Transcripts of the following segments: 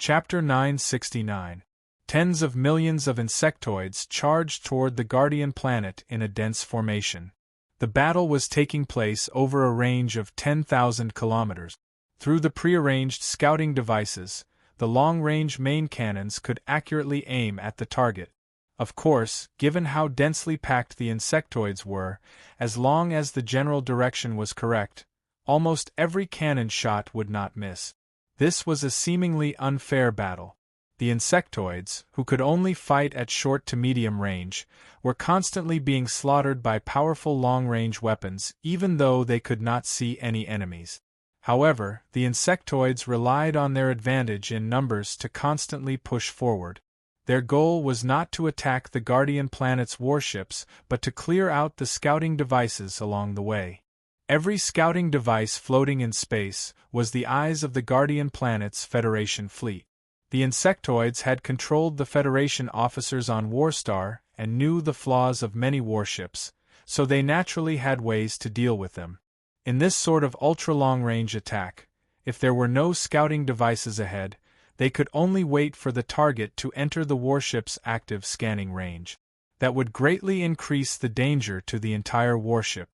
Chapter 969. Tens of millions of insectoids charged toward the Guardian planet in a dense formation. The battle was taking place over a range of 10,000 kilometers. Through the prearranged scouting devices, the long-range main cannons could accurately aim at the target. Of course, given how densely packed the insectoids were, as long as the general direction was correct, almost every cannon shot would not miss. This was a seemingly unfair battle. The insectoids, who could only fight at short to medium range, were constantly being slaughtered by powerful long-range weapons, even though they could not see any enemies. However, the insectoids relied on their advantage in numbers to constantly push forward. Their goal was not to attack the Guardian planet's warships, but to clear out the scouting devices along the way. Every scouting device floating in space was the eyes of the Guardian planet's Federation fleet. The insectoids had controlled the Federation officers on Warstar and knew the flaws of many warships, so they naturally had ways to deal with them. In this sort of ultra-long-range attack, if there were no scouting devices ahead, they could only wait for the target to enter the warship's active scanning range. That would greatly increase the danger to the entire warship.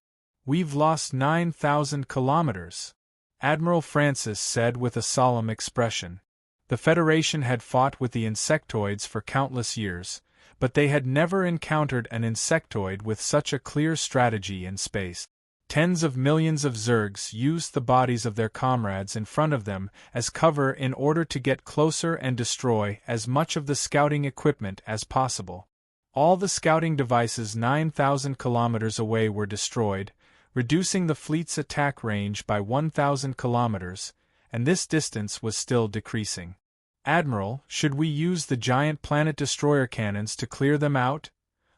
"We've lost 9,000 kilometers," Admiral Francis said with a solemn expression. The Federation had fought with the insectoids for countless years, but they had never encountered an insectoid with such a clear strategy in space. Tens of millions of Zergs used the bodies of their comrades in front of them as cover in order to get closer and destroy as much of the scouting equipment as possible. All the scouting devices 9,000 kilometers away were destroyed, reducing the fleet's attack range by 1,000 kilometers, and this distance was still decreasing. "Admiral, should we use the giant planet destroyer cannons to clear them out?"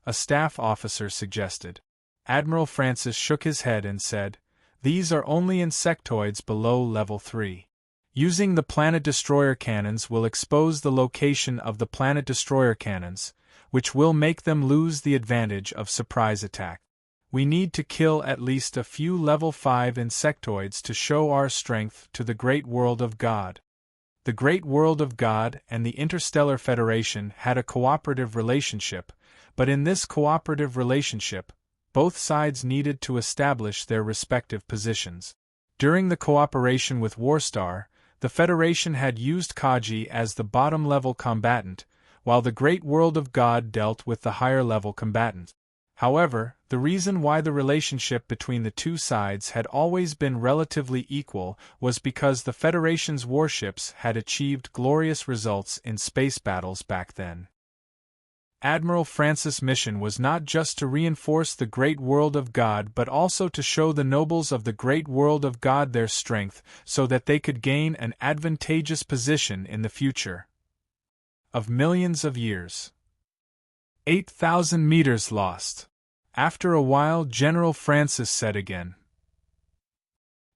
a staff officer suggested. Admiral Francis shook his head and said, "These are only insectoids below level 3. Using the planet destroyer cannons will expose the location of the planet destroyer cannons, which will make them lose the advantage of surprise attack. We need to kill at least a few level 5 insectoids to show our strength to the great world of God." The great world of God and the Interstellar Federation had a cooperative relationship, but in this cooperative relationship, both sides needed to establish their respective positions. During the cooperation with Warstar, the Federation had used Kaji as the bottom-level combatant, while the great world of God dealt with the higher-level combatant. However, the reason why the relationship between the two sides had always been relatively equal was because the Federation's warships had achieved glorious results in space battles back then. Admiral Francis' mission was not just to reinforce the great world of God but also to show the nobles of the great world of God their strength so that they could gain an advantageous position in the future. Of millions of years. 8,000 meters lost. After a while, General Francis said again.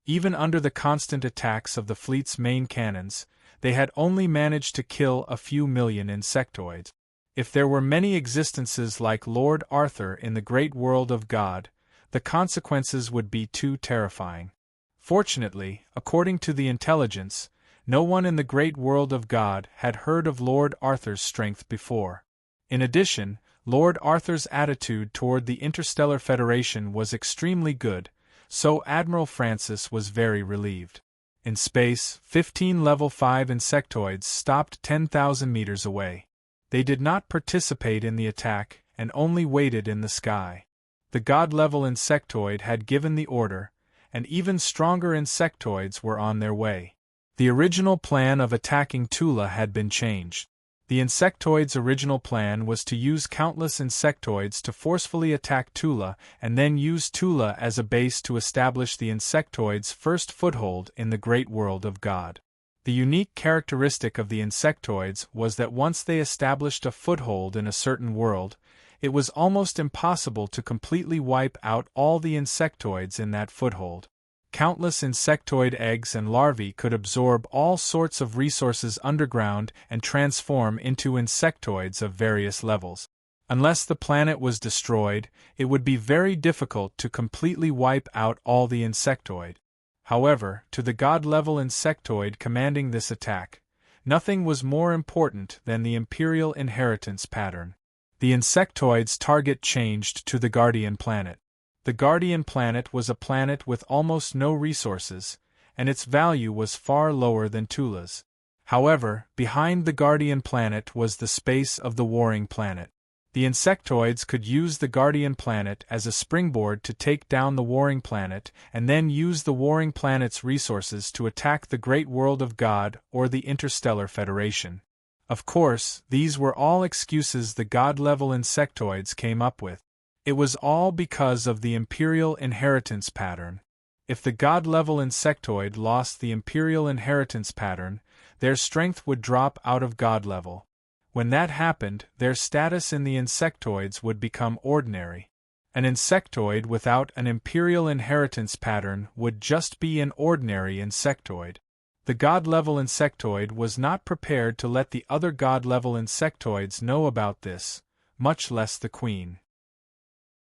Even under the constant attacks of the fleet's main cannons, they had only managed to kill a few million insectoids. If there were many existences like Lord Arthur in the great world of God, the consequences would be too terrifying. Fortunately, according to the intelligence, no one in the great world of God had heard of Lord Arthur's strength before. In addition, Lord Arthur's attitude toward the Interstellar Federation was extremely good, so Admiral Francis was very relieved. In space, 15 level 5 insectoids stopped 10,000 meters away. They did not participate in the attack and only waited in the sky. The God-level insectoid had given the order, and even stronger insectoids were on their way. The original plan of attacking Tula had been changed. The insectoid's original plan was to use countless insectoids to forcefully attack Tula and then use Tula as a base to establish the insectoid's first foothold in the great world of God. The unique characteristic of the insectoids was that once they established a foothold in a certain world, it was almost impossible to completely wipe out all the insectoids in that foothold. Countless insectoid eggs and larvae could absorb all sorts of resources underground and transform into insectoids of various levels. Unless the planet was destroyed, it would be very difficult to completely wipe out all the insectoid. However, to the God-level insectoid commanding this attack, Nothing was more important than the Imperial inheritance pattern. The insectoid's target changed to the Guardian planet. The Guardian planet was a planet with almost no resources, and its value was far lower than Tula's. However, behind the Guardian planet was the space of the Warring planet. The insectoids could use the Guardian planet as a springboard to take down the Warring planet and then use the Warring planet's resources to attack the Great World of God or the Interstellar Federation. Of course, these were all excuses the God-level insectoids came up with. It was all because of the Imperial inheritance pattern. If the God-level insectoid lost the Imperial inheritance pattern, their strength would drop out of God level. When that happened, their status in the insectoids would become ordinary. An insectoid without an Imperial inheritance pattern would just be an ordinary insectoid. The God-level insectoid was not prepared to let the other God-level insectoids know about this, much less the Queen.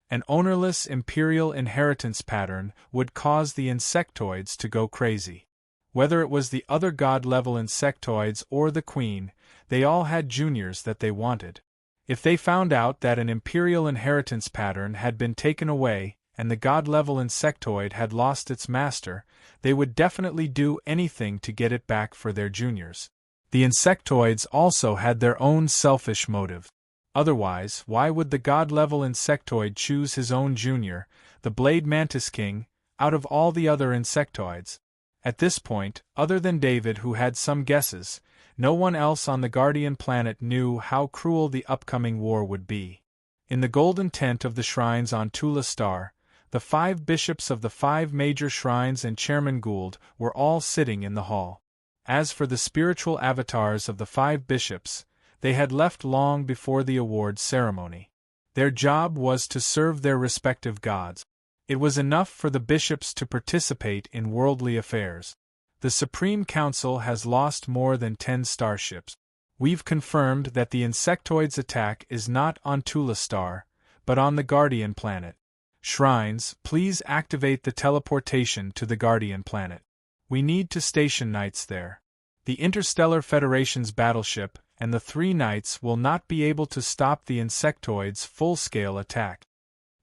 An ownerless Imperial inheritance pattern would cause the insectoids to go crazy. Whether it was the other God-level insectoids or the Queen, they all had juniors that they wanted. If they found out that an Imperial inheritance pattern had been taken away and the God-level insectoid had lost its master, they would definitely do anything to get it back for their juniors. The insectoids also had their own selfish motive. Otherwise, why would the God-level insectoid choose his own junior, the Blade Mantis King, out of all the other insectoids? At this point, other than David who had some guesses, no one else on the Guardian planet knew how cruel the upcoming war would be. In the golden tent of the shrines on Tula Star, the 5 bishops of the 5 major shrines and Chairman Gould were all sitting in the hall. As for the spiritual avatars of the 5 bishops, they had left long before the awards ceremony. Their job was to serve their respective gods. It was enough for the bishops to participate in worldly affairs. The Supreme Council has lost more than 10 starships. We've confirmed that the insectoids' attack is not on Tula Star, but on the Guardian planet. Shrines, please activate the teleportation to the Guardian planet. We need to station knights there. The Interstellar Federation's battleship and the 3 knights will not be able to stop the insectoids' full-scale attack.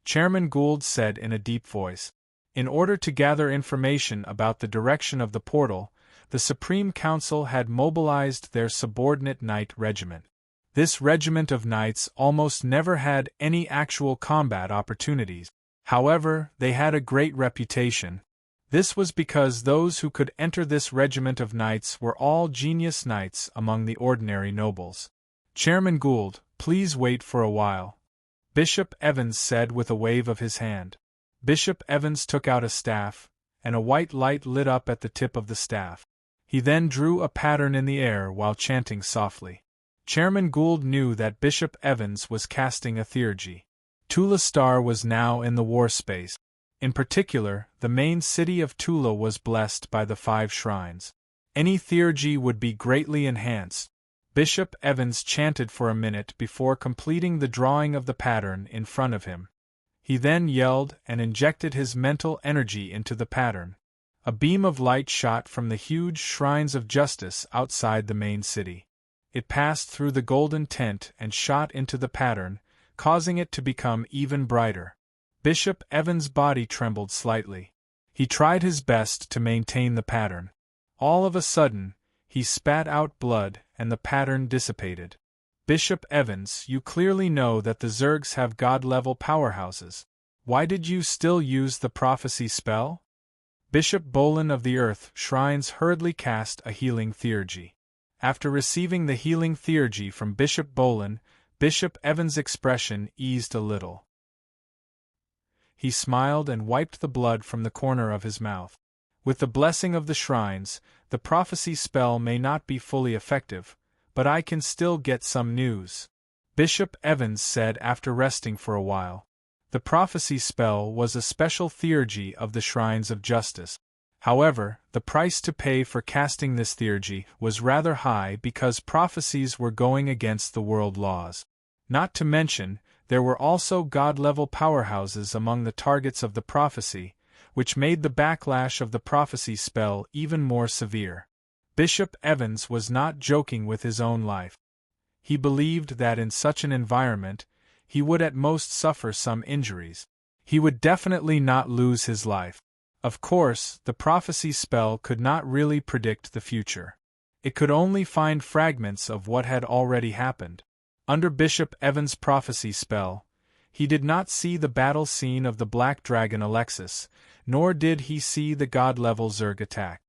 Chairman Gould said in a deep voice. In order to gather information about the direction of the portal, the Supreme Council had mobilized their subordinate knight regiment. This regiment of knights almost never had any actual combat opportunities. However, they had a great reputation. This was because those who could enter this regiment of knights were all genius knights among the ordinary nobles. Chairman Gould, please wait for a while, Bishop Evans said with a wave of his hand. Bishop Evans took out a staff, and a white light lit up at the tip of the staff. He then drew a pattern in the air while chanting softly. Chairman Gould knew that Bishop Evans was casting a theurgy. Tula Star was now in the war space. In particular, the main city of Tula was blessed by the 5 shrines. Any theurgy would be greatly enhanced. Bishop Evans chanted for a minute before completing the drawing of the pattern in front of him. He then yelled and injected his mental energy into the pattern. A beam of light shot from the huge shrines of justice outside the main city. It passed through the golden tent and shot into the pattern, causing it to become even brighter. Bishop Evans' body trembled slightly. He tried his best to maintain the pattern. All of a sudden, he spat out blood and the pattern dissipated. Bishop Evans, you clearly know that the Zergs have god-level powerhouses. Why did you still use the prophecy spell? Bishop Bolin of the Earth Shrines hurriedly cast a healing theurgy. After receiving the healing theurgy from Bishop Bolin, Bishop Evans' expression eased a little. He smiled and wiped the blood from the corner of his mouth. With the blessing of the shrines, the prophecy spell may not be fully effective, but I can still get some news, Bishop Evans said after resting for a while. The prophecy spell was a special theurgy of the Shrines of Justice. However, the price to pay for casting this theurgy was rather high because prophecies were going against the world laws. Not to mention, there were also god-level powerhouses among the targets of the prophecy, which made the backlash of the prophecy spell even more severe. Bishop Evans was not joking with his own life. He believed that in such an environment, he would at most suffer some injuries. He would definitely not lose his life. Of course, the prophecy spell could not really predict the future. It could only find fragments of what had already happened. Under Bishop Evans' prophecy spell, he did not see the battle scene of the Black Dragon Alexis, nor did he see the God-level Zerg attack.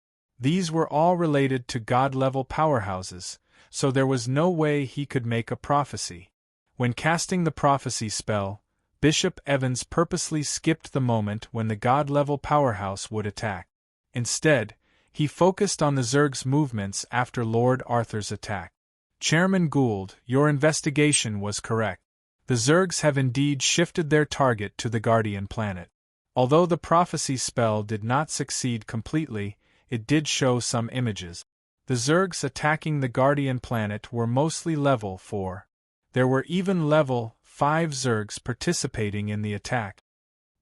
These were all related to God-level powerhouses, so there was no way he could make a prophecy. When casting the prophecy spell, Bishop Evans purposely skipped the moment when the God-level powerhouse would attack. Instead, he focused on the Zerg's movements after Lord Arthur's attack. Chairman Gould, your investigation was correct. The Zergs have indeed shifted their target to the Guardian planet. Although the prophecy spell did not succeed completely, it did show some images. The Zergs attacking the Guardian planet were mostly level 4. There were even level 5 Zergs participating in the attack.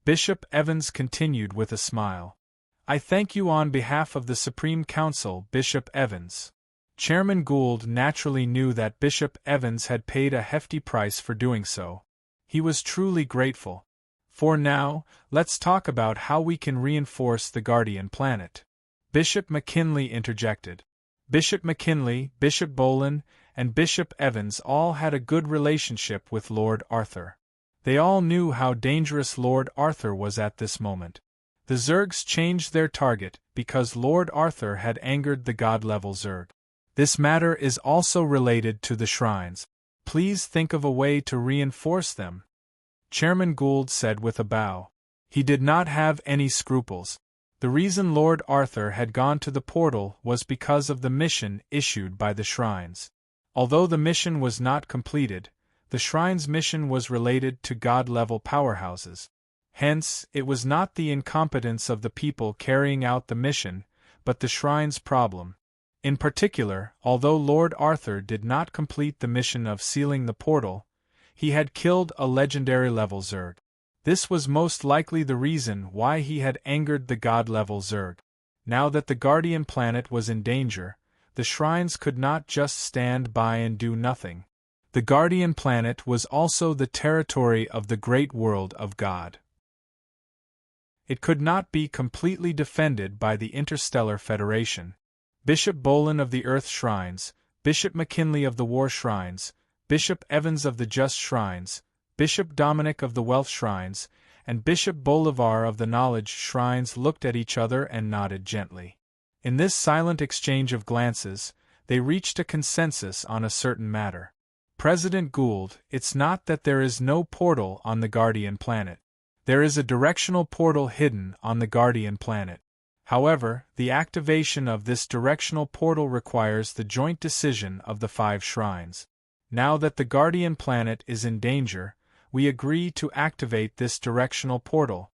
Bishop Evans continued with a smile. I thank you on behalf of the Supreme Council, Bishop Evans. Chairman Gould naturally knew that Bishop Evans had paid a hefty price for doing so. He was truly grateful. For now, let's talk about how we can reinforce the Guardian planet. Bishop McKinley interjected. Bishop McKinley, Bishop Bolin, and Bishop Evans all had a good relationship with Lord Arthur. They all knew how dangerous Lord Arthur was at this moment. The Zergs changed their target because Lord Arthur had angered the God-level Zerg. This matter is also related to the shrines. Please think of a way to reinforce them. Chairman Gould said with a bow. He did not have any scruples. The reason Lord Arthur had gone to the portal was because of the mission issued by the shrines. Although the mission was not completed, the shrine's mission was related to God-level powerhouses. Hence, it was not the incompetence of the people carrying out the mission, but the shrine's problem. In particular, although Lord Arthur did not complete the mission of sealing the portal, he had killed a legendary level Zerg. This was most likely the reason why he had angered the God-level Zerg. Now that the Guardian planet was in danger, the shrines could not just stand by and do nothing. The Guardian planet was also the territory of the great world of God. It could not be completely defended by the Interstellar Federation. Bishop Bolin of the Earth Shrines, Bishop McKinley of the War Shrines, Bishop Evans of the Just Shrines, Bishop Dominic of the Wealth Shrines, and Bishop Bolivar of the Knowledge Shrines looked at each other and nodded gently. In this silent exchange of glances, they reached a consensus on a certain matter. President Gould, it's not that there is no portal on the Guardian planet. There is a directional portal hidden on the Guardian planet. However, the activation of this directional portal requires the joint decision of the 5 shrines. Now that the Guardian planet is in danger, we agree to activate this directional portal.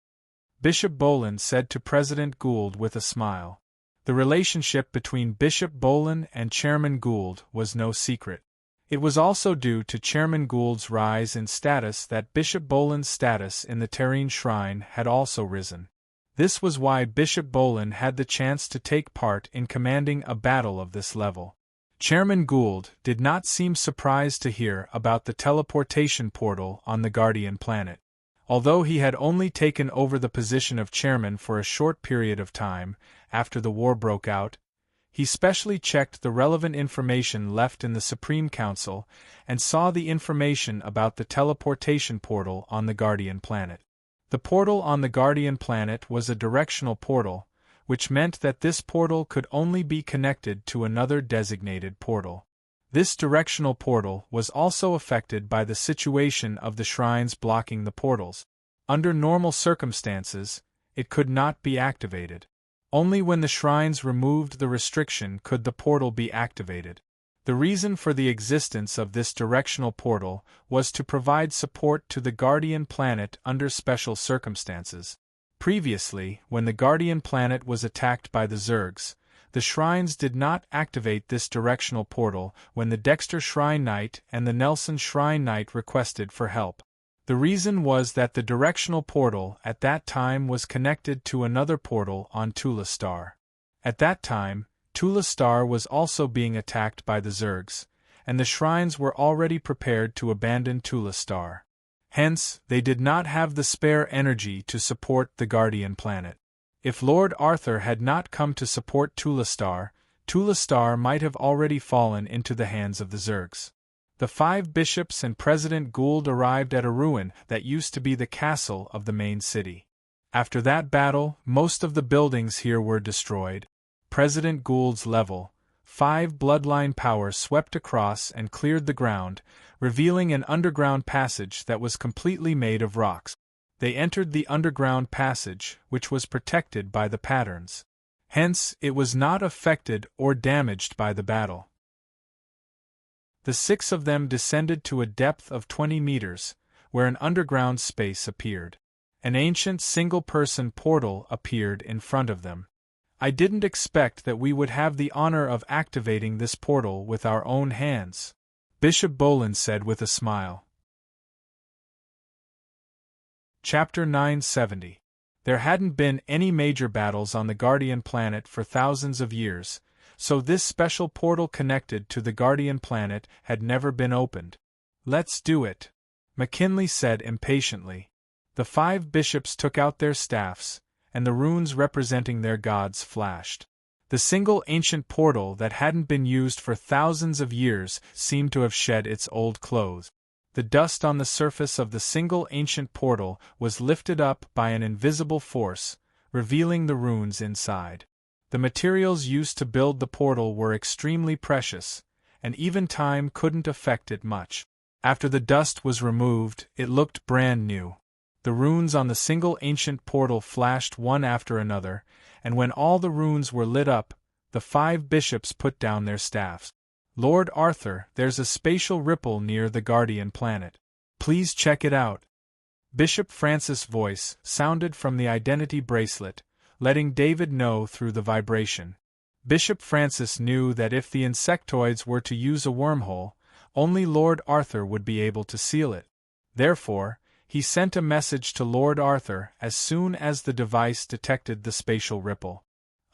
Bishop Bolin said to President Gould with a smile. The relationship between Bishop Bolin and Chairman Gould was no secret. It was also due to Chairman Gould's rise in status that Bishop Bolin's status in the Serene Shrine had also risen. This was why Bishop Bolin had the chance to take part in commanding a battle of this level. Chairman Gould did not seem surprised to hear about the teleportation portal on the Guardian planet. Although he had only taken over the position of chairman for a short period of time after the war broke out, he specially checked the relevant information left in the Supreme Council and saw the information about the teleportation portal on the Guardian planet. The portal on the Guardian planet was a directional portal, which meant that this portal could only be connected to another designated portal. This directional portal was also affected by the situation of the shrines blocking the portals. Under normal circumstances, it could not be activated. Only when the shrines removed the restriction could the portal be activated. The reason for the existence of this directional portal was to provide support to the Guardian planet under special circumstances. Previously, when the Guardian planet was attacked by the Zergs, the shrines did not activate this directional portal when the Dexter Shrine Knight and the Nelson Shrine Knight requested for help. The reason was that the directional portal at that time was connected to another portal on Tula Star. At that time, Tula Star was also being attacked by the Zergs, and the shrines were already prepared to abandon Tula Star. Hence, they did not have the spare energy to support the Guardian Planet. If Lord Arthur had not come to support Tula Star might have already fallen into the hands of the Zergs. The 5 bishops and President Gould arrived at a ruin that used to be the castle of the main city. After that battle, most of the buildings here were destroyed. President Gould's level 5 bloodline power swept across and cleared the ground, revealing an underground passage that was completely made of rocks. They entered the underground passage, which was protected by the patterns. Hence, it was not affected or damaged by the battle. The 6 of them descended to a depth of 20 meters, where an underground space appeared. An ancient single-person portal appeared in front of them. I didn't expect that we would have the honor of activating this portal with our own hands, Bishop Boland said with a smile. Chapter 970. There hadn't been any major battles on the Guardian Planet for thousands of years, so this special portal connected to the Guardian Planet had never been opened. Let's do it, McKinley said impatiently. The 5 bishops took out their staffs, and the runes representing their gods flashed. The single ancient portal that hadn't been used for thousands of years seemed to have shed its old clothes. The dust on the surface of the single ancient portal was lifted up by an invisible force, revealing the runes inside. The materials used to build the portal were extremely precious, and even time couldn't affect it much. After the dust was removed, it looked brand new. The runes on the single ancient portal flashed one after another, and when all the runes were lit up, the 5 bishops put down their staffs. Lord Arthur, there's a spatial ripple near the Guardian Planet. Please check it out. Bishop Francis' voice sounded from the identity bracelet, letting David know through the vibration. Bishop Francis knew that if the insectoids were to use a wormhole, only Lord Arthur would be able to seal it. Therefore, he sent a message to Lord Arthur as soon as the device detected the spatial ripple.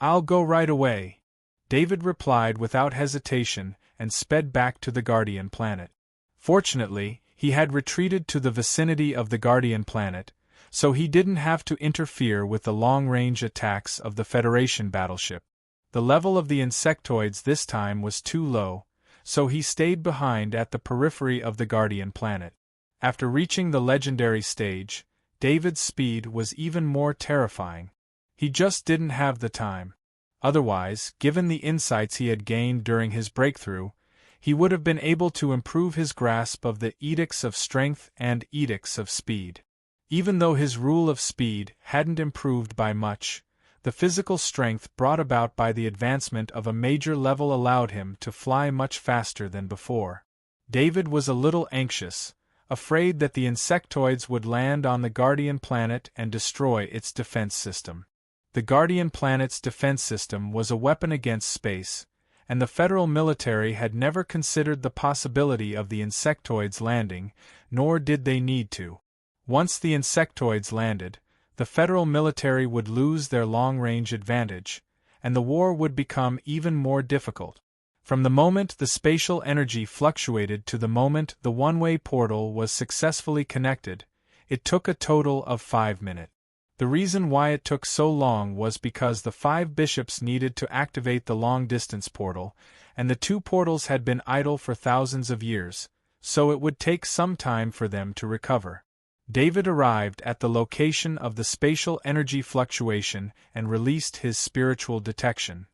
"I'll go right away," David replied without hesitation and sped back to the Guardian Planet. Fortunately, he had retreated to the vicinity of the Guardian Planet, so he didn't have to interfere with the long-range attacks of the Federation battleship. The level of the insectoids this time was too low, so he stayed behind at the periphery of the Guardian Planet. After reaching the legendary stage, David's speed was even more terrifying. He just didn't have the time. Otherwise, given the insights he had gained during his breakthrough, he would have been able to improve his grasp of the edicts of strength and edicts of speed. Even though his rule of speed hadn't improved by much, the physical strength brought about by the advancement of a major level allowed him to fly much faster than before. David was a little anxious, afraid that the insectoids would land on the Guardian Planet and destroy its defense system. The Guardian Planet's defense system was a weapon against space, and the federal military had never considered the possibility of the insectoids landing, nor did they need to. Once the insectoids landed, the federal military would lose their long-range advantage, and the war would become even more difficult. From the moment the spatial energy fluctuated to the moment the one-way portal was successfully connected, it took a total of 5 minutes. The reason why it took so long was because the 5 bishops needed to activate the long-distance portal, and the 2 portals had been idle for thousands of years, so it would take some time for them to recover. David arrived at the location of the spatial energy fluctuation and released his spiritual detection.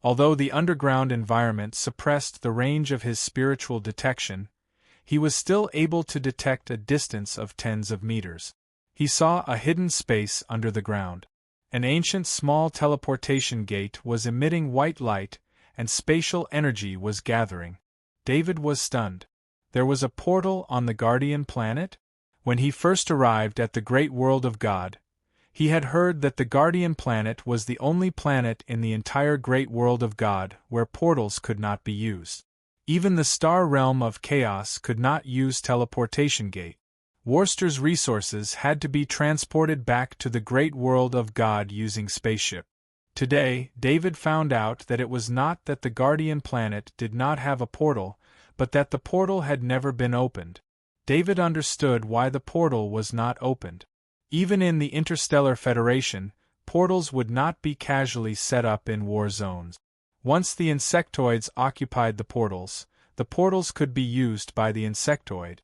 Although the underground environment suppressed the range of his spiritual detection, he was still able to detect a distance of tens of meters. He saw a hidden space under the ground. An ancient small teleportation gate was emitting white light, and spatial energy was gathering. David was stunned. There was a portal on the Guardian Planet? When he first arrived at the great world of God, he had heard that the Guardian Planet was the only planet in the entire great world of God where portals could not be used. Even the star realm of chaos could not use teleportation gate. Worcester's resources had to be transported back to the great world of God using spaceship. Today, David found out that it was not that the guardian planet did not have a portal, but that the portal had never been opened. David understood why the portal was not opened. Even in the Interstellar Federation, portals would not be casually set up in war zones. Once the insectoids occupied the portals could be used by the insectoid.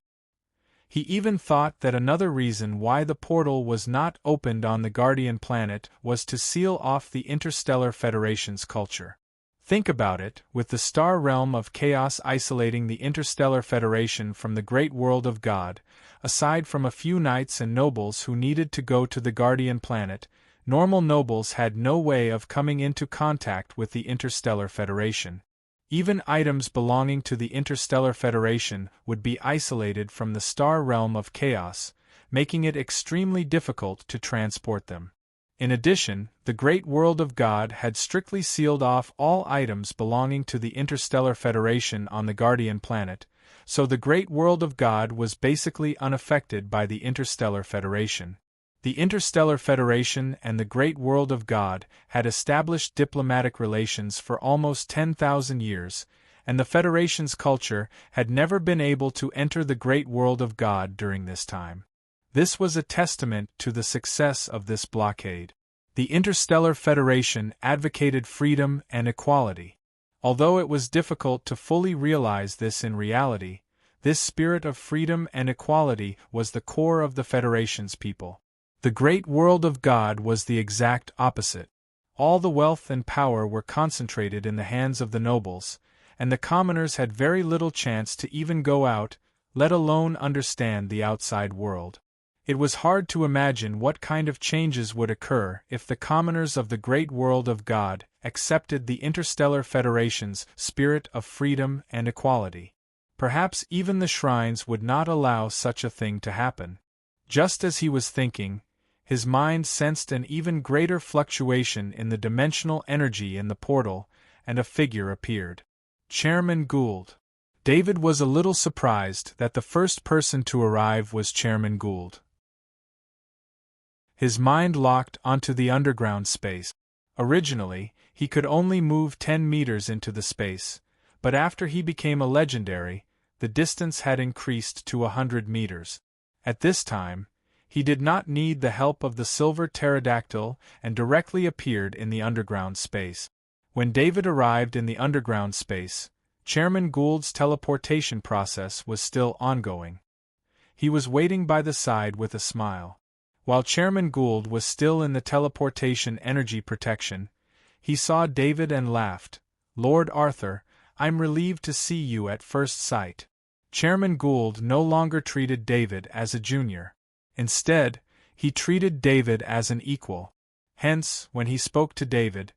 He even thought that another reason why the portal was not opened on the Guardian planet was to seal off the Interstellar Federation's culture. Think about it, with the star realm of chaos isolating the Interstellar Federation from the great world of God, aside from a few knights and nobles who needed to go to the Guardian planet, normal nobles had no way of coming into contact with the Interstellar Federation. Even items belonging to the Interstellar Federation would be isolated from the star realm of chaos, making it extremely difficult to transport them. In addition, the great world of God had strictly sealed off all items belonging to the Interstellar Federation on the Guardian planet, so the great world of God was basically unaffected by the Interstellar Federation. The Interstellar Federation and the Great World of God had established diplomatic relations for almost 10,000 years, and the Federation's culture had never been able to enter the Great World of God during this time. This was a testament to the success of this blockade. The Interstellar Federation advocated freedom and equality. Although it was difficult to fully realize this in reality, this spirit of freedom and equality was the core of the Federation's people. The great world of God was the exact opposite. All the wealth and power were concentrated in the hands of the nobles, and the commoners had very little chance to even go out, let alone understand the outside world. It was hard to imagine what kind of changes would occur if the commoners of the great world of God accepted the Interstellar Federation's spirit of freedom and equality. Perhaps even the shrines would not allow such a thing to happen. Just as he was thinking, his mind sensed an even greater fluctuation in the dimensional energy in the portal, and a figure appeared. Chairman Gould. David was a little surprised that the first person to arrive was Chairman Gould. His mind locked onto the underground space. Originally, he could only move 10 meters into the space, but after he became a legendary, the distance had increased to 100 meters. At this time, he did not need the help of the silver pterodactyl and directly appeared in the underground space. When David arrived in the underground space, Chairman Gould's teleportation process was still ongoing. He was waiting by the side with a smile. While Chairman Gould was still in the teleportation energy protection, he saw David and laughed. "Lord Arthur, I'm relieved to see you at first sight." Chairman Gould no longer treated David as a junior. Instead, he treated David as an equal. Hence, when he spoke to David,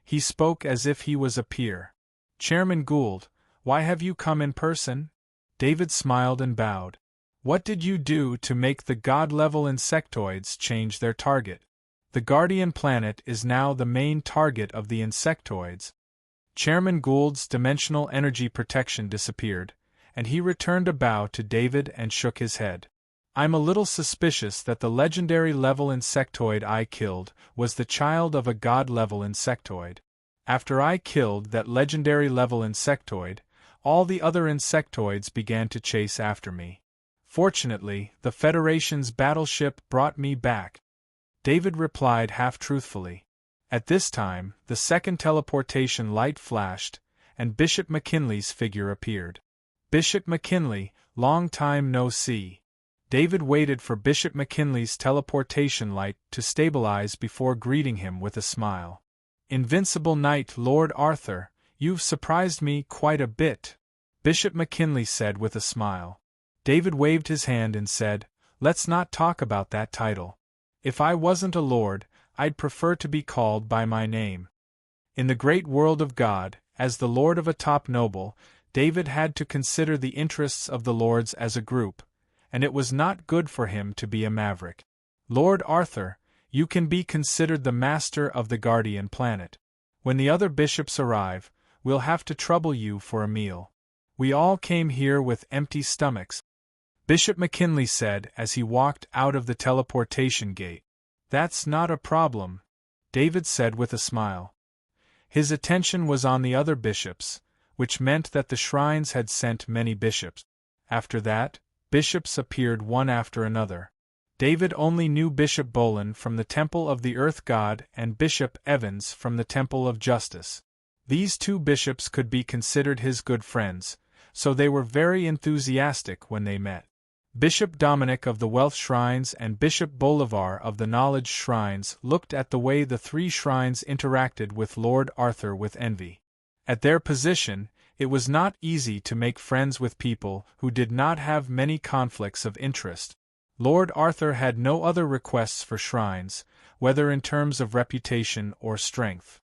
he spoke as if he was a peer. "Chairman Gould, why have you come in person?" David smiled and bowed. "What did you do to make the God-level insectoids change their target? The Guardian planet is now the main target of the insectoids." Chairman Gould's dimensional energy protection disappeared, and he returned a bow to David and shook his head. "I'm a little suspicious that the legendary-level insectoid I killed was the child of a god-level insectoid. After I killed that legendary-level insectoid, all the other insectoids began to chase after me. Fortunately, the Federation's battleship brought me back," David replied half-truthfully. At this time, the second teleportation light flashed, and Bishop McKinley's figure appeared. "Bishop McKinley, long time no see." David waited for Bishop McKinley's teleportation light to stabilize before greeting him with a smile. "Invincible Knight Lord Arthur, you've surprised me quite a bit," Bishop McKinley said with a smile. David waved his hand and said, "Let's not talk about that title. If I wasn't a lord, I'd prefer to be called by my name." In the great world of God, as the lord of a top noble, David had to consider the interests of the lords as a group, and it was not good for him to be a maverick. "Lord Arthur, you can be considered the master of the Guardian planet. When the other bishops arrive, we'll have to trouble you for a meal. We all came here with empty stomachs," Bishop McKinley said as he walked out of the teleportation gate. "That's not a problem," David said with a smile. His attention was on the other bishops, which meant that the shrines had sent many bishops. After that, bishops appeared one after another. David only knew Bishop Bolin from the Temple of the Earth God and Bishop Evans from the Temple of Justice. These two bishops could be considered his good friends, so they were very enthusiastic when they met. Bishop Dominic of the Wealth Shrines and Bishop Bolivar of the Knowledge Shrines looked at the way the three shrines interacted with Lord Arthur with envy. At their position, it was not easy to make friends with people who did not have many conflicts of interest. Lord Arthur had no other requests for shrines, whether in terms of reputation or strength.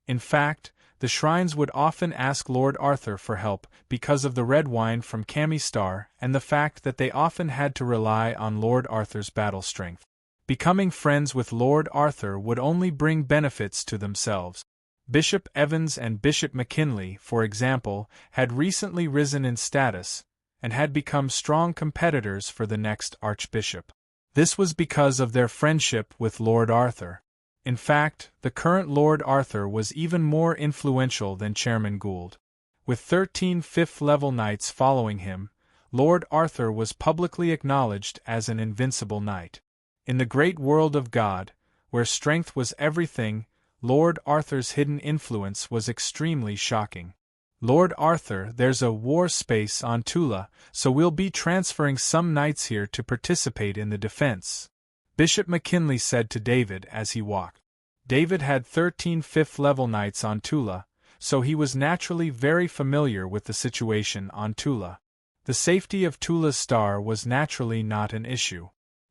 In fact, the shrines would often ask Lord Arthur for help because of the red wine from Camistar and the fact that they often had to rely on Lord Arthur's battle strength. Becoming friends with Lord Arthur would only bring benefits to themselves. Bishop Evans and Bishop McKinley, for example, had recently risen in status and had become strong competitors for the next archbishop. This was because of their friendship with Lord Arthur. In fact, the current Lord Arthur was even more influential than Chairman Gould. With 13 fifth-level knights following him, Lord Arthur was publicly acknowledged as an invincible knight. In the great world of God, where strength was everything, Lord Arthur's hidden influence was extremely shocking. Lord Arthur, there's a war space on Tula, so we'll be transferring some knights here to participate in the defense, Bishop McKinley said to David as he walked. David had 13 fifth-level knights on Tula, so he was naturally very familiar with the situation on Tula. The safety of Tula's star was naturally not an issue.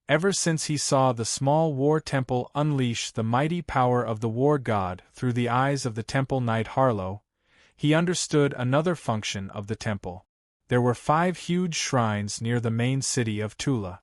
Ever since he saw the small war temple unleash the mighty power of the war god through the eyes of the temple knight Harlow, he understood another function of the temple. There were 5 huge shrines near the main city of Tula.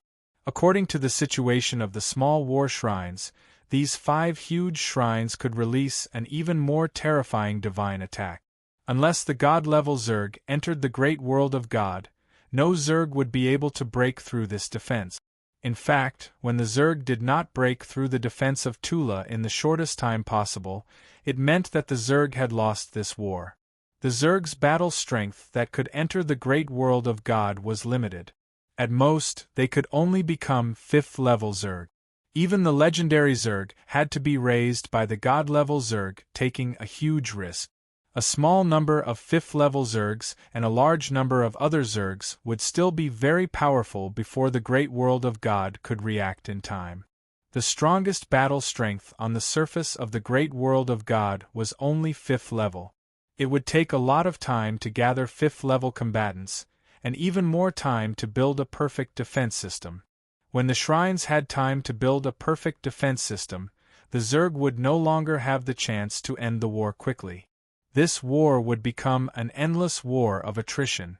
According to the situation of the small war shrines, these 5 huge shrines could release an even more terrifying divine attack. Unless the god-level Zerg entered the great world of God, no Zerg would be able to break through this defense. In fact, when the Zerg did not break through the defense of Tula in the shortest time possible, it meant that the Zerg had lost this war. The Zerg's battle strength that could enter the great world of God was limited. At most, they could only become 5th-level Zerg. Even the legendary Zerg had to be raised by the god-level Zerg, taking a huge risk. A small number of 5th-level Zergs and a large number of other Zergs would still be very powerful before the great world of God could react in time. The strongest battle strength on the surface of the great world of God was only 5th level. It would take a lot of time to gather 5th-level combatants, and even more time to build a perfect defense system. When the shrines had time to build a perfect defense system, the Zerg would no longer have the chance to end the war quickly. This war would become an endless war of attrition.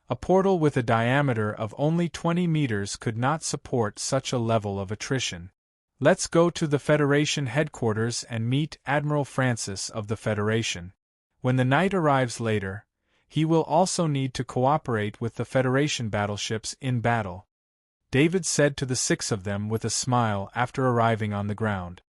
A portal with a diameter of only 20 meters could not support such a level of attrition. Let's go to the Federation headquarters and meet Admiral Francis of the Federation. When the knight arrives later, he will also need to cooperate with the Federation battleships in battle, David said to the 6 of them with a smile after arriving on the ground.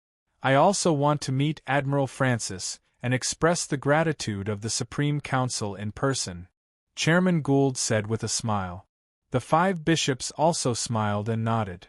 I also want to meet Admiral Francis and express the gratitude of the Supreme Council in person, Chairman Gould said with a smile. The 5 bishops also smiled and nodded.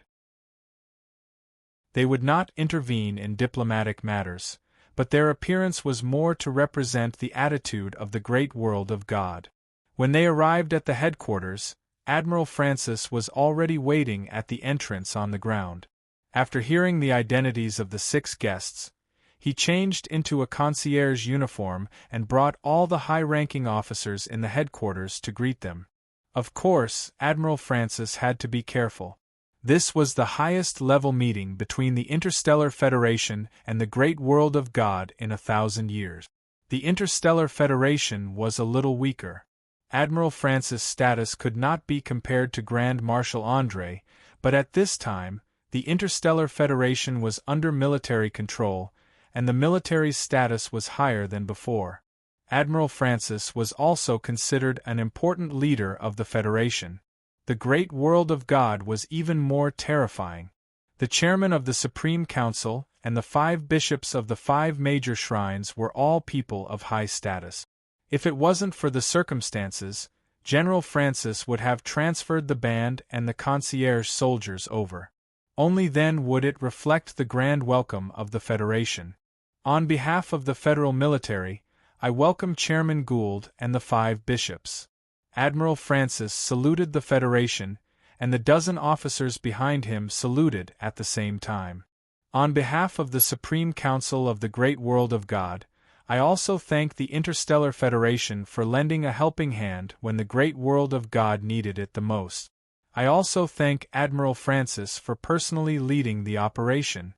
They would not intervene in diplomatic matters, but their appearance was more to represent the attitude of the great world of God. When they arrived at the headquarters, Admiral Francis was already waiting at the entrance on the ground. After hearing the identities of the 6 guests, he changed into a concierge uniform and brought all the high-ranking officers in the headquarters to greet them. Of course, Admiral Francis had to be careful. This was the highest-level meeting between the Interstellar Federation and the great world of God in 1,000 years. The Interstellar Federation was a little weaker. Admiral Francis' status could not be compared to Grand Marshal André, but at this time, the Interstellar Federation was under military control, and the military's status was higher than before. Admiral Francis was also considered an important leader of the Federation. The great world of God was even more terrifying. The chairman of the Supreme Council and the 5 bishops of the 5 major shrines were all people of high status. If it wasn't for the circumstances, General Francis would have transferred the band and the concierge soldiers over. Only then would it reflect the grand welcome of the Federation. On behalf of the federal military, I welcome Chairman Gould and the 5 bishops. Admiral Francis saluted the Federation, and the dozen officers behind him saluted at the same time. On behalf of the Supreme Council of the Great World of God, I also thank the Interstellar Federation for lending a helping hand when the Great World of God needed it the most. I also thank Admiral Francis for personally leading the operation.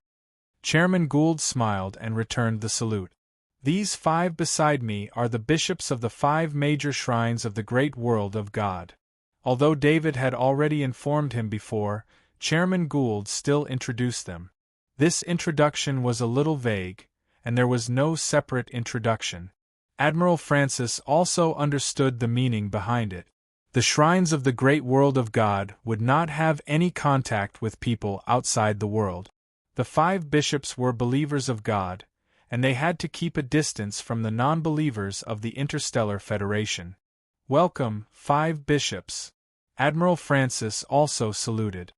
Chairman Gould smiled and returned the salute. These 5 beside me are the bishops of the 5 major shrines of the Great World of God. Although David had already informed him before, Chairman Gould still introduced them. This introduction was a little vague, and there was no separate introduction. Admiral Francis also understood the meaning behind it. The shrines of the Great World of God would not have any contact with people outside the world. The 5 bishops were believers of God, and they had to keep a distance from the non-believers of the Interstellar Federation. Welcome, 5 bishops. Admiral Francis also saluted.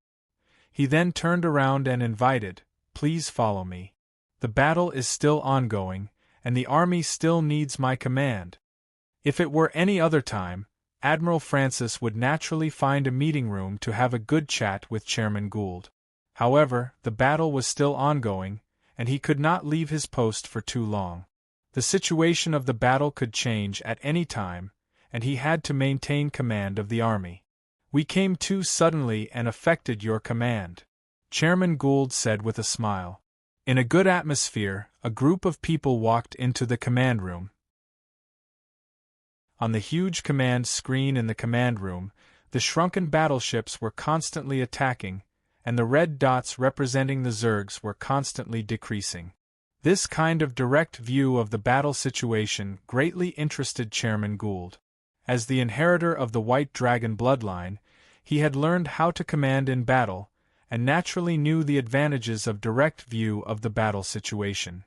He then turned around and invited, "Please follow me. The battle is still ongoing, and the army still needs my command." If it were any other time, Admiral Francis would naturally find a meeting room to have a good chat with Chairman Gould. However, the battle was still ongoing, and he could not leave his post for too long. The situation of the battle could change at any time, and he had to maintain command of the army. "We came too suddenly and affected your command," Chairman Gould said with a smile. In a good atmosphere, a group of people walked into the command room. On the huge command screen in the command room, the shrunken battleships were constantly attacking, and the red dots representing the Zergs were constantly decreasing. This kind of direct view of the battle situation greatly interested Chairman Gould. As the inheritor of the White Dragon bloodline, he had learned how to command in battle, and naturally knew the advantages of direct view of the battle situation.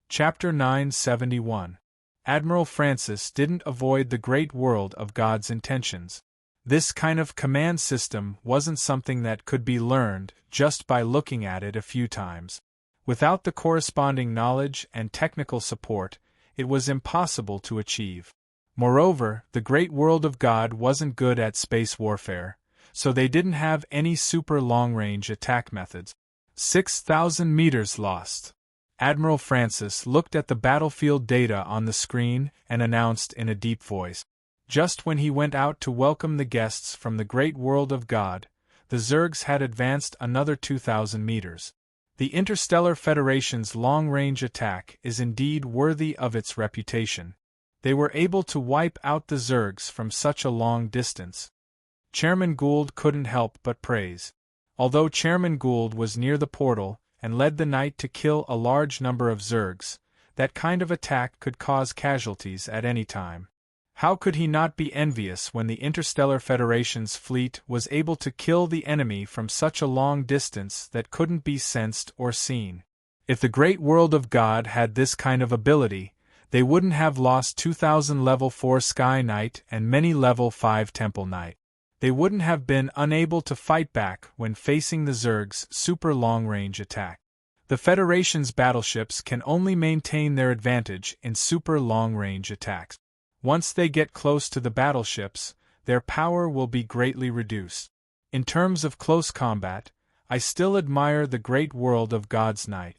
Chapter 971. Admiral Francis didn't avoid the great world of God's intentions. This kind of command system wasn't something that could be learned just by looking at it a few times. Without the corresponding knowledge and technical support, it was impossible to achieve. Moreover, the great world of God wasn't good at space warfare, so they didn't have any super long-range attack methods. 6,000 meters lost. Admiral Francis looked at the battlefield data on the screen and announced in a deep voice. Just when he went out to welcome the guests from the great world of God, the Zergs had advanced another 2,000 meters. The Interstellar Federation's long-range attack is indeed worthy of its reputation. They were able to wipe out the Zergs from such a long distance. Chairman Gould couldn't help but praise. Although Chairman Gould was near the portal and led the knight to kill a large number of Zergs, that kind of attack could cause casualties at any time. How could he not be envious when the Interstellar Federation's fleet was able to kill the enemy from such a long distance that couldn't be sensed or seen? If the great world of God had this kind of ability, they wouldn't have lost 2,000 level 4 Sky Knight and many level 5 Temple Knight. They wouldn't have been unable to fight back when facing the Zerg's super long-range attack. The Federation's battleships can only maintain their advantage in super long-range attacks. Once they get close to the battleships, their power will be greatly reduced. In terms of close combat, I still admire the great world of God's Knight.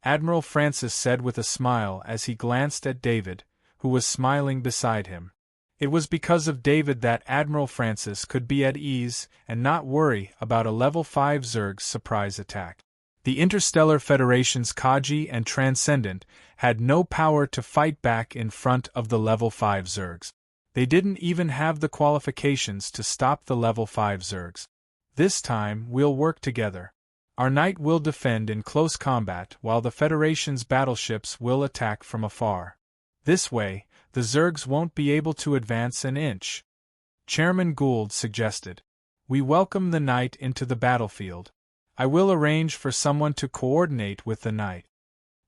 Admiral Francis said with a smile as he glanced at David, who was smiling beside him. It was because of David that Admiral Francis could be at ease and not worry about a level 5 Zerg's surprise attack. The Interstellar Federation's Kaji and Transcendent had no power to fight back in front of the level 5 Zergs. They didn't even have the qualifications to stop the level 5 Zergs. This time we'll work together. Our knight will defend in close combat while the Federation's battleships will attack from afar. This way, the Zergs won't be able to advance an inch. Chairman Gould suggested. We welcome the knight into the battlefield. I will arrange for someone to coordinate with the knight.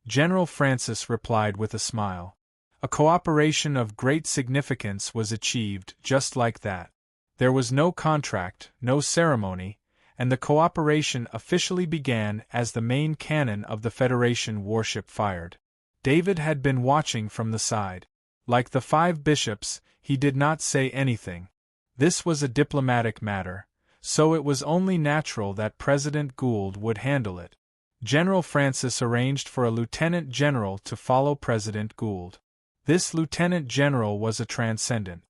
General Francis replied with a smile. A cooperation of great significance was achieved just like that. There was no contract, no ceremony, and the cooperation officially began as the main cannon of the Federation warship fired. David had been watching from the side. Like the 5 bishops, he did not say anything. This was a diplomatic matter, so it was only natural that President Gould would handle it. General Francis arranged for a lieutenant general to follow President Gould. This lieutenant general was a transcendent.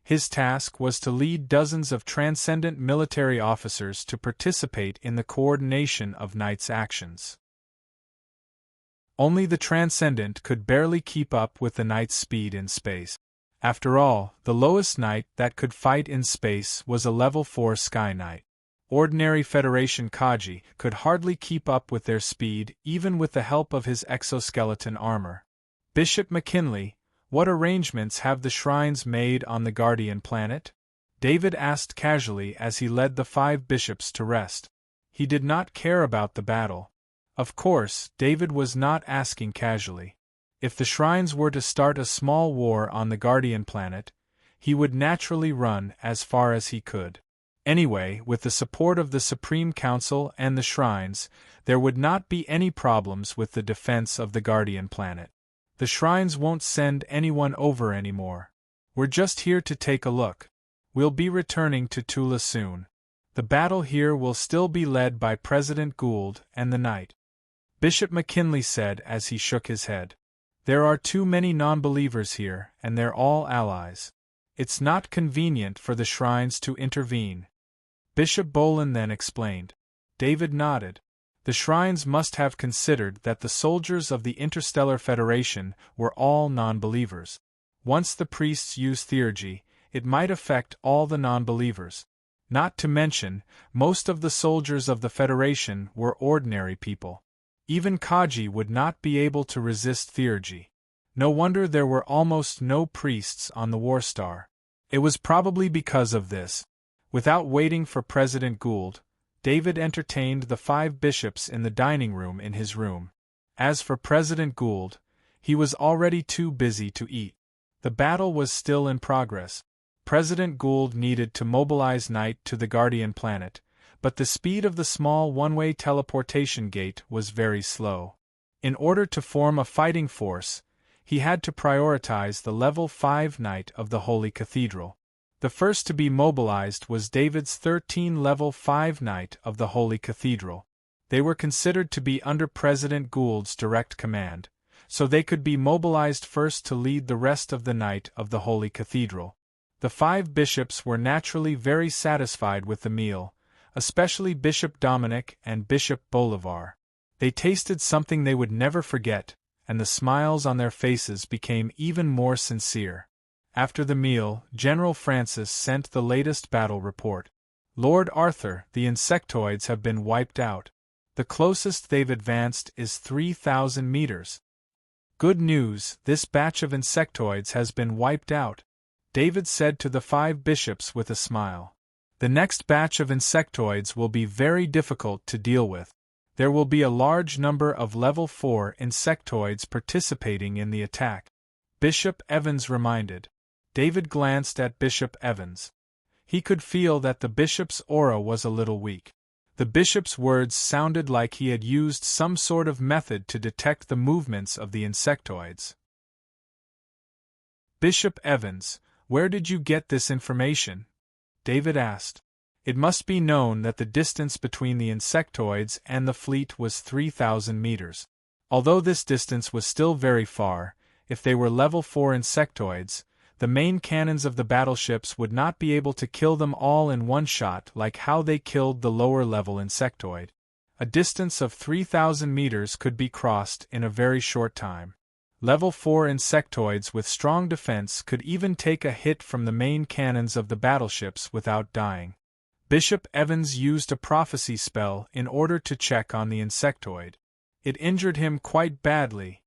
His task was to lead dozens of transcendent military officers to participate in the coordination of Knight's actions. Only the transcendent could barely keep up with the Knight's speed in space. After all, the lowest Knight that could fight in space was a level 4 Sky Knight. Ordinary Federation Kaji could hardly keep up with their speed even with the help of his exoskeleton armor. Bishop McKinley, what arrangements have the shrines made on the Guardian planet? David asked casually as he led the 5 bishops to rest. He did not care about the battle. Of course, David was not asking casually. If the shrines were to start a small war on the Guardian planet, he would naturally run as far as he could. Anyway, with the support of the Supreme Council and the shrines, there would not be any problems with the defense of the Guardian planet. The shrines won't send anyone over anymore. We're just here to take a look. We'll be returning to Tula soon. The battle here will still be led by President Gould and the Knight. Bishop McKinley said as he shook his head. There are too many non-believers here, and they're all allies. It's not convenient for the shrines to intervene. Bishop Bolin then explained. David nodded. The shrines must have considered that the soldiers of the Interstellar Federation were all non-believers. Once the priests use theurgy, it might affect all the non-believers. Not to mention, most of the soldiers of the Federation were ordinary people. Even Kaji would not be able to resist theurgy. No wonder there were almost no priests on the Warstar. It was probably because of this. Without waiting for President Gould, David entertained the 5 bishops in the dining room in his room. As for President Gould, he was already too busy to eat. The battle was still in progress. President Gould needed to mobilize Knight to the Guardian planet, but the speed of the small one-way teleportation gate was very slow. In order to form a fighting force, he had to prioritize the level 5 Knight of the Holy Cathedral. The first to be mobilized was David's 13 level 5 Knight of the Holy Cathedral. They were considered to be under President Gould's direct command, so they could be mobilized first to lead the rest of the Knight of the Holy Cathedral. The 5 bishops were naturally very satisfied with the meal, especially Bishop Dominic and Bishop Bolivar. They tasted something they would never forget, and the smiles on their faces became even more sincere. After the meal, General Francis sent the latest battle report. Lord Arthur, the insectoids have been wiped out. The closest they've advanced is 3,000 meters. Good news, this batch of insectoids has been wiped out, David said to the 5 bishops with a smile. The next batch of insectoids will be very difficult to deal with. There will be a large number of level 4 insectoids participating in the attack, Bishop Evans reminded. David glanced at Bishop Evans. He could feel that the bishop's aura was a little weak. The bishop's words sounded like he had used some sort of method to detect the movements of the insectoids. Bishop Evans, where did you get this information? David asked. It must be known that the distance between the insectoids and the fleet was 3,000 meters. Although this distance was still very far, if they were level 4 insectoids, the main cannons of the battleships would not be able to kill them all in one shot like how they killed the lower-level insectoid. A distance of 3,000 meters could be crossed in a very short time. Level 4 insectoids with strong defense could even take a hit from the main cannons of the battleships without dying. Bishop Evans used a prophecy spell in order to check on the insectoid. It injured him quite badly.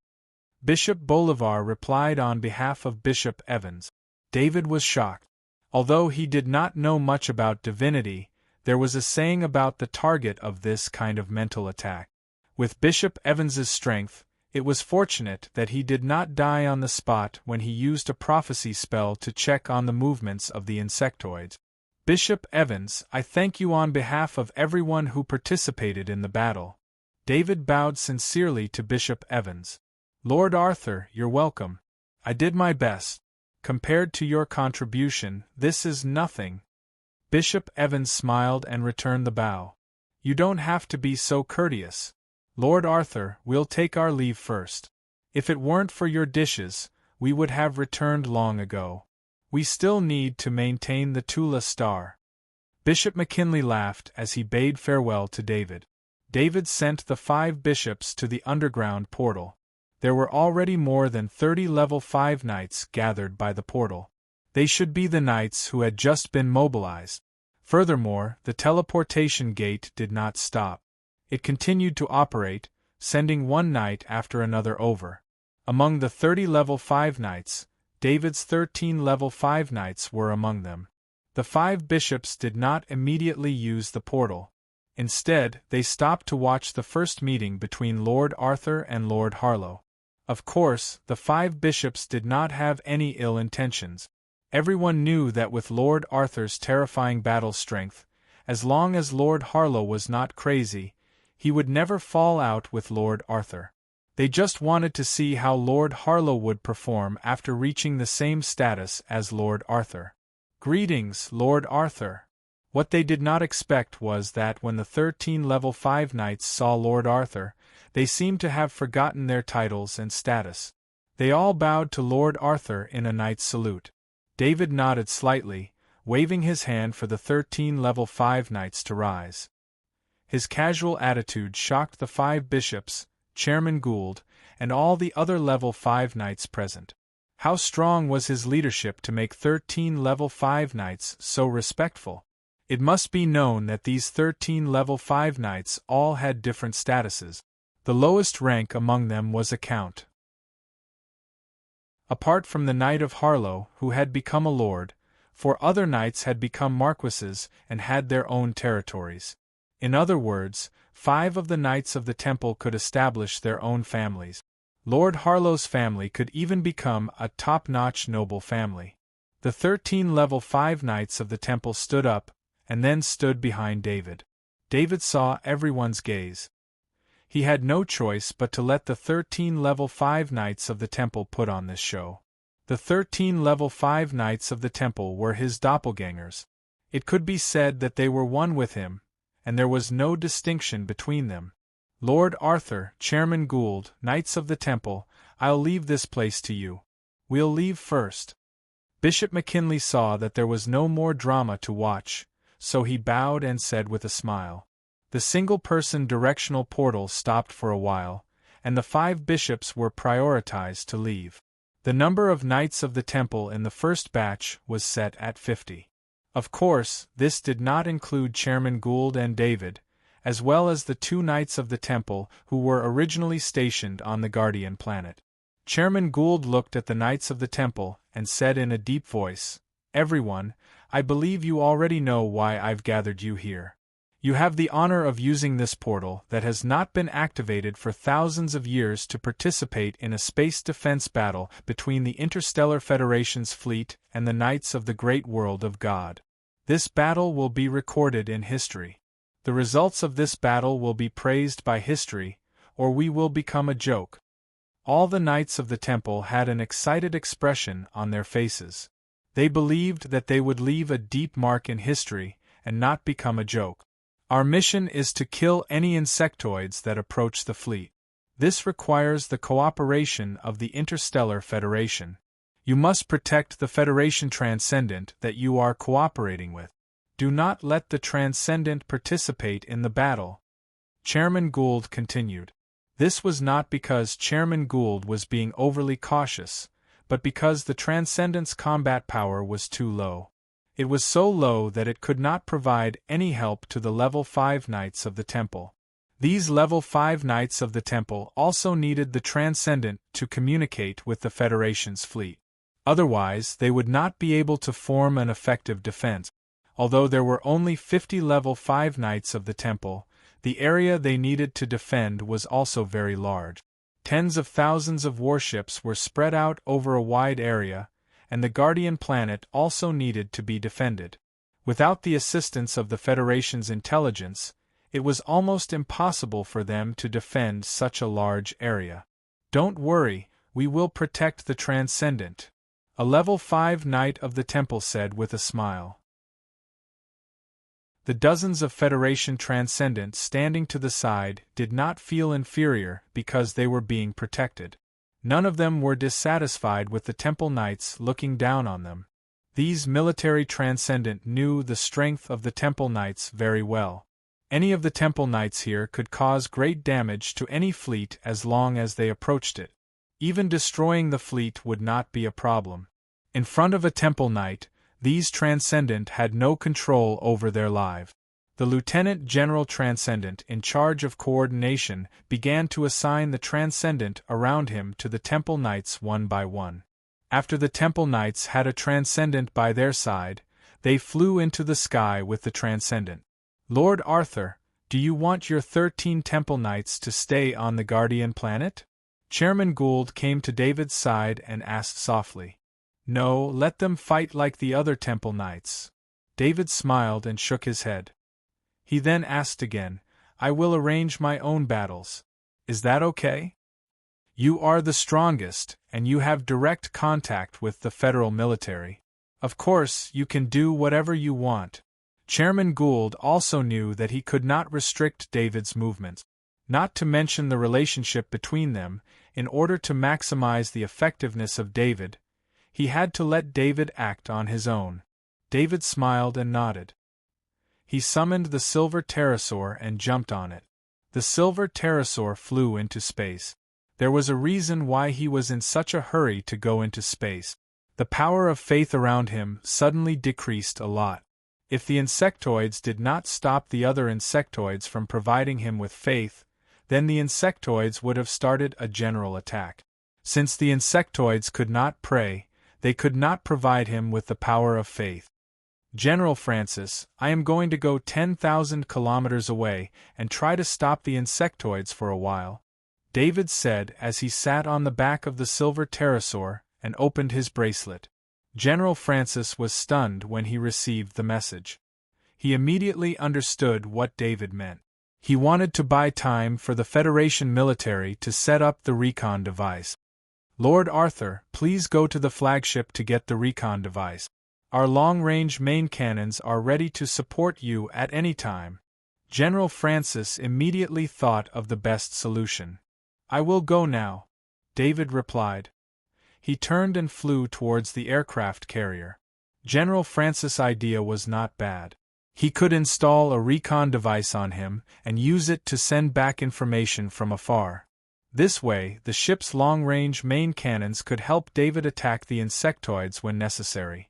Bishop Bolivar replied on behalf of Bishop Evans. David was shocked. Although he did not know much about divinity, there was a saying about the target of this kind of mental attack. With Bishop Evans's strength, it was fortunate that he did not die on the spot when he used a prophecy spell to check on the movements of the insectoids. Bishop Evans, I thank you on behalf of everyone who participated in the battle. David bowed sincerely to Bishop Evans. Lord Arthur, you're welcome. I did my best. Compared to your contribution, this is nothing. Bishop Evans smiled and returned the bow. You don't have to be so courteous. Lord Arthur, we'll take our leave first. If it weren't for your dishes, we would have returned long ago. We still need to maintain the Tula star. Bishop McKinley laughed as he bade farewell to David. David sent the 5 bishops to the underground portal. There were already more than 30 level 5 knights gathered by the portal. They should be the knights who had just been mobilized. Furthermore, the teleportation gate did not stop. It continued to operate, sending one knight after another over. Among the 30 level 5 knights, David's 13 level 5 knights were among them. The 5 bishops did not immediately use the portal. Instead, they stopped to watch the first meeting between Lord Arthur and Lord Harlow. Of course, the 5 bishops did not have any ill intentions. Everyone knew that with Lord Arthur's terrifying battle strength, as long as Lord Harlow was not crazy, he would never fall out with Lord Arthur. They just wanted to see how Lord Harlow would perform after reaching the same status as Lord Arthur. Greetings, Lord Arthur. What they did not expect was that when the 13 level 5 knights saw Lord Arthur, they seemed to have forgotten their titles and status. They all bowed to Lord Arthur in a knight's salute. David nodded slightly, waving his hand for the 13 level 5 knights to rise. His casual attitude shocked the 5 bishops, Chairman Gould, and all the other level 5 knights present. How strong was his leadership to make 13 level 5 knights so respectful? It must be known that these 13 level 5 knights all had different statuses. The lowest rank among them was a count. Apart from the Knight of Harlow, who had become a lord, 4 other knights had become marquises and had their own territories. In other words, 5 of the Knights of the Temple could establish their own families. Lord Harlow's family could even become a top-notch noble family. The 13 level 5 Knights of the Temple stood up, and then stood behind David. David saw everyone's gaze. He had no choice but to let the 13 level 5 Knights of the Temple put on this show. The 13 level 5 Knights of the Temple were his doppelgangers. It could be said that they were one with him, and there was no distinction between them. Lord Arthur, Chairman Gould, Knights of the Temple, I'll leave this place to you. We'll leave first. Bishop McKinley saw that there was no more drama to watch, so he bowed and said with a smile. The single-person directional portal stopped for a while, and the 5 bishops were prioritized to leave. The number of Knights of the Temple in the first batch was set at 50. Of course, this did not include Chairman Gould and David, as well as the 2 Knights of the Temple who were originally stationed on the Guardian planet. Chairman Gould looked at the Knights of the Temple and said in a deep voice, "Everyone, I believe you already know why I've gathered you here. You have the honor of using this portal that has not been activated for thousands of years to participate in a space defense battle between the Interstellar Federation's fleet and the Knights of the Great World of God. This battle will be recorded in history. The results of this battle will be praised by history, or we will become a joke." All the Knights of the Temple had an excited expression on their faces. They believed that they would leave a deep mark in history and not become a joke. Our mission is to kill any insectoids that approach the fleet. This requires the cooperation of the Interstellar Federation. You must protect the Federation Transcendent that you are cooperating with. Do not let the Transcendent participate in the battle. Chairman Gould continued. This was not because Chairman Gould was being overly cautious, but because the Transcendent's combat power was too low. It was so low that it could not provide any help to the level 5 Knights of the Temple. These level 5 Knights of the Temple also needed the Transcendent to communicate with the Federation's fleet. Otherwise, they would not be able to form an effective defense. Although there were only 50 level 5 knights of the temple, the area they needed to defend was also very large. Tens of thousands of warships were spread out over a wide area, and the Guardian planet also needed to be defended. Without the assistance of the Federation's intelligence, it was almost impossible for them to defend such a large area. "Don't worry, we will protect the Transcendent," a level 5 knight of the temple said with a smile. The dozens of Federation Transcendents standing to the side did not feel inferior because they were being protected. None of them were dissatisfied with the Temple Knights looking down on them. These military Transcendent knew the strength of the Temple Knights very well. Any of the Temple Knights here could cause great damage to any fleet as long as they approached it. Even destroying the fleet would not be a problem. In front of a Temple Knight, these Transcendent had no control over their lives. The Lieutenant General Transcendent in charge of coordination began to assign the Transcendent around him to the Temple Knights one by one. After the Temple Knights had a Transcendent by their side, they flew into the sky with the Transcendent. "Lord Arthur, do you want your 13 Temple Knights to stay on the Guardian planet?" Chairman Gould came to David's side and asked softly. "No, let them fight like the other Temple Knights." David smiled and shook his head. He then asked again, "I will arrange my own battles. Is that okay? You are the strongest, and you have direct contact with the federal military. Of course, you can do whatever you want." Chairman Gould also knew that he could not restrict David's movements. Not to mention the relationship between them, in order to maximize the effectiveness of David, he had to let David act on his own. David smiled and nodded. He summoned the silver pterosaur and jumped on it. The silver pterosaur flew into space. There was a reason why he was in such a hurry to go into space. The power of faith around him suddenly decreased a lot. If the insectoids did not stop the other insectoids from providing him with faith, then the insectoids would have started a general attack. Since the insectoids could not pray, they could not provide him with the power of faith. "General Francis, I am going to go 10,000 kilometers away and try to stop the insectoids for a while," David said as he sat on the back of the silver pterosaur and opened his bracelet. General Francis was stunned when he received the message. He immediately understood what David meant. He wanted to buy time for the Federation military to set up the recon device. "Lord Arthur, please go to the flagship to get the recon device. Our long-range main cannons are ready to support you at any time." General Francis immediately thought of the best solution. "I will go now," David replied. He turned and flew towards the aircraft carrier. General Francis' idea was not bad. He could install a recon device on him and use it to send back information from afar. This way, the ship's long-range main cannons could help David attack the insectoids when necessary.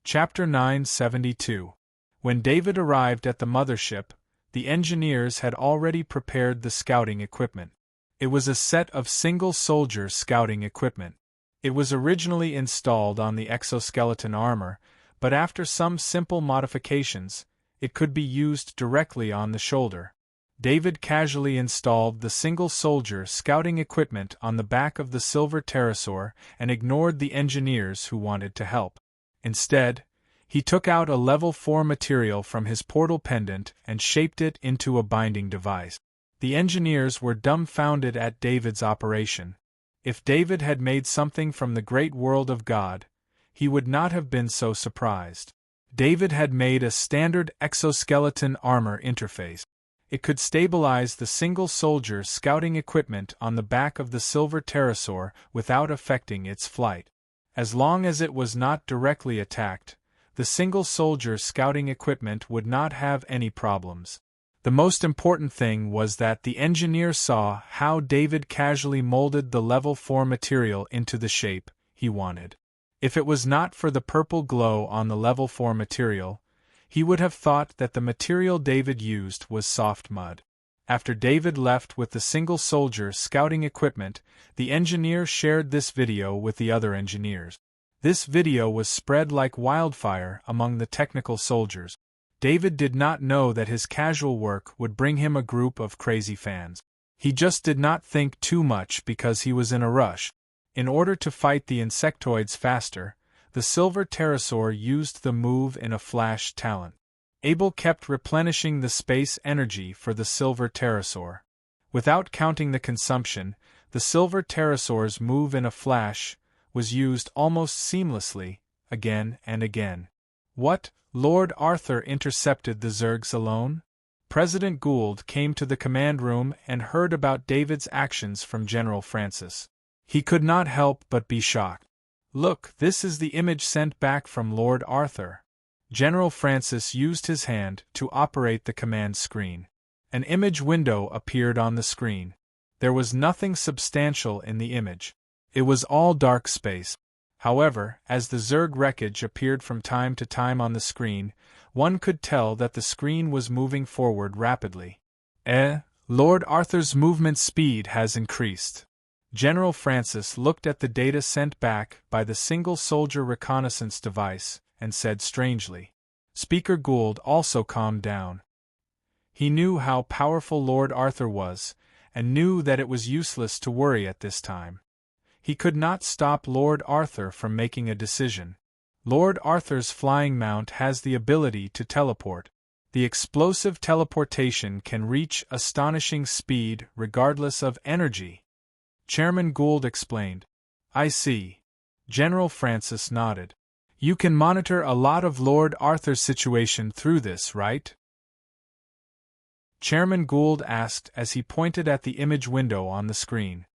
Chapter 972. When David arrived at the mothership, the engineers had already prepared the scouting equipment. It was a set of single-soldier scouting equipment. It was originally installed on the exoskeleton armor, but after some simple modifications, it could be used directly on the shoulder. David casually installed the single-soldier scouting equipment on the back of the silver pterosaur and ignored the engineers who wanted to help. Instead, he took out a level 4 material from his portal pendant and shaped it into a binding device. The engineers were dumbfounded at David's operation. If David had made something from the great world of God, he would not have been so surprised. David had made a standard exoskeleton armor interface. It could stabilize the single-soldier scouting equipment on the back of the silver pterosaur without affecting its flight. As long as it was not directly attacked, the single-soldier scouting equipment would not have any problems. The most important thing was that the engineer saw how David casually molded the level 4 material into the shape he wanted. If it was not for the purple glow on the level 4 material, he would have thought that the material David used was soft mud. After David left with the single soldier scouting equipment, the engineer shared this video with the other engineers. This video was spread like wildfire among the technical soldiers. David did not know that his casual work would bring him a group of crazy fans. He just did not think too much because he was in a rush. In order to fight the insectoids faster, the silver pterosaur used the move in a flash talent. Abel kept replenishing the space energy for the silver pterosaur. Without counting the consumption, the silver pterosaur's move in a flash was used almost seamlessly, again and again. What? Lord Arthur intercepted the Zergs alone? President Gould came to the command room and heard about David's actions from General Francis. He could not help but be shocked. Look, this is the image sent back from Lord Arthur. General Francis used his hand to operate the command screen. An image window appeared on the screen. There was nothing substantial in the image. It was all dark space. However, as the Zerg wreckage appeared from time to time on the screen, one could tell that the screen was moving forward rapidly. Lord Arthur's movement speed has increased. General Francis looked at the data sent back by the single soldier reconnaissance device and said strangely. Speaker Gould also calmed down. He knew how powerful Lord Arthur was, and knew that it was useless to worry at this time. He could not stop Lord Arthur from making a decision. Lord Arthur's flying mount has the ability to teleport. The explosive teleportation can reach astonishing speed regardless of energy. Chairman Gould explained. I see. General Francis nodded. You can monitor a lot of Lord Arthur's situation through this, right? Chairman Gould asked as he pointed at the image window on the screen.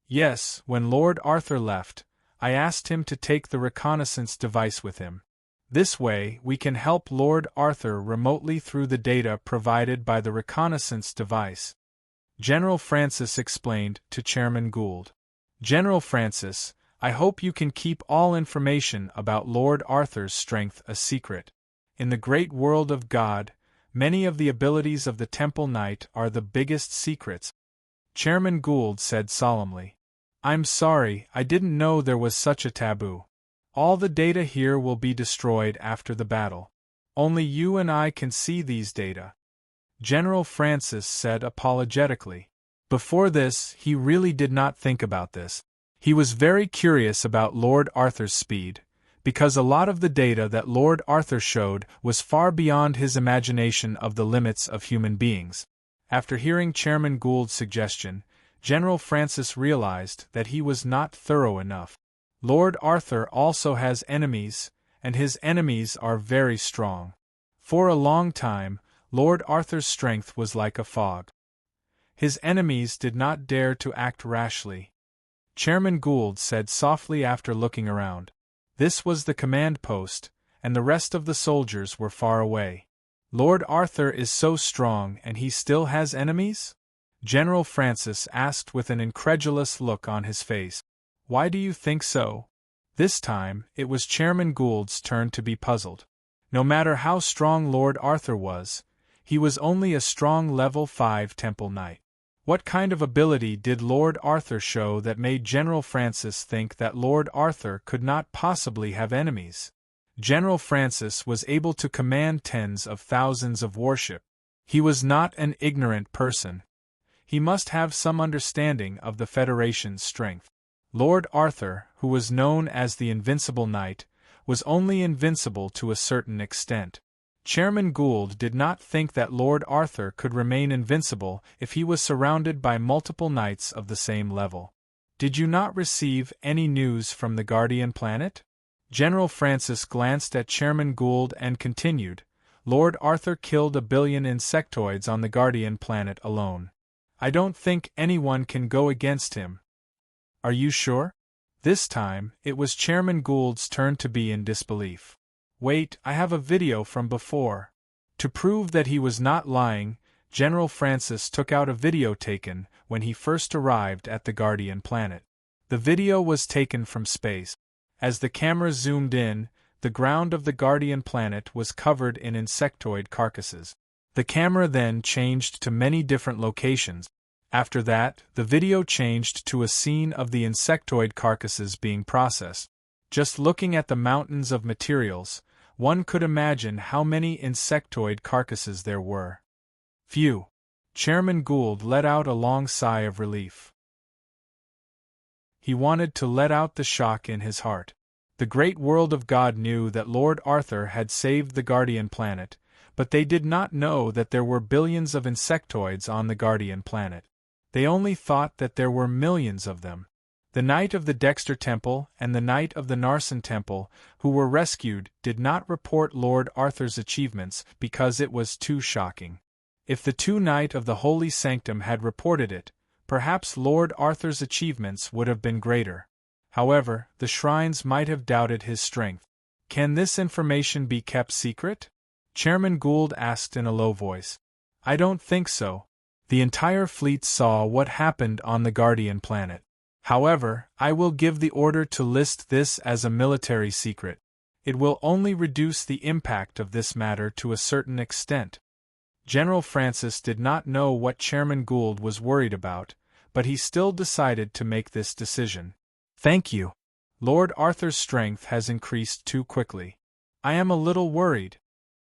Yes, when Lord Arthur left, I asked him to take the reconnaissance device with him. This way, we can help Lord Arthur remotely through the data provided by the reconnaissance device. General Francis explained to Chairman Gould. General Francis, I hope you can keep all information about Lord Arthur's strength a secret. In the great world of God, many of the abilities of the Temple Knight are the biggest secrets. Chairman Gould said solemnly. I'm sorry, I didn't know there was such a taboo. All the data here will be destroyed after the battle. Only you and I can see these data. General Francis said apologetically. Before this, he really did not think about this. He was very curious about Lord Arthur's speed, because a lot of the data that Lord Arthur showed was far beyond his imagination of the limits of human beings. After hearing Chairman Gould's suggestion, General Francis realized that he was not thorough enough. Lord Arthur also has enemies, and his enemies are very strong. For a long time, Lord Arthur's strength was like a fog. His enemies did not dare to act rashly. Chairman Gould said softly after looking around. This was the command post, and the rest of the soldiers were far away. Lord Arthur is so strong and he still has enemies? General Francis asked with an incredulous look on his face. Why do you think so? This time, it was Chairman Gould's turn to be puzzled. No matter how strong Lord Arthur was, he was only a strong level 5 Temple Knight. What kind of ability did Lord Arthur show that made General Francis think that Lord Arthur could not possibly have enemies? General Francis was able to command tens of thousands of warship. He was not an ignorant person. He must have some understanding of the Federation's strength. Lord Arthur, who was known as the Invincible Knight, was only invincible to a certain extent. Chairman Gould did not think that Lord Arthur could remain invincible if he was surrounded by multiple knights of the same level. Did you not receive any news from the Guardian planet? General Francis glanced at Chairman Gould and continued, Lord Arthur killed 1 billion insectoids on the Guardian planet alone. I don't think anyone can go against him. Are you sure? This time, it was Chairman Gould's turn to be in disbelief. Wait, I have a video from before. To prove that he was not lying, General Francis took out a video taken when he first arrived at the Guardian planet. The video was taken from space. As the camera zoomed in, the ground of the Guardian planet was covered in insectoid carcasses. The camera then changed to many different locations. After that, the video changed to a scene of the insectoid carcasses being processed. Just looking at the mountains of materials, one could imagine how many insectoid carcasses there were. Phew! Chairman Gould let out a long sigh of relief. He wanted to let out the shock in his heart. The great world of God knew that Lord Arthur had saved the Guardian Planet, but they did not know that there were billions of insectoids on the Guardian Planet. They only thought that there were millions of them. The Knight of the Dexter Temple and the Knight of the Narsen Temple, who were rescued, did not report Lord Arthur's achievements because it was too shocking. If the two Knight of the Holy Sanctum had reported it, perhaps Lord Arthur's achievements would have been greater. However, the shrines might have doubted his strength. Can this information be kept secret? Chairman Gould asked in a low voice. I don't think so. The entire fleet saw what happened on the Guardian Planet. However, I will give the order to list this as a military secret. It will only reduce the impact of this matter to a certain extent. General Francis did not know what Chairman Gould was worried about, but he still decided to make this decision. Thank you. Lord Arthur's strength has increased too quickly. I am a little worried.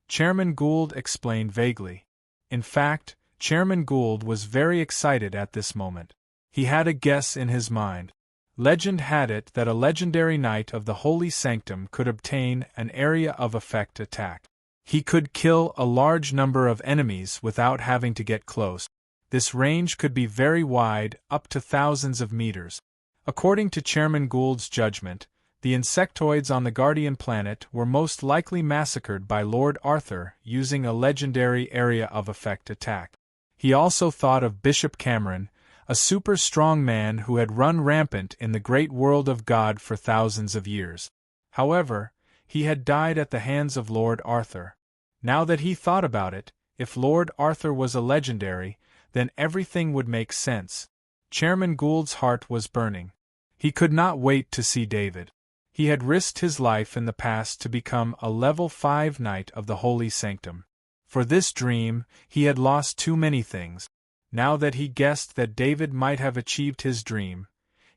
Chairman Gould explained vaguely. In fact, Chairman Gould was very excited at this moment. He had a guess in his mind. Legend had it that a legendary Knight of the Holy Sanctum could obtain an area of effect attack. He could kill a large number of enemies without having to get close. This range could be very wide, up to thousands of meters. According to Chairman Gould's judgment, the insectoids on the Guardian Planet were most likely massacred by Lord Arthur using a legendary area of effect attack. He also thought of Bishop Cameron, a super strong man who had run rampant in the great world of God for thousands of years. However, he had died at the hands of Lord Arthur. Now that he thought about it, if Lord Arthur was a legendary, then everything would make sense. Chairman Gould's heart was burning. He could not wait to see David. He had risked his life in the past to become a level 5 Knight of the Holy Sanctum. For this dream, he had lost too many things. Now that he guessed that David might have achieved his dream,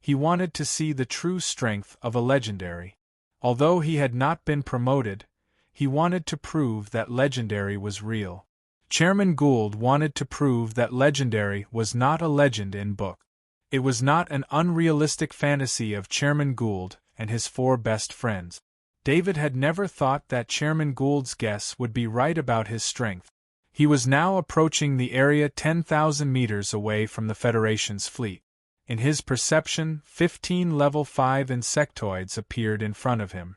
he wanted to see the true strength of a legendary. Although he had not been promoted, he wanted to prove that legendary was real. Chairman Gould wanted to prove that legendary was not a legend in book. It was not an unrealistic fantasy of Chairman Gould and his 4 best friends. David had never thought that Chairman Gould's guess would be right about his strength. He was now approaching the area 10,000 meters away from the Federation's fleet. In his perception, 15 level 5 insectoids appeared in front of him.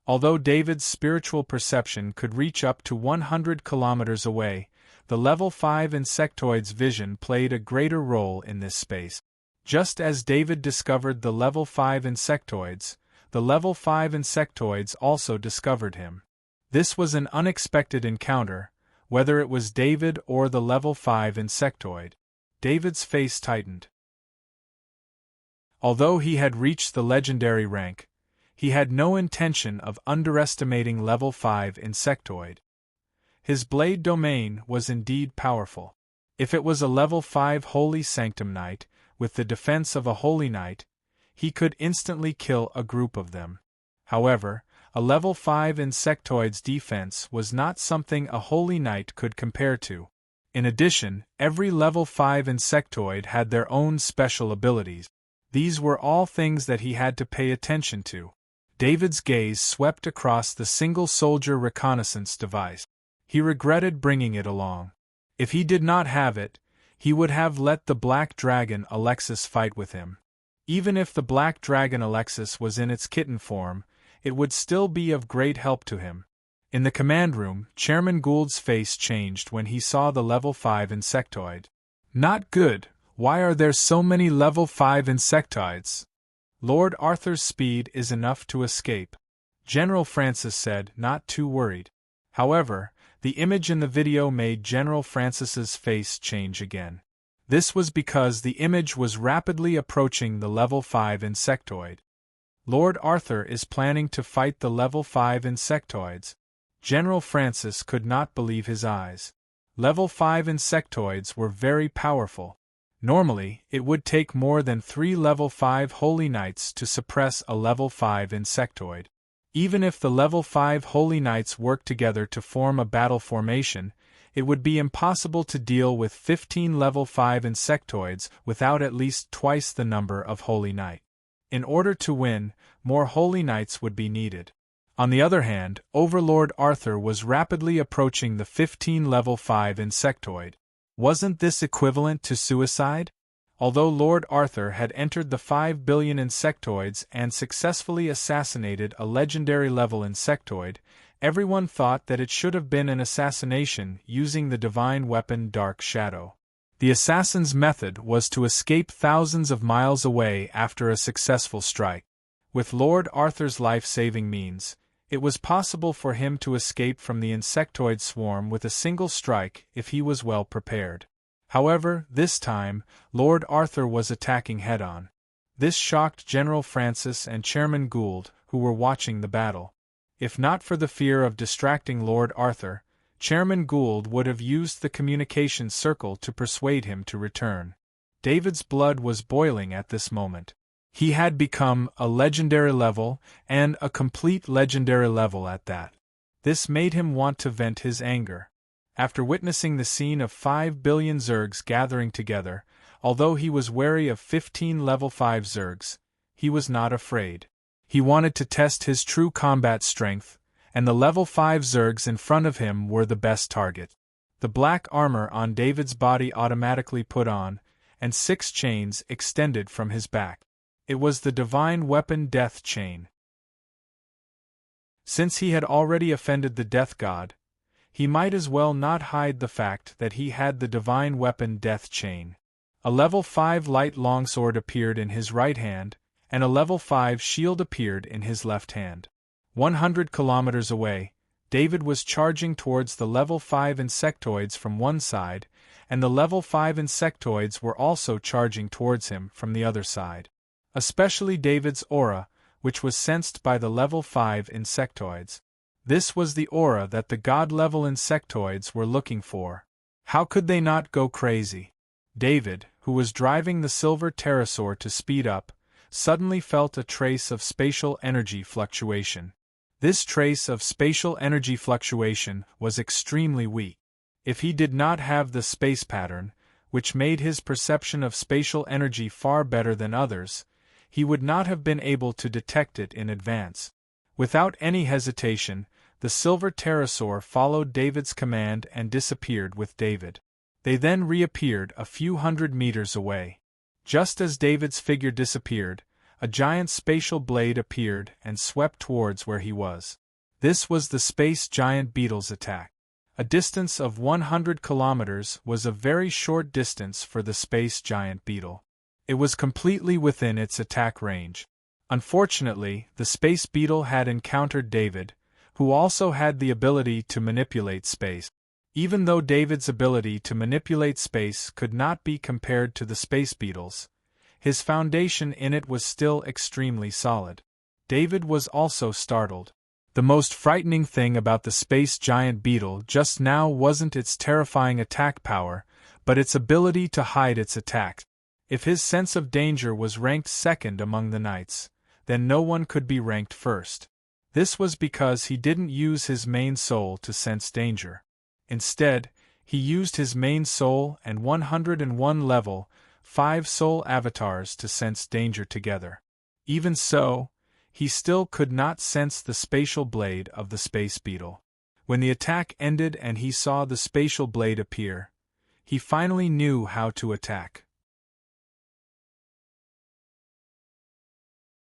Although David's spiritual perception could reach up to 100 kilometers away, the level 5 insectoid's vision played a greater role in this space. Just as David discovered the level 5 insectoids, the level 5 insectoids also discovered him. This was an unexpected encounter, whether it was David or the level 5 insectoid. David's face tightened. Although he had reached the legendary rank, he had no intention of underestimating level 5 insectoid. His blade domain was indeed powerful. If it was a level 5 Holy Sanctum Knight, with the defense of a Holy Knight, he could instantly kill a group of them. However, a level 5 insectoid's defense was not something a Holy Knight could compare to. In addition, every level 5 insectoid had their own special abilities. These were all things that he had to pay attention to. David's gaze swept across the single-soldier reconnaissance device. He regretted bringing it along. If he did not have it, he would have let the Black Dragon Alexis fight with him. Even if the Black Dragon Alexis was in its kitten form, it would still be of great help to him. In the command room, Chairman Gould's face changed when he saw the level 5 insectoid. Not good. Why are there so many level 5 insectoids? Lord Arthur's speed is enough to escape. General Francis said, not too worried. However, the image in the video made General Francis's face change again. This was because the image was rapidly approaching the level 5 insectoid. Lord Arthur is planning to fight the level 5 insectoids. General Francis could not believe his eyes. Level 5 insectoids were very powerful. Normally, it would take more than 3 level 5 Holy Knights to suppress a level 5 insectoid. Even if the level 5 Holy Knights worked together to form a battle formation, it would be impossible to deal with 15 level 5 insectoids without at least twice the number of Holy Knight. In order to win, more Holy Knights would be needed. On the other hand, Overlord Arthur was rapidly approaching the 15 level 5 insectoid. Wasn't this equivalent to suicide? Although Lord Arthur had entered the 5 billion insectoids and successfully assassinated a legendary level insectoid, everyone thought that it should have been an assassination using the divine weapon Dark Shadow. The assassin's method was to escape thousands of miles away after a successful strike. With Lord Arthur's life-saving means, it was possible for him to escape from the insectoid swarm with a single strike if he was well prepared. However, this time, Lord Arthur was attacking head-on. This shocked General Francis and Chairman Gould, who were watching the battle. If not for the fear of distracting Lord Arthur, Chairman Gould would have used the communication circle to persuade him to return. David's blood was boiling at this moment. He had become a legendary level, and a complete legendary level at that. This made him want to vent his anger. After witnessing the scene of 5 billion Zergs gathering together, although he was wary of 15 level 5 Zergs, he was not afraid. He wanted to test his true combat strength, and the level 5 Zergs in front of him were the best target. The black armor on David's body automatically put on, and 6 chains extended from his back. It was the divine weapon Death Chain. Since he had already offended the Death God, he might as well not hide the fact that he had the divine weapon Death Chain. A level 5 light longsword appeared in his right hand, and a level 5 shield appeared in his left hand. 100 kilometers away, David was charging towards the level 5 insectoids from one side, and the level 5 insectoids were also charging towards him from the other side. Especially David's aura, which was sensed by the level 5 insectoids. This was the aura that the god-level insectoids were looking for. How could they not go crazy? David, who was driving the silver pterosaur to speed up, suddenly felt a trace of spatial energy fluctuation. This trace of spatial energy fluctuation was extremely weak. If he did not have the space pattern, which made his perception of spatial energy far better than others, he would not have been able to detect it in advance. Without any hesitation, the silver pterosaur followed David's command and disappeared with David. They then reappeared a few hundred meters away. Just as David's figure disappeared, a giant spatial blade appeared and swept towards where he was. This was the space giant beetle's attack. A distance of 100 kilometers was a very short distance for the space giant beetle. It was completely within its attack range. Unfortunately, the space beetle had encountered David, who also had the ability to manipulate space. Even though David's ability to manipulate space could not be compared to the space beetle's, his foundation in it was still extremely solid. David was also startled. The most frightening thing about the space giant beetle just now wasn't its terrifying attack power, but its ability to hide its attacks. If his sense of danger was ranked second among the knights, then no one could be ranked first. This was because he didn't use his main soul to sense danger. Instead, he used his main soul and 101 level 5 soul avatars to sense danger together. Even so, he still could not sense the spatial blade of the space beetle. When the attack ended and he saw the spatial blade appear, he finally knew how to attack.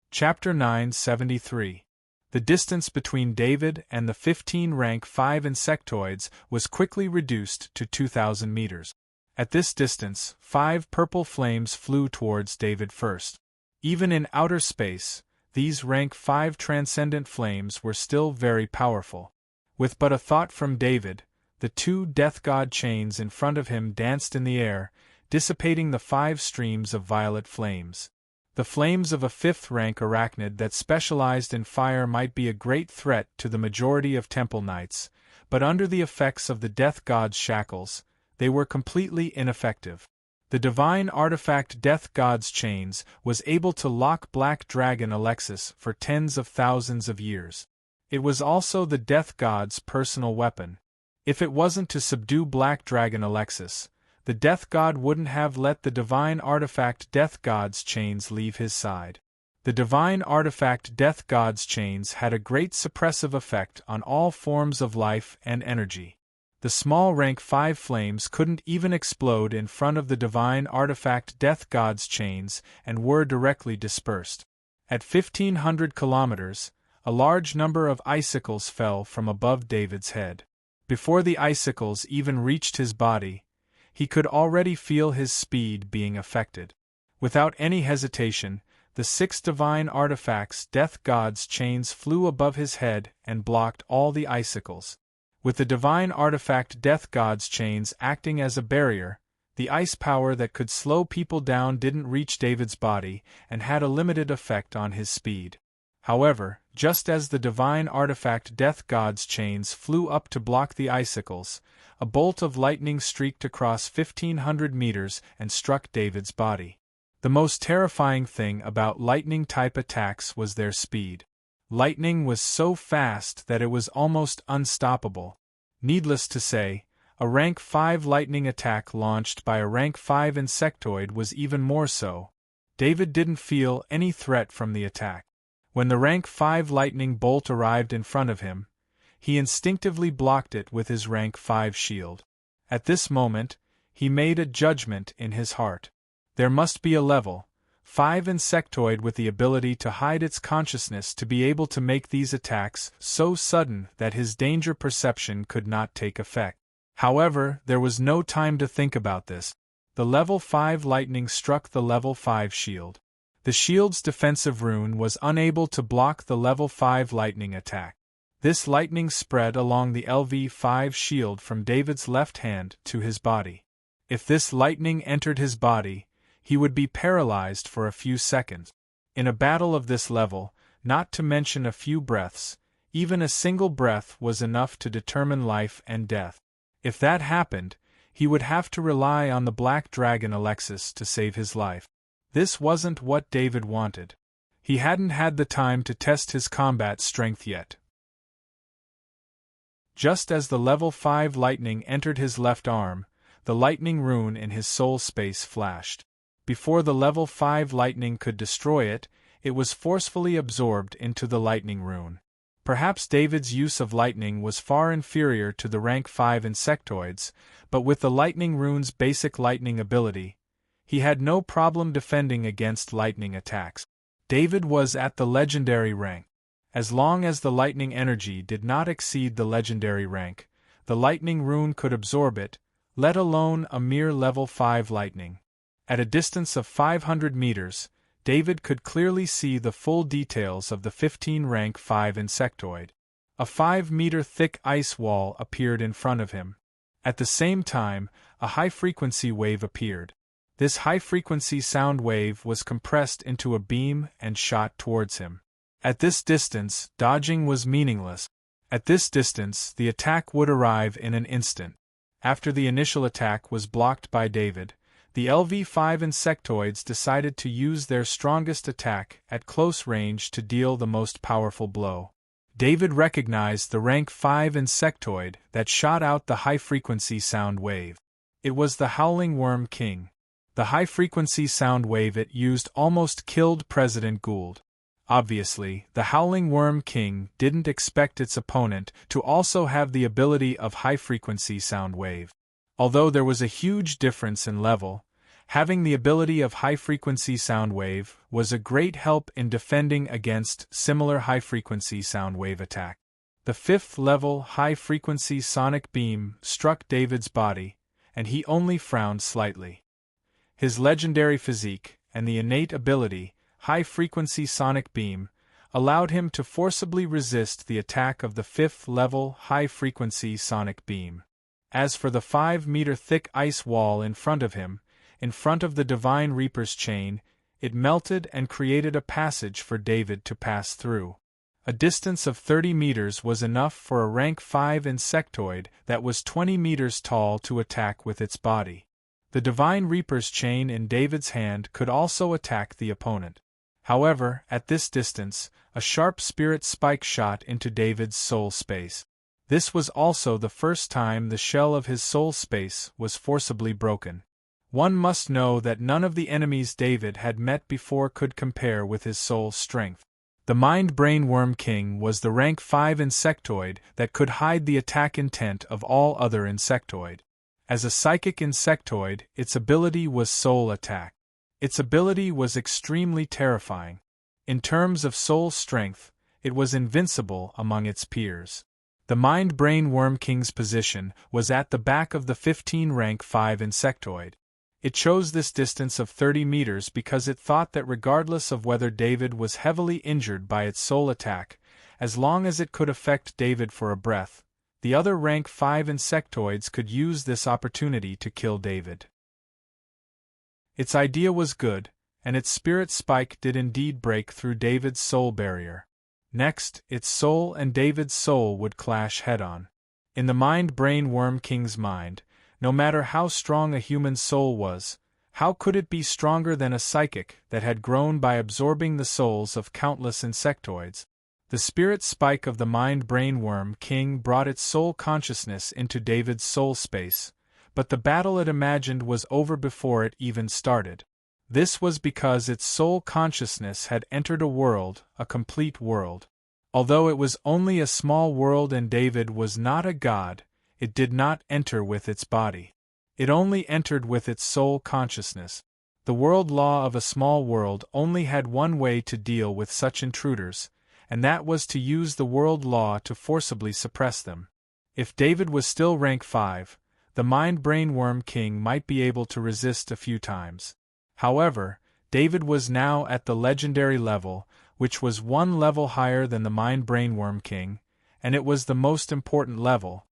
Chapter 973. The distance between David and the 15 rank 5 insectoids was quickly reduced to 2,000 meters. At this distance, 5 purple flames flew towards David first. Even in outer space, these rank 5 transcendent flames were still very powerful. With but a thought from David, the 2 death god chains in front of him danced in the air, dissipating the 5 streams of violet flames. The flames of a 5th rank arachnid that specialized in fire might be a great threat to the majority of temple knights, but under the effects of the Death God's shackles, they were completely ineffective. The divine artifact Death God's chains was able to lock Black Dragon Alexis for tens of thousands of years. It was also the Death God's personal weapon. If it wasn't to subdue Black Dragon Alexis, the Death God wouldn't have let the divine artifact Death God's chains leave his side. The divine artifact Death God's chains had a great suppressive effect on all forms of life and energy. The small rank 5 flames couldn't even explode in front of the divine artifact Death God's chains and were directly dispersed. At 1,500 kilometers, a large number of icicles fell from above David's head. Before the icicles even reached his body, he could already feel his speed being affected. Without any hesitation, the 6 divine artifacts Death God's chains flew above his head and blocked all the icicles. With the divine artifact Death God's chains acting as a barrier, the ice power that could slow people down didn't reach David's body and had a limited effect on his speed. However, just as the divine artifact Death God's chains flew up to block the icicles, a bolt of lightning streaked across 1,500 meters and struck David's body. The most terrifying thing about lightning-type attacks was their speed. Lightning was so fast that it was almost unstoppable. Needless to say, a rank 5 lightning attack launched by a rank 5 insectoid was even more so. David didn't feel any threat from the attack. When the rank 5 lightning bolt arrived in front of him, he instinctively blocked it with his rank 5 shield. At this moment, he made a judgment in his heart. There must be a level 5 insectoid with the ability to hide its consciousness to be able to make these attacks so sudden that his danger perception could not take effect. However, there was no time to think about this. The level 5 lightning struck the level 5 shield. The shield's defensive rune was unable to block the level 5 lightning attack. This lightning spread along the LV5 shield from David's left hand to his body. If this lightning entered his body, he would be paralyzed for a few seconds. In a battle of this level, not to mention a few breaths, even a single breath was enough to determine life and death. If that happened, he would have to rely on the Black Dragon Alexis to save his life. This wasn't what David wanted. He hadn't had the time to test his combat strength yet. Just as the level 5 lightning entered his left arm, the lightning rune in his soul space flashed. Before the level 5 lightning could destroy it, it was forcefully absorbed into the lightning rune. Perhaps David's use of lightning was far inferior to the rank 5 insectoids, but with the lightning rune's basic lightning ability, he had no problem defending against lightning attacks. David was at the legendary rank. As long as the lightning energy did not exceed the legendary rank, the lightning rune could absorb it, let alone a mere level 5 lightning. At a distance of 500 meters, David could clearly see the full details of the 15 rank 5 insectoid. A 5-meter thick ice wall appeared in front of him. At the same time, a high-frequency wave appeared. This high-frequency sound wave was compressed into a beam and shot towards him. At this distance, dodging was meaningless. At this distance, the attack would arrive in an instant. After the initial attack was blocked by David, the LV5 insectoids decided to use their strongest attack at close range to deal the most powerful blow. David recognized the rank 5 insectoid that shot out the high-frequency sound wave. It was the Howling Worm King. The high-frequency sound wave it used almost killed President Gould. Obviously, the Howling Worm King didn't expect its opponent to also have the ability of high-frequency sound wave. Although there was a huge difference in level, having the ability of high-frequency sound wave was a great help in defending against similar high-frequency sound wave attack. The 5th level high-frequency sonic beam struck David's body, and he only frowned slightly. His legendary physique and the innate ability, high-frequency sonic beam, allowed him to forcibly resist the attack of the 5th level high-frequency sonic beam. As for the 5-meter thick ice wall in front of him, in front of the Divine Reaper's chain, it melted and created a passage for David to pass through. A distance of 30 meters was enough for a rank 5 insectoid that was 20 meters tall to attack with its body. The Divine Reaper's chain in David's hand could also attack the opponent. However, at this distance, a sharp spirit spike shot into David's soul space. This was also the first time the shell of his soul space was forcibly broken. One must know that none of the enemies David had met before could compare with his soul strength. The Mind-Brain Worm King was the rank 5 insectoid that could hide the attack intent of all other insectoid. As a psychic insectoid, its ability was soul attack. Its ability was extremely terrifying. In terms of soul strength, it was invincible among its peers. The Mind-Brain Worm King's position was at the back of the 15 rank 5 insectoid. It chose this distance of 30 meters because it thought that regardless of whether David was heavily injured by its soul attack, as long as it could affect David for a breath, the other rank 5 insectoids could use this opportunity to kill David. Its idea was good, and its spirit spike did indeed break through David's soul barrier. Next, its soul and David's soul would clash head-on. In the Mind-Brain Worm King's mind, no matter how strong a human soul was, how could it be stronger than a psychic that had grown by absorbing the souls of countless insectoids? The spirit spike of the Mind-Brain Worm King brought its soul consciousness into David's soul space, but the battle it imagined was over before it even started. This was because its soul consciousness had entered a world, a complete world. Although it was only a small world and David was not a god, it did not enter with its body. It only entered with its soul consciousness. The world law of a small world only had one way to deal with such intruders, and that was to use the world law to forcibly suppress them. If David was still rank 5, the Mind-Brain Worm King might be able to resist a few times. However, David was now at the legendary level, which was one level higher than the Mind-Brain Worm King, and it was the most important level.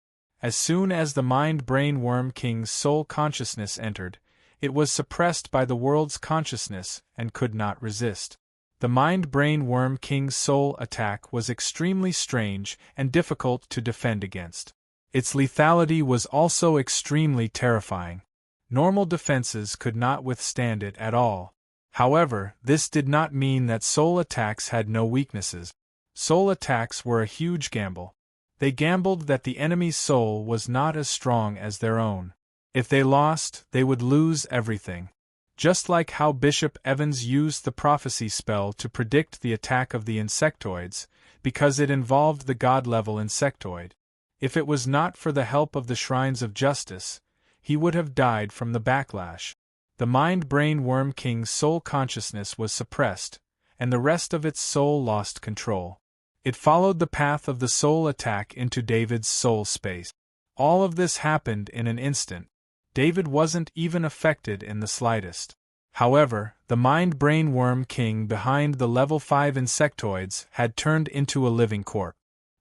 As soon as the Mind-Brain Worm King's soul consciousness entered, it was suppressed by the world's consciousness and could not resist. The Mind-Brain Worm King's soul attack was extremely strange and difficult to defend against. Its lethality was also extremely terrifying. Normal defenses could not withstand it at all. However, this did not mean that soul attacks had no weaknesses. Soul attacks were a huge gamble. They gambled that the enemy's soul was not as strong as their own. If they lost, they would lose everything. Just like how Bishop Evans used the prophecy spell to predict the attack of the insectoids, because it involved the god-level insectoid. If it was not for the help of the Shrines of Justice, he would have died from the backlash. The Mind-Brain Worm King's soul consciousness was suppressed, and the rest of its soul lost control. It followed the path of the soul attack into David's soul space. All of this happened in an instant. David wasn't even affected in the slightest. However, the Mind-Brain Worm King behind the level 5 insectoids had turned into a living corpse.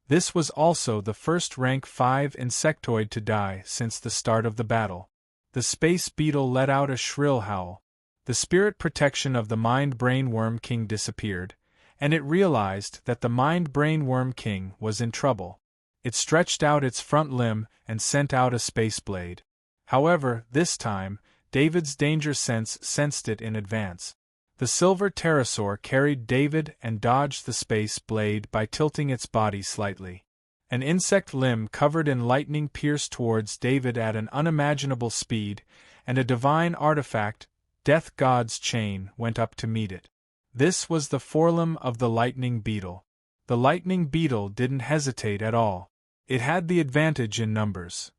This was also the first rank 5 insectoid to die since the start of the battle. The space beetle let out a shrill howl. The spirit protection of the Mind-Brain Worm King disappeared, and it realized that the Mind-Brain Worm King was in trouble. It stretched out its front limb and sent out a space blade. However, this time, David's danger sense sensed it in advance. The silver pterosaur carried David and dodged the space blade by tilting its body slightly. An insect limb covered in lightning pierced towards David at an unimaginable speed, and a divine artifact, Death God's chain, went up to meet it. This was the forelimb of the lightning beetle. The lightning beetle didn't hesitate at all. It had the advantage in numbers.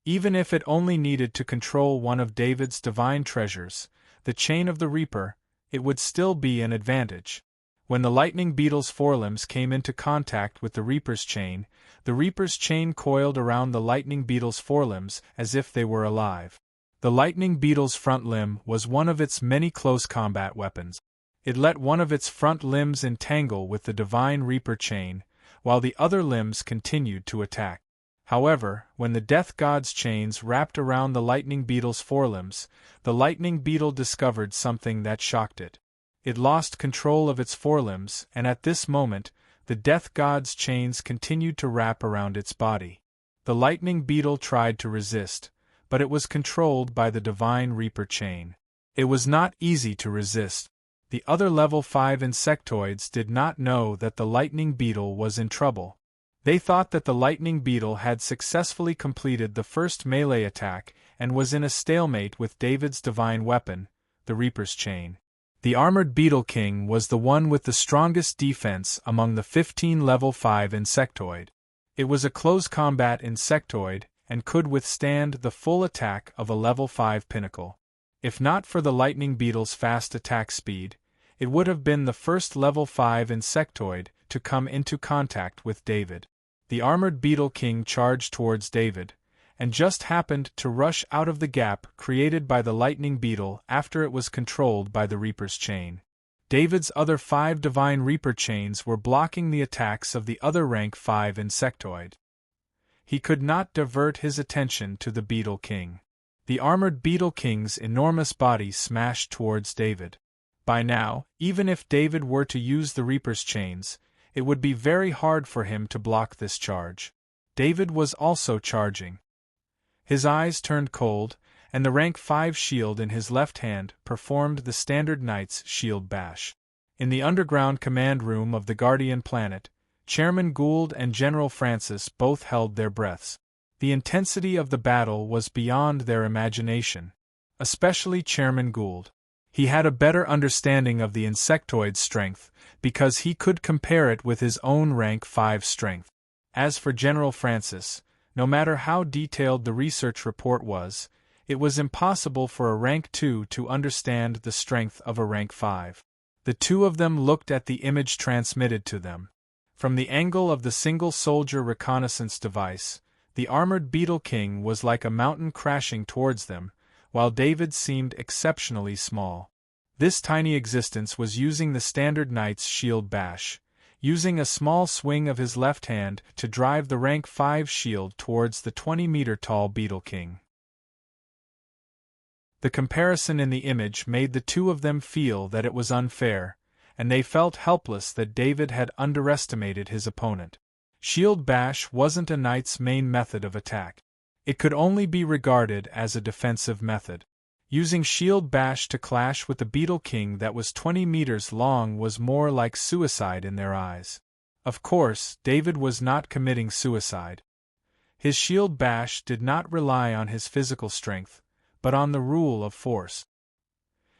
Even if it only needed to control one of David's divine treasures, the chain of the Reaper, it would still be an advantage. When the lightning beetle's forelimbs came into contact with the Reaper's chain coiled around the lightning beetle's forelimbs as if they were alive. The lightning beetle's front limb was one of its many close combat weapons. It let one of its front limbs entangle with the divine Reaper chain, while the other limbs continued to attack. However, when the Death God's chains wrapped around the lightning beetle's forelimbs, the lightning beetle discovered something that shocked it. It lost control of its forelimbs, and at this moment, the death god's chains continued to wrap around its body. The lightning beetle tried to resist, but it was controlled by the divine Reaper chain. It was not easy to resist. The other level 5 insectoids did not know that the lightning beetle was in trouble. They thought that the lightning beetle had successfully completed the first melee attack and was in a stalemate with David's divine weapon, the Reaper's chain. The armored Beetle King was the one with the strongest defense among the 15 level 5 insectoid. It was a close combat insectoid and could withstand the full attack of a level 5 pinnacle. If not for the lightning beetle's fast attack speed, it would have been the first level 5 insectoid to come into contact with David. The armored Beetle King charged towards David, and just happened to rush out of the gap created by the lightning beetle after it was controlled by the Reaper's chain. David's other 5 divine Reaper chains were blocking the attacks of the other rank 5 insectoid. He could not divert his attention to the Beetle King. The armored Beetle King's enormous body smashed towards David. By now, even if David were to use the Reaper's chains, it would be very hard for him to block this charge. David was also charging. His eyes turned cold, and the rank 5 shield in his left hand performed the standard knight's shield bash. In the underground command room of the Guardian planet, Chairman Gould and General Francis both held their breaths. The intensity of the battle was beyond their imagination. Especially Chairman Gould. He had a better understanding of the insectoid's strength, because he could compare it with his own rank 5 strength. As for General Francis, no matter how detailed the research report was, it was impossible for a rank 2 to understand the strength of a rank 5. The two of them looked at the image transmitted to them. From the angle of the single-soldier reconnaissance device, the armored Beetle King was like a mountain crashing towards them, while David seemed exceptionally small. This tiny existence was using the standard knight's shield bash, using a small swing of his left hand to drive the rank 5 shield towards the 20-meter-tall Beetle King. The comparison in the image made the two of them feel that it was unfair, and they felt helpless that David had underestimated his opponent. Shield bash wasn't a knight's main method of attack. It could only be regarded as a defensive method. Using shield bash to clash with the Beetle King that was 20 meters long was more like suicide in their eyes. Of course, David was not committing suicide. His shield bash did not rely on his physical strength, but on the rule of force.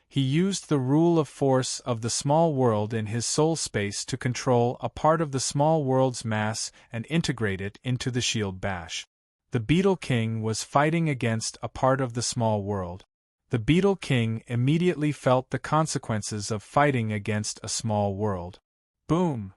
He used the rule of force of the small world in his soul space to control a part of the small world's mass and integrate it into the shield bash. The Beetle King was fighting against a part of the small world. The Beetle King immediately felt the consequences of fighting against a small world. Boom!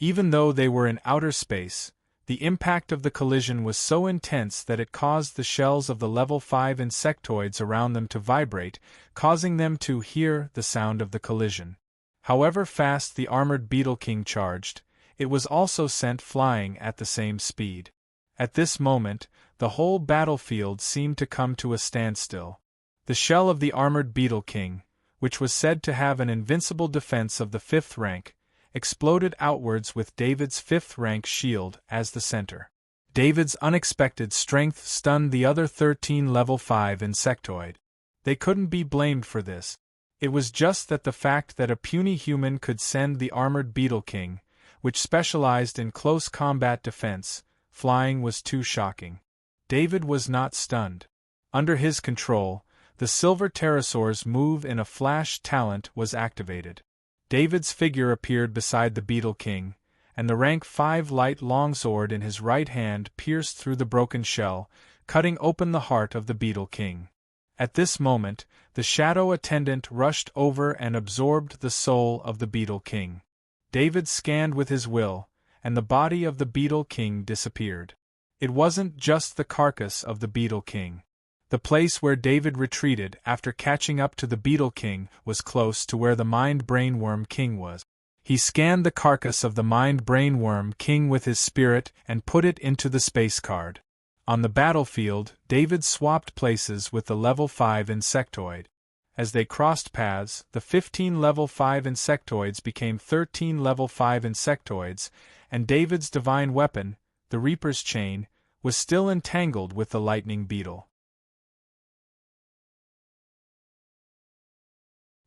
Even though they were in outer space, the impact of the collision was so intense that it caused the shells of the level 5 insectoids around them to vibrate, causing them to hear the sound of the collision. However fast the armored Beetle King charged, it was also sent flying at the same speed. At this moment, the whole battlefield seemed to come to a standstill. The shell of the armored Beetle King, which was said to have an invincible defense of the 5th rank, exploded outwards with David's 5th rank shield as the center. David's unexpected strength stunned the other 13 level 5 insectoid. They couldn't be blamed for this. It was just that the fact that a puny human could send the armored Beetle King, which specialized in close combat defense, flying was too shocking. David was not stunned. Under his control, the silver pterosaur's move in a flash talent was activated. David's figure appeared beside the Beetle King, and the rank 5 light longsword in his right hand pierced through the broken shell, cutting open the heart of the Beetle King. At this moment, the shadow attendant rushed over and absorbed the soul of the Beetle King. David scanned with his will, and the body of the Beetle King disappeared. It wasn't just the carcass of the Beetle King. The place where David retreated after catching up to the Beetle King was close to where the Mind Brainworm King was. He scanned the carcass of the Mind Brainworm King with his spirit and put it into the space card. On the battlefield, David swapped places with the level 5 insectoid. As they crossed paths, the 15 level 5 insectoids became 13 level 5 insectoids, and David's divine weapon, the Reaper's chain, was still entangled with the lightning beetle.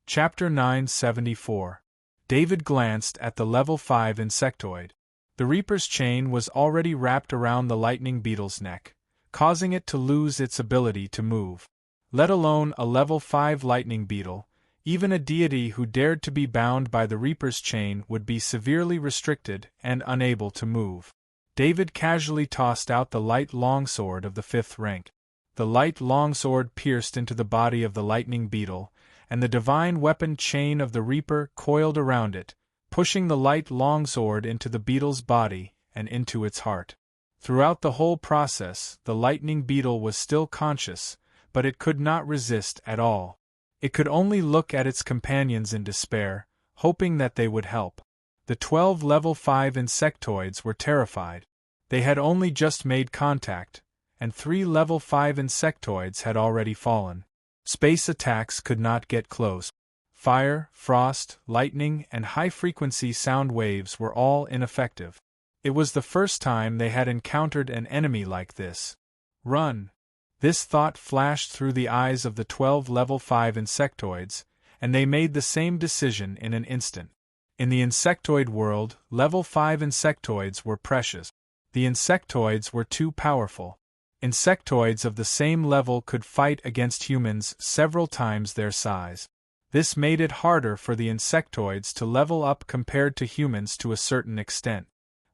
Chapter 974. David glanced at the level 5 insectoid. The Reaper's chain was already wrapped around the lightning beetle's neck, causing it to lose its ability to move. Let alone a level 5 lightning beetle, even a deity who dared to be bound by the Reaper's chain would be severely restricted and unable to move. David casually tossed out the light longsword of the 5th rank. The light longsword pierced into the body of the lightning beetle, and the divine weapon chain of the Reaper coiled around it, pushing the light longsword into the beetle's body and into its heart. Throughout the whole process, the lightning beetle was still conscious, but it could not resist at all. It could only look at its companions in despair, hoping that they would help. The 12 level 5 insectoids were terrified. They had only just made contact, and 3 level 5 insectoids had already fallen. Space attacks could not get close. Fire, frost, lightning, and high-frequency sound waves were all ineffective. It was the first time they had encountered an enemy like this. Run! This thought flashed through the eyes of the 12 level 5 insectoids, and they made the same decision in an instant. In the insectoid world, level 5 insectoids were precious. The insectoids were too powerful. Insectoids of the same level could fight against humans several times their size. This made it harder for the insectoids to level up compared to humans to a certain extent.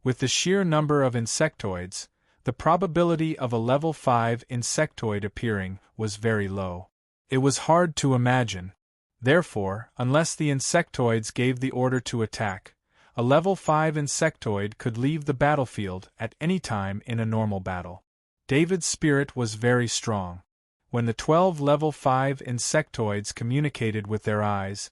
With the sheer number of insectoids, the probability of a level 5 insectoid appearing was very low. It was hard to imagine. Therefore, unless the insectoids gave the order to attack, a level 5 insectoid could leave the battlefield at any time in a normal battle. David's spirit was very strong. When the 12 level 5 insectoids communicated with their eyes,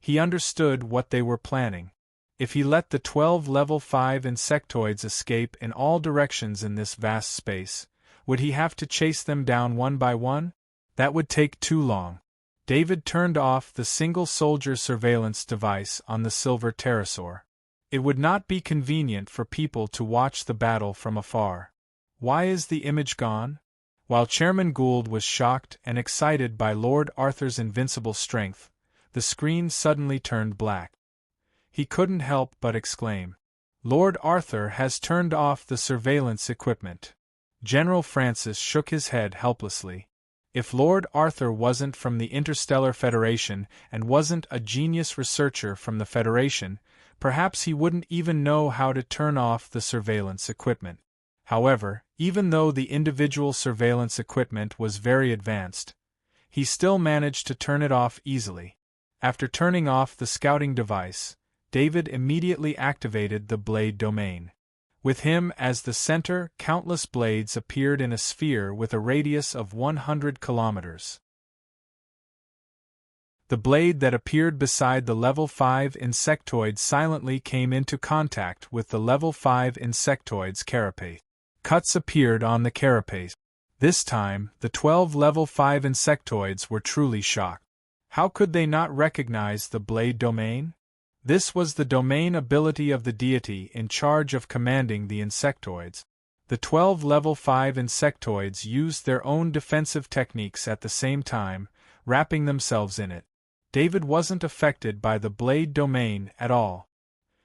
he understood what they were planning. If he let the 12 level 5 insectoids escape in all directions in this vast space, would he have to chase them down one by one? That would take too long. David turned off the single-soldier surveillance device on the silver pterosaur. It would not be convenient for people to watch the battle from afar. Why is the image gone? While Chairman Gould was shocked and excited by Lord Arthur's invincible strength, the screen suddenly turned black. He couldn't help but exclaim, "Lord Arthur has turned off the surveillance equipment." General Francis shook his head helplessly. If Lord Arthur wasn't from the Interstellar Federation and wasn't a genius researcher from the Federation, perhaps he wouldn't even know how to turn off the surveillance equipment. However, even though the individual surveillance equipment was very advanced, he still managed to turn it off easily. After turning off the scouting device, David immediately activated the blade domain. With him as the center, countless blades appeared in a sphere with a radius of 100 kilometers. The blade that appeared beside the level 5 insectoid silently came into contact with the level 5 insectoid's carapace. Cuts appeared on the carapace. This time, the 12 level 5 insectoids were truly shocked. How could they not recognize the blade domain? This was the domain ability of the deity in charge of commanding the insectoids. The 12 level 5 insectoids used their own defensive techniques at the same time, wrapping themselves in it. David wasn't affected by the blade domain at all.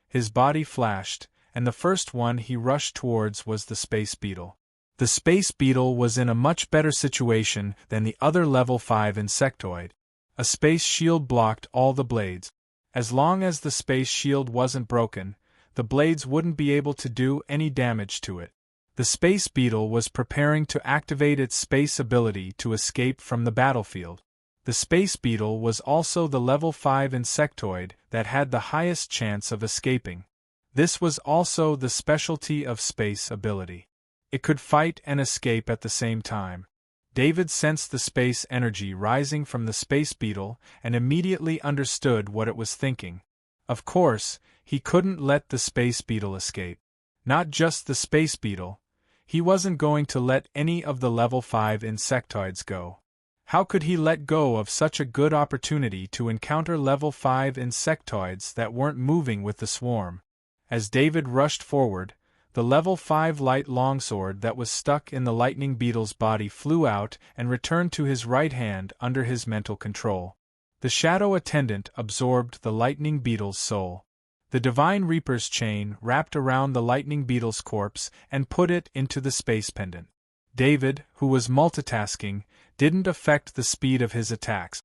His body flashed, and the first one he rushed towards was the space beetle. The space beetle was in a much better situation than the other level 5 insectoid. A space shield blocked all the blades. As long as the space shield wasn't broken, the blades wouldn't be able to do any damage to it. The space beetle was preparing to activate its space ability to escape from the battlefield. The space beetle was also the level 5 insectoid that had the highest chance of escaping. This was also the specialty of space ability. It could fight and escape at the same time. David sensed the space energy rising from the space beetle and immediately understood what it was thinking. Of course, he couldn't let the space beetle escape. Not just the space beetle. He wasn't going to let any of the level 5 insectoids go. How could he let go of such a good opportunity to encounter level 5 insectoids that weren't moving with the swarm? As David rushed forward, the level 5 light longsword that was stuck in the lightning beetle's body flew out and returned to his right hand under his mental control. The shadow attendant absorbed the lightning beetle's soul. The divine reaper's chain wrapped around the lightning beetle's corpse and put it into the space pendant. David, who was multitasking, didn't affect the speed of his attacks.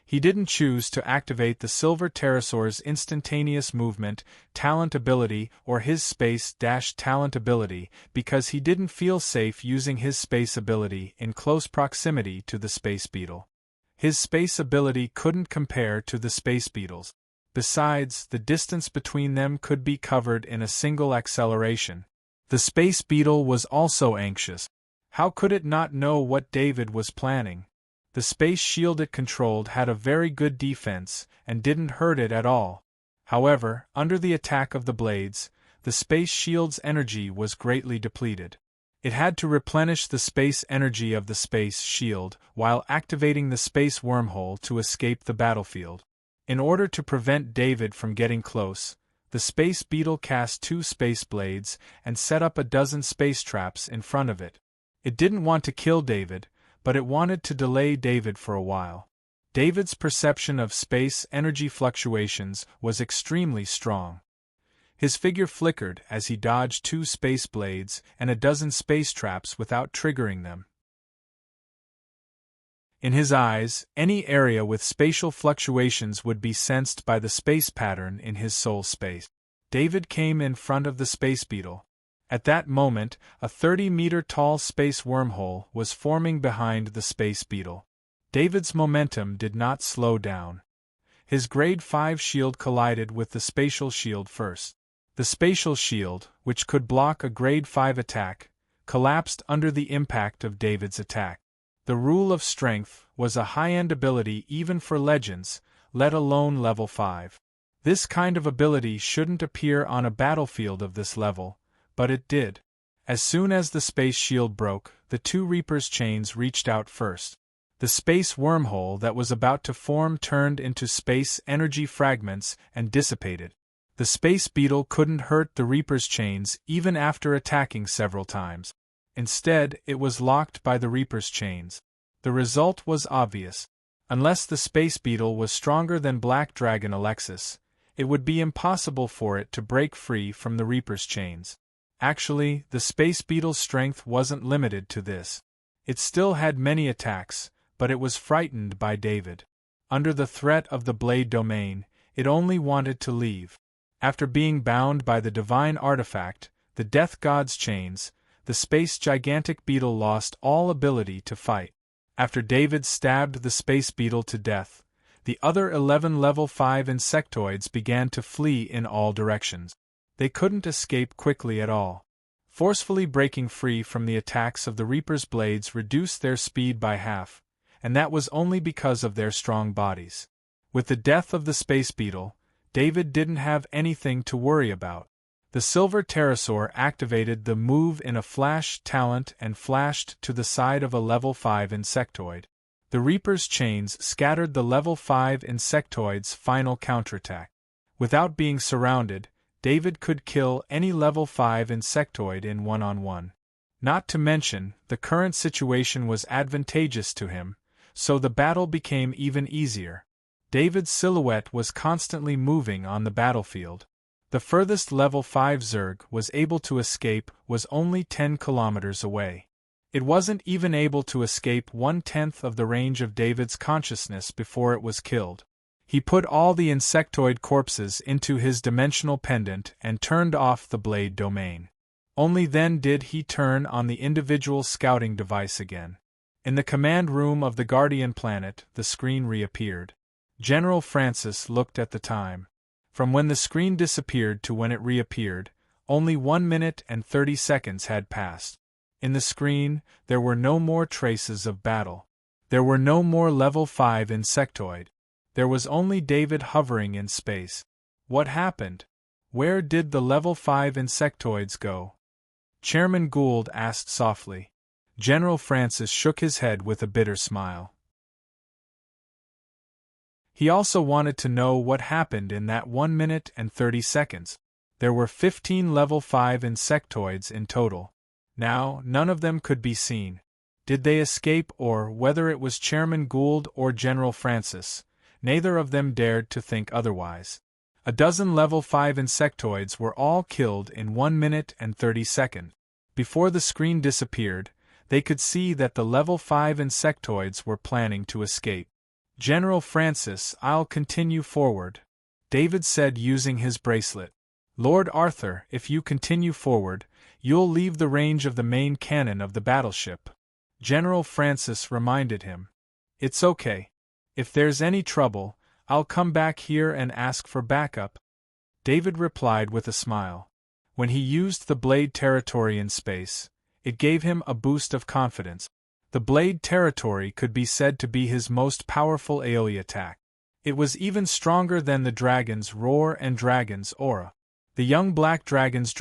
He didn't choose to activate the silver pterosaur's instantaneous movement, talent ability, or his space-talent ability because he didn't feel safe using his space ability in close proximity to the space beetle. His space ability couldn't compare to the space beetle's. Besides, the distance between them could be covered in a single acceleration. The space beetle was also anxious. How could it not know what David was planning? The space shield it controlled had a very good defense and didn't hurt it at all. However, under the attack of the blades, the space shield's energy was greatly depleted. It had to replenish the space energy of the space shield while activating the space wormhole to escape the battlefield. In order to prevent David from getting close, the space beetle cast 2 space blades and set up a dozen space traps in front of it. It didn't want to kill David, but it wanted to delay David for a while. David's perception of space energy fluctuations was extremely strong. His figure flickered as he dodged 2 space blades and a dozen space traps without triggering them. In his eyes, any area with spatial fluctuations would be sensed by the space pattern in his soul space. David came in front of the space beetle. At that moment, a 30-meter-tall space wormhole was forming behind the space beetle. David's momentum did not slow down. His Grade 5 shield collided with the spatial shield first. The spatial shield, which could block a Grade 5 attack, collapsed under the impact of David's attack. The Rule of Strength was a high-end ability even for legends, let alone level 5. This kind of ability shouldn't appear on a battlefield of this level, but it did. As soon as the space shield broke, the 2 Reaper's chains reached out first. The space wormhole that was about to form turned into space energy fragments and dissipated. The space beetle couldn't hurt the Reaper's chains even after attacking several times. Instead, it was locked by the Reaper's chains. The result was obvious. Unless the space beetle was stronger than Black Dragon Alexis, it would be impossible for it to break free from the Reaper's chains. Actually, the space beetle's strength wasn't limited to this. It still had many attacks, but it was frightened by David. Under the threat of the blade domain, it only wanted to leave. After being bound by the divine artifact, the Death God's chains, the space gigantic beetle lost all ability to fight. After David stabbed the space beetle to death, the other 11 level 5 insectoids began to flee in all directions. They couldn't escape quickly at all. Forcefully breaking free from the attacks of the Reaper's blades reduced their speed by half, and that was only because of their strong bodies. With the death of the space beetle, David didn't have anything to worry about. The silver pterosaur activated the move in a flash talent and flashed to the side of a level 5 insectoid. The Reaper's chains scattered the level 5 insectoid's final counterattack. Without being surrounded, David could kill any level 5 insectoid in one-on-one. Not to mention, the current situation was advantageous to him, so the battle became even easier. David's silhouette was constantly moving on the battlefield. The furthest level 5 Zerg was able to escape was only 10 kilometers away. It wasn't even able to escape 1/10 of the range of David's consciousness before it was killed. He put all the insectoid corpses into his dimensional pendant and turned off the blade domain. Only then did he turn on the individual scouting device again. In the command room of the Guardian planet, the screen reappeared. General Francis looked at the time. From when the screen disappeared to when it reappeared, only 1 minute and 30 seconds had passed. In the screen, there were no more traces of battle. There were no more level 5 insectoid. There was only David hovering in space. What happened? Where did the level 5 insectoids go? Chairman Gould asked softly. General Francis shook his head with a bitter smile. He also wanted to know what happened in that 1 minute and 30 seconds. There were 15 level 5 insectoids in total. Now, none of them could be seen. Did they escape, or whether it was Chairman Gould or General Francis, neither of them dared to think otherwise. A dozen level 5 insectoids were all killed in 1 minute and 30 seconds. Before the screen disappeared, they could see that the level 5 insectoids were planning to escape. General Francis, I'll continue forward, David said using his bracelet. Lord Arthur, if you continue forward, you'll leave the range of the main cannon of the battleship. General Francis reminded him. It's okay. If there's any trouble, I'll come back here and ask for backup. David replied with a smile. When he used the blade territory in space, it gave him a boost of confidence. The blade territory could be said to be his most powerful AoE attack. It was even stronger than the dragon's roar and dragon's aura. The young black dragon's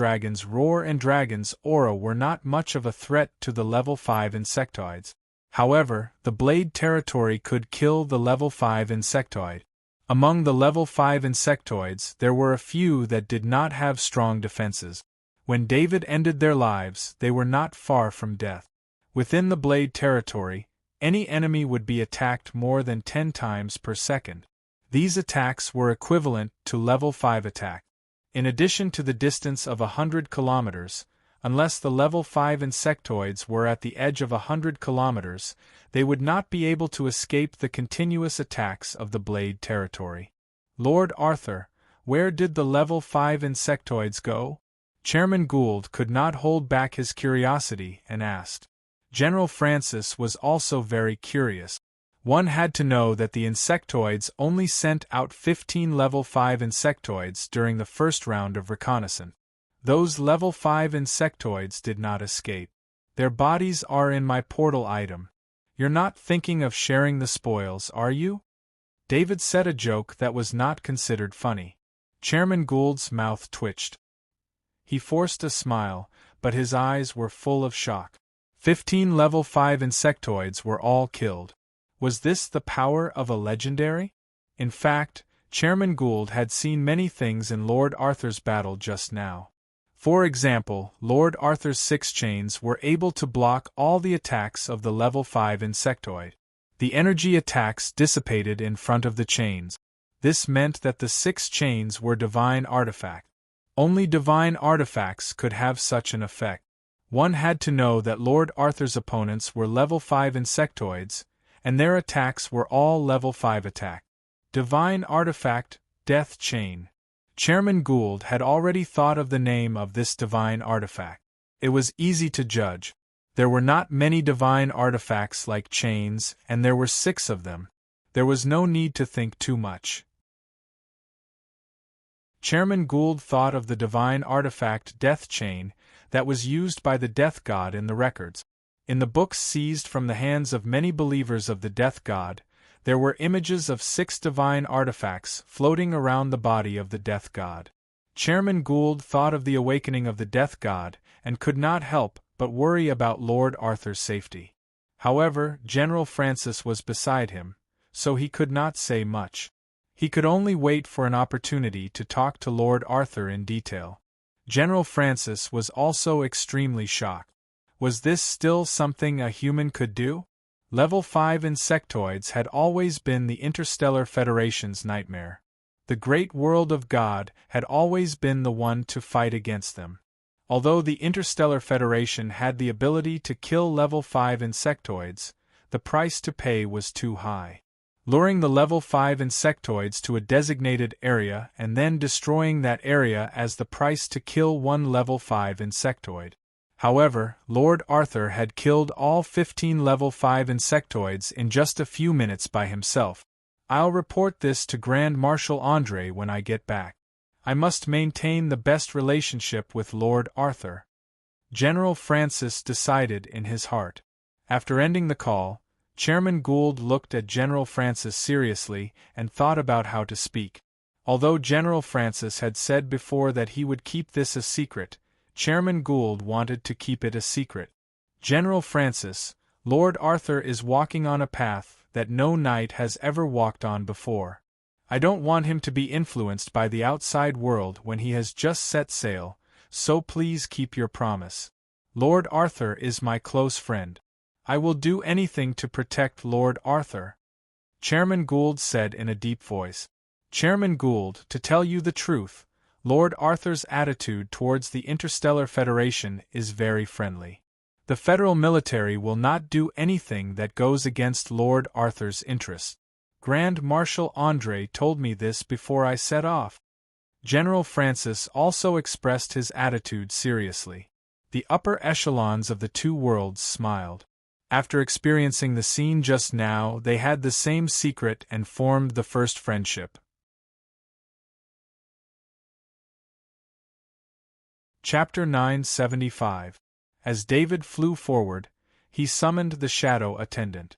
roar and dragon's aura were not much of a threat to the level 5 insectoids. However, the blade territory could kill the level 5 insectoid. Among the level 5 insectoids, there were a few that did not have strong defenses. When David ended their lives, they were not far from death. Within the blade territory, any enemy would be attacked more than 10 times per second. These attacks were equivalent to level 5 attack. In addition to the distance of 100 kilometers, unless the level 5 insectoids were at the edge of 100 kilometers, they would not be able to escape the continuous attacks of the blade territory. Lord Arthur, where did the level 5 insectoids go? Chairman Gould could not hold back his curiosity and asked. General Francis was also very curious. One had to know that the insectoids only sent out 15 level 5 insectoids during the first round of reconnaissance. Those level 5 insectoids did not escape. Their bodies are in my portal item. You're not thinking of sharing the spoils, are you? David said a joke that was not considered funny. Chairman Gould's mouth twitched. He forced a smile, but his eyes were full of shock. 15 level 5 insectoids were all killed. Was this the power of a legendary? In fact, Chairman Gould had seen many things in Lord Arthur's battle just now. For example, Lord Arthur's 6 chains were able to block all the attacks of the level 5 insectoid. The energy attacks dissipated in front of the chains. This meant that the 6 chains were divine artifacts. Only divine artifacts could have such an effect. One had to know that Lord Arthur's opponents were level 5 insectoids, and their attacks were all level 5 attack. Divine artifact, Death Chain. Chairman Gould had already thought of the name of this divine artifact. It was easy to judge. There were not many divine artifacts like chains, and there were 6 of them. There was no need to think too much. Chairman Gould thought of the divine artifact Death Chain that was used by the Death God in the records. In the books seized from the hands of many believers of the Death God, there were images of 6 divine artifacts floating around the body of the Death God. Chairman Gould thought of the awakening of the Death God and could not help but worry about Lord Arthur's safety. However, General Francis was beside him, so he could not say much. He could only wait for an opportunity to talk to Lord Arthur in detail. General Francis was also extremely shocked. Was this still something a human could do? Level 5 insectoids had always been the Interstellar Federation's nightmare. The great world of God had always been the one to fight against them. Although the Interstellar Federation had the ability to kill level 5 insectoids, the price to pay was too high. Luring the level 5 insectoids to a designated area and then destroying that area as the price to kill one level 5 insectoid. However, Lord Arthur had killed all 15 level 5 insectoids in just a few minutes by himself. I'll report this to Grand Marshal André when I get back. I must maintain the best relationship with Lord Arthur. General Francis decided in his heart. After ending the call, Chairman Gould looked at General Francis seriously and thought about how to speak. Although General Francis had said before that he would keep this a secret, Chairman Gould wanted to keep it a secret. General Francis, Lord Arthur is walking on a path that no knight has ever walked on before. I don't want him to be influenced by the outside world when he has just set sail, so please keep your promise. Lord Arthur is my close friend. I will do anything to protect Lord Arthur," Chairman Gould said in a deep voice. Chairman Gould, to tell you the truth, Lord Arthur's attitude towards the Interstellar Federation is very friendly. The federal military will not do anything that goes against Lord Arthur's interests. Grand Marshal André told me this before I set off. General Francis also expressed his attitude seriously. The upper echelons of the two worlds smiled. After experiencing the scene just now, they had the same secret and formed the first friendship. Chapter 975. As David flew forward, he summoned the shadow attendant.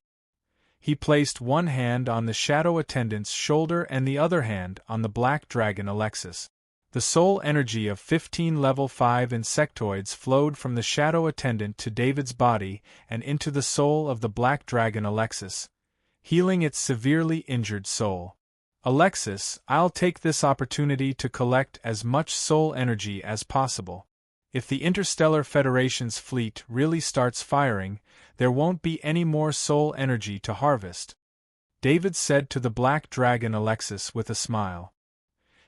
He placed one hand on the shadow attendant's shoulder and the other hand on the black dragon Alexis. The soul energy of 15 level 5 insectoids flowed from the shadow attendant to David's body and into the soul of the black dragon Alexis, healing its severely injured soul. Alexis, I'll take this opportunity to collect as much soul energy as possible. If the Interstellar Federation's fleet really starts firing, there won't be any more soul energy to harvest, David said to the black dragon Alexis with a smile.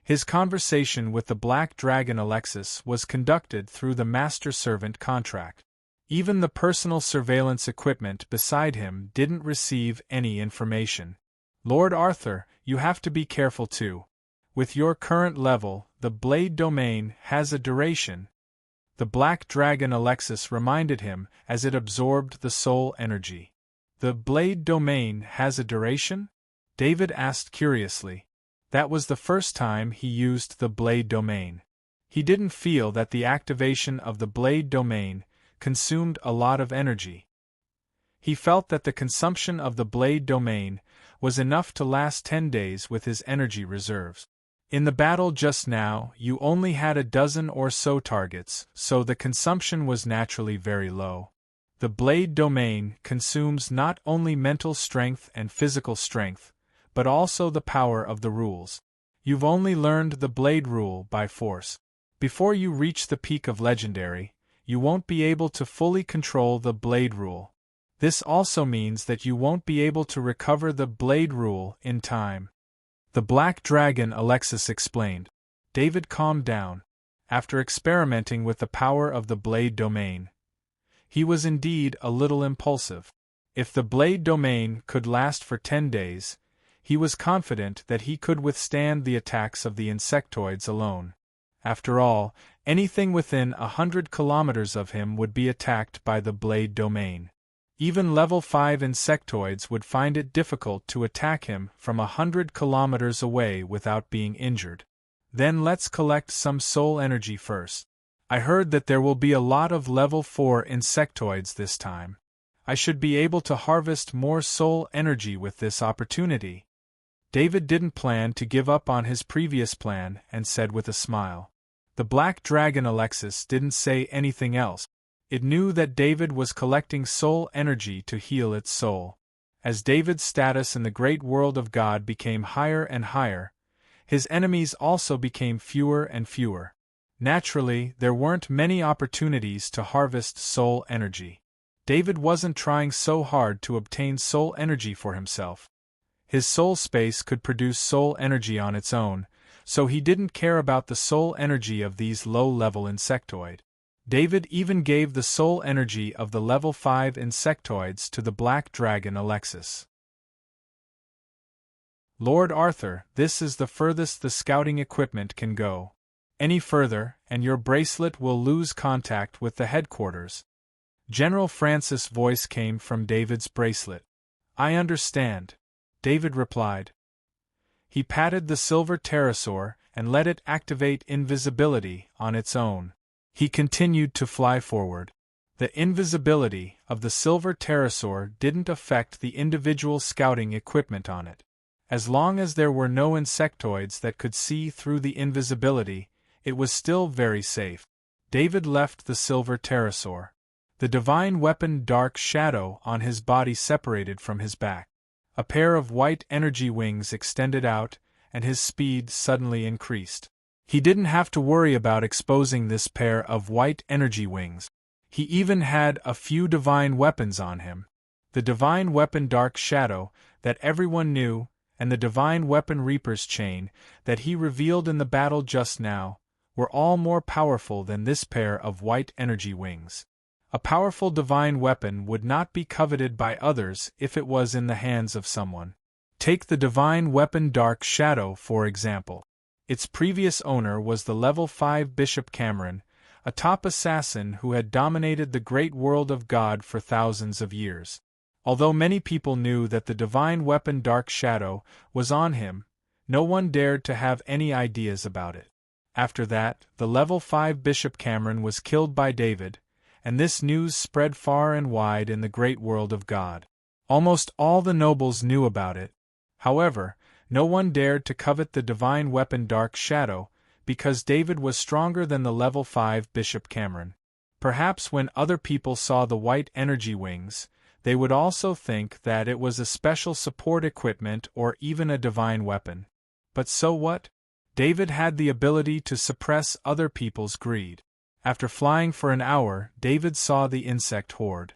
His conversation with the black dragon Alexis was conducted through the master-servant contract. Even the personal surveillance equipment beside him didn't receive any information. Lord Arthur, you have to be careful too. With your current level, the blade domain has a duration, the black dragon Alexis reminded him as it absorbed the soul energy. The blade domain has a duration? David asked curiously. That was the first time he used the blade domain. He didn't feel that the activation of the blade domain consumed a lot of energy. He felt that the consumption of the blade domain was enough to last 10 days with his energy reserves. In the battle just now, you only had a dozen or so targets, so the consumption was naturally very low. The blade domain consumes not only mental strength and physical strength, but also the power of the rules. You've only learned the blade rule by force. Before you reach the peak of legendary, you won't be able to fully control the blade rule. This also means that you won't be able to recover the blade rule in time. The black dragon Alexis explained. David calmed down. After experimenting with the power of the blade domain, he was indeed a little impulsive. If the blade domain could last for 10 days, he was confident that he could withstand the attacks of the insectoids alone. After all, anything within 100 kilometers of him would be attacked by the blade domain. Even level 5 insectoids would find it difficult to attack him from 100 kilometers away without being injured. Then let's collect some soul energy first. I heard that there will be a lot of level 4 insectoids this time. I should be able to harvest more soul energy with this opportunity. David didn't plan to give up on his previous plan and said with a smile. The black dragon Alexis didn't say anything else. It knew that David was collecting soul energy to heal its soul. As David's status in the great world of God became higher and higher, his enemies also became fewer and fewer. Naturally, there weren't many opportunities to harvest soul energy. David wasn't trying so hard to obtain soul energy for himself. His soul space could produce soul energy on its own, so he didn't care about the soul energy of these low-level insectoid. David even gave the soul energy of the level 5 insectoids to the black dragon Alexis. Lord Arthur, this is the furthest the scouting equipment can go. Any further, and your bracelet will lose contact with the headquarters. General Francis' voice came from David's bracelet. I understand, David replied. He patted the silver pterosaur and let it activate invisibility on its own. He continued to fly forward. The invisibility of the silver pterosaur didn't affect the individual scouting equipment on it. As long as there were no insectoids that could see through the invisibility, it was still very safe. David left the silver pterosaur. The divine weapon dark shadow on his body separated from his back. A pair of white energy wings extended out, and his speed suddenly increased. He didn't have to worry about exposing this pair of white energy wings. He even had a few divine weapons on him. The divine weapon Dark Shadow, that everyone knew, and the divine weapon Reaper's Chain, that he revealed in the battle just now, were all more powerful than this pair of white energy wings. A powerful divine weapon would not be coveted by others if it was in the hands of someone. Take the divine weapon Dark Shadow, for example. Its previous owner was the level 5 Bishop Cameron, a top assassin who had dominated the great world of God for thousands of years. Although many people knew that the divine weapon Dark Shadow was on him, no one dared to have any ideas about it. After that, the level 5 Bishop Cameron was killed by David, and this news spread far and wide in the great world of God. Almost all the nobles knew about it. However, no one dared to covet the divine weapon Dark Shadow, because David was stronger than the level 5 Bishop Cameron. Perhaps when other people saw the white energy wings, they would also think that it was a special support equipment or even a divine weapon. But so what? David had the ability to suppress other people's greed. After flying for an hour, David saw the insect horde.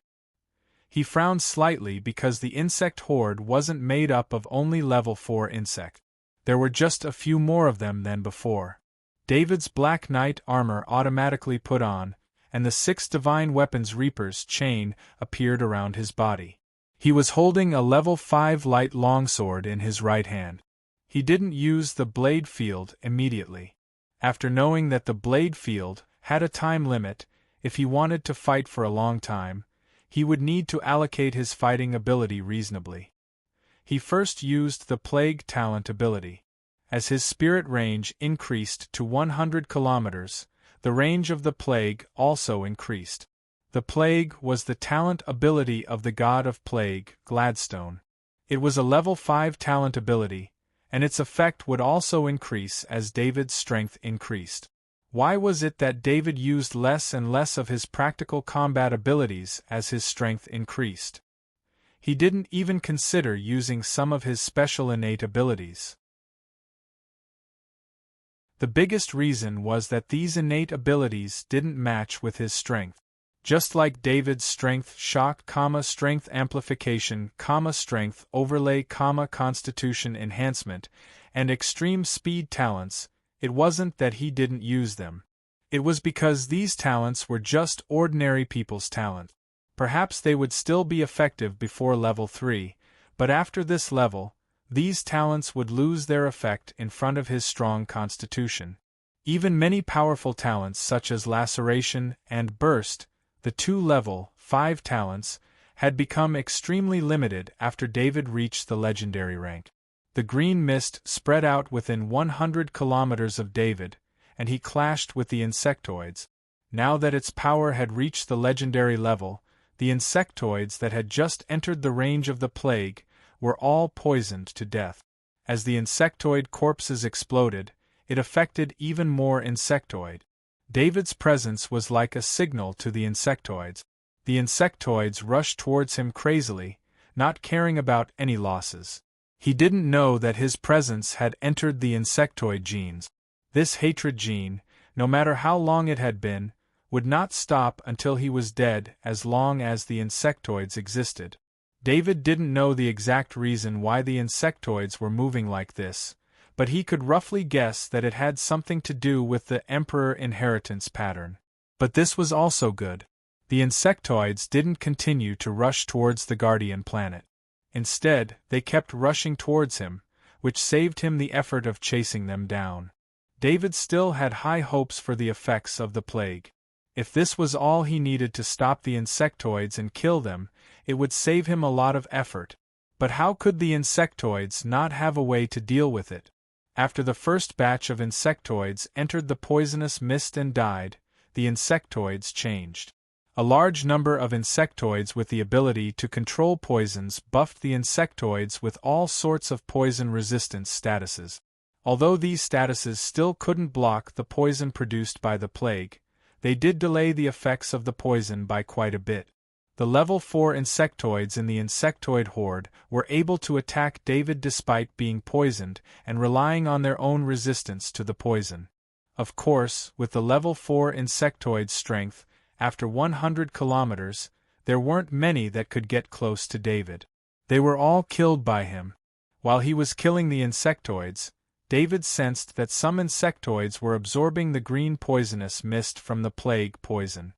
He frowned slightly because the insect horde wasn't made up of only level 4 insect. There were just a few more of them than before. David's Black Knight armor automatically put on, and the 6 divine weapons Reaper's Chain appeared around his body. He was holding a level 5 light longsword in his right hand. He didn't use the blade field immediately. After knowing that the blade field had a time limit, if he wanted to fight for a long time, he would need to allocate his fighting ability reasonably. He first used the Plague talent ability. As his spirit range increased to 100 kilometers, the range of the Plague also increased. The Plague was the talent ability of the god of Plague, Gladstone. It was a level 5 talent ability, and its effect would also increase as David's strength increased. Why was it that David used less and less of his practical combat abilities as his strength increased? He didn't even consider using some of his special innate abilities. The biggest reason was that these innate abilities didn't match with his strength. Just like David's strength shock, strength amplification, strength overlay, constitution enhancement, and extreme speed talents, it wasn't that he didn't use them. It was because these talents were just ordinary people's talent. Perhaps they would still be effective before level 3, but after this level, these talents would lose their effect in front of his strong constitution. Even many powerful talents such as laceration and burst, the 2 level 5 talents, had become extremely limited after David reached the legendary rank. The green mist spread out within 100 kilometers of David, and he clashed with the insectoids. Now that its power had reached the legendary level, the insectoids that had just entered the range of the Plague were all poisoned to death. As the insectoid corpses exploded, it affected even more insectoid. David's presence was like a signal to the insectoids. The insectoids rushed towards him crazily, not caring about any losses. He didn't know that his presence had entered the insectoid genes. This hatred gene, no matter how long it had been, would not stop until he was dead as long as the insectoids existed. David didn't know the exact reason why the insectoids were moving like this, but he could roughly guess that it had something to do with the Emperor inheritance pattern. But this was also good. The insectoids didn't continue to rush towards the Guardian planet. Instead, they kept rushing towards him, which saved him the effort of chasing them down. David still had high hopes for the effects of the Plague. If this was all he needed to stop the insectoids and kill them, it would save him a lot of effort. But how could the insectoids not have a way to deal with it? After the first batch of insectoids entered the poisonous mist and died, the insectoids changed. A large number of insectoids with the ability to control poisons buffed the insectoids with all sorts of poison resistance statuses. Although these statuses still couldn't block the poison produced by the Plague, they did delay the effects of the poison by quite a bit. The level 4 insectoids in the insectoid horde were able to attack David despite being poisoned and relying on their own resistance to the poison. Of course, with the level 4 insectoid strength, after 100 kilometers, there weren't many that could get close to David. They were all killed by him. While he was killing the insectoids, David sensed that some insectoids were absorbing the green poisonous mist from the plague poison.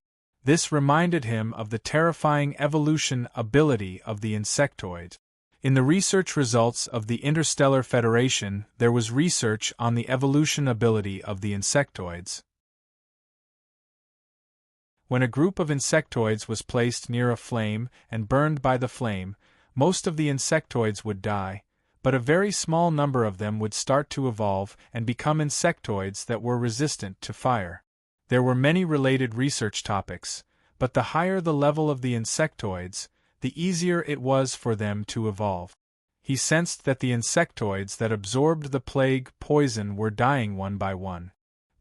This reminded him of the terrifying evolution ability of the insectoid. In the research results of the Interstellar Federation, there was research on the evolution ability of the insectoids. When a group of insectoids was placed near a flame and burned by the flame, most of the insectoids would die, but a very small number of them would start to evolve and become insectoids that were resistant to fire. There were many related research topics, but the higher the level of the insectoids, the easier it was for them to evolve. He sensed that the insectoids that absorbed the plague poison were dying one by one.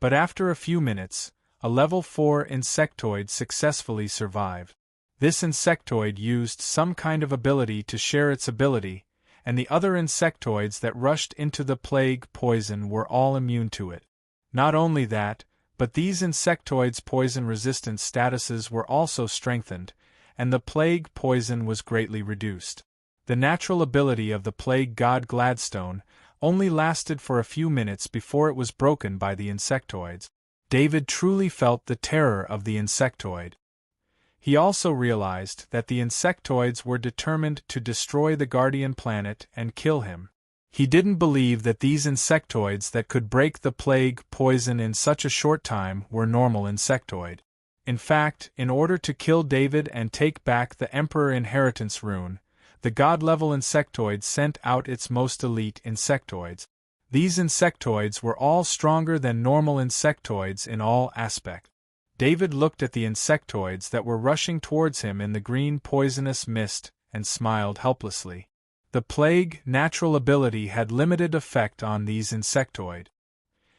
But after a few minutes, a level 4 insectoid successfully survived. This insectoid used some kind of ability to share its ability, and the other insectoids that rushed into the plague poison were all immune to it. Not only that, but these insectoids' poison resistance statuses were also strengthened, and the plague poison was greatly reduced. The natural ability of the plague god Gladstone only lasted for a few minutes before it was broken by the insectoids. David truly felt the terror of the insectoid. He also realized that the insectoids were determined to destroy the guardian planet and kill him. He didn't believe that these insectoids that could break the plague poison in such a short time were normal insectoid. In fact, in order to kill David and take back the Emperor Inheritance Rune, the god-level insectoid sent out its most elite insectoids. These insectoids were all stronger than normal insectoids in all aspects. David looked at the insectoids that were rushing towards him in the green poisonous mist and smiled helplessly. The plague natural ability had limited effect on these insectoid.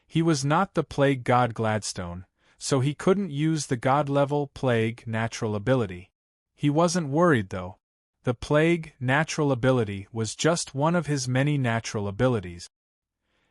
He was not the plague god Gladstone, so he couldn't use the god-level plague natural ability. He wasn't worried though. The plague natural ability was just one of his many natural abilities.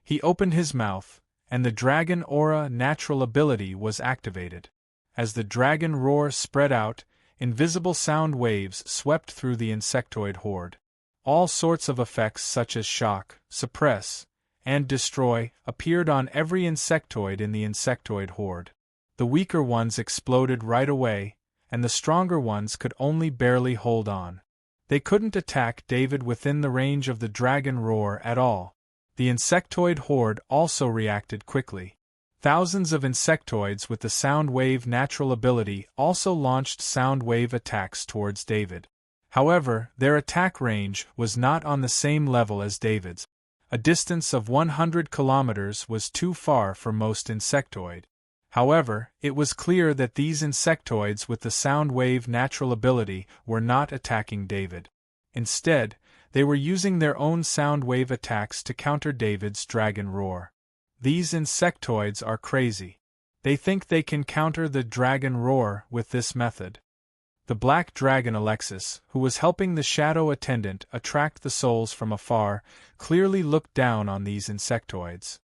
He opened his mouth, and the dragon aura natural ability was activated. As the dragon roar spread out, invisible sound waves swept through the insectoid horde. All sorts of effects such as shock, suppress, and destroy appeared on every insectoid in the insectoid horde. The weaker ones exploded right away, and the stronger ones could only barely hold on. They couldn't attack David within the range of the dragon roar at all. The insectoid horde also reacted quickly. Thousands of insectoids with the sound wave natural ability also launched sound wave attacks towards David. However, their attack range was not on the same level as David's. A distance of 100 kilometers was too far for most insectoid. However, it was clear that these insectoids with the sound wave natural ability were not attacking David. Instead, they were using their own sound wave attacks to counter David's dragon roar. These insectoids are crazy. They think they can counter the dragon roar with this method. The black dragon Alexis, who was helping the shadow attendant attract the souls from afar, clearly looked down on these insectoids.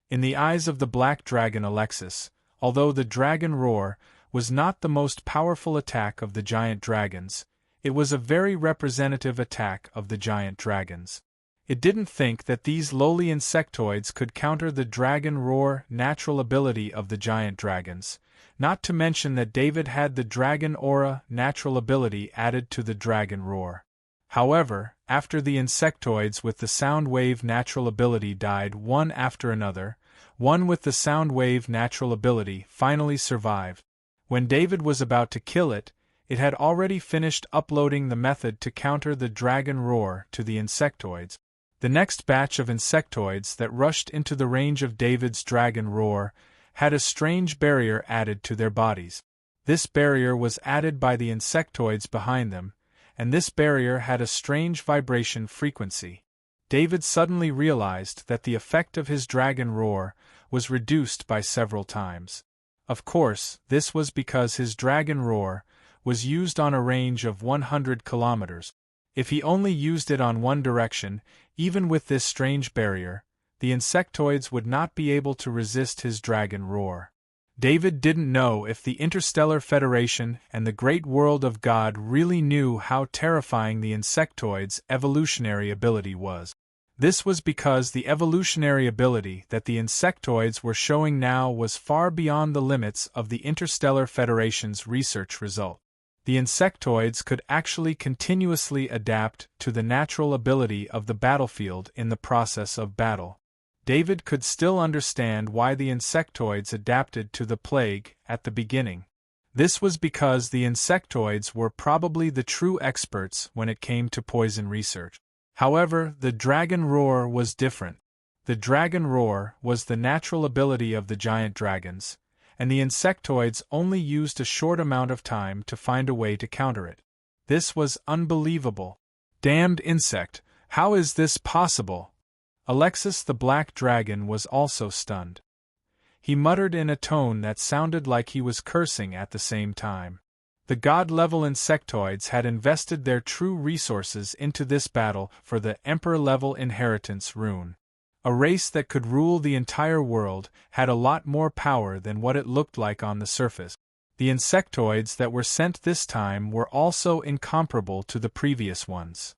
In the eyes of the black dragon Alexis, although the dragon roar was not the most powerful attack of the giant dragons, it was a very representative attack of the giant dragons. It didn't think that these lowly insectoids could counter the dragon roar natural ability of the giant dragons, not to mention that David had the dragon aura natural ability added to the dragon roar. However, after the insectoids with the sound wave natural ability died one after another, one with the sound wave natural ability finally survived. When David was about to kill it, it had already finished uploading the method to counter the dragon roar to the insectoids. The next batch of insectoids that rushed into the range of David's dragon roar had a strange barrier added to their bodies. This barrier was added by the insectoids behind them, and this barrier had a strange vibration frequency. David suddenly realized that the effect of his dragon roar was reduced by several times. Of course, this was because his dragon roar was used on a range of 100 kilometers. If he only used it on one direction, even with this strange barrier, the insectoids would not be able to resist his dragon roar. David didn't know if the Interstellar Federation and the great world of God really knew how terrifying the insectoids' evolutionary ability was. This was because the evolutionary ability that the insectoids were showing now was far beyond the limits of the Interstellar Federation's research result. The insectoids could actually continuously adapt to the natural ability of the battlefield in the process of battle. David could still understand why the insectoids adapted to the plague at the beginning. This was because the insectoids were probably the true experts when it came to poison research. However, the dragon roar was different. The dragon roar was the natural ability of the giant dragons, and the insectoids only used a short amount of time to find a way to counter it. This was unbelievable. Damned insect, how is this possible? Alexis the Black Dragon was also stunned. He muttered in a tone that sounded like he was cursing at the same time. The god-level insectoids had invested their true resources into this battle for the Emperor-level inheritance rune. A race that could rule the entire world had a lot more power than what it looked like on the surface. The insectoids that were sent this time were also incomparable to the previous ones.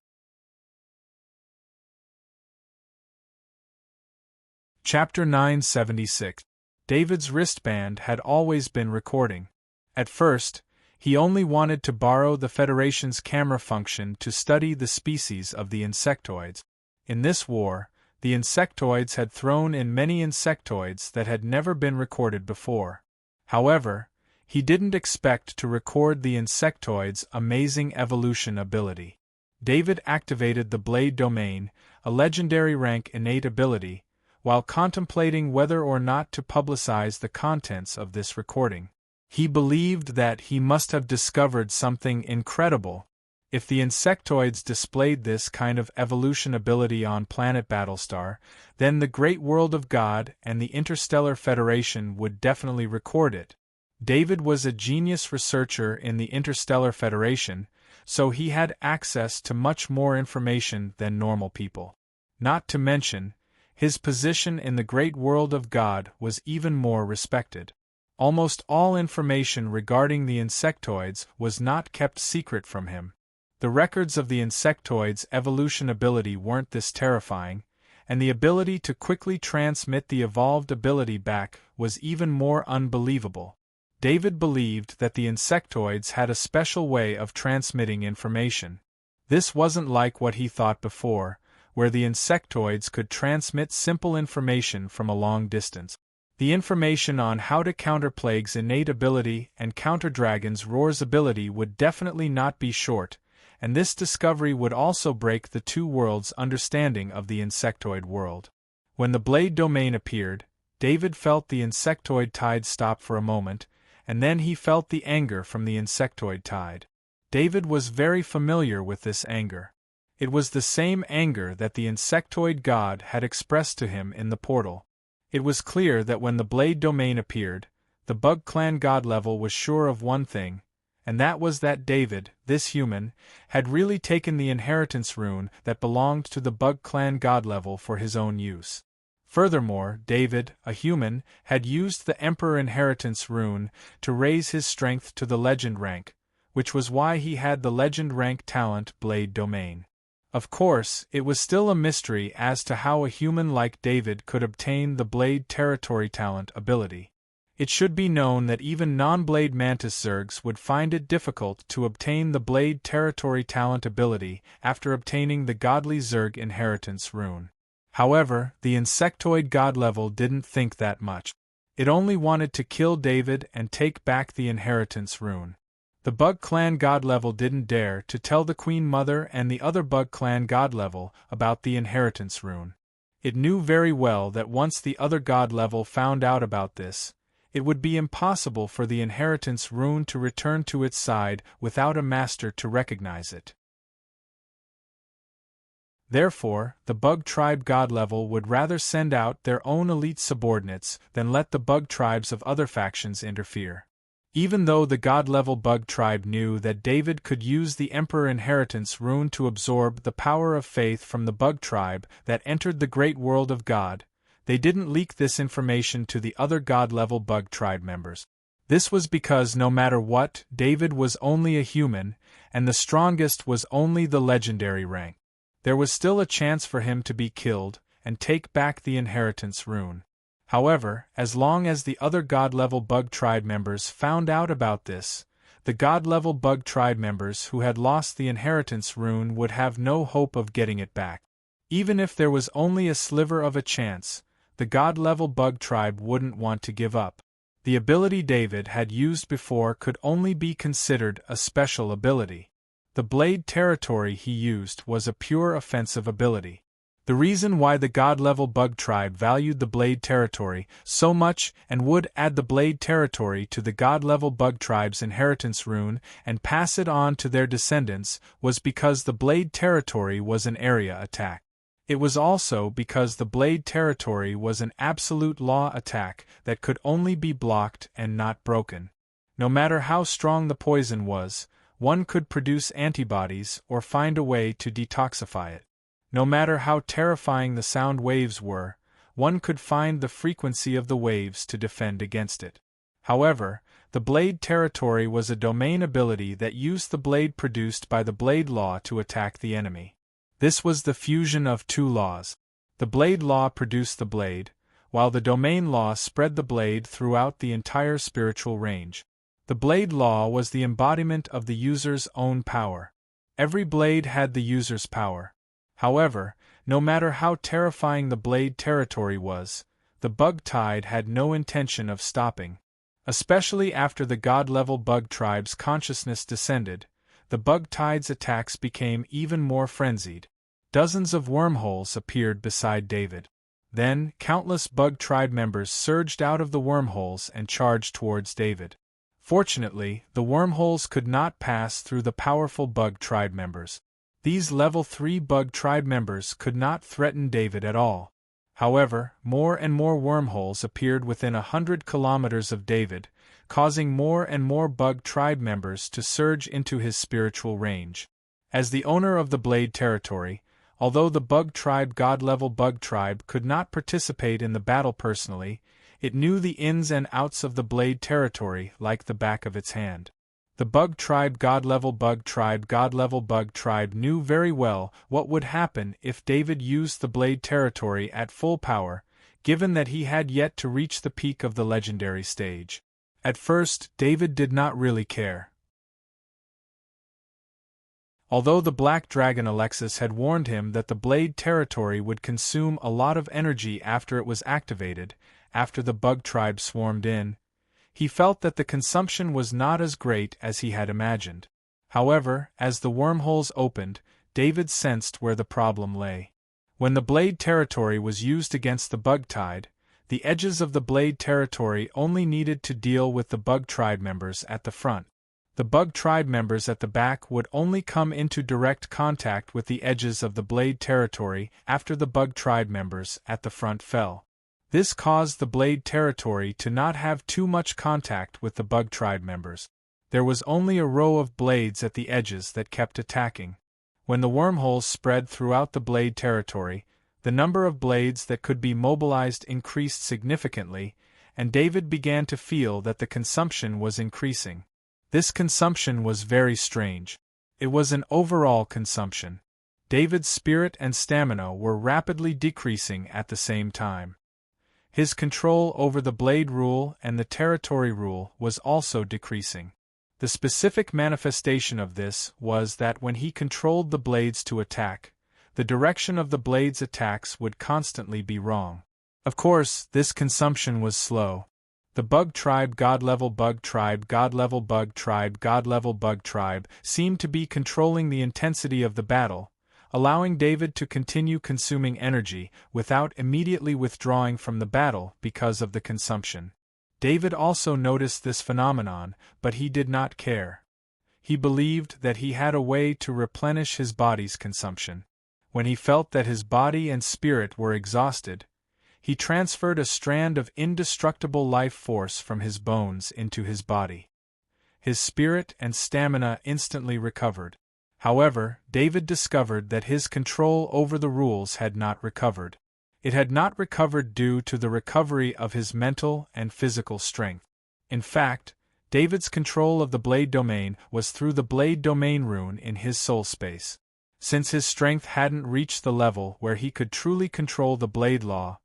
Chapter 976. David's wristband had always been recording. At first, he only wanted to borrow the Federation's camera function to study the species of the insectoids. In this war, the insectoids had thrown in many insectoids that had never been recorded before. However, he didn't expect to record the insectoids' amazing evolution ability. David activated the Blade Domain, a legendary rank innate ability, while contemplating whether or not to publicize the contents of this recording. He believed that he must have discovered something incredible. If the insectoids displayed this kind of evolution ability on planet Battlestar, then the great world of God and the Interstellar Federation would definitely record it. David was a genius researcher in the Interstellar Federation, so he had access to much more information than normal people. Not to mention, his position in the great world of God was even more respected. Almost all information regarding the insectoids was not kept secret from him. The records of the insectoids' evolution ability weren't this terrifying, and the ability to quickly transmit the evolved ability back was even more unbelievable. David believed that the insectoids had a special way of transmitting information. This wasn't like what he thought before, where the insectoids could transmit simple information from a long distance. The information on how to counter Plague's innate ability and counter Dragon's Roar's ability would definitely not be short, and this discovery would also break the two worlds' understanding of the insectoid world. When the Blade Domain appeared, David felt the insectoid tide stop for a moment, and then he felt the anger from the insectoid tide. David was very familiar with this anger. It was the same anger that the insectoid god had expressed to him in the portal. It was clear that when the Blade Domain appeared, the Bug Clan god level was sure of one thing, and that was that David, this human, had really taken the inheritance rune that belonged to the Bug Clan god level for his own use. Furthermore, David, a human, had used the Emperor inheritance rune to raise his strength to the legend rank, which was why he had the legend rank talent Blade Domain. Of course, it was still a mystery as to how a human like David could obtain the Blade Territory talent ability. It should be known that even non-Blade Mantis Zergs would find it difficult to obtain the Blade Territory talent ability after obtaining the Godly Zerg inheritance rune. However, the insectoid god level didn't think that much. It only wanted to kill David and take back the inheritance rune. The Bug Clan god level didn't dare to tell the Queen Mother and the other Bug Clan god level about the inheritance rune. It knew very well that once the other god level found out about this, it would be impossible for the inheritance rune to return to its side without a master to recognize it. Therefore, the bug tribe god level would rather send out their own elite subordinates than let the bug tribes of other factions interfere. Even though the god-level bug tribe knew that David could use the Emperor Inheritance rune to absorb the power of faith from the bug tribe that entered the great world of God, they didn't leak this information to the other god-level bug tribe members. This was because no matter what, David was only a human, and the strongest was only the legendary rank. There was still a chance for him to be killed and take back the Inheritance rune. However, as long as the other god-level bug tribe members found out about this, the god-level bug tribe members who had lost the Inheritance rune would have no hope of getting it back. Even if there was only a sliver of a chance, the god-level bug tribe wouldn't want to give up. The ability David had used before could only be considered a special ability. The blade territory he used was a pure offensive ability. The reason why the god-level bug tribe valued the blade territory so much and would add the blade territory to the god-level bug tribe's inheritance rune and pass it on to their descendants was because the blade territory was an area attack. It was also because the blade territory was an absolute law attack that could only be blocked and not broken. No matter how strong the poison was, one could produce antibodies or find a way to detoxify it. No matter how terrifying the sound waves were, one could find the frequency of the waves to defend against it. However, the blade territory was a domain ability that used the blade produced by the blade law to attack the enemy. This was the fusion of two laws. The blade law produced the blade, while the domain law spread the blade throughout the entire spiritual range. The blade law was the embodiment of the user's own power. Every blade had the user's power. However, no matter how terrifying the blade territory was, the bug tide had no intention of stopping. Especially after the god-level bug tribe's consciousness descended, the bug tide's attacks became even more frenzied. Dozens of wormholes appeared beside David. Then, countless bug tribe members surged out of the wormholes and charged towards David. Fortunately, the wormholes could not pass through the powerful bug tribe members. These level 3 bug tribe members could not threaten David at all. However, more and more wormholes appeared within 100 kilometers of David, causing more and more bug tribe members to surge into his spiritual range. As the owner of the blade territory, although the bug tribe god-level bug tribe could not participate in the battle personally, it knew the ins and outs of the blade territory like the back of its hand. The bug tribe god-level bug tribe knew very well what would happen if David used the blade territory at full power, given that he had yet to reach the peak of the legendary stage. At first, David did not really care. Although the Black Dragon Alexis had warned him that the blade territory would consume a lot of energy after it was activated, after the bug tribe swarmed in, he felt that the consumption was not as great as he had imagined. However, as the wormholes opened, David sensed where the problem lay. When the blade territory was used against the bug tide, the edges of the blade territory only needed to deal with the bug tribe members at the front. The bug tribe members at the back would only come into direct contact with the edges of the blade territory after the bug tribe members at the front fell. This caused the blade territory to not have too much contact with the bug tribe members. There was only a row of blades at the edges that kept attacking. When the wormholes spread throughout the blade territory, the number of blades that could be mobilized increased significantly, and David began to feel that the consumption was increasing. This consumption was very strange. It was an overall consumption. David's spirit and stamina were rapidly decreasing at the same time. His control over the blade rule and the territory rule was also decreasing. The specific manifestation of this was that when he controlled the blades to attack, the direction of the blades' attacks would constantly be wrong. Of course, this consumption was slow. The bug tribe god-level bug tribe god-level bug tribe god-level bug tribe seemed to be controlling the intensity of the battle, allowing David to continue consuming energy without immediately withdrawing from the battle because of the consumption. David also noticed this phenomenon, but he did not care. He believed that he had a way to replenish his body's consumption. When he felt that his body and spirit were exhausted, he transferred a strand of indestructible life force from his bones into his body. His spirit and stamina instantly recovered. However, David discovered that his control over the rules had not recovered. It had not recovered due to the recovery of his mental and physical strength. In fact, David's control of the blade domain was through the blade domain rune in his soul space. Since his strength hadn't reached the level where he could truly control the blade law,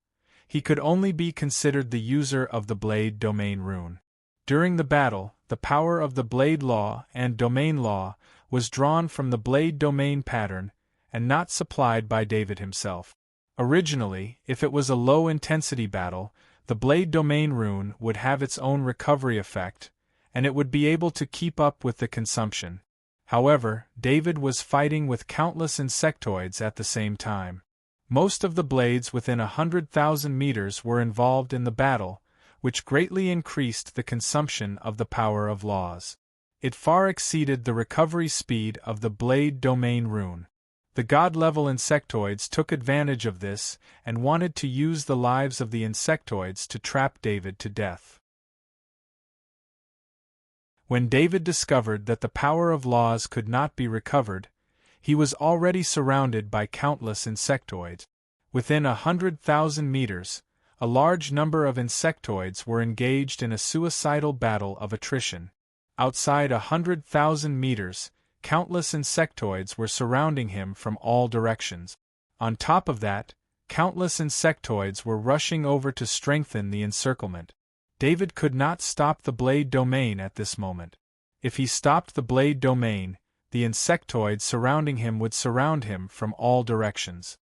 he could only be considered the user of the blade domain rune. During the battle, the power of the blade law and domain law was drawn from the blade domain pattern and not supplied by David himself. Originally, if it was a low-intensity battle, the blade domain rune would have its own recovery effect, and it would be able to keep up with the consumption. However, David was fighting with countless insectoids at the same time. Most of the blades within 100,000 meters were involved in the battle, which greatly increased the consumption of the power of laws. It far exceeded the recovery speed of the blade domain rune. The god-level insectoids took advantage of this and wanted to use the lives of the insectoids to trap David to death. When David discovered that the power of laws could not be recovered, he was already surrounded by countless insectoids. Within 100,000 meters, a large number of insectoids were engaged in a suicidal battle of attrition. Outside 100,000 meters, countless insectoids were surrounding him from all directions. On top of that, countless insectoids were rushing over to strengthen the encirclement. David could not stop the blade domain at this moment. If he stopped the blade domain, the insectoids surrounding him would surround him from all directions.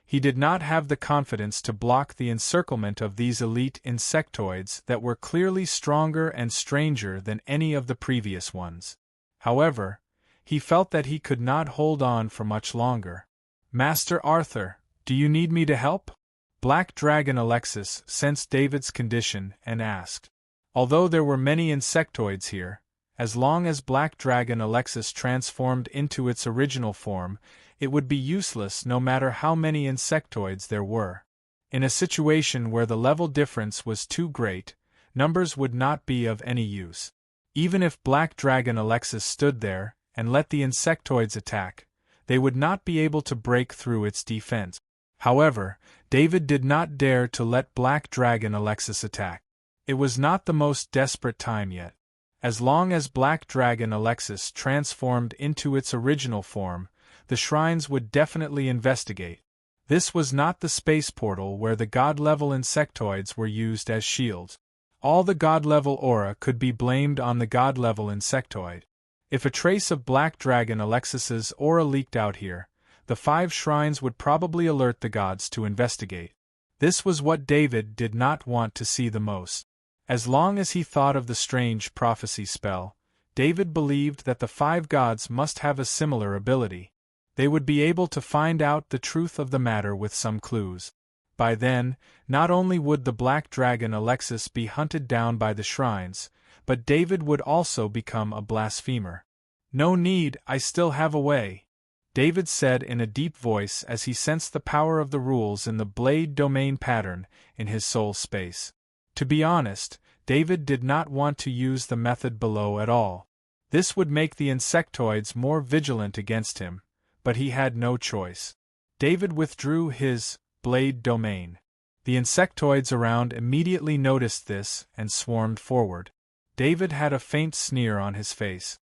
He did not have the confidence to block the encirclement of these elite insectoids that were clearly stronger and stranger than any of the previous ones. However, he felt that he could not hold on for much longer. "Master Arthur, do you need me to help?" Black Dragon Alexis sensed David's condition and asked. Although there were many insectoids here, as long as Black Dragon Alexis transformed into its original form, it would be useless no matter how many insectoids there were. In a situation where the level difference was too great, numbers would not be of any use. Even if Black Dragon Alexis stood there and let the insectoids attack, they would not be able to break through its defense. However, David did not dare to let Black Dragon Alexis attack. It was not the most desperate time yet. As long as Black Dragon Alexis transformed into its original form, the shrines would definitely investigate. This was not the space portal where the god-level insectoids were used as shields. All the god-level aura could be blamed on the god-level insectoid. If a trace of Black Dragon Alexis's aura leaked out here, the 5 shrines would probably alert the gods to investigate. This was what David did not want to see the most. As long as he thought of the strange prophecy spell, David believed that the 5 gods must have a similar ability. They would be able to find out the truth of the matter with some clues. By then, not only would the Black Dragon Alexis be hunted down by the shrines, but David would also become a blasphemer. "No need, I still have a way," David said in a deep voice as he sensed the power of the rules in the blade domain pattern in his soul space. To be honest, David did not want to use the method below at all. This would make the insectoids more vigilant against him, but he had no choice. David withdrew his blade domain. The insectoids around immediately noticed this and swarmed forward. David had a faint sneer on his face.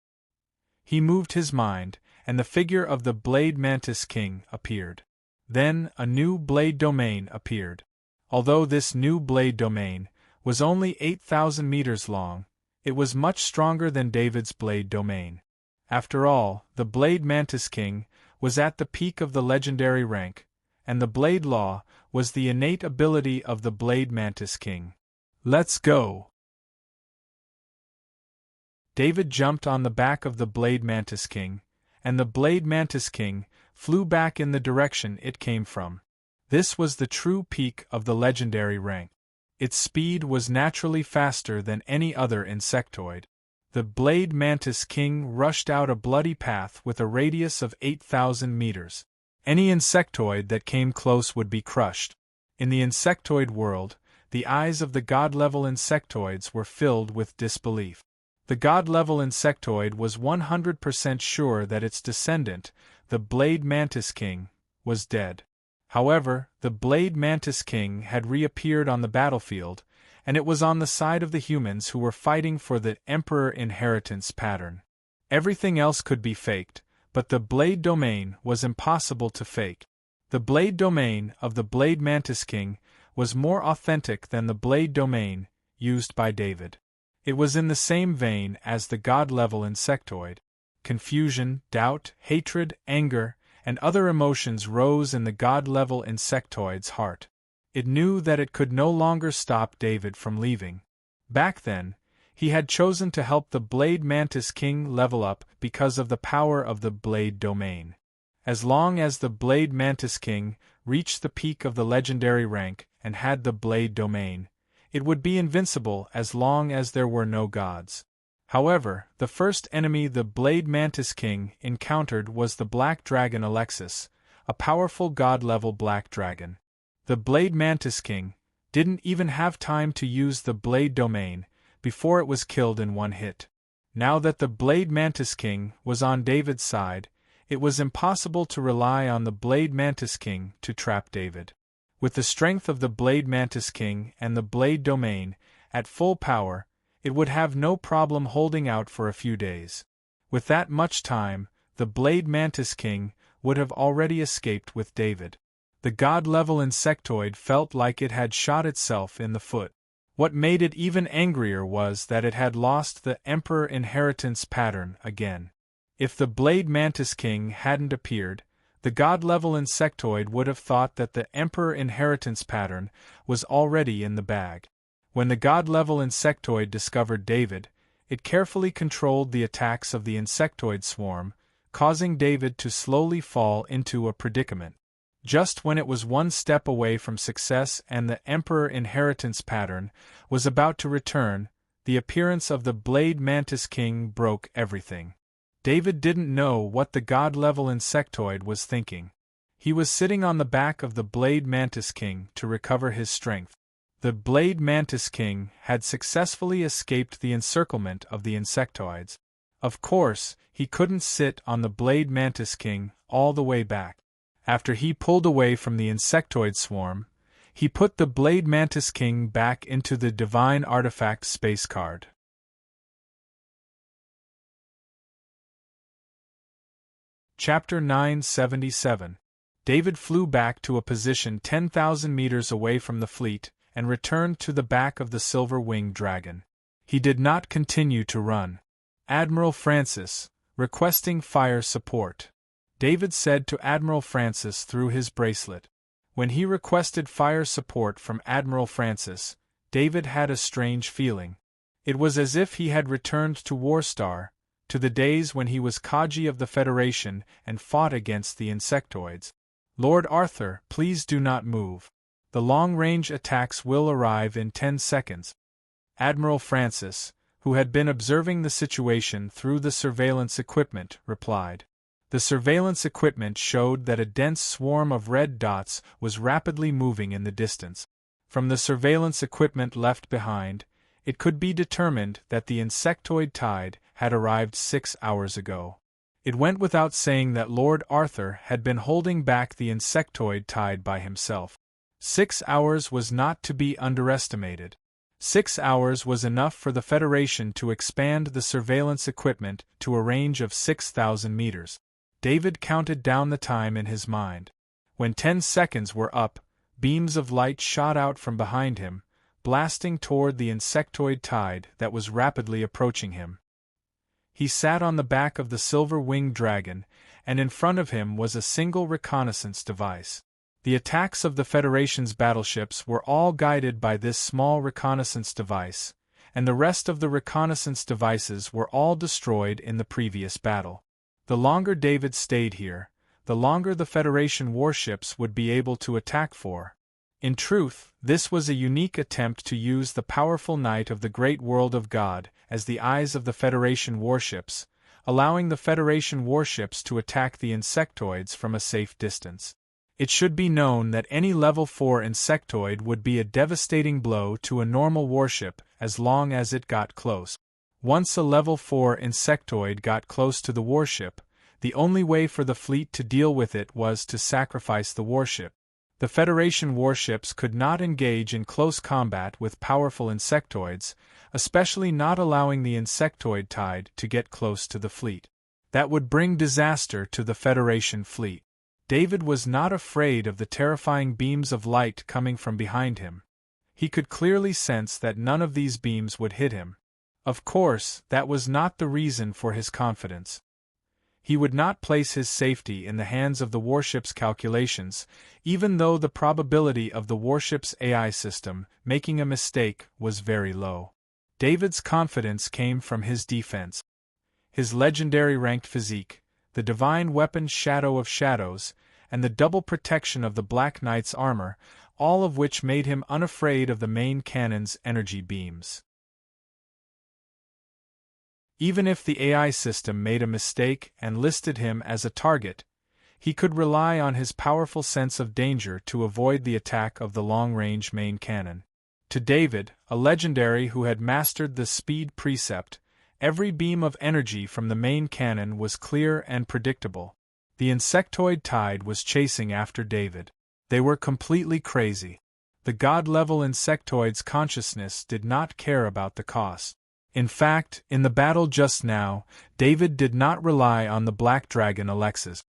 He moved his mind, and the figure of the Blade Mantis King appeared. Then a new blade domain appeared. Although this new blade domain was only 8,000 meters long, it was much stronger than David's blade domain. After all, the Blade Mantis King was at the peak of the legendary rank, and the blade law was the innate ability of the Blade Mantis King. "Let's go!" David jumped on the back of the Blade Mantis King, and the Blade Mantis King flew back in the direction it came from. This was the true peak of the legendary rank. Its speed was naturally faster than any other insectoid. The Blade Mantis King rushed out a bloody path with a radius of 8,000 meters. Any insectoid that came close would be crushed. In the insectoid world, the eyes of the god-level insectoids were filled with disbelief. The god-level insectoid was 100% sure that its descendant, the Blade Mantis King, was dead. However, the Blade Mantis King had reappeared on the battlefield, and it was on the side of the humans who were fighting for the Emperor inheritance pattern. Everything else could be faked, but the Blade Domain was impossible to fake. The Blade Domain of the Blade Mantis King was more authentic than the Blade Domain used by David. It was in the same vein as the god-level insectoid. Confusion, doubt, hatred, anger, and other emotions rose in the god-level insectoid's heart. It knew that it could no longer stop David from leaving. Back then, he had chosen to help the Blade Mantis King level up because of the power of the Blade Domain. As long as the Blade Mantis King reached the peak of the legendary rank and had the Blade Domain, it would be invincible as long as there were no gods. However, the first enemy the Blade Mantis King encountered was the Black Dragon Alexis, a powerful god-level black dragon. The Blade Mantis King didn't even have time to use the Blade Domain before it was killed in one hit. Now that the Blade Mantis King was on David's side, it was impossible to rely on the Blade Mantis King to trap David. With the strength of the Blade Mantis King and the Blade Domain at full power, it would have no problem holding out for a few days. With that much time, the Blade Mantis King would have already escaped with David. The god-level insectoid felt like it had shot itself in the foot. What made it even angrier was that it had lost the Emperor inheritance pattern again. If the Blade Mantis King hadn't appeared, the god-level insectoid would have thought that the Emperor inheritance pattern was already in the bag. When the god-level insectoid discovered David, it carefully controlled the attacks of the insectoid swarm, causing David to slowly fall into a predicament. Just when it was one step away from success and the Emperor inheritance pattern was about to return, the appearance of the Blade Mantis King broke everything. David didn't know what the god-level insectoid was thinking. He was sitting on the back of the Blade Mantis King to recover his strength. The Blade Mantis King had successfully escaped the encirclement of the insectoids. Of course, he couldn't sit on the Blade Mantis King all the way back. After he pulled away from the insectoid swarm, he put the Blade Mantis King back into the Divine Artifact space card. Chapter 977. David flew back to a position 10,000 meters away from the fleet and returned to the back of the silver-winged dragon. He did not continue to run. Admiral Francis, requesting fire support. David said to Admiral Francis through his bracelet. When he requested fire support from Admiral Francis, David had a strange feeling. It was as if he had returned to Warstar, to the days when he was Kaji of the Federation and fought against the insectoids. Lord Arthur, please do not move. The long-range attacks will arrive in 10 seconds. Admiral Francis, who had been observing the situation through the surveillance equipment, replied. The surveillance equipment showed that a dense swarm of red dots was rapidly moving in the distance. From the surveillance equipment left behind, it could be determined that the insectoid tide had arrived 6 hours ago. It went without saying that Lord Arthur had been holding back the insectoid tide by himself. 6 hours was not to be underestimated. 6 hours was enough for the Federation to expand the surveillance equipment to a range of 6,000 meters. David counted down the time in his mind. When 10 seconds were up, beams of light shot out from behind him, blasting toward the insectoid tide that was rapidly approaching him. He sat on the back of the silver-winged dragon, and in front of him was a single reconnaissance device. The attacks of the Federation's battleships were all guided by this small reconnaissance device, and the rest of the reconnaissance devices were all destroyed in the previous battle. The longer David stayed here, the longer the Federation warships would be able to attack for. In truth, this was a unique attempt to use the powerful night of the great world of God as the eyes of the Federation warships, allowing the Federation warships to attack the insectoids from a safe distance. It should be known that any level 4 insectoid would be a devastating blow to a normal warship as long as it got close. Once a level 4 insectoid got close to the warship, the only way for the fleet to deal with it was to sacrifice the warship. The Federation warships could not engage in close combat with powerful insectoids, especially not allowing the insectoid tide to get close to the fleet. That would bring disaster to the Federation fleet. David was not afraid of the terrifying beams of light coming from behind him. He could clearly sense that none of these beams would hit him. Of course, that was not the reason for his confidence. He would not place his safety in the hands of the warship's calculations, even though the probability of the warship's AI system making a mistake was very low. David's confidence came from his defense. His legendary ranked physique, the divine weapon Shadow of Shadows, and the double protection of the Black Knight's armor, all of which made him unafraid of the main cannon's energy beams. Even if the AI system made a mistake and listed him as a target, he could rely on his powerful sense of danger to avoid the attack of the long-range main cannon. To David, a legendary who had mastered the speed precept, every beam of energy from the main cannon was clear and predictable. The insectoid tide was chasing after David. They were completely crazy. The god-level insectoid's consciousness did not care about the cost. In fact, in the battle just now, David did not rely on the Black Dragon Alexis.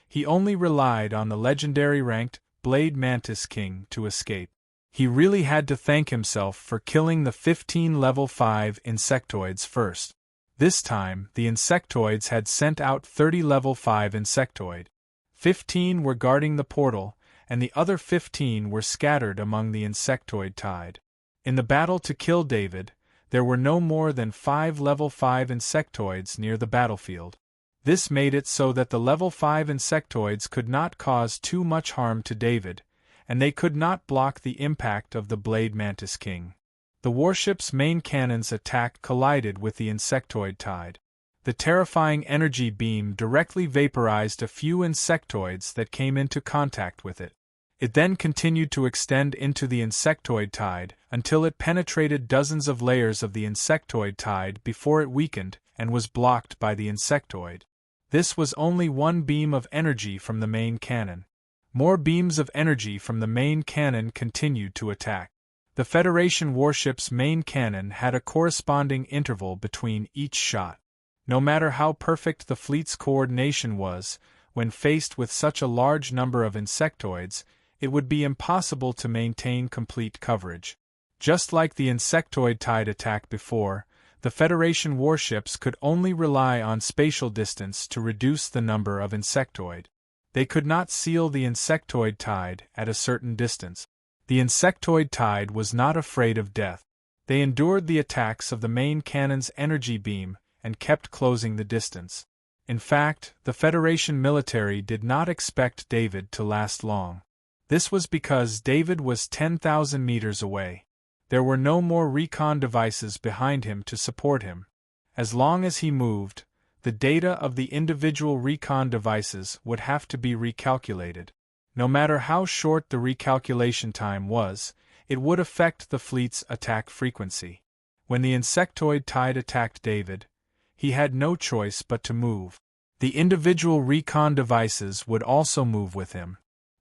He only relied on the legendary ranked Blade Mantis King to escape. He really had to thank himself for killing the 15 level 5 insectoids first. This time, the insectoids had sent out 30 level 5 insectoid. 15 were guarding the portal, and the other 15 were scattered among the insectoid tide. In the battle to kill David, there were no more than 5 level 5 insectoids near the battlefield. This made it so that the level 5 insectoids could not cause too much harm to David, and they could not block the impact of the Blade Mantis King. The warship's main cannon's attack collided with the insectoid tide. The terrifying energy beam directly vaporized a few insectoids that came into contact with it. It then continued to extend into the insectoid tide until it penetrated dozens of layers of the insectoid tide before it weakened and was blocked by the insectoid. This was only one beam of energy from the main cannon. More beams of energy from the main cannon continued to attack. The Federation warship's main cannon had a corresponding interval between each shot. No matter how perfect the fleet's coordination was, when faced with such a large number of insectoids, it would be impossible to maintain complete coverage. Just like the insectoid tide attack before, the Federation warships could only rely on spatial distance to reduce the number of insectoid. They could not seal the insectoid tide at a certain distance. The insectoid tide was not afraid of death. They endured the attacks of the main cannon's energy beam and kept closing the distance. In fact, the Federation military did not expect David to last long. This was because David was 10,000 meters away. There were no more recon devices behind him to support him. As long as he moved, the data of the individual recon devices would have to be recalculated. No matter how short the recalculation time was, it would affect the fleet's attack frequency. When the insectoid tide attacked David, he had no choice but to move. The individual recon devices would also move with him.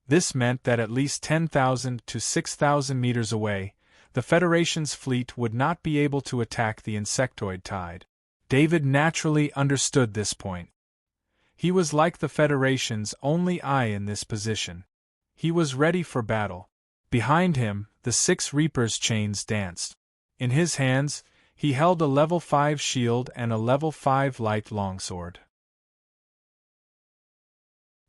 This meant that at least 10,000 to 6,000 meters away, the Federation's fleet would not be able to attack the insectoid tide. David naturally understood this point. He was like the Federation's only eye in this position. He was ready for battle. Behind him, the 6 Reapers' chains danced. In his hands, he held a level 5 shield and a level 5 light longsword.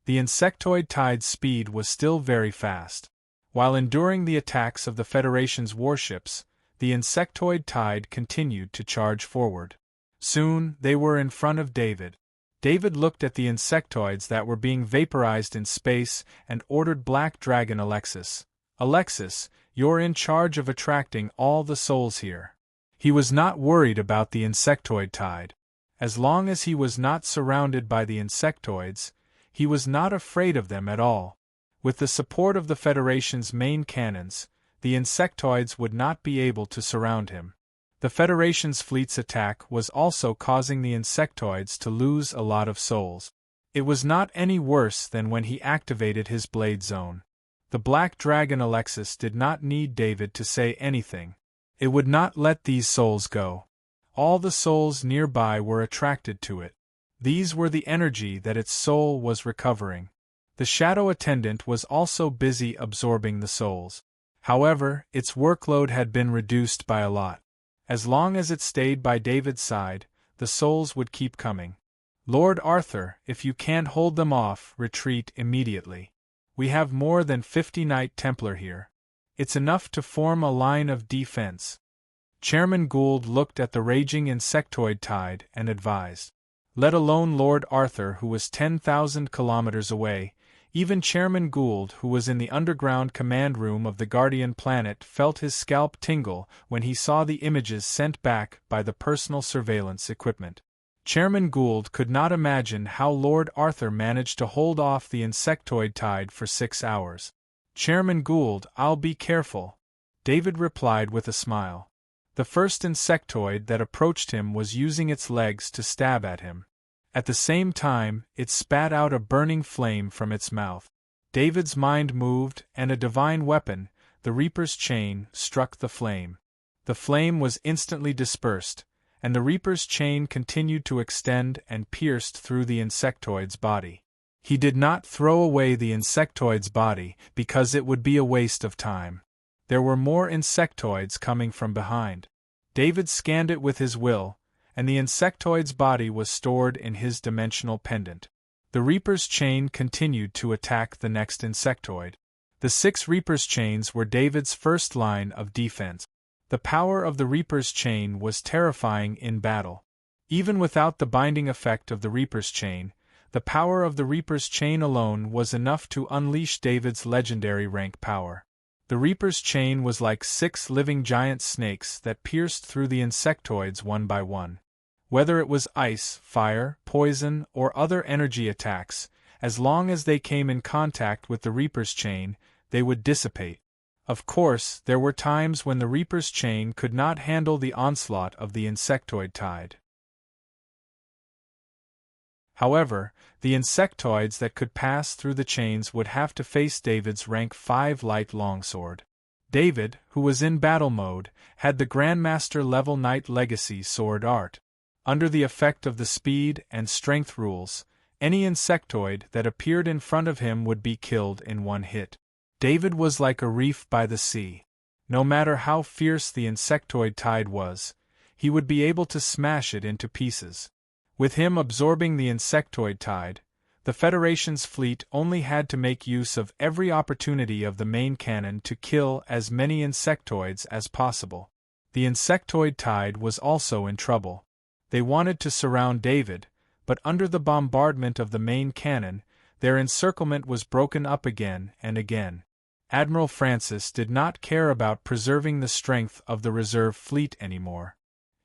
The insectoid tide's speed was still very fast. While enduring the attacks of the Federation's warships, the insectoid tide continued to charge forward. Soon, they were in front of David. David looked at the insectoids that were being vaporized in space and ordered Black Dragon Alexis, "Alexis, you're in charge of attracting all the souls here." He was not worried about the insectoid tide. As long as he was not surrounded by the insectoids, he was not afraid of them at all. With the support of the Federation's main cannons, the insectoids would not be able to surround him. The Federation's fleet's attack was also causing the insectoids to lose a lot of souls. It was not any worse than when he activated his blade zone. The Black Dragon Alexis did not need David to say anything. It would not let these souls go. All the souls nearby were attracted to it. These were the energy that its soul was recovering. The Shadow Attendant was also busy absorbing the souls. However, its workload had been reduced by a lot. As long as it stayed by David's side, the souls would keep coming. Lord Arthur, if you can't hold them off, retreat immediately. We have more than 50 Knight Templar here. It's enough to form a line of defense. Chairman Gould looked at the raging insectoid tide and advised. Let alone Lord Arthur, who was 10,000 kilometers away, even Chairman Gould, who was in the underground command room of the Guardian planet, felt his scalp tingle when he saw the images sent back by the personal surveillance equipment. Chairman Gould could not imagine how Lord Arthur managed to hold off the insectoid tide for 6 hours. Chairman Gould, I'll be careful, David replied with a smile. The first insectoid that approached him was using its legs to stab at him. At the same time, it spat out a burning flame from its mouth. David's mind moved, and a divine weapon, the Reaper's chain, struck the flame. The flame was instantly dispersed, and the Reaper's chain continued to extend and pierced through the insectoid's body. He did not throw away the insectoid's body because it would be a waste of time. There were more insectoids coming from behind. David scanned it with his will, and the insectoid's body was stored in his dimensional pendant. The Reaper's chain continued to attack the next insectoid. The 6 Reaper's chains were David's first line of defense. The power of the Reaper's chain was terrifying in battle. Even without the binding effect of the Reaper's chain, the power of the Reaper's chain alone was enough to unleash David's legendary rank power. The Reaper's chain was like 6 living giant snakes that pierced through the insectoids one by one. Whether it was ice, fire, poison, or other energy attacks, as long as they came in contact with the Reaper's chain, they would dissipate. Of course, there were times when the Reaper's chain could not handle the onslaught of the insectoid tide. However, the insectoids that could pass through the chains would have to face David's rank 5 light longsword. David, who was in battle mode, had the Grandmaster level Knight Legacy sword art. Under the effect of the speed and strength rules, any insectoid that appeared in front of him would be killed in one hit. David was like a reef by the sea. No matter how fierce the insectoid tide was, he would be able to smash it into pieces. With him absorbing the insectoid tide, the Federation's fleet only had to make use of every opportunity of the main cannon to kill as many insectoids as possible. The insectoid tide was also in trouble. They wanted to surround David, but under the bombardment of the main cannon, their encirclement was broken up again and again. Admiral Francis did not care about preserving the strength of the reserve fleet anymore.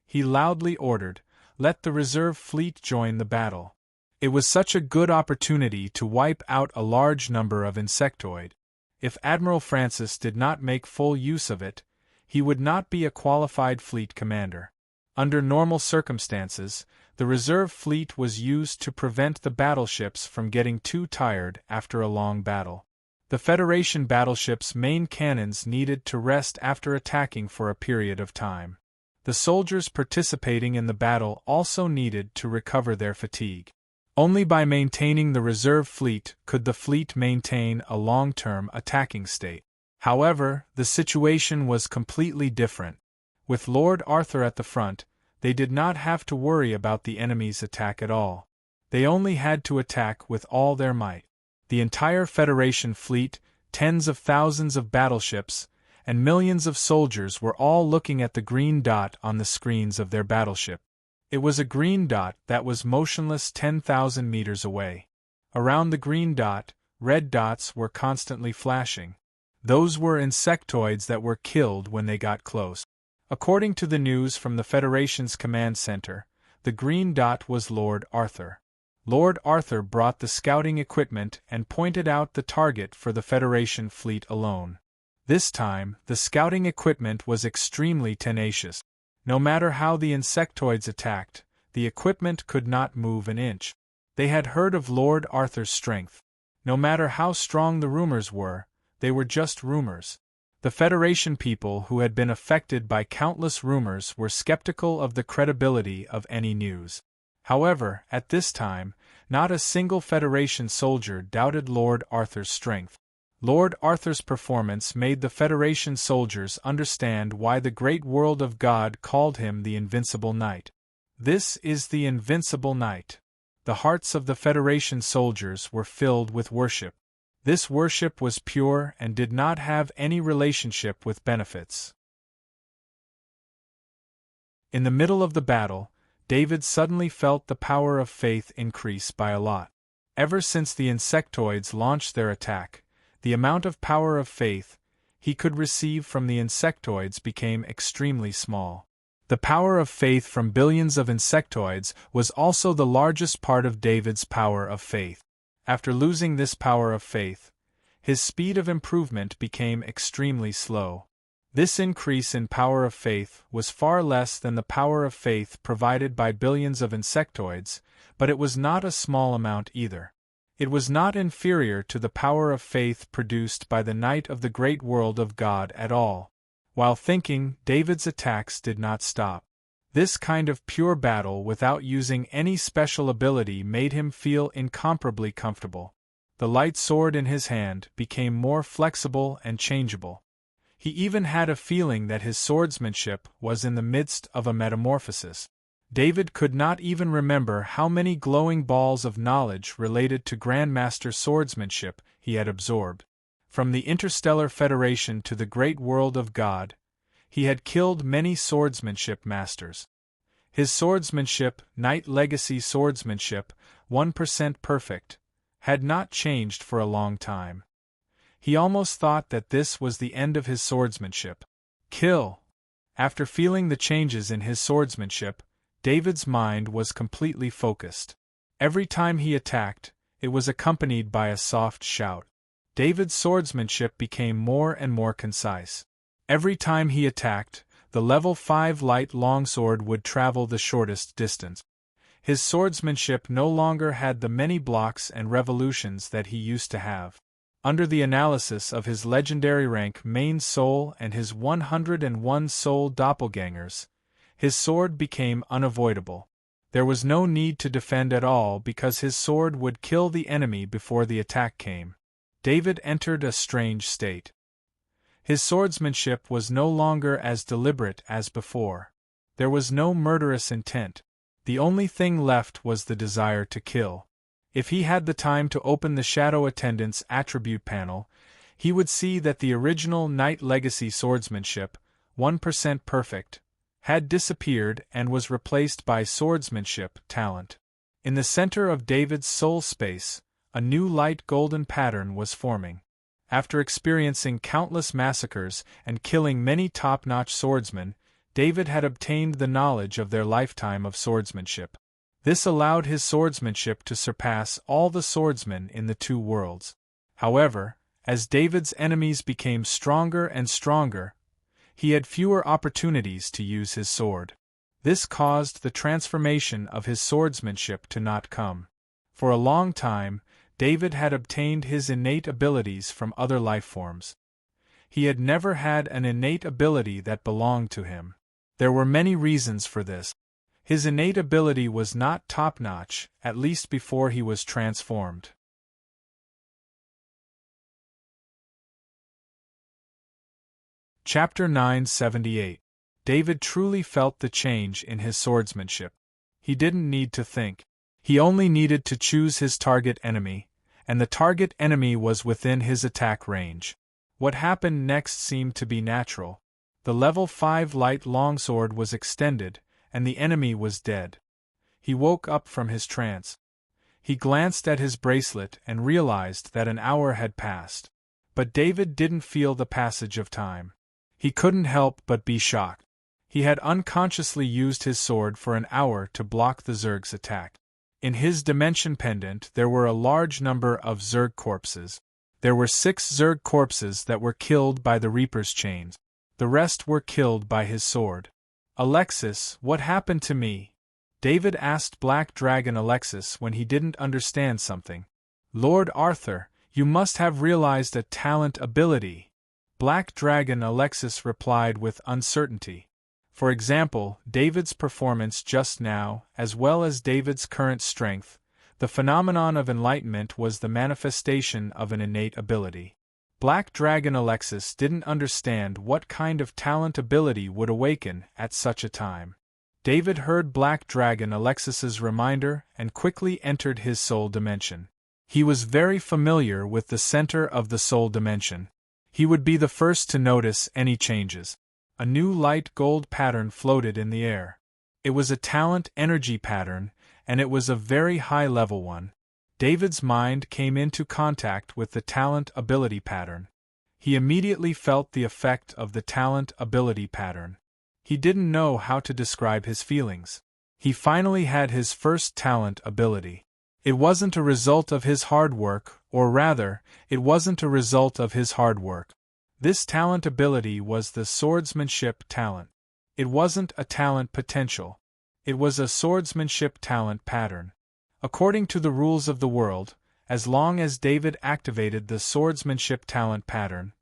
He loudly ordered, "Let the reserve fleet join the battle." It was such a good opportunity to wipe out a large number of insectoid. If Admiral Francis did not make full use of it, he would not be a qualified fleet commander. Under normal circumstances, the reserve fleet was used to prevent the battleships from getting too tired after a long battle. The Federation battleships' main cannons needed to rest after attacking for a period of time. The soldiers participating in the battle also needed to recover their fatigue. Only by maintaining the reserve fleet could the fleet maintain a long-term attacking state. However, the situation was completely different. With Lord Arthur at the front, they did not have to worry about the enemy's attack at all. They only had to attack with all their might. The entire Federation fleet, tens of thousands of battleships, and millions of soldiers were all looking at the green dot on the screens of their battleship. It was a green dot that was motionless 10,000 meters away. Around the green dot, red dots were constantly flashing. Those were insectoids that were killed when they got close. According to the news from the Federation's command center, The green dot was Lord Arthur. Lord Arthur brought the scouting equipment and pointed out the target for the Federation fleet alone. This time, the scouting equipment was extremely tenacious. No matter how the insectoids attacked, the equipment could not move an inch. They had heard of Lord Arthur's strength. No matter how strong the rumors were, they were just rumors. The Federation people who had been affected by countless rumors were skeptical of the credibility of any news. However, at this time, not a single Federation soldier doubted Lord Arthur's strength. Lord Arthur's performance made the Federation soldiers understand why the great world of God called him the Invincible Knight. This is the Invincible Knight. The hearts of the Federation soldiers were filled with worship. This worship was pure and did not have any relationship with benefits. In the middle of the battle, David suddenly felt the power of faith increase by a lot. Ever since the insectoids launched their attack, the amount of power of faith he could receive from the insectoids became extremely small. The power of faith from billions of insectoids was also the largest part of David's power of faith. After losing this power of faith, his speed of improvement became extremely slow. This increase in power of faith was far less than the power of faith provided by billions of insectoids, but it was not a small amount either. It was not inferior to the power of faith produced by the Knight of the great world of God at all. While thinking, David's attacks did not stop. This kind of pure battle without using any special ability made him feel incomparably comfortable. The light sword in his hand became more flexible and changeable. He even had a feeling that his swordsmanship was in the midst of a metamorphosis. David could not even remember how many glowing balls of knowledge related to Grandmaster swordsmanship he had absorbed. From the Interstellar Federation to the great world of God, he had killed many swordsmanship masters. His swordsmanship, Knight Legacy swordsmanship, 1% perfect, had not changed for a long time. He almost thought that this was the end of his swordsmanship. Kill! After feeling the changes in his swordsmanship, David's mind was completely focused. Every time he attacked, it was accompanied by a soft shout. David's swordsmanship became more and more concise. Every time he attacked, the level 5 light longsword would travel the shortest distance. His swordsmanship no longer had the many blocks and revolutions that he used to have. Under the analysis of his legendary rank main soul and his 101 soul doppelgangers, his sword became unavoidable. There was no need to defend at all because his sword would kill the enemy before the attack came. David entered a strange state. His swordsmanship was no longer as deliberate as before. There was no murderous intent. The only thing left was the desire to kill. If he had the time to open the Shadow Attendant's attribute panel, he would see that the original Knight Legacy swordsmanship, 1% perfect, had disappeared and was replaced by swordsmanship talent. In the center of David's soul space, a new light golden pattern was forming. After experiencing countless massacres and killing many top-notch swordsmen, David had obtained the knowledge of their lifetime of swordsmanship. This allowed his swordsmanship to surpass all the swordsmen in the two worlds. However, as David's enemies became stronger and stronger, he had fewer opportunities to use his sword. This caused the transformation of his swordsmanship to not come. For a long time, David had obtained his innate abilities from other lifeforms. He had never had an innate ability that belonged to him. There were many reasons for this. His innate ability was not top-notch, at least before he was transformed. Chapter 978. David truly felt the change in his swordsmanship. He didn't need to think. He only needed to choose his target enemy, and the target enemy was within his attack range. What happened next seemed to be natural. The level 5 light longsword was extended, and the enemy was dead. He woke up from his trance. He glanced at his bracelet and realized that an hour had passed. But David didn't feel the passage of time. He couldn't help but be shocked. He had unconsciously used his sword for an hour to block the Zerg's attack. In his dimension pendant there were a large number of Zerg corpses. There were 6 Zerg corpses that were killed by the Reaper's chains. The rest were killed by his sword. Alexis, what happened to me? David asked Black Dragon Alexis when he didn't understand something. Lord Arthur, you must have realized a talent ability. Black Dragon Alexis replied with uncertainty. For example, David's performance just now, as well as David's current strength, the phenomenon of enlightenment was the manifestation of an innate ability. Black Dragon Alexis didn't understand what kind of talent ability would awaken at such a time. David heard Black Dragon Alexis's reminder and quickly entered his soul dimension. He was very familiar with the center of the soul dimension. He would be the first to notice any changes. A new light gold pattern floated in the air. It was a talent energy pattern, and it was a very high-level one. David's mind came into contact with the talent ability pattern. He immediately felt the effect of the talent ability pattern. He didn't know how to describe his feelings. He finally had his first talent ability. It wasn't a result of his hard work, or rather, it wasn't a result of his hard work. This talent ability was the swordsmanship talent. It wasn't a talent potential. It was a swordsmanship talent pattern. According to the rules of the world, as long as David activated the swordsmanship talent pattern,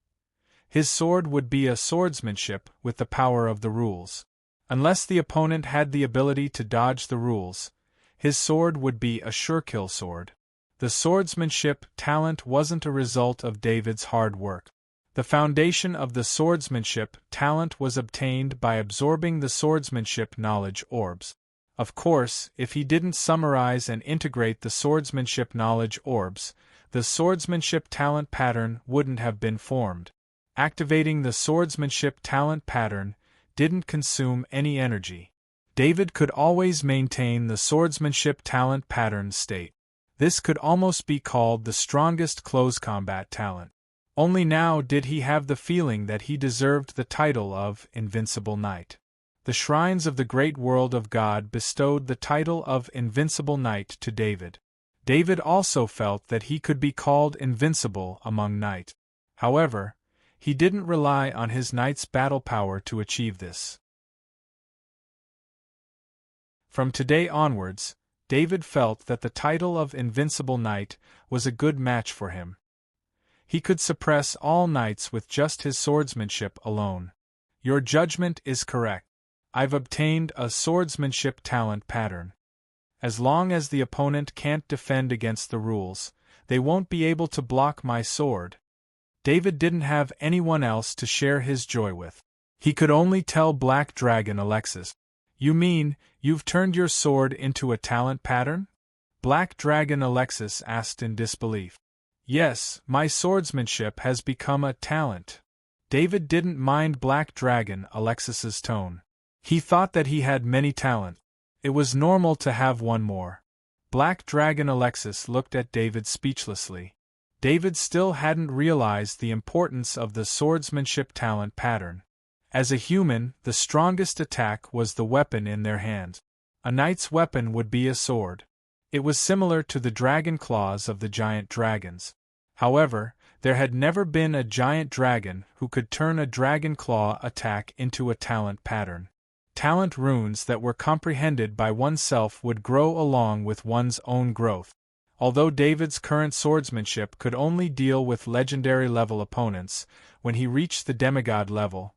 his sword would be a swordsmanship with the power of the rules. Unless the opponent had the ability to dodge the rules, his sword would be a surekill sword. The swordsmanship talent wasn't a result of David's hard work. The foundation of the swordsmanship talent was obtained by absorbing the swordsmanship knowledge orbs. Of course, if he didn't summarize and integrate the swordsmanship knowledge orbs, the swordsmanship talent pattern wouldn't have been formed. Activating the swordsmanship talent pattern didn't consume any energy. David could always maintain the swordsmanship talent pattern state. This could almost be called the strongest close combat talent. Only now did he have the feeling that he deserved the title of Invincible Knight. The shrines of the great world of God bestowed the title of Invincible Knight to David. David also felt that he could be called invincible among knights. However, he didn't rely on his knight's battle power to achieve this. From today onwards, David felt that the title of Invincible Knight was a good match for him. He could suppress all knights with just his swordsmanship alone. Your judgment is correct. I've obtained a swordsmanship talent pattern. As long as the opponent can't defend against the rules, they won't be able to block my sword. David didn't have anyone else to share his joy with. He could only tell Black Dragon Alexis. You mean, you've turned your sword into a talent pattern? Black Dragon Alexis asked in disbelief. Yes, my swordsmanship has become a talent. David didn't mind Black Dragon Alexis's tone. He thought that he had many talents. It was normal to have one more. Black Dragon Alexis looked at David speechlessly. David still hadn't realized the importance of the swordsmanship talent pattern. As a human, the strongest attack was the weapon in their hand. A knight's weapon would be a sword. It was similar to the dragon claws of the giant dragons. However, there had never been a giant dragon who could turn a dragon claw attack into a talent pattern. Talent runes that were comprehended by oneself would grow along with one's own growth. Although David's current swordsmanship could only deal with legendary-level opponents, when he reached the demigod level,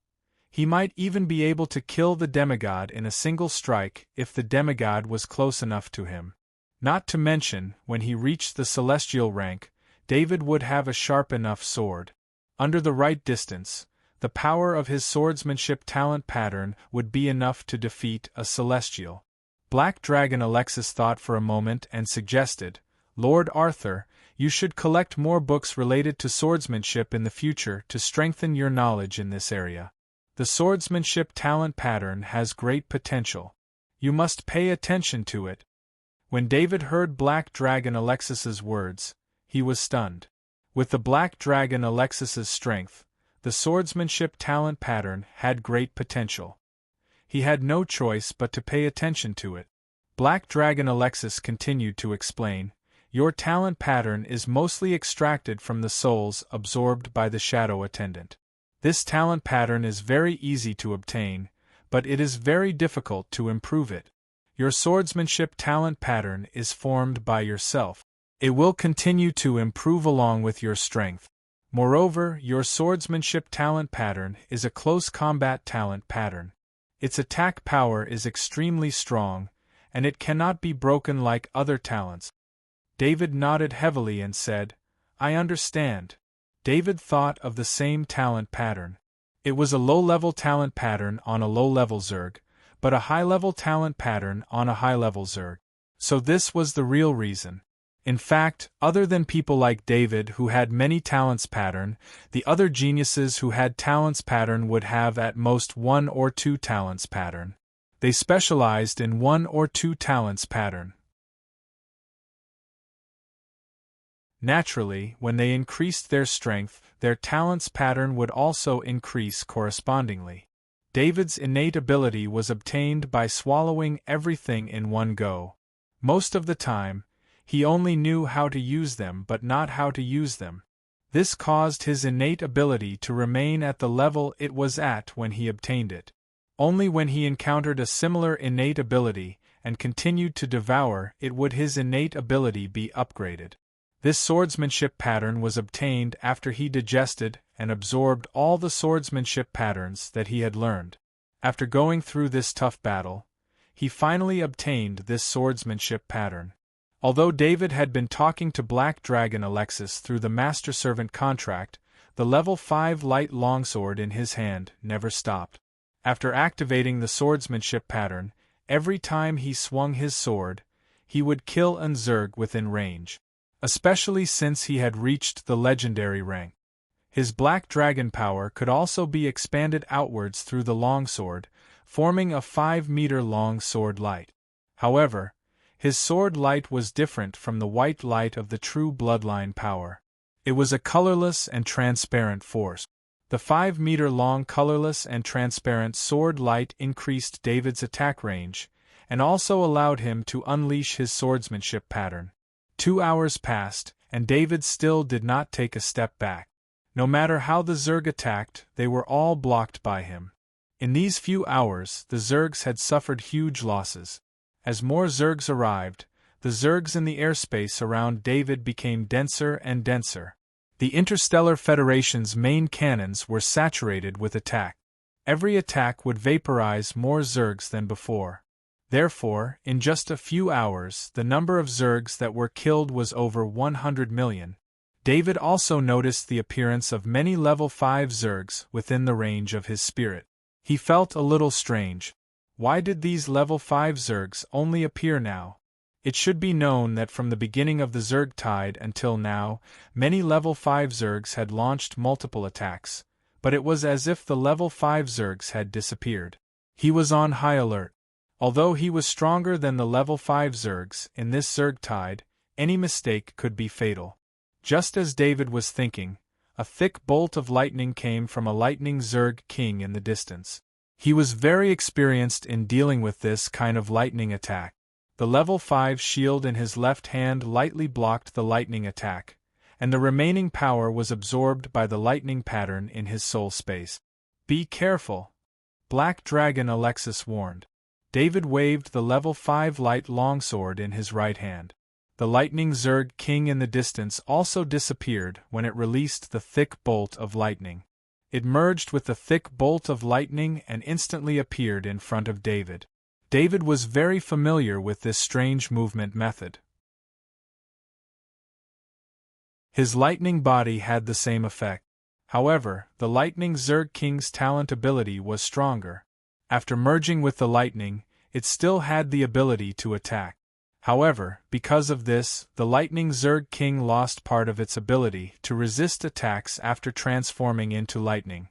he might even be able to kill the demigod in a single strike if the demigod was close enough to him. Not to mention, when he reached the celestial rank, David would have a sharp enough sword. Under the right distance, the power of his swordsmanship talent pattern would be enough to defeat a celestial. Black Dragon Alexis thought for a moment and suggested, Lord Arthur, you should collect more books related to swordsmanship in the future to strengthen your knowledge in this area. The swordsmanship talent pattern has great potential. You must pay attention to it. When David heard Black Dragon Alexis's words, he was stunned. With the Black Dragon Alexis's strength, the swordsmanship talent pattern had great potential. He had no choice but to pay attention to it. Black Dragon Alexis continued to explain, "Your talent pattern is mostly extracted from the souls absorbed by the shadow attendant. This talent pattern is very easy to obtain, but it is very difficult to improve it. Your swordsmanship talent pattern is formed by yourself. It will continue to improve along with your strength. Moreover, your swordsmanship talent pattern is a close combat talent pattern. Its attack power is extremely strong, and it cannot be broken like other talents." David nodded heavily and said, "I understand." David thought of the same talent pattern. It was a low-level talent pattern on a low-level Zerg, but a high-level talent pattern on a high-level Zerg. So this was the real reason. In fact, other than people like David who had many talents pattern, the other geniuses who had talents pattern would have at most 1 or 2 talents pattern. They specialized in 1 or 2 talents pattern. Naturally, when they increased their strength, their talents pattern would also increase correspondingly. David's innate ability was obtained by swallowing everything in one go. Most of the time, he only knew how to use them but not how to use them. This caused his innate ability to remain at the level it was at when he obtained it. Only when he encountered a similar innate ability and continued to devour it would his innate ability be upgraded. This swordsmanship pattern was obtained after he digested and absorbed all the swordsmanship patterns that he had learned. After going through this tough battle, he finally obtained this swordsmanship pattern. Although David had been talking to Black Dragon Alexis through the Master Servant contract, the level 5 light longsword in his hand never stopped. After activating the swordsmanship pattern, every time he swung his sword, he would kill an Zerg within range. Especially since he had reached the legendary rank. His Black Dragon power could also be expanded outwards through the longsword, forming a 5-meter long sword light. However, his sword light was different from the white light of the true bloodline power. It was a colorless and transparent force. The 5-meter long colorless and transparent sword light increased David's attack range, and also allowed him to unleash his swordsmanship pattern. 2 hours passed, and David still did not take a step back. No matter how the Zerg attacked, they were all blocked by him. In these few hours, the Zergs had suffered huge losses. As more Zergs arrived, the Zergs in the airspace around David became denser and denser. The Interstellar Federation's main cannons were saturated with attack. Every attack would vaporize more Zergs than before. Therefore, in just a few hours, the number of Zergs that were killed was over 100 million. David also noticed the appearance of many level 5 Zergs within the range of his spirit. He felt a little strange. Why did these level 5 Zergs only appear now? It should be known that from the beginning of the Zerg tide until now, many level 5 Zergs had launched multiple attacks, but it was as if the level 5 Zergs had disappeared. He was on high alert. Although he was stronger than the level 5 Zergs in this Zerg tide, any mistake could be fatal. Just as David was thinking, a thick bolt of lightning came from a lightning Zerg king in the distance. He was very experienced in dealing with this kind of lightning attack. The level 5 shield in his left hand lightly blocked the lightning attack, and the remaining power was absorbed by the lightning pattern in his soul space. "Be careful," Black Dragon Alexis warned. David waved the level 5 light longsword in his right hand. The lightning Zerg king in the distance also disappeared when it released the thick bolt of lightning. It merged with the thick bolt of lightning and instantly appeared in front of David. David was very familiar with this strange movement method. His lightning body had the same effect. However, the lightning Zerg king's talent ability was stronger. After merging with the lightning, it still had the ability to attack. However, because of this, the lightning Zerg king lost part of its ability to resist attacks after transforming into lightning.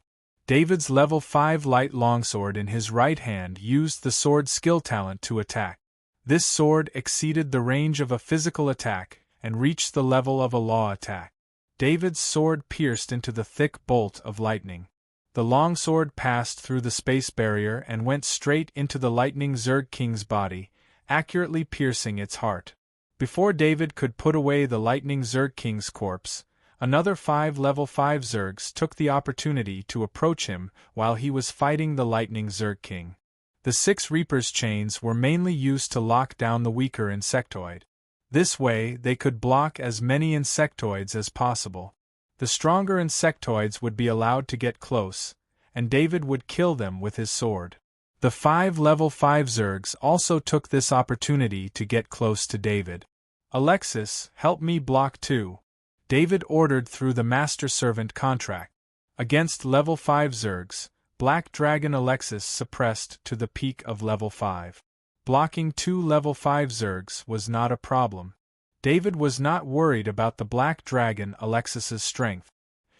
David's level 5 light longsword in his right hand used the sword skill talent to attack. This sword exceeded the range of a physical attack and reached the level of a law attack. David's sword pierced into the thick bolt of lightning. The longsword passed through the space barrier and went straight into the lightning Zerg King's body, accurately piercing its heart. Before David could put away the lightning Zerg King's corpse, another 5 level 5 Zergs took the opportunity to approach him while he was fighting the lightning Zerg King. The 6 Reaper's chains were mainly used to lock down the weaker insectoid. This way they could block as many insectoids as possible. The stronger insectoids would be allowed to get close, and David would kill them with his sword. The 5 level 5 Zergs also took this opportunity to get close to David. "Alexis, help me block too," David ordered through the Master Servant contract. Against level 5 Zergs, Black Dragon Alexis suppressed to the peak of level 5. Blocking 2 level 5 Zergs was not a problem. David was not worried about the Black Dragon Alexis's strength.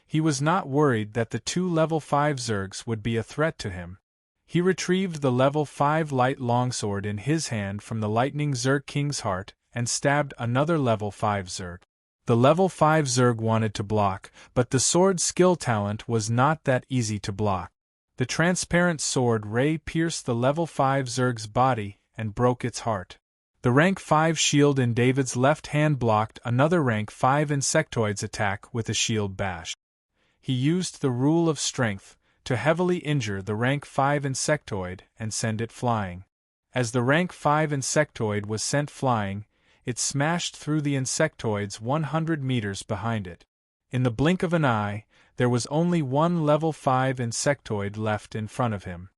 He was not worried that the 2 level 5 Zergs would be a threat to him. He retrieved the level 5 light longsword in his hand from the lightning Zerg King's heart and stabbed another level 5 Zerg. The level 5 Zerg wanted to block, but the sword's skill talent was not that easy to block. The transparent sword ray pierced the level 5 Zerg's body and broke its heart. The rank 5 shield in David's left hand blocked another rank 5 insectoid's attack with a shield bash. He used the rule of strength to heavily injure the rank 5 insectoid and send it flying. As the rank 5 insectoid was sent flying, it smashed through the insectoids 100 meters behind it. In the blink of an eye, there was only one level 5 insectoid left in front of him.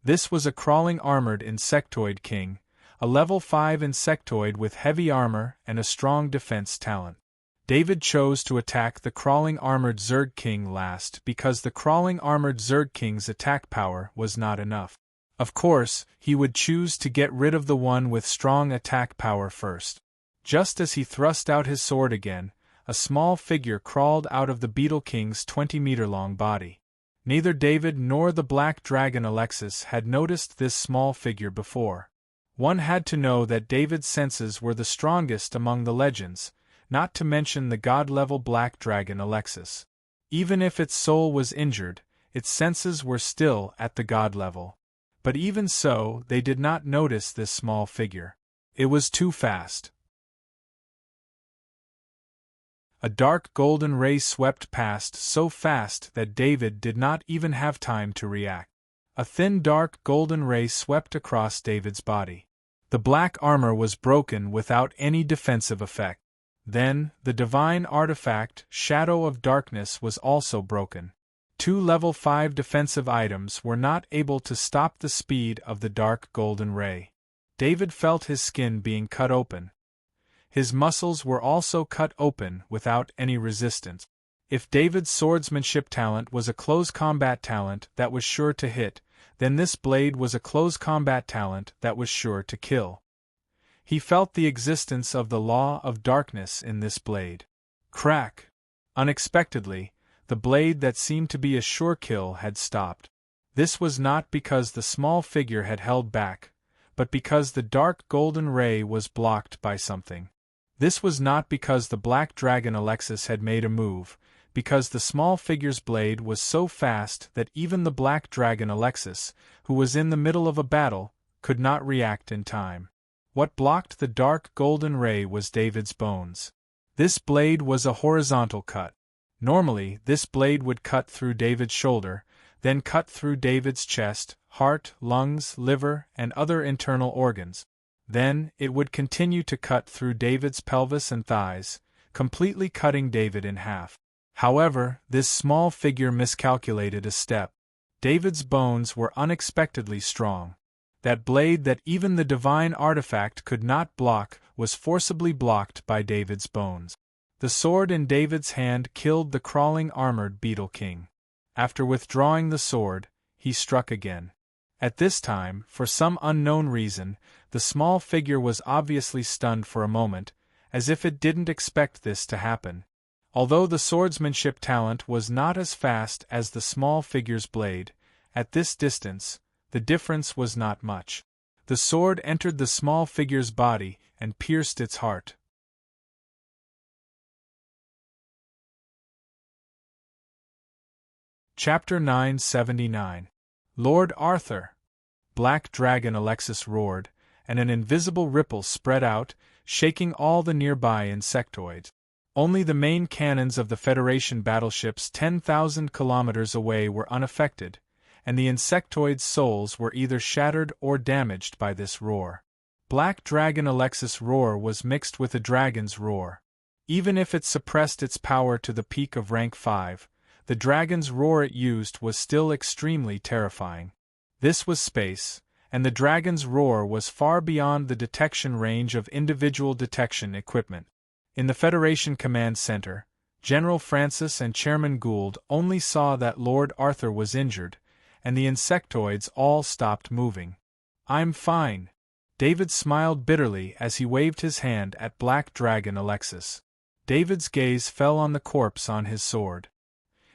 This was a crawling armored insectoid king, a level 5 insectoid with heavy armor and a strong defense talent. David chose to attack the crawling armored Zerg King last because the crawling armored Zerg King's attack power was not enough. Of course, he would choose to get rid of the one with strong attack power first. Just as he thrust out his sword again, a small figure crawled out of the Beetle King's 20-meter-long body. Neither David nor the Black Dragon Alexis had noticed this small figure before. One had to know that David's senses were the strongest among the legends, not to mention the god-level Black Dragon Alexis. Even if its soul was injured, its senses were still at the god level. But even so, they did not notice this small figure. It was too fast. A dark golden ray swept past so fast that David did not even have time to react. A thin dark golden ray swept across David's body. The black armor was broken without any defensive effect. Then, the divine artifact, Shadow of Darkness, was also broken. 2 level 5 defensive items were not able to stop the speed of the dark golden ray. David felt his skin being cut open. His muscles were also cut open without any resistance. If David's swordsmanship talent was a close combat talent that was sure to hit, then this blade was a close combat talent that was sure to kill. He felt the existence of the law of darkness in this blade. Crack! Unexpectedly, the blade that seemed to be a sure kill had stopped. This was not because the small figure had held back, but because the dark golden ray was blocked by something. This was not because the Black Dragon Alexis had made a move, because the small figure's blade was so fast that even the Black Dragon Alexis, who was in the middle of a battle, could not react in time. What blocked the dark golden ray was David's bones. This blade was a horizontal cut. Normally, this blade would cut through David's shoulder, then cut through David's chest, heart, lungs, liver, and other internal organs. Then, it would continue to cut through David's pelvis and thighs, completely cutting David in half. However, this small figure miscalculated a step. David's bones were unexpectedly strong. That blade that even the divine artifact could not block was forcibly blocked by David's bones. The sword in David's hand killed the crawling armored Beetle King. After withdrawing the sword, he struck again. At this time, for some unknown reason, the small figure was obviously stunned for a moment, as if it didn't expect this to happen. Although the swordsmanship talent was not as fast as the small figure's blade, at this distance, the difference was not much. The sword entered the small figure's body and pierced its heart. Chapter 979. Lord Arthur! Black Dragon Alexis roared, and an invisible ripple spread out, shaking all the nearby insectoids. Only the main cannons of the Federation battleships 10,000 kilometers away were unaffected, and the insectoids' souls were either shattered or damaged by this roar. Black Dragon Alexis' roar was mixed with a dragon's roar. Even if it suppressed its power to the peak of rank 5, the dragon's roar it used was still extremely terrifying. This was space, and the dragon's roar was far beyond the detection range of individual detection equipment. In the Federation Command Center, General Francis and Chairman Gould only saw that Lord Arthur was injured, and the insectoids all stopped moving. "I'm fine." David smiled bitterly as he waved his hand at Black Dragon Alexis. David's gaze fell on the corpse on his sword.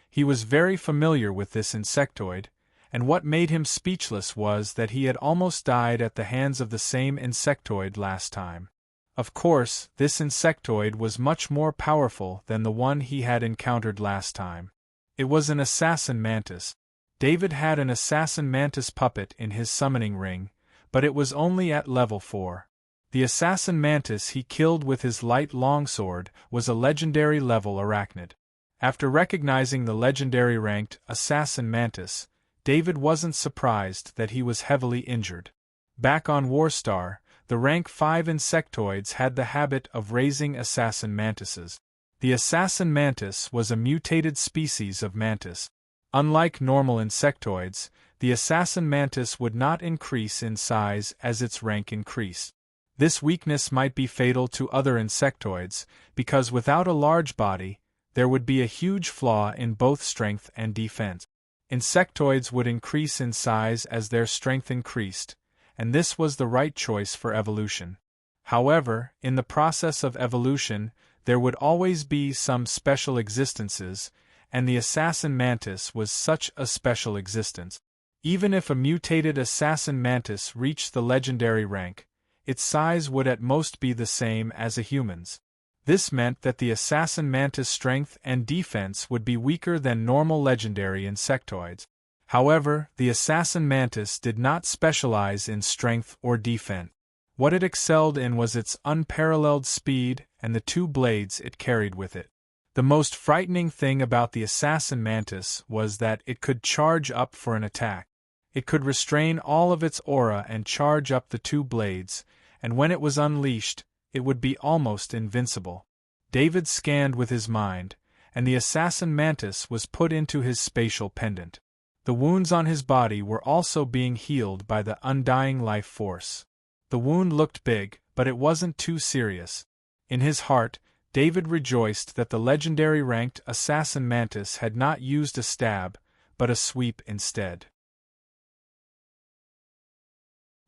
He was very familiar with this insectoid, and what made him speechless was that he had almost died at the hands of the same insectoid last time. Of course, this insectoid was much more powerful than the one he had encountered last time. It was an assassin mantis. David had an assassin mantis puppet in his summoning ring, but it was only at level 4. The assassin mantis he killed with his light longsword was a legendary level arachnid. After recognizing the legendary ranked assassin mantis, David wasn't surprised that he was heavily injured. Back on Warstar, the rank 5 insectoids had the habit of raising assassin mantises. The assassin mantis was a mutated species of mantis. Unlike normal insectoids, the assassin mantis would not increase in size as its rank increased. This weakness might be fatal to other insectoids, because without a large body, there would be a huge flaw in both strength and defense. Insectoids would increase in size as their strength increased, and this was the right choice for evolution. However, in the process of evolution, there would always be some special existences, and the assassin mantis was such a special existence. Even if a mutated assassin mantis reached the legendary rank, its size would at most be the same as a human's. This meant that the assassin mantis' strength and defense would be weaker than normal legendary insectoids. However, the assassin mantis did not specialize in strength or defense. What it excelled in was its unparalleled speed and the 2 blades it carried with it. The most frightening thing about the assassin mantis was that it could charge up for an attack. It could restrain all of its aura and charge up the 2 blades, and when it was unleashed, it would be almost invincible. David scanned with his mind, and the assassin mantis was put into his spatial pendant. The wounds on his body were also being healed by the undying life force. The wound looked big, but it wasn't too serious. In his heart, David rejoiced that the legendary ranked assassin mantis had not used a stab, but a sweep instead.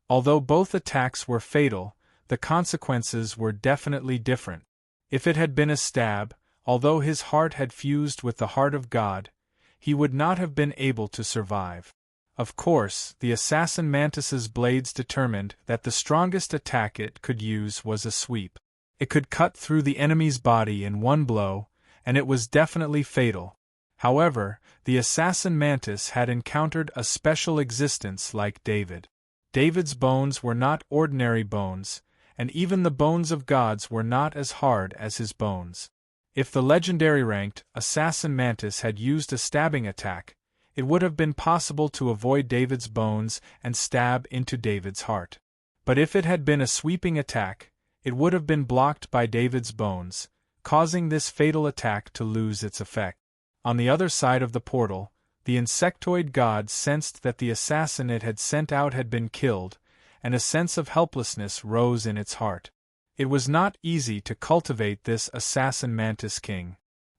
Although both attacks were fatal, the consequences were definitely different. If it had been a stab, although his heart had fused with the heart of God, he would not have been able to survive. Of course, the assassin mantis's blades determined that the strongest attack it could use was a sweep. It could cut through the enemy's body in one blow, and it was definitely fatal. However, the assassin mantis had encountered a special existence like David. David's bones were not ordinary bones, and even the bones of gods were not as hard as his bones. If the legendary ranked assassin mantis had used a stabbing attack, it would have been possible to avoid David's bones and stab into David's heart. But if it had been a sweeping attack, it would have been blocked by David's bones, causing this fatal attack to lose its effect. On the other side of the portal, the insectoid god sensed that the assassin it had sent out had been killed, and a sense of helplessness rose in its heart. It was not easy to cultivate this assassin mantis king.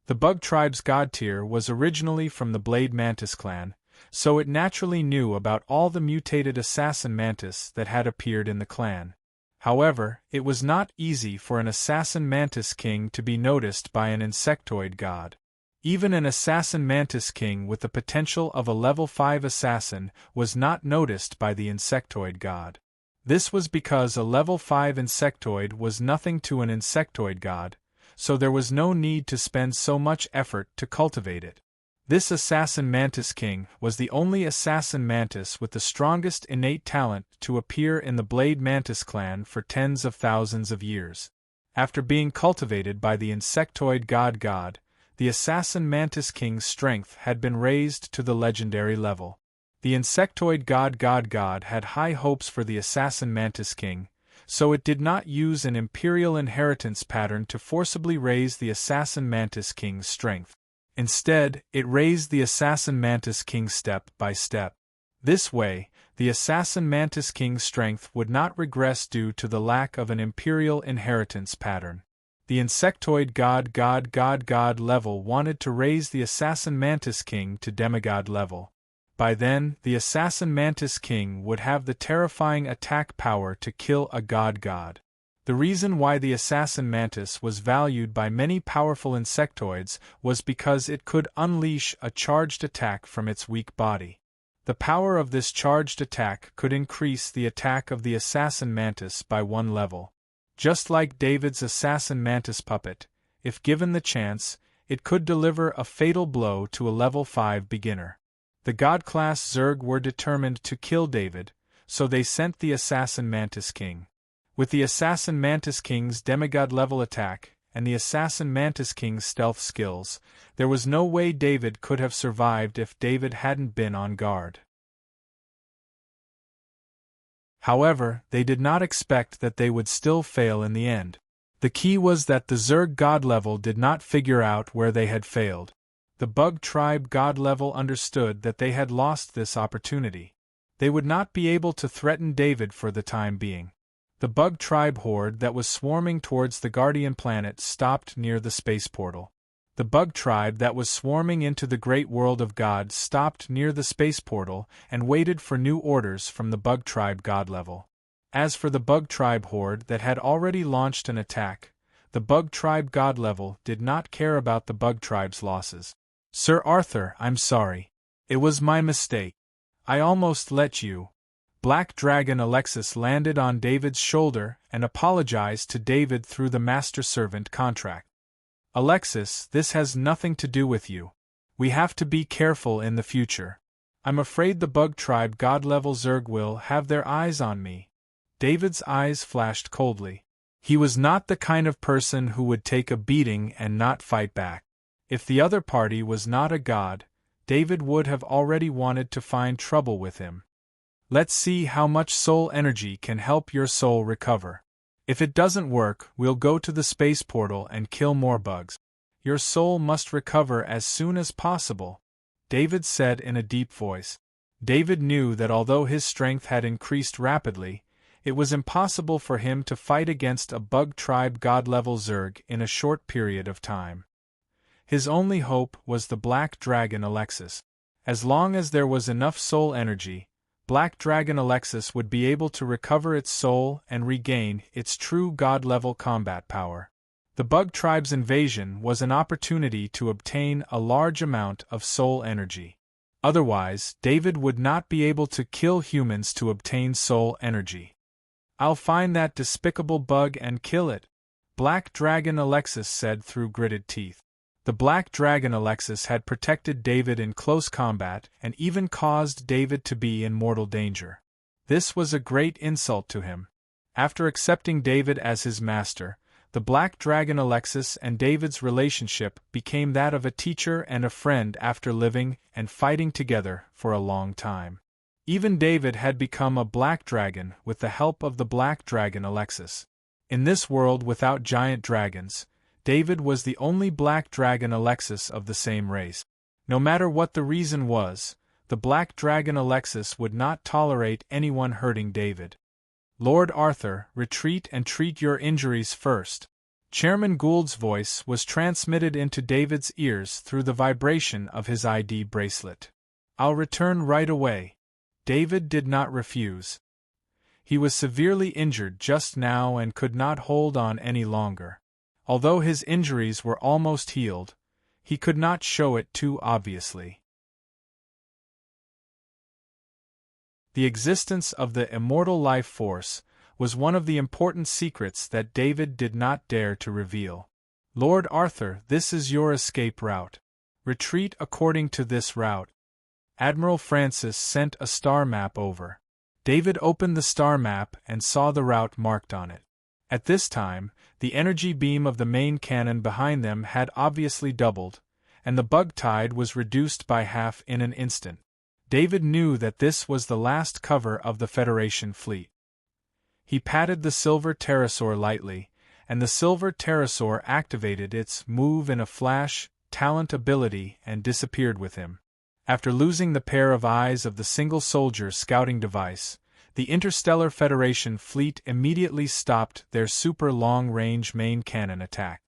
The bug tribe's god tier was originally from the Blade Mantis clan, so it naturally knew about all the mutated assassin mantis that had appeared in the clan. However, it was not easy for an assassin mantis king to be noticed by an insectoid god. Even an assassin mantis king with the potential of a level 5 assassin was not noticed by the insectoid god. This was because a level 5 insectoid was nothing to an insectoid god, so there was no need to spend so much effort to cultivate it. This assassin mantis king was the only assassin mantis with the strongest innate talent to appear in the Blade Mantis clan for tens of thousands of years. After being cultivated by the insectoid god, the assassin mantis king's strength had been raised to the legendary level. The insectoid god had high hopes for the assassin mantis king, so it did not use an imperial inheritance pattern to forcibly raise the assassin mantis king's strength. Instead, it raised the assassin mantis king step by step. This way, the assassin mantis king's strength would not regress due to the lack of an imperial inheritance pattern. The insectoid god level wanted to raise the assassin mantis king to demigod level. By then, the assassin mantis king would have the terrifying attack power to kill a god. The reason why the assassin mantis was valued by many powerful insectoids was because it could unleash a charged attack from its weak body. The power of this charged attack could increase the attack of the assassin mantis by one level. Just like David's assassin mantis puppet, if given the chance, it could deliver a fatal blow to a level 5 beginner. The god-class Zerg were determined to kill David, so they sent the assassin mantis king. With the assassin mantis king's demigod-level attack, and the assassin mantis king's stealth skills, there was no way David could have survived if David hadn't been on guard. However, they did not expect that they would still fail in the end. The key was that the Zerg god level did not figure out where they had failed. The Bug Tribe god level understood that they had lost this opportunity. They would not be able to threaten David for the time being. The Bug Tribe horde that was swarming towards the Guardian planet stopped near the space portal. The Bug Tribe that was swarming into the great world of God stopped near the space portal and waited for new orders from the Bug Tribe god level. As for the Bug Tribe horde that had already launched an attack, the Bug Tribe god level did not care about the Bug Tribe's losses. Sir Arthur, I'm sorry. It was my mistake. I almost let you. Black Dragon Alexis landed on David's shoulder and apologized to David through the master-servant contract. Alexis, this has nothing to do with you. We have to be careful in the future. I'm afraid the Bug Tribe god-level Zerg will have their eyes on me. David's eyes flashed coldly. He was not the kind of person who would take a beating and not fight back. If the other party was not a god, David would have already wanted to find trouble with him. Let's see how much soul energy can help your soul recover. If it doesn't work, we'll go to the space portal and kill more bugs. Your soul must recover as soon as possible, David said in a deep voice. David knew that although his strength had increased rapidly, it was impossible for him to fight against a Bug Tribe god-level Zerg in a short period of time. His only hope was the Black Dragon Alexis. As long as there was enough soul energy, Black Dragon Alexis would be able to recover its soul and regain its true god-level combat power. The Bug Tribe's invasion was an opportunity to obtain a large amount of soul energy. Otherwise, David would not be able to kill humans to obtain soul energy. I'll find that despicable bug and kill it, Black Dragon Alexis said through gritted teeth. The Black Dragon Alexis had protected David in close combat and even caused David to be in mortal danger. This was a great insult to him. After accepting David as his master, the Black Dragon Alexis and David's relationship became that of a teacher and a friend after living and fighting together for a long time. Even David had become a Black Dragon with the help of the Black Dragon Alexis. In this world without giant dragons, David was the only Black Dragon Alexis of the same race. No matter what the reason was, the Black Dragon Alexis would not tolerate anyone hurting David. Lord Arthur, retreat and treat your injuries first. Chairman Gould's voice was transmitted into David's ears through the vibration of his ID bracelet. I'll return right away. David did not refuse. He was severely injured just now and could not hold on any longer. Although his injuries were almost healed, he could not show it too obviously. The existence of the immortal life force was one of the important secrets that David did not dare to reveal. Lord Arthur, this is your escape route. Retreat according to this route. Admiral Francis sent a star map over. David opened the star map and saw the route marked on it. At this time, the energy beam of the main cannon behind them had obviously doubled, and the bug tide was reduced by half in an instant. David knew that this was the last cover of the Federation fleet. He patted the silver pterosaur lightly, and the silver pterosaur activated its move in a flash, talent ability and disappeared with him. After losing the pair of eyes of the single soldier scouting device, the Interstellar Federation fleet immediately stopped their super long-range main cannon attack.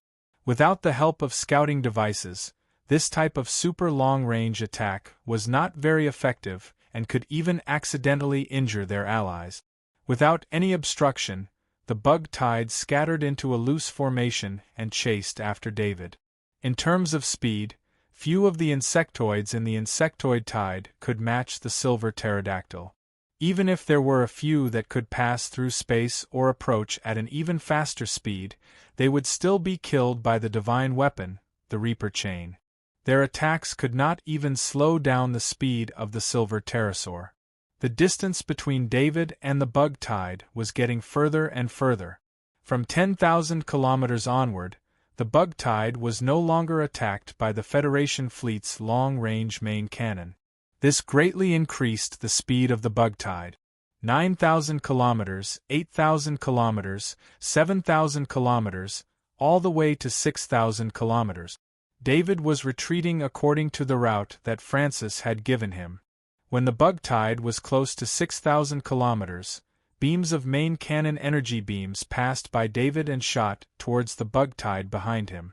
Without the help of scouting devices, this type of super long-range attack was not very effective and could even accidentally injure their allies. Without any obstruction, the bug tide scattered into a loose formation and chased after David. In terms of speed, few of the insectoids in the insectoid tide could match the silver pterodactyl. Even if there were a few that could pass through space or approach at an even faster speed, they would still be killed by the divine weapon, the Reaper chain. Their attacks could not even slow down the speed of the silver pterosaur. The distance between David and the bug tide was getting further and further. From 10,000 kilometers onward, the bug tide was no longer attacked by the Federation fleet's long-range main cannon. This greatly increased the speed of the bug tide. 9,000 kilometers, 8,000 kilometers, 7,000 kilometers, all the way to 6,000 kilometers. David was retreating according to the route that Francis had given him. When the bug tide was close to 6,000 kilometers, beams of main cannon energy beams passed by David and shot towards the bug tide behind him.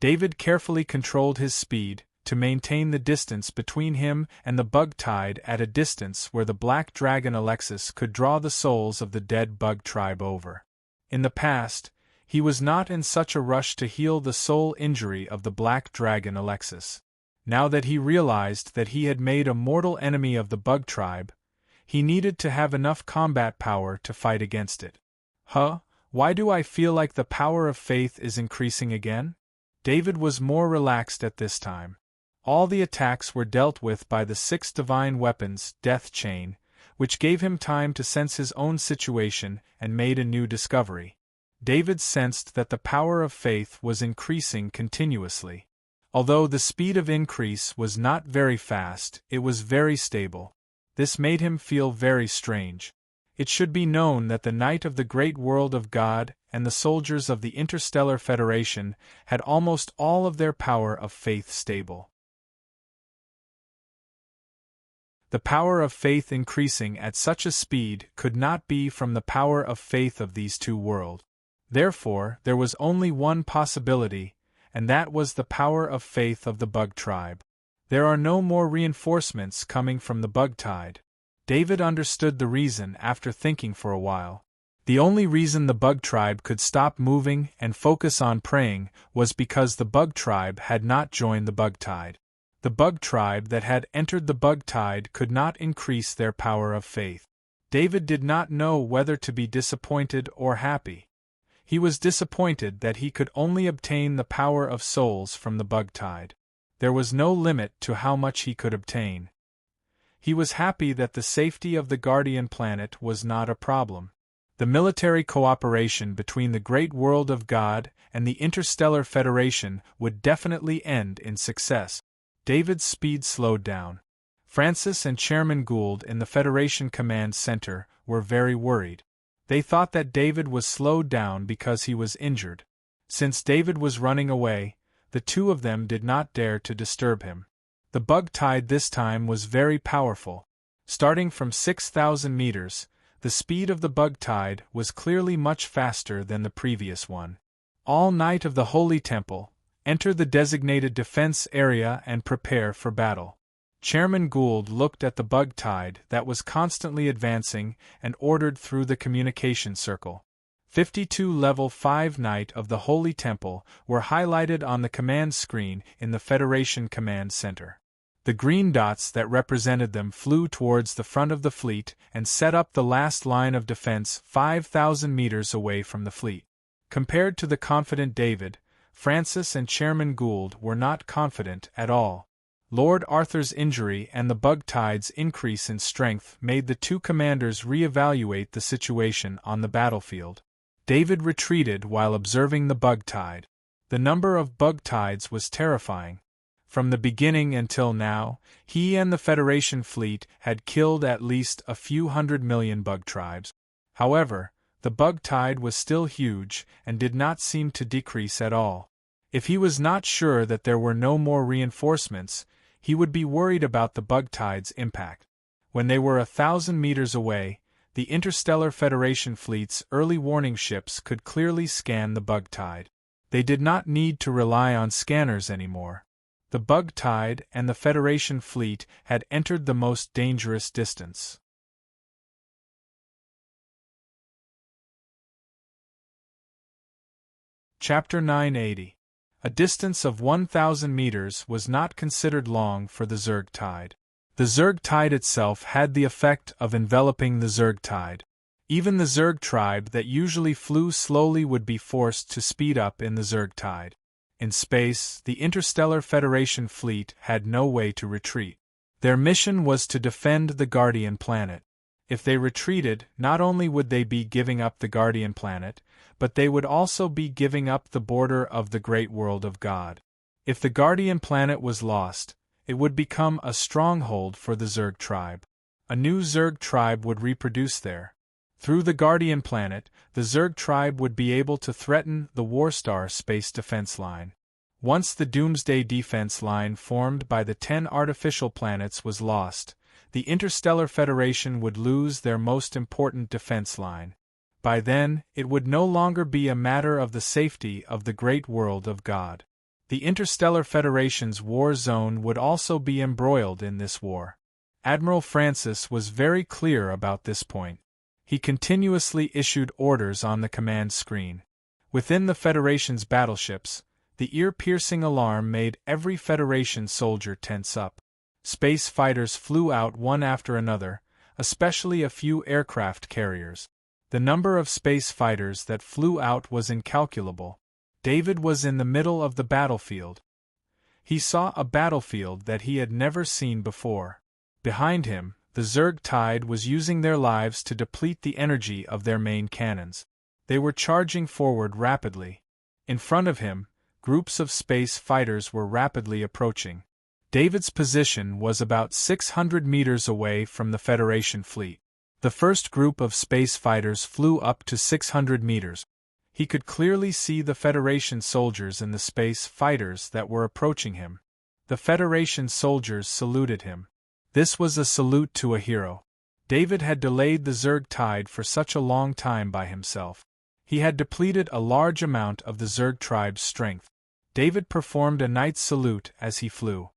David carefully controlled his speed to maintain the distance between him and the bug tide at a distance where the black dragon Alexis could draw the souls of the dead bug tribe over. In the past, he was not in such a rush to heal the soul injury of the black dragon Alexis. Now that he realized that he had made a mortal enemy of the bug tribe, he needed to have enough combat power to fight against it. Why do I feel like the power of faith is increasing again? David was more relaxed at this time. All the attacks were dealt with by the 6 divine weapons death chain, which gave him time to sense his own situation and made a new discovery. David sensed that the power of faith was increasing continuously. Although the speed of increase was not very fast, it was very stable. This made him feel very strange. It should be known that the Knight of the Great World of God and the soldiers of the Interstellar Federation had almost all of their power of faith stable. The power of faith increasing at such a speed could not be from the power of faith of these two worlds. Therefore, there was only one possibility, and that was the power of faith of the bug tribe. There are no more reinforcements coming from the bug tide. David understood the reason after thinking for a while. The only reason the bug tribe could stop moving and focus on praying was because the bug tribe had not joined the bug tide. The bug tribe that had entered the bug tide could not increase their power of faith. David did not know whether to be disappointed or happy. He was disappointed that he could only obtain the power of souls from the bug tide. There was no limit to how much he could obtain. He was happy that the safety of the Guardian planet was not a problem. The military cooperation between the Great World of God and the Interstellar Federation would definitely end in success. David's speed slowed down. Francis and Chairman Gould in the Federation Command Center were very worried. They thought that David was slowed down because he was injured. Since David was running away, the two of them did not dare to disturb him. The bug tide this time was very powerful. Starting from 6,000 meters, the speed of the bug tide was clearly much faster than the previous one. All Knight of the Holy Temple, enter the designated defense area and prepare for battle. Chairman Gould looked at the bug tide that was constantly advancing and ordered through the communication circle. 52 Level 5 Knight of the Holy Temple were highlighted on the command screen in the Federation Command Center. The green dots that represented them flew towards the front of the fleet and set up the last line of defense 5,000 meters away from the fleet. Compared to the confident David, Francis and Chairman Gould were not confident at all. Lord Arthur's injury and the bug tide's increase in strength made the two commanders re-evaluate the situation on the battlefield. David retreated while observing the bug tide. The number of bug tides was terrifying. From the beginning until now, he and the Federation fleet had killed at least a few 100 million bug tribes. However, the bug tide was still huge and did not seem to decrease at all. If he was not sure that there were no more reinforcements, he would be worried about the bug tide's impact. When they were 1,000 meters away, the Interstellar Federation fleet's early warning ships could clearly scan the bug tide. They did not need to rely on scanners anymore. The bug tide and the Federation fleet had entered the most dangerous distance. Chapter 980. A distance of 1,000 meters was not considered long for the Zerg tide. The Zerg tide itself had the effect of enveloping the Zerg tide. Even the Zerg tribe that usually flew slowly would be forced to speed up in the Zerg tide. In space, the Interstellar Federation fleet had no way to retreat. Their mission was to defend the Guardian planet. If they retreated, not only would they be giving up the Guardian planet, but they would also be giving up the border of the great world of God. If the Guardian planet was lost, it would become a stronghold for the Zerg tribe. A new Zerg tribe would reproduce there. Through the Guardian planet, the Zerg tribe would be able to threaten the Warstar space defense line. Once the Doomsday defense line formed by the 10 artificial planets was lost, the Interstellar Federation would lose their most important defense line. By then, it would no longer be a matter of the safety of the great world of God. The Interstellar Federation's war zone would also be embroiled in this war. Admiral Francis was very clear about this point. He continuously issued orders on the command screen. Within the Federation's battleships, the ear-piercing alarm made every Federation soldier tense up. Space fighters flew out one after another, especially a few aircraft carriers. The number of space fighters that flew out was incalculable. David was in the middle of the battlefield. He saw a battlefield that he had never seen before. Behind him, the Zerg tide was using their lives to deplete the energy of their main cannons. They were charging forward rapidly. In front of him, groups of space fighters were rapidly approaching. David's position was about 600 meters away from the Federation fleet. The first group of space fighters flew up to 600 meters. He could clearly see the Federation soldiers and the space fighters that were approaching him. The Federation soldiers saluted him. This was a salute to a hero. David had delayed the Zerg tide for such a long time by himself. He had depleted a large amount of the Zerg tribe's strength. David performed a knight's salute as he flew.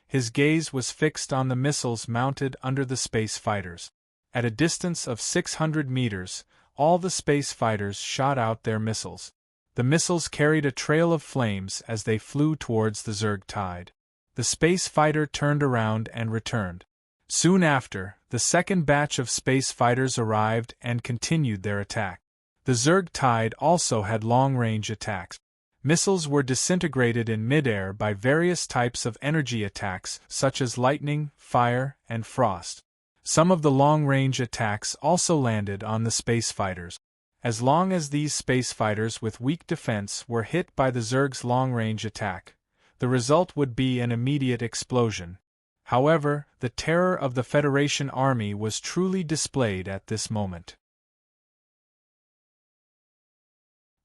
His gaze was fixed on the missiles mounted under the space fighters. At a distance of 600 meters, all the space fighters shot out their missiles. The missiles carried a trail of flames as they flew towards the Zerg tide. The space fighter turned around and returned. Soon after, the second batch of space fighters arrived and continued their attack. The Zerg tide also had long-range attacks. Missiles were disintegrated in midair by various types of energy attacks such as lightning, fire, and frost. Some of the long-range attacks also landed on the space fighters. As long as these space fighters with weak defense were hit by the Zerg's long-range attack, the result would be an immediate explosion. However, the terror of the Federation army was truly displayed at this moment.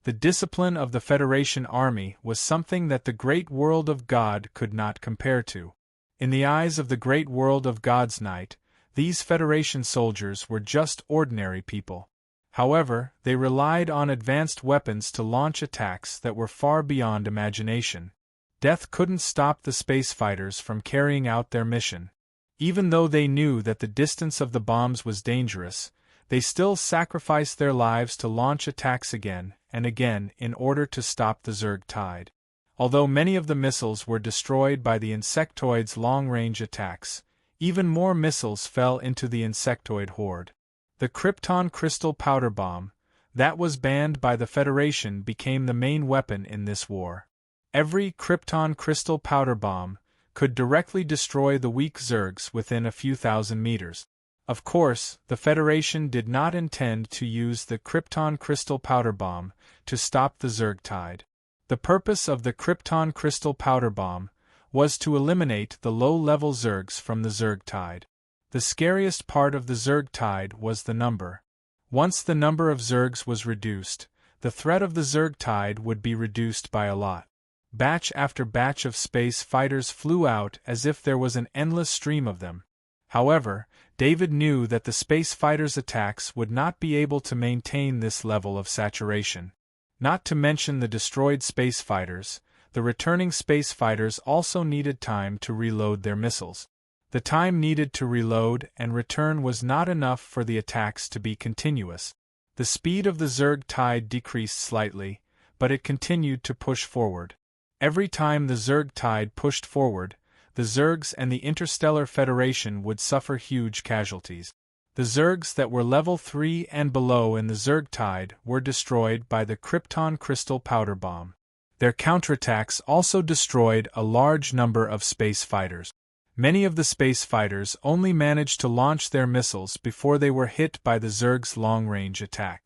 The discipline of the Federation army was something that the great world of God could not compare to. In the eyes of the great world of God's night, these Federation soldiers were just ordinary people. However, they relied on advanced weapons to launch attacks that were far beyond imagination. Death couldn't stop the space fighters from carrying out their mission. Even though they knew that the distance of the bombs was dangerous, they still sacrificed their lives to launch attacks again and again in order to stop the Zerg tide. Although many of the missiles were destroyed by the insectoid's long-range attacks, even more missiles fell into the insectoid horde. The Krypton crystal powder bomb, that was banned by the Federation, became the main weapon in this war. Every Krypton crystal powder bomb could directly destroy the weak Zergs within a few thousand meters. Of course, the Federation did not intend to use the Krypton Crystal Powder Bomb to stop the Zerg tide. The purpose of the Krypton Crystal Powder Bomb was to eliminate the low-level Zergs from the Zerg tide. The scariest part of the Zerg tide was the number. Once the number of Zergs was reduced, the threat of the Zerg tide would be reduced by a lot. Batch after batch of space fighters flew out as if there was an endless stream of them. However, David knew that the space fighters' attacks would not be able to maintain this level of saturation. Not to mention the destroyed space fighters, the returning space fighters also needed time to reload their missiles. The time needed to reload and return was not enough for the attacks to be continuous. The speed of the Zerg tide decreased slightly, but it continued to push forward. Every time the Zerg tide pushed forward, the Zergs and the Interstellar Federation would suffer huge casualties. The Zergs that were level 3 and below in the Zerg tide were destroyed by the Krypton Crystal Powder Bomb. Their counterattacks also destroyed a large number of space fighters. Many of the space fighters only managed to launch their missiles before they were hit by the Zerg's long-range attack.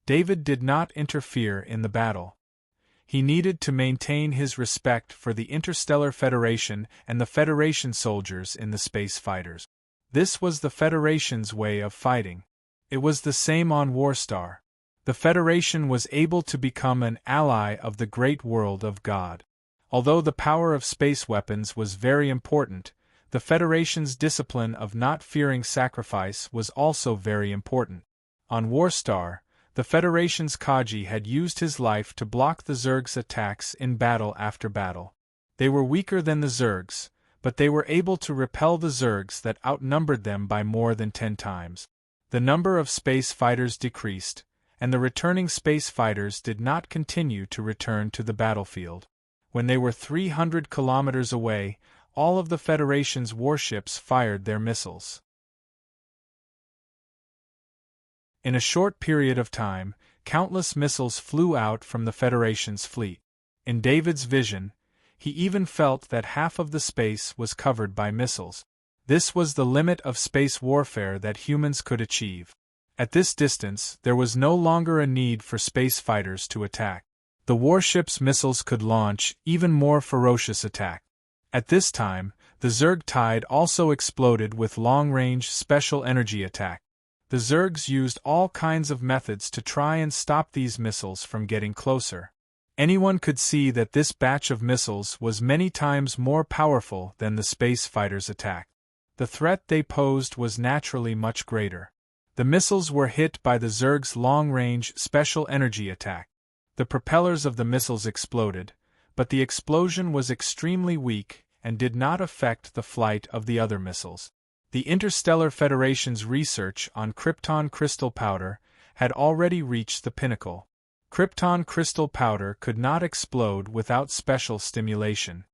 David did not interfere in the battle. He needed to maintain his respect for the Interstellar Federation and the Federation soldiers in the space fighters. This was the Federation's way of fighting. It was the same on Warstar. The Federation was able to become an ally of the great world of God. Although the power of space weapons was very important, the Federation's discipline of not fearing sacrifice was also very important. On Warstar, the Federation's Kaji had used his life to block the Zerg's attacks in battle after battle. They were weaker than the Zergs, but they were able to repel the Zergs that outnumbered them by more than 10 times. The number of space fighters decreased, and the returning space fighters did not continue to return to the battlefield. When they were 300 kilometers away, all of the Federation's warships fired their missiles. In a short period of time, countless missiles flew out from the Federation's fleet. In David's vision, he even felt that half of the space was covered by missiles. This was the limit of space warfare that humans could achieve. At this distance, there was no longer a need for space fighters to attack. The warship's missiles could launch even more ferocious attack. At this time, the Zerg tide also exploded with long-range special energy attack. The Zergs used all kinds of methods to try and stop these missiles from getting closer. Anyone could see that this batch of missiles was many times more powerful than the space fighters' attack. The threat they posed was naturally much greater. The missiles were hit by the Zerg's long-range special energy attack. The propellers of the missiles exploded, but the explosion was extremely weak and did not affect the flight of the other missiles. The Interstellar Federation's research on Krypton crystal powder had already reached the pinnacle. Krypton crystal powder could not explode without special stimulation.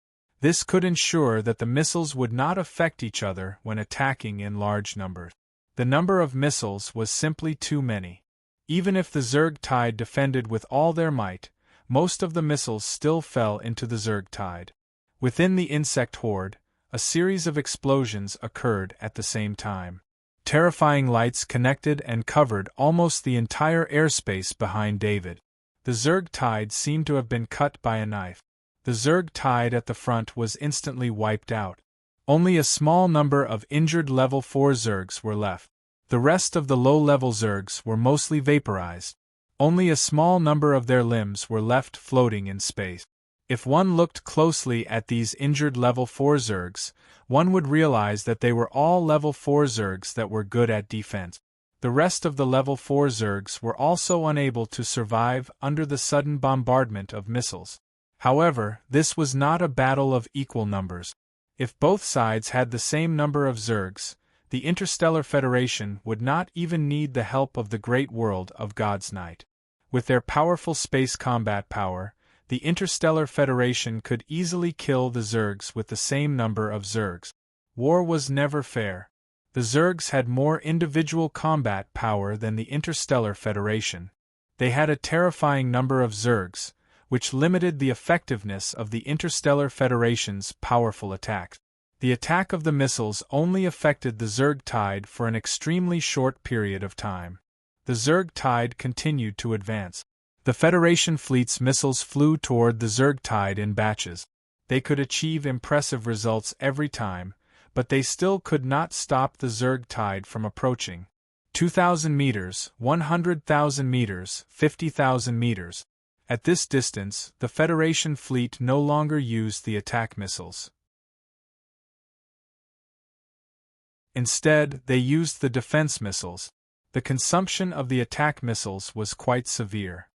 This could ensure that the missiles would not affect each other when attacking in large numbers. The number of missiles was simply too many. Even if the Zerg tide defended with all their might, most of the missiles still fell into the Zerg tide. Within the insect horde, a series of explosions occurred at the same time. Terrifying lights connected and covered almost the entire airspace behind David. The Zerg tide seemed to have been cut by a knife. The Zerg tide at the front was instantly wiped out. Only a small number of injured level 4 Zergs were left. The rest of the low-level Zergs were mostly vaporized. Only a small number of their limbs were left floating in space. If one looked closely at these injured level 4 Zergs, one would realize that they were all level 4 Zergs that were good at defense. The rest of the level 4 Zergs were also unable to survive under the sudden bombardment of missiles. However, this was not a battle of equal numbers. If both sides had the same number of Zergs, the Interstellar Federation would not even need the help of the great world of God's Night. With their powerful space combat power, the Interstellar Federation could easily kill the Zergs with the same number of Zergs. War was never fair. The Zergs had more individual combat power than the Interstellar Federation. They had a terrifying number of Zergs, which limited the effectiveness of the Interstellar Federation's powerful attacks. The attack of the missiles only affected the Zerg tide for an extremely short period of time. The Zerg tide continued to advance. The Federation fleet's missiles flew toward the Zerg tide in batches. They could achieve impressive results every time, but they still could not stop the Zerg tide from approaching. 2,000 meters, 100,000 meters, 50,000 meters. At this distance, the Federation fleet no longer used the attack missiles. Instead, they used the defense missiles. The consumption of the attack missiles was quite severe.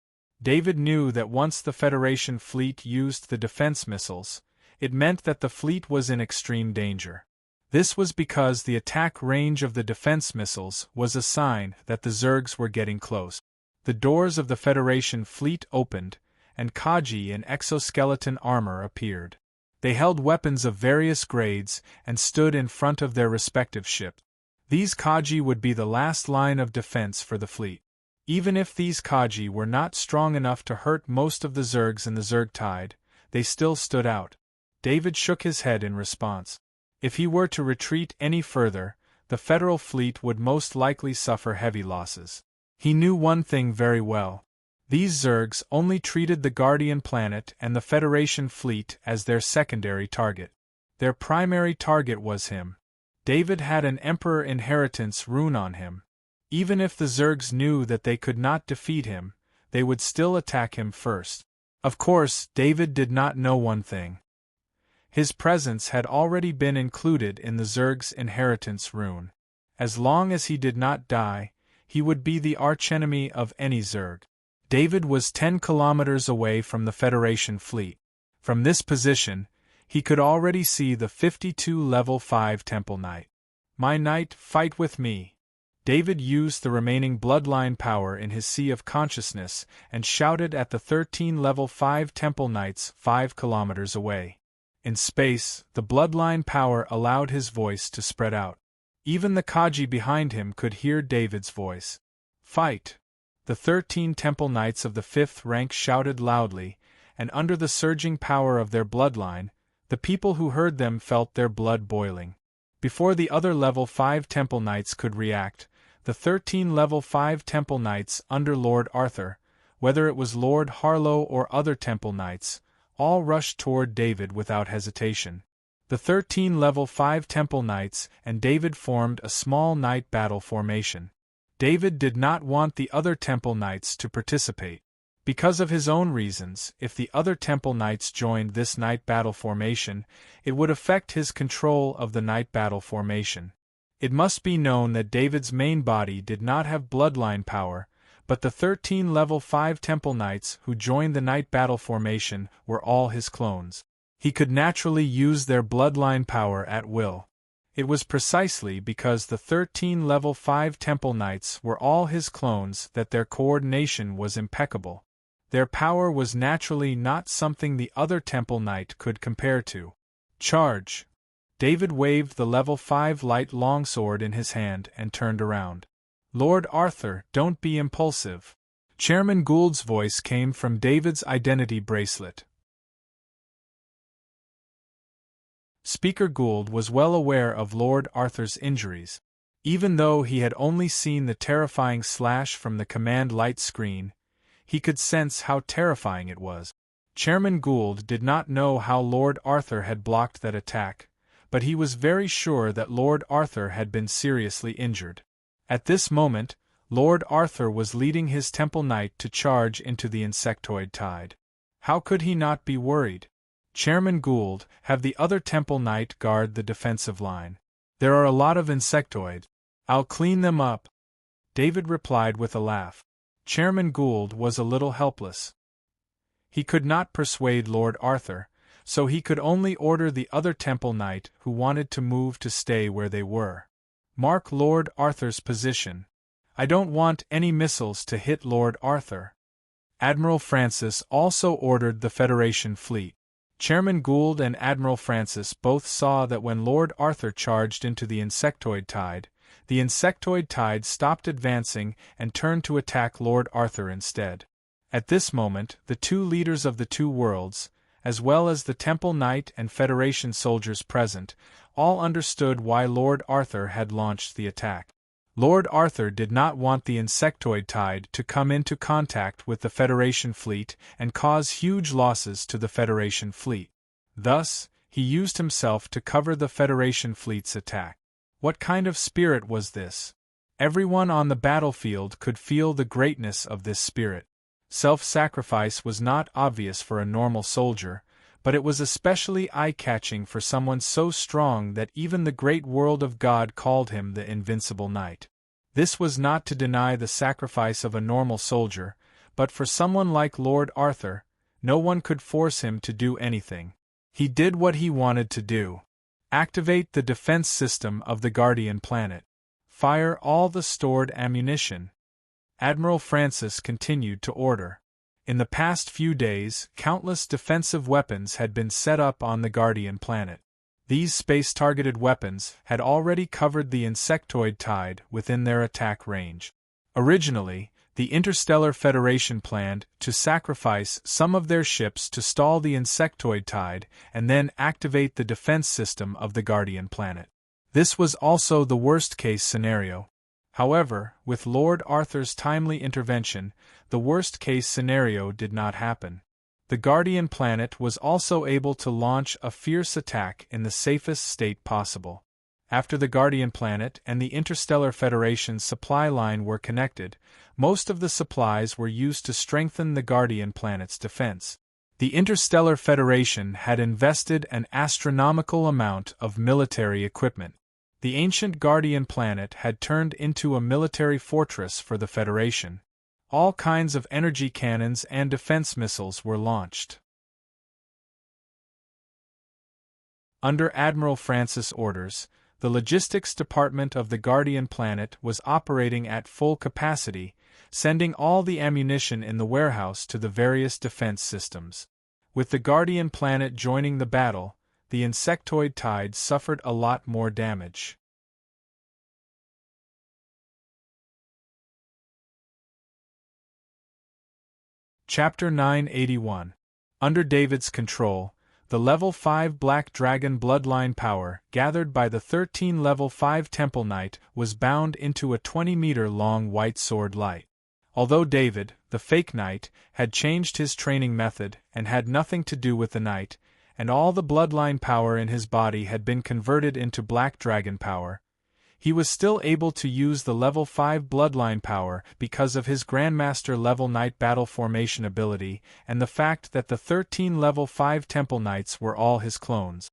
David knew that once the Federation fleet used the defense missiles, it meant that the fleet was in extreme danger. This was because the attack range of the defense missiles was a sign that the Zergs were getting close. The doors of the Federation fleet opened, and Kaji in exoskeleton armor appeared. They held weapons of various grades and stood in front of their respective ships. These Kaji would be the last line of defense for the fleet. Even if these Kaji were not strong enough to hurt most of the Zergs in the Zerg tide, they still stood out. David shook his head in response. If he were to retreat any further, the Federal fleet would most likely suffer heavy losses. He knew one thing very well. These Zergs only treated the Guardian planet and the Federation fleet as their secondary target. Their primary target was him. David had an Emperor inheritance rune on him. Even if the Zergs knew that they could not defeat him, they would still attack him first. Of course, David did not know one thing. His presence had already been included in the Zerg's inheritance rune. As long as he did not die, he would be the archenemy of any Zerg. David was 10 kilometers away from the Federation fleet. From this position, he could already see the 52 level 5 Temple Knight. "My knight, fight with me." David used the remaining bloodline power in his Sea of Consciousness and shouted at the 13 level 5 Temple Knights 5 kilometers away. In space, the bloodline power allowed his voice to spread out. Even the Kaji behind him could hear David's voice. "Fight!" The 13 Temple Knights of the 5th rank shouted loudly, and under the surging power of their bloodline, the people who heard them felt their blood boiling. Before the other level 5 Temple Knights could react, the 13 level 5 Temple Knights under Lord Arthur, whether it was Lord Harlow or other Temple Knights, all rushed toward David without hesitation. The 13 level 5 Temple Knights and David formed a small night battle formation. David did not want the other Temple Knights to participate. Because of his own reasons, if the other Temple Knights joined this night battle formation, it would affect his control of the night battle formation. It must be known that David's main body did not have bloodline power, but the 13 level 5 Temple Knights who joined the night battle formation were all his clones. He could naturally use their bloodline power at will. It was precisely because the 13 level 5 Temple Knights were all his clones that their coordination was impeccable. Their power was naturally not something the other Temple Knight could compare to. "Charge!" David waved the level 5 light longsword in his hand and turned around. "Lord Arthur, don't be impulsive." Chairman Gould's voice came from David's identity bracelet. Speaker Gould was well aware of Lord Arthur's injuries. Even though he had only seen the terrifying slash from the command light screen, he could sense how terrifying it was. Chairman Gould did not know how Lord Arthur had blocked that attack, but he was very sure that Lord Arthur had been seriously injured. At this moment, Lord Arthur was leading his Temple Knight to charge into the insectoid tide. How could he not be worried? "Chairman Gould, have the other Temple Knight guard the defensive line. There are a lot of insectoids. I'll clean them up," David replied with a laugh. Chairman Gould was a little helpless. He could not persuade Lord Arthur, so he could only order the other Temple Knight who wanted to move to stay where they were. "Mark Lord Arthur's position. I don't want any missiles to hit Lord Arthur." Admiral Francis also ordered the Federation fleet. Chairman Gould and Admiral Francis both saw that when Lord Arthur charged into the insectoid tide stopped advancing and turned to attack Lord Arthur instead. At this moment, the two leaders of the two worlds, as well as the Temple Knight and Federation soldiers present, all understood why Lord Arthur had launched the attack. Lord Arthur did not want the insectoid tide to come into contact with the Federation fleet and cause huge losses to the Federation fleet. Thus, he used himself to cover the Federation fleet's attack. What kind of spirit was this? Everyone on the battlefield could feel the greatness of this spirit. Self-sacrifice was not obvious for a normal soldier, but it was especially eye-catching for someone so strong that even the great world of God called him the Invincible Knight. This was not to deny the sacrifice of a normal soldier, but for someone like Lord Arthur, no one could force him to do anything. He did what he wanted to do. Activate the defense system of the Guardian planet. Fire all the stored ammunition. Admiral Francis continued to order. In the past few days, countless defensive weapons had been set up on the Guardian planet. These space-targeted weapons had already covered the insectoid tide within their attack range. Originally, the Interstellar Federation planned to sacrifice some of their ships to stall the insectoid tide and then activate the defense system of the Guardian planet. This was also the worst-case scenario. However, with Lord Arthur's timely intervention, the worst-case scenario did not happen. The Guardian planet was also able to launch a fierce attack in the safest state possible. After the Guardian planet and the Interstellar Federation's supply line were connected, most of the supplies were used to strengthen the Guardian planet's defense. The Interstellar Federation had invested an astronomical amount of military equipment. The ancient Guardian planet had turned into a military fortress for the Federation. All kinds of energy cannons and defense missiles were launched. Under Admiral Francis' orders, the logistics department of the Guardian planet was operating at full capacity, sending all the ammunition in the warehouse to the various defense systems. With the Guardian planet joining the battle, the insectoid tide suffered a lot more damage. Chapter 981. Under David's control, the Level 5 Black Dragon bloodline power, gathered by the 13 Level 5 Temple Knight, was bound into a 20-meter-long white sword light. Although David, the fake knight, had changed his training method and had nothing to do with the knight, and all the bloodline power in his body had been converted into Black Dragon power, he was still able to use the Level 5 bloodline power because of his Grandmaster level Knight battle formation ability and the fact that the 13 Level 5 Temple Knights were all his clones.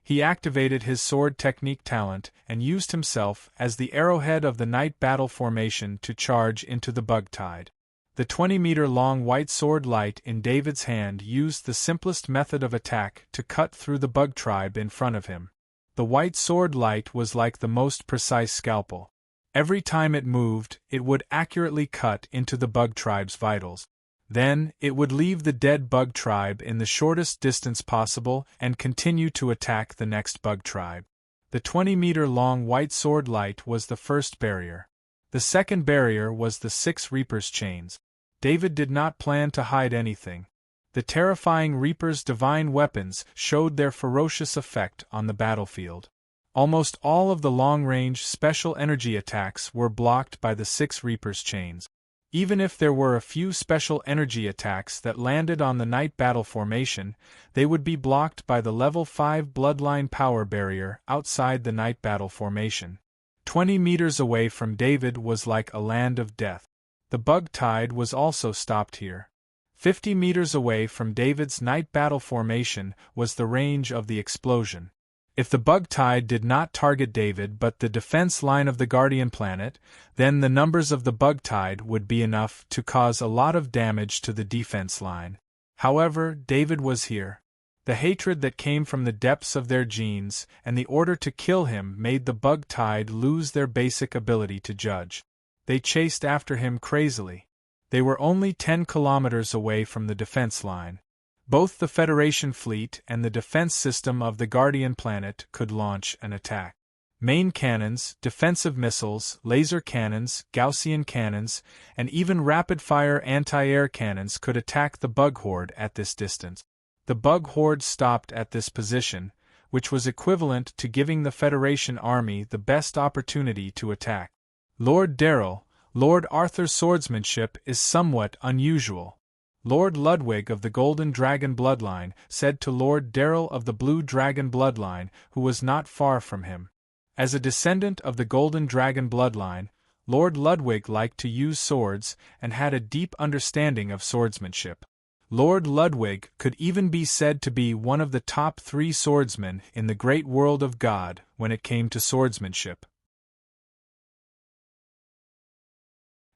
He activated his sword technique talent and used himself as the arrowhead of the Knight battle formation to charge into the bug tide. The 20-meter-long white sword light in David's hand used the simplest method of attack to cut through the bug tribe in front of him. The white sword light was like the most precise scalpel. Every time it moved, it would accurately cut into the bug tribe's vitals. Then, it would leave the dead bug tribe in the shortest distance possible and continue to attack the next bug tribe. The 20-meter-long white sword light was the first barrier. The second barrier was the 6 Reaper's chains. David did not plan to hide anything. The terrifying Reaper's divine weapons showed their ferocious effect on the battlefield. Almost all of the long-range special energy attacks were blocked by the 6 Reaper's chains. Even if there were a few special energy attacks that landed on the Knight battle formation, they would be blocked by the Level 5 bloodline power barrier outside the Knight battle formation. 20 meters away from David was like a land of death. The bug tide was also stopped here. 50 meters away from David's Knight battle formation was the range of the explosion. If the bug tide did not target David but the defense line of the Guardian planet, then the numbers of the bug tide would be enough to cause a lot of damage to the defense line. However, David was here. The hatred that came from the depths of their genes and the order to kill him made the bug tide lose their basic ability to judge. They chased after him crazily. They were only 10 kilometers away from the defense line. Both the Federation fleet and the defense system of the Guardian planet could launch an attack. Main cannons, defensive missiles, laser cannons, Gaussian cannons, and even rapid-fire anti-air cannons could attack the bug horde at this distance. The bug horde stopped at this position, which was equivalent to giving the Federation army the best opportunity to attack. Lord Darrell, Lord Arthur's swordsmanship is somewhat unusual. Lord Ludwig of the Golden Dragon bloodline said to Lord Darrell of the Blue Dragon bloodline, who was not far from him. As a descendant of the Golden Dragon bloodline, Lord Ludwig liked to use swords and had a deep understanding of swordsmanship. Lord Ludwig could even be said to be one of the top 3 swordsmen in the great world of God when it came to swordsmanship.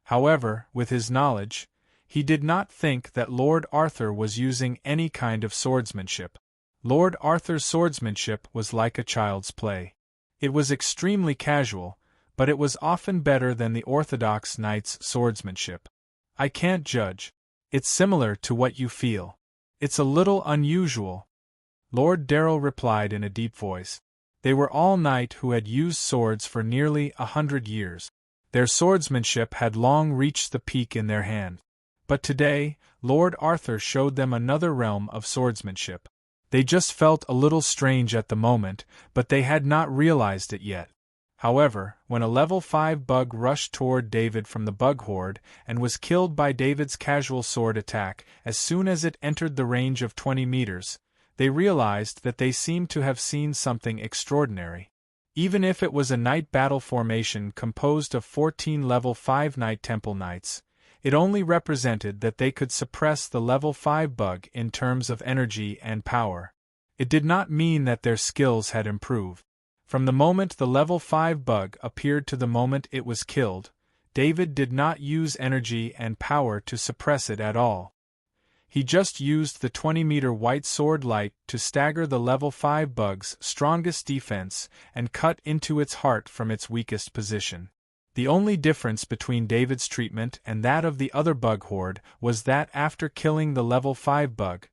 However, with his knowledge, he did not think that Lord Arthur was using any kind of swordsmanship. Lord Arthur's swordsmanship was like a child's play. It was extremely casual, but it was often better than the orthodox knight's swordsmanship. I can't judge. It's similar to what you feel. It's a little unusual. Lord Darrell replied in a deep voice. They were all knights who had used swords for nearly 100 years. Their swordsmanship had long reached the peak in their hand. But today, Lord Arthur showed them another realm of swordsmanship. They just felt a little strange at the moment, but they had not realized it yet. However, when a level 5 bug rushed toward David from the bug horde and was killed by David's casual sword attack as soon as it entered the range of 20 meters, they realized that they seemed to have seen something extraordinary. Even if it was a knight battle formation composed of 14 level 5 Knight Temple Knights, it only represented that they could suppress the level 5 bug in terms of energy and power. It did not mean that their skills had improved. From the moment the level 5 bug appeared to the moment it was killed, David did not use energy and power to suppress it at all. He just used the 20-meter white sword light to stagger the level 5 bug's strongest defense and cut into its heart from its weakest position. The only difference between David's treatment and that of the other bug horde was that after killing the level 5 bug,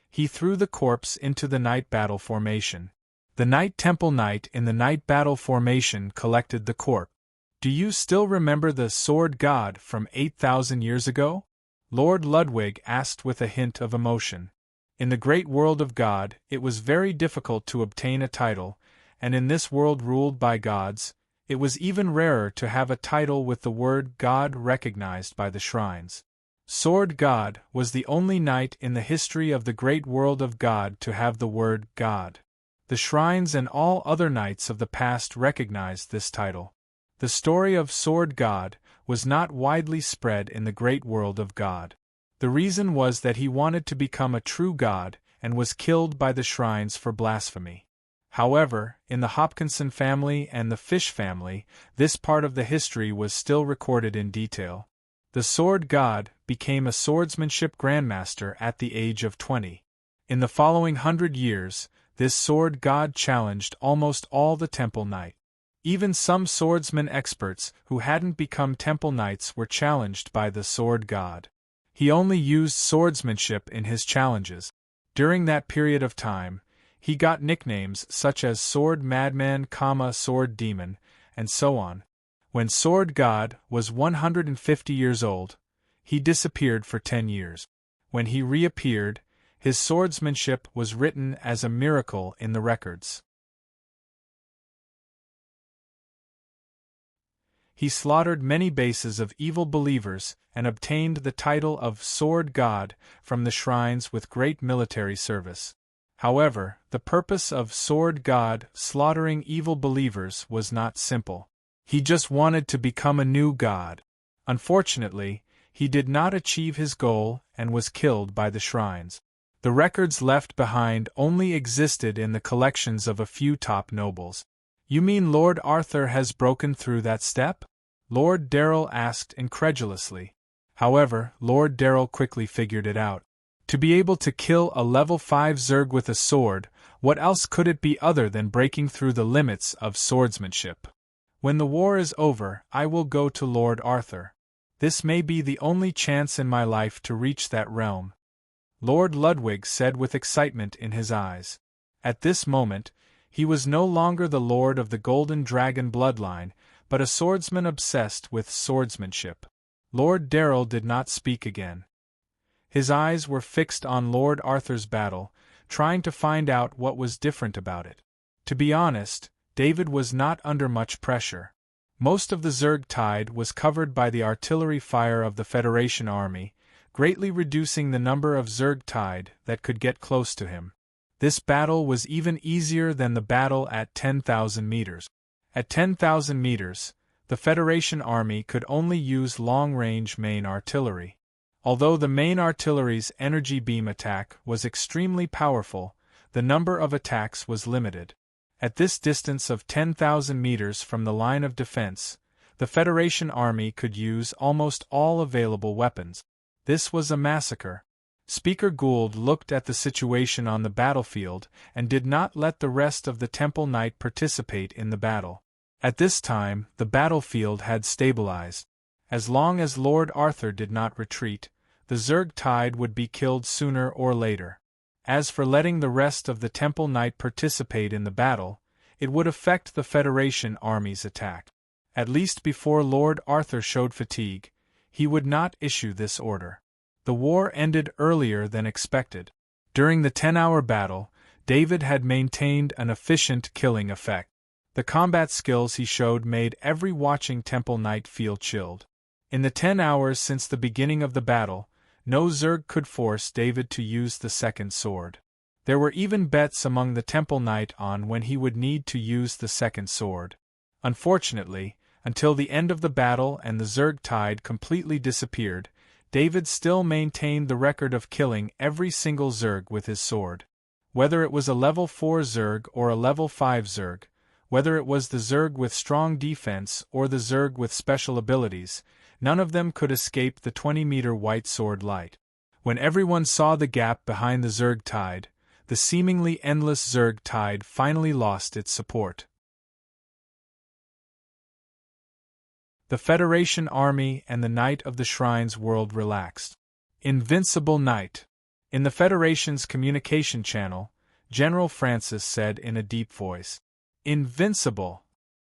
he threw the corpse into the night battle formation. The Knight Temple Knight in the night battle formation collected the corpse. Do you still remember the sword god from 8,000 years ago? Lord Ludwig asked with a hint of emotion. In the great world of God, it was very difficult to obtain a title, and in this world ruled by gods, it was even rarer to have a title with the word God recognized by the shrines. Sword God was the only knight in the history of the great world of God to have the word God. The shrines and all other knights of the past recognized this title. The story of Sword God was not widely spread in the great world of God. The reason was that he wanted to become a true god and was killed by the shrines for blasphemy. However, in the Hopkinson family and the Fish family, this part of the history was still recorded in detail. The Sword God became a swordsmanship grandmaster at the age of 20. In the following 100 years, this sword god challenged almost all the temple knights. Even some swordsman experts who hadn't become temple knights were challenged by the sword god. He only used swordsmanship in his challenges. During that period of time, he got nicknames such as Sword Madman, Sword Demon, and so on. When Sword God was 150 years old, he disappeared for 10 years. When he reappeared, his swordsmanship was written as a miracle in the records. He slaughtered many bases of evil believers and obtained the title of Sword God from the shrines with great military service. However, the purpose of Sword God slaughtering evil believers was not simple. He just wanted to become a new god. Unfortunately, he did not achieve his goal and was killed by the shrines. The records left behind only existed in the collections of a few top nobles. You mean Lord Arthur has broken through that step? Lord Darrell asked incredulously. However, Lord Darrell quickly figured it out. To be able to kill a level 5 Zerg with a sword, what else could it be other than breaking through the limits of swordsmanship? When the war is over, I will go to Lord Arthur. This may be the only chance in my life to reach that realm. Lord Ludwig said with excitement in his eyes. At this moment, he was no longer the lord of the Golden Dragon bloodline, but a swordsman obsessed with swordsmanship. Lord Darrell did not speak again. His eyes were fixed on Lord Arthur's battle, trying to find out what was different about it. To be honest, David was not under much pressure. Most of the Zerg tide was covered by the artillery fire of the Federation army, greatly reducing the number of Zerg tide that could get close to him. This battle was even easier than the battle at 10,000 meters. At 10,000 meters, the Federation army could only use long-range main artillery. Although the main artillery's energy beam attack was extremely powerful, the number of attacks was limited. At this distance of 10,000 meters from the line of defense, the Federation army could use almost all available weapons. This was a massacre. Speaker Gould looked at the situation on the battlefield and did not let the rest of the Temple Knight participate in the battle. At this time, the battlefield had stabilized. As long as Lord Arthur did not retreat, the Zerg tide would be killed sooner or later. As for letting the rest of the Temple Knight participate in the battle, it would affect the Federation army's attack. At least before Lord Arthur showed fatigue, he would not issue this order. The war ended earlier than expected. During the 10-hour battle, David had maintained an efficient killing effect. The combat skills he showed made every watching Temple Knight feel chilled. In the 10 hours since the beginning of the battle, no Zerg could force David to use the second sword. There were even bets among the Temple Knight on when he would need to use the second sword. Unfortunately, until the end of the battle and the Zerg tide completely disappeared, David still maintained the record of killing every single Zerg with his sword. Whether it was a level 4 Zerg or a level 5 Zerg, whether it was the Zerg with strong defense or the Zerg with special abilities, none of them could escape the 20-meter white sword light. When everyone saw the gap behind the Zerg tide, the seemingly endless Zerg tide finally lost its support. The Federation army and the Knight of the Shrine's world relaxed. Invincible Knight. In the Federation's communication channel, General Francis said in a deep voice, "Invincible."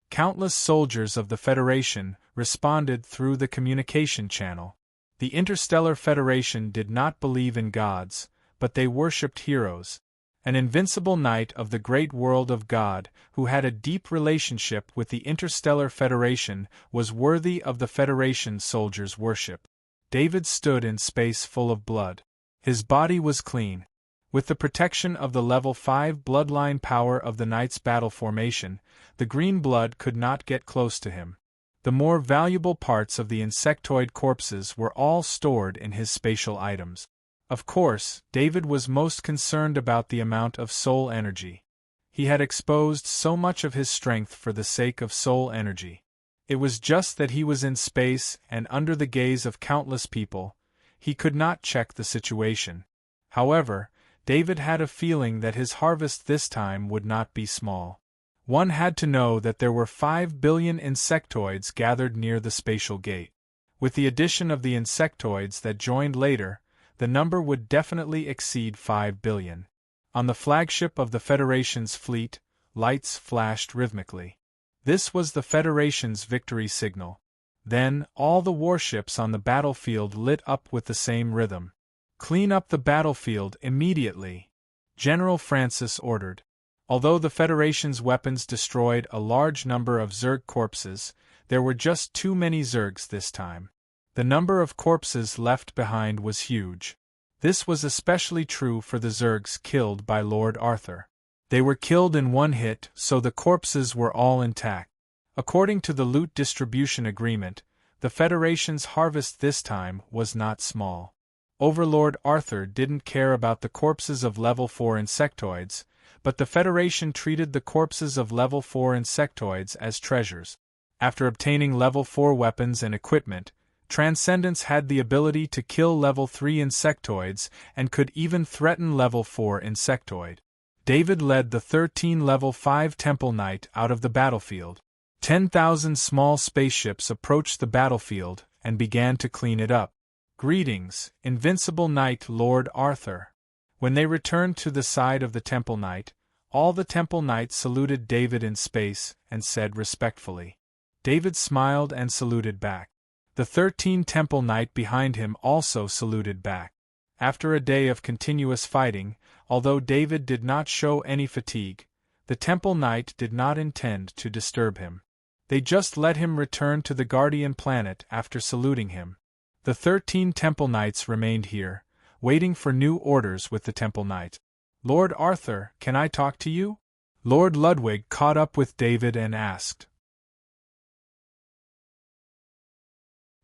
Countless soldiers of the Federation responded through the communication channel. The Interstellar Federation did not believe in gods, but they worshipped heroes. An invincible knight of the great world of God, who had a deep relationship with the Interstellar Federation, was worthy of the Federation soldiers' worship. David stood in space full of blood. His body was clean. With the protection of the level 5 bloodline power of the knight's battle formation, the green blood could not get close to him. The more valuable parts of the insectoid corpses were all stored in his spatial items. Of course, David was most concerned about the amount of soul energy. He had exposed so much of his strength for the sake of soul energy. It was just that he was in space and under the gaze of countless people. He could not check the situation. However, David had a feeling that his harvest this time would not be small. One had to know that there were 5 billion insectoids gathered near the spatial gate. With the addition of the insectoids that joined later, the number would definitely exceed 5 billion. On the flagship of the Federation's fleet, lights flashed rhythmically. This was the Federation's victory signal. Then, all the warships on the battlefield lit up with the same rhythm. "Clean up the battlefield immediately," General Francis ordered. Although the Federation's weapons destroyed a large number of Zerg corpses, there were just too many Zergs this time. The number of corpses left behind was huge. This was especially true for the Zergs killed by Lord Arthur. They were killed in one hit, so the corpses were all intact. According to the loot distribution agreement, the Federation's harvest this time was not small. Overlord Arthur didn't care about the corpses of level 4 insectoids, but the Federation treated the corpses of level 4 insectoids as treasures. After obtaining level 4 weapons and equipment, Transcendence had the ability to kill level 3 insectoids and could even threaten level 4 insectoid. David led the 13 level 5 Temple Knight out of the battlefield. 10,000 small spaceships approached the battlefield and began to clean it up. "Greetings, Invincible Knight Lord Arthur." When they returned to the side of the Temple Knight, all the Temple Knights saluted David in space and said respectfully. David smiled and saluted back. The 13 Temple Knight behind him also saluted back. After a day of continuous fighting, although David did not show any fatigue, the Temple Knight did not intend to disturb him. They just let him return to the Guardian Planet after saluting him. The 13 Temple Knights remained here, waiting for new orders with the Temple Knight. "Lord Arthur, can I talk to you?" Lord Ludwig caught up with David and asked.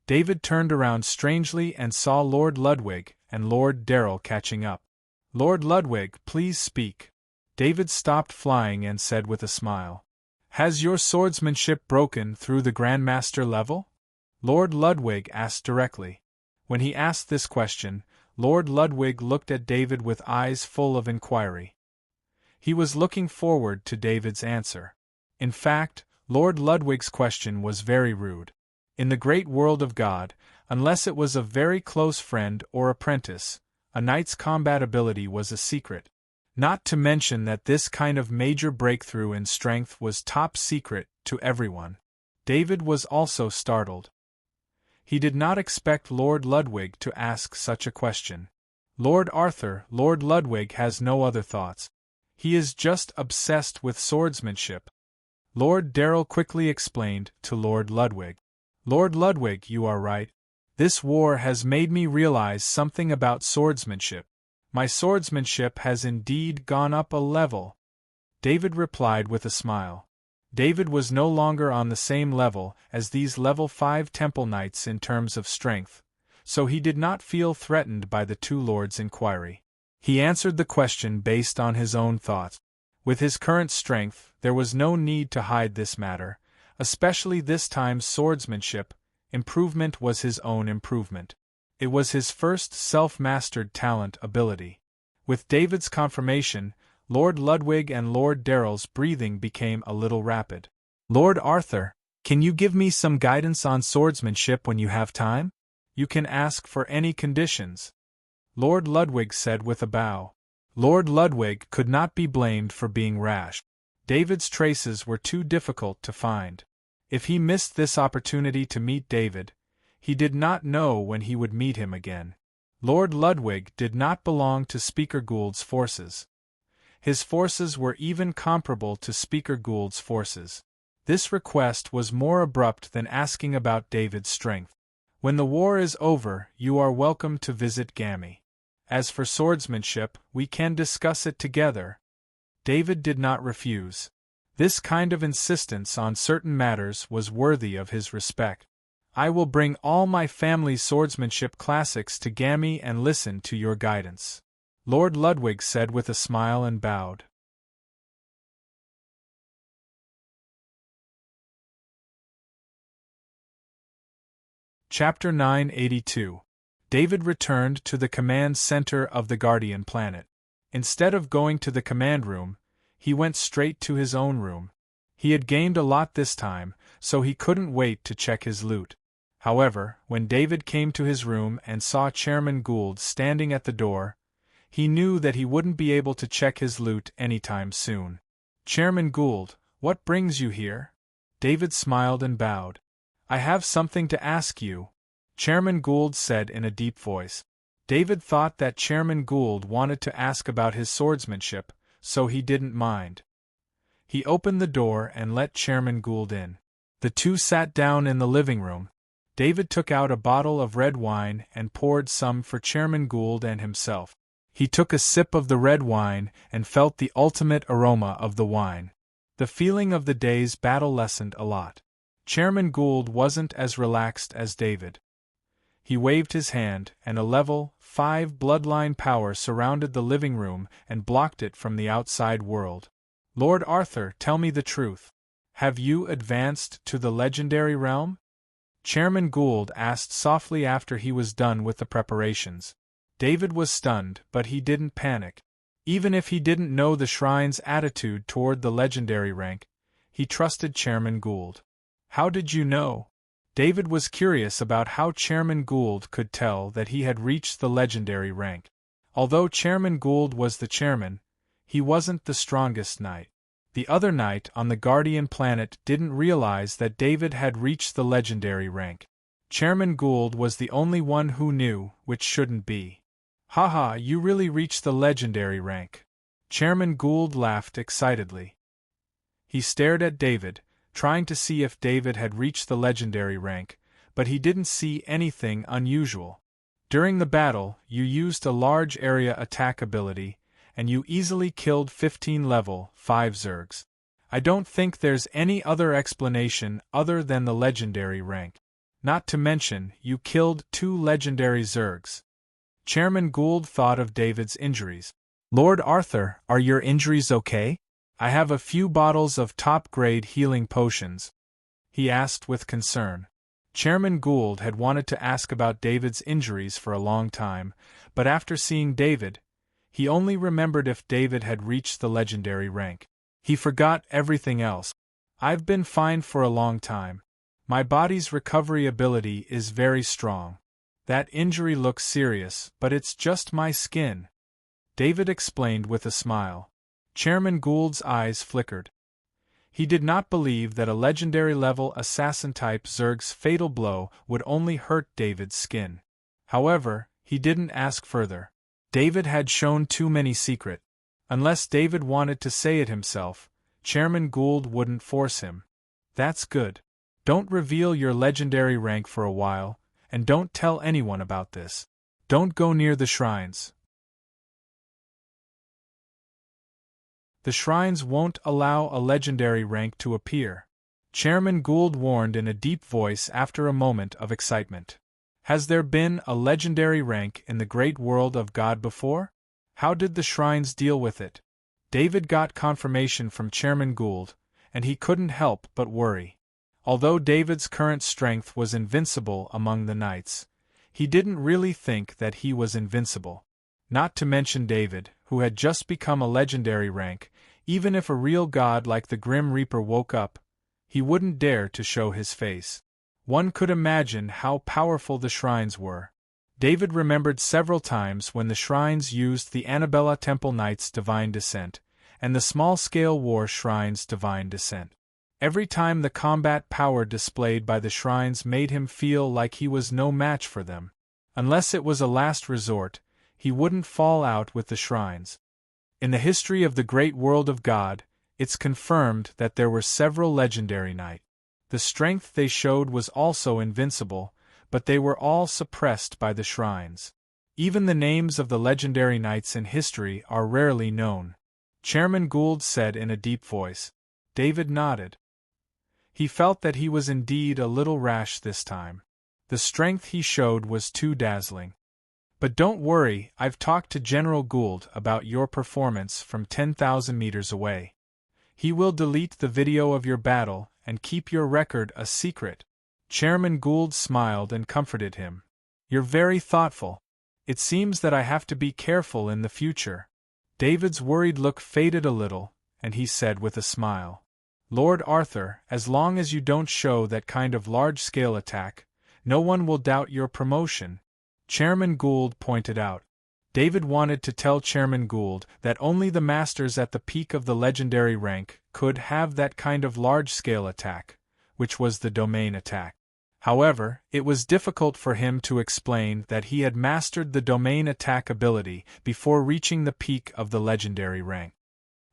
David turned around strangely and saw Lord Ludwig and Lord Darrell catching up. "Lord Ludwig, please speak." David stopped flying and said with a smile, "Has your swordsmanship broken through the Grandmaster level?" Lord Ludwig asked directly. When he asked this question, Lord Ludwig looked at David with eyes full of inquiry. He was looking forward to David's answer. In fact, Lord Ludwig's question was very rude. In the great world of God, unless it was a very close friend or apprentice, a knight's combat ability was a secret. Not to mention that this kind of major breakthrough in strength was top secret to everyone. David was also startled. He did not expect Lord Ludwig to ask such a question. Lord Ludwig has no other thoughts. He is just obsessed with swordsmanship. Lord Darrell quickly explained to Lord Ludwig. "Lord Ludwig, you are right. This war has made me realize something about swordsmanship. My swordsmanship has indeed gone up a level." David replied with a smile. David was no longer on the same level as these level 5 Temple Knights in terms of strength, so he did not feel threatened by the two lords' inquiry. He answered the question based on his own thoughts. With his current strength, there was no need to hide this matter, especially this time's swordsmanship. Improvement was his own improvement. It was his first self-mastered talent ability. With David's confirmation, Lord Ludwig and Lord Darrell's breathing became a little rapid. "Lord Arthur, can you give me some guidance on swordsmanship when you have time? You can ask for any conditions," Lord Ludwig said with a bow. Lord Ludwig could not be blamed for being rash. David's traces were too difficult to find. If he missed this opportunity to meet David, he did not know when he would meet him again. Lord Ludwig did not belong to Speaker Gould's forces. His forces were even comparable to Speaker Gould's forces. This request was more abrupt than asking about David's strength. "When the war is over, you are welcome to visit Gammy. As for swordsmanship, we can discuss it together." David did not refuse. This kind of insistence on certain matters was worthy of his respect. "I will bring all my family's swordsmanship classics to Gammy and listen to your guidance," Lord Ludwig said with a smile and bowed. Chapter 982. David returned to the command center of the Guardian Planet. Instead of going to the command room, he went straight to his own room. He had gained a lot this time, so he couldn't wait to check his loot. However, when David came to his room and saw Chairman Gould standing at the door, he knew that he wouldn't be able to check his loot anytime soon. "Chairman Gould, what brings you here?" David smiled and bowed. "I have something to ask you," Chairman Gould said in a deep voice. David thought that Chairman Gould wanted to ask about his swordsmanship, so he didn't mind. He opened the door and let Chairman Gould in. The two sat down in the living room. David took out a bottle of red wine and poured some for Chairman Gould and himself. He took a sip of the red wine and felt the ultimate aroma of the wine. The feeling of the day's battle lessened a lot. Chairman Gould wasn't as relaxed as David. He waved his hand, and a level 5 bloodline power surrounded the living room and blocked it from the outside world. "Lord Arthur, tell me the truth. Have you advanced to the legendary realm?" Chairman Gould asked softly after he was done with the preparations. David was stunned, but he didn't panic. Even if he didn't know the shrine's attitude toward the legendary rank, he trusted Chairman Gould. "How did you know?" David was curious about how Chairman Gould could tell that he had reached the legendary rank. Although Chairman Gould was the chairman, he wasn't the strongest knight. The other knight on the Guardian Planet didn't realize that David had reached the legendary rank. Chairman Gould was the only one who knew, which shouldn't be. Haha, you really reached the legendary rank. Chairman Gould laughed excitedly. He stared at David, trying to see if David had reached the legendary rank, but he didn't see anything unusual. During the battle, you used a large area attack ability, and you easily killed 15 level 5 Zergs. I don't think there's any other explanation other than the legendary rank. Not to mention, you killed 2 legendary Zergs. Chairman Gould thought of David's injuries. Lord Arthur, are your injuries okay? I have a few bottles of top-grade healing potions, he asked with concern. Chairman Gould had wanted to ask about David's injuries for a long time, but after seeing David, he only remembered if David had reached the legendary rank. He forgot everything else. I've been fine for a long time. My body's recovery ability is very strong. That injury looks serious, but it's just my skin, David explained with a smile. Chairman Gould's eyes flickered. He did not believe that a legendary-level assassin-type Zerg's fatal blow would only hurt David's skin. However, he didn't ask further. David had shown too many secrets. Unless David wanted to say it himself, Chairman Gould wouldn't force him. That's good. Don't reveal your legendary rank for a while, and don't tell anyone about this. Don't go near the shrines. The shrines won't allow a legendary rank to appear, Chairman Gould warned in a deep voice after a moment of excitement. Has there been a legendary rank in the great world of God before? How did the shrines deal with it? David got confirmation from Chairman Gould, and he couldn't help but worry. Although David's current strength was invincible among the knights, he didn't really think that he was invincible. Not to mention David, who had just become a legendary rank, even if a real god like the Grim Reaper woke up, he wouldn't dare to show his face. One could imagine how powerful the shrines were. David remembered several times when the shrines used the Annabella Temple Knight's Divine Descent, and the small-scale War Shrine's Divine Descent. Every time the combat power displayed by the shrines made him feel like he was no match for them. Unless it was a last resort, he wouldn't fall out with the shrines. In the history of the great world of God, it's confirmed that there were several legendary knights. The strength they showed was also invincible, but they were all suppressed by the shrines. Even the names of the legendary knights in history are rarely known. Chairman Gould said in a deep voice. David nodded. He felt that he was indeed a little rash this time. The strength he showed was too dazzling. But don't worry, I've talked to General Gould about your performance from 10,000 meters away. He will delete the video of your battle and keep your record a secret. Chairman Gould smiled and comforted him. You're very thoughtful. It seems that I have to be careful in the future. David's worried look faded a little, and he said with a smile. Lord Arthur, as long as you don't show that kind of large-scale attack, no one will doubt your promotion, Chairman Gould pointed out. David wanted to tell Chairman Gould that only the masters at the peak of the legendary rank could have that kind of large-scale attack, which was the domain attack. However, it was difficult for him to explain that he had mastered the domain attack ability before reaching the peak of the legendary rank.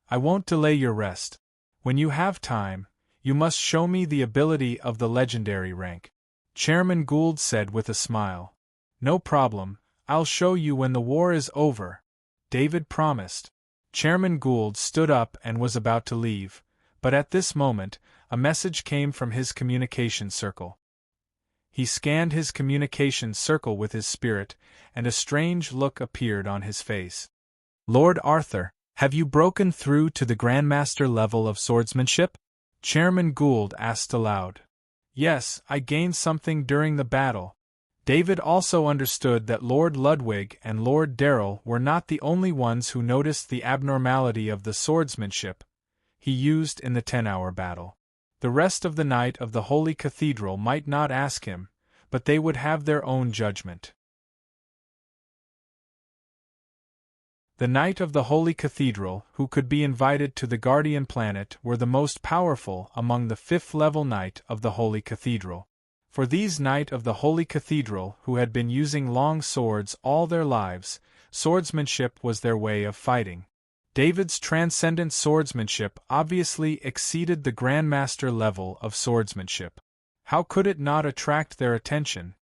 I won't delay your rest. When you have time, you must show me the ability of the legendary rank, Chairman Gould said with a smile. No problem, I'll show you when the war is over, David promised. Chairman Gould stood up and was about to leave, but at this moment, a message came from his communication circle. He scanned his communication circle with his spirit, and a strange look appeared on his face. Lord Arthur, have you broken through to the Grandmaster level of swordsmanship? Chairman Gould asked aloud. Yes, I gained something during the battle. David also understood that Lord Ludwig and Lord Darrell were not the only ones who noticed the abnormality of the swordsmanship he used in the 10-hour battle. The rest of the Knight of the Holy Cathedral might not ask him, but they would have their own judgment. The Knight of the Holy Cathedral, who could be invited to the Guardian Planet, were the most powerful among the 5th-level Knight of the Holy Cathedral. For these Knight of the Holy Cathedral, who had been using long swords all their lives, Swordsmanship was their way of fighting. David's transcendent swordsmanship obviously exceeded the Grandmaster level of swordsmanship. How could it not attract their attention?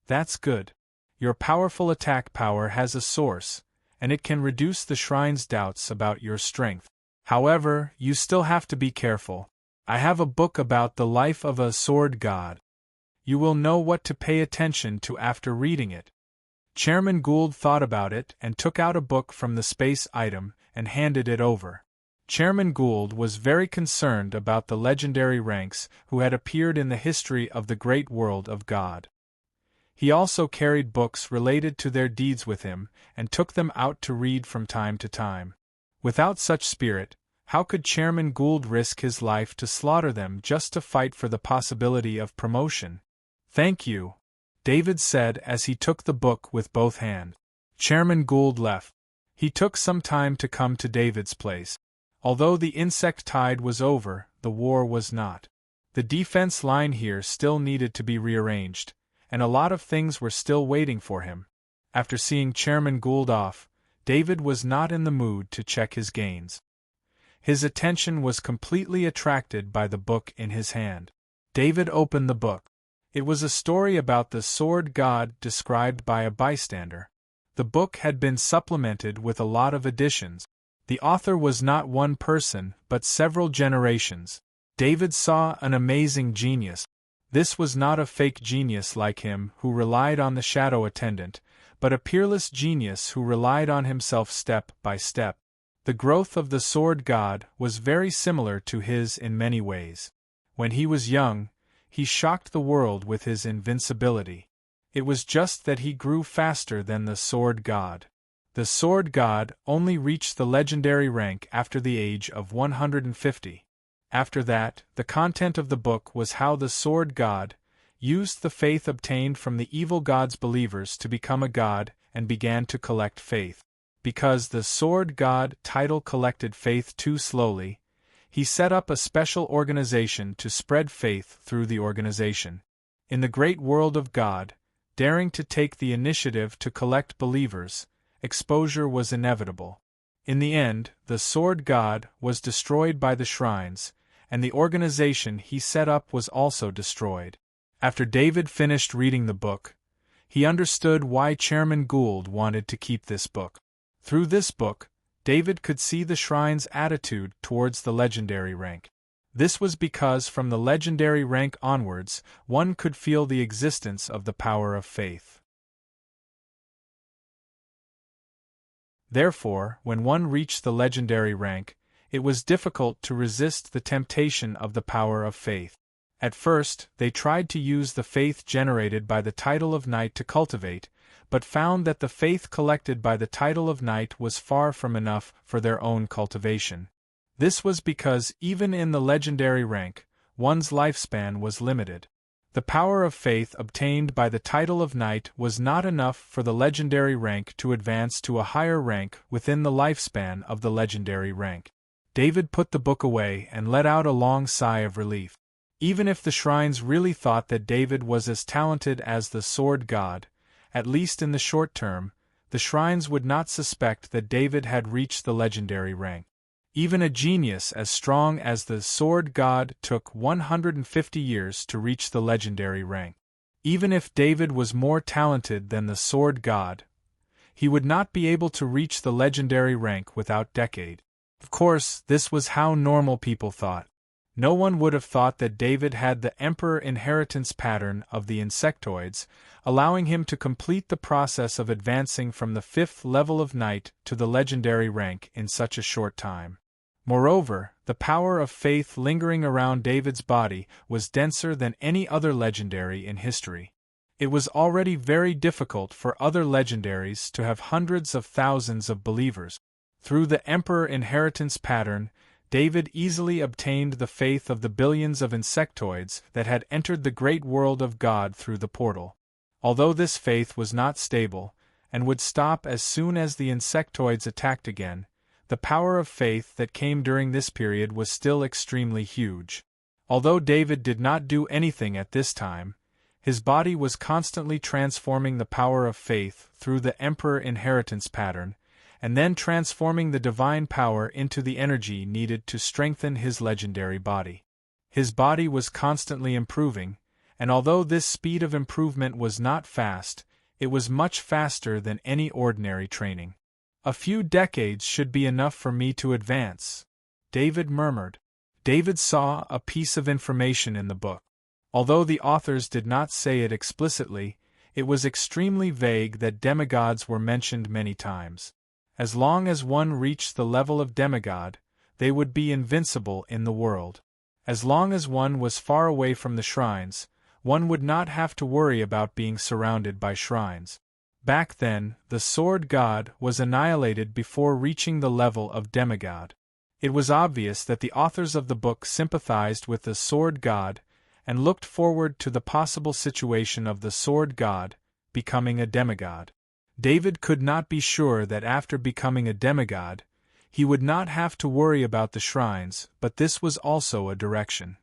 That's good. Your powerful attack power has a source, and it can reduce the shrine's doubts about your strength. However, you still have to be careful. I have a book about the life of a sword god. You will know what to pay attention to after reading it. Chairman Gould thought about it and took out a book from the space item and handed it over. Chairman Gould was very concerned about the legendary ranks who had appeared in the history of the great world of God. He also carried books related to their deeds with him and took them out to read from time to time. Without such spirit, how could Chairman Gould risk his life to slaughter them just to fight for the possibility of promotion? "Thank you," David said as he took the book with both hands. Chairman Gould left. He took some time to come to David's place. Although the insect tide was over, the war was not. The defense line here still needed to be rearranged, and a lot of things were still waiting for him. After seeing Chairman Gould off, David was not in the mood to check his gains. His attention was completely attracted by the book in his hand. David opened the book. It was a story about the sword god described by a bystander. The book had been supplemented with a lot of additions. The author was not one person, but several generations. David saw an amazing genius. This was not a fake genius like him who relied on the shadow attendant, but a peerless genius who relied on himself step by step. The growth of the sword god was very similar to his in many ways. When he was young, he shocked the world with his invincibility. It was just that he grew faster than the sword god. The sword god only reached the legendary rank after the age of 150. After that, the content of the book was how the sword god used the faith obtained from the evil god's believers to become a god and began to collect faith. Because the sword god title collected faith too slowly, he set up a special organization to spread faith through the organization. In the great world of God, daring to take the initiative to collect believers, exposure was inevitable. In the end, the sword god was destroyed by the shrines, and the organization he set up was also destroyed. After David finished reading the book, he understood why Chairman Gould wanted to keep this book. Through this book, David could see the shrine's attitude towards the legendary rank. This was because from the legendary rank onwards, one could feel the existence of the power of faith. Therefore, when one reached the legendary rank, it was difficult to resist the temptation of the power of faith. At first, they tried to use the faith generated by the title of knight to cultivate, but found that the faith collected by the title of knight was far from enough for their own cultivation. This was because even in the legendary rank, one's lifespan was limited. The power of faith obtained by the title of knight was not enough for the legendary rank to advance to a higher rank within the lifespan of the legendary rank. David put the book away and let out a long sigh of relief. Even if the shrines really thought that David was as talented as the sword god, at least in the short term, the shrines would not suspect that David had reached the legendary rank. Even a genius as strong as the sword god took 150 years to reach the legendary rank. Even if David was more talented than the sword god, he would not be able to reach the legendary rank without decade. Of course, this was how normal people thought. No one would have thought that David had the emperor inheritance pattern of the insectoids, allowing him to complete the process of advancing from the 5th level of knight to the legendary rank in such a short time. Moreover, the power of faith lingering around David's body was denser than any other legendary in history. It was already very difficult for other legendaries to have hundreds of thousands of believers. Through the emperor inheritance pattern, David easily obtained the faith of the billions of insectoids that had entered the great world of God through the portal. Although this faith was not stable, and would stop as soon as the insectoids attacked again, the power of faith that came during this period was still extremely huge. Although David did not do anything at this time, His body was constantly transforming the power of faith through the Emperor inheritance pattern, and then transforming the divine power into the energy needed to strengthen his legendary body. His body was constantly improving, and although this speed of improvement was not fast, it was much faster than any ordinary training. "A few decades should be enough for me to advance," David murmured. David saw a piece of information in the book. Although the authors did not say it explicitly, it was extremely vague that demigods were mentioned many times. As long as one reached the level of demigod, they would be invincible in the world. As long as one was far away from the shrines, one would not have to worry about being surrounded by shrines. Back then, the sword god was annihilated before reaching the level of demigod. It was obvious that the authors of the book sympathized with the sword god and looked forward to the possible situation of the sword god becoming a demigod. David could not be sure that after becoming a demigod, he would not have to worry about the shrines, but this was also a direction.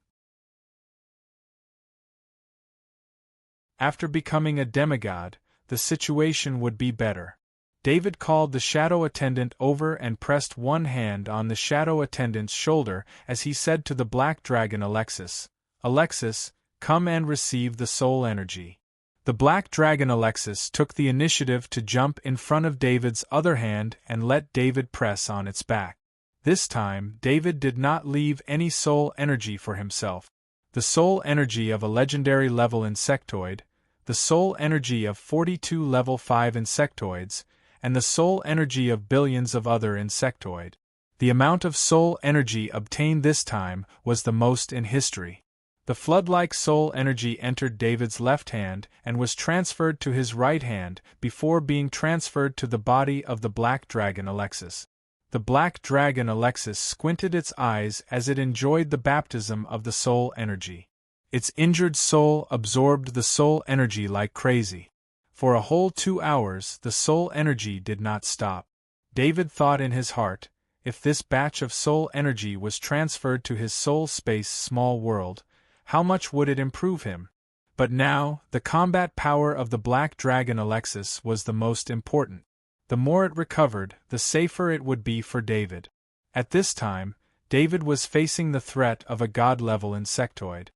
After becoming a demigod, the situation would be better. David called the shadow attendant over and pressed one hand on the shadow attendant's shoulder as he said to the black dragon Alexis, "Alexis, come and receive the soul energy." The black dragon Alexis took the initiative to jump in front of David's other hand and let David press on its back. This time, David did not leave any soul energy for himself. The soul energy of a legendary level insectoid, the soul energy of 42 level 5 insectoids, and the soul energy of billions of other insectoid. The amount of soul energy obtained this time was the most in history. The flood-like soul energy entered David's left hand and was transferred to his right hand before being transferred to the body of the black dragon Alexis. The black dragon Alexis squinted its eyes as it enjoyed the baptism of the soul energy. Its injured soul absorbed the soul energy like crazy. For a whole 2 hours the soul energy did not stop. David thought in his heart, if this batch of soul energy was transferred to his soul space small world, how much would it improve him? But now, the combat power of the black dragon Alexis was the most important. The more it recovered, the safer it would be for David. At this time, David was facing the threat of a god-level insectoid.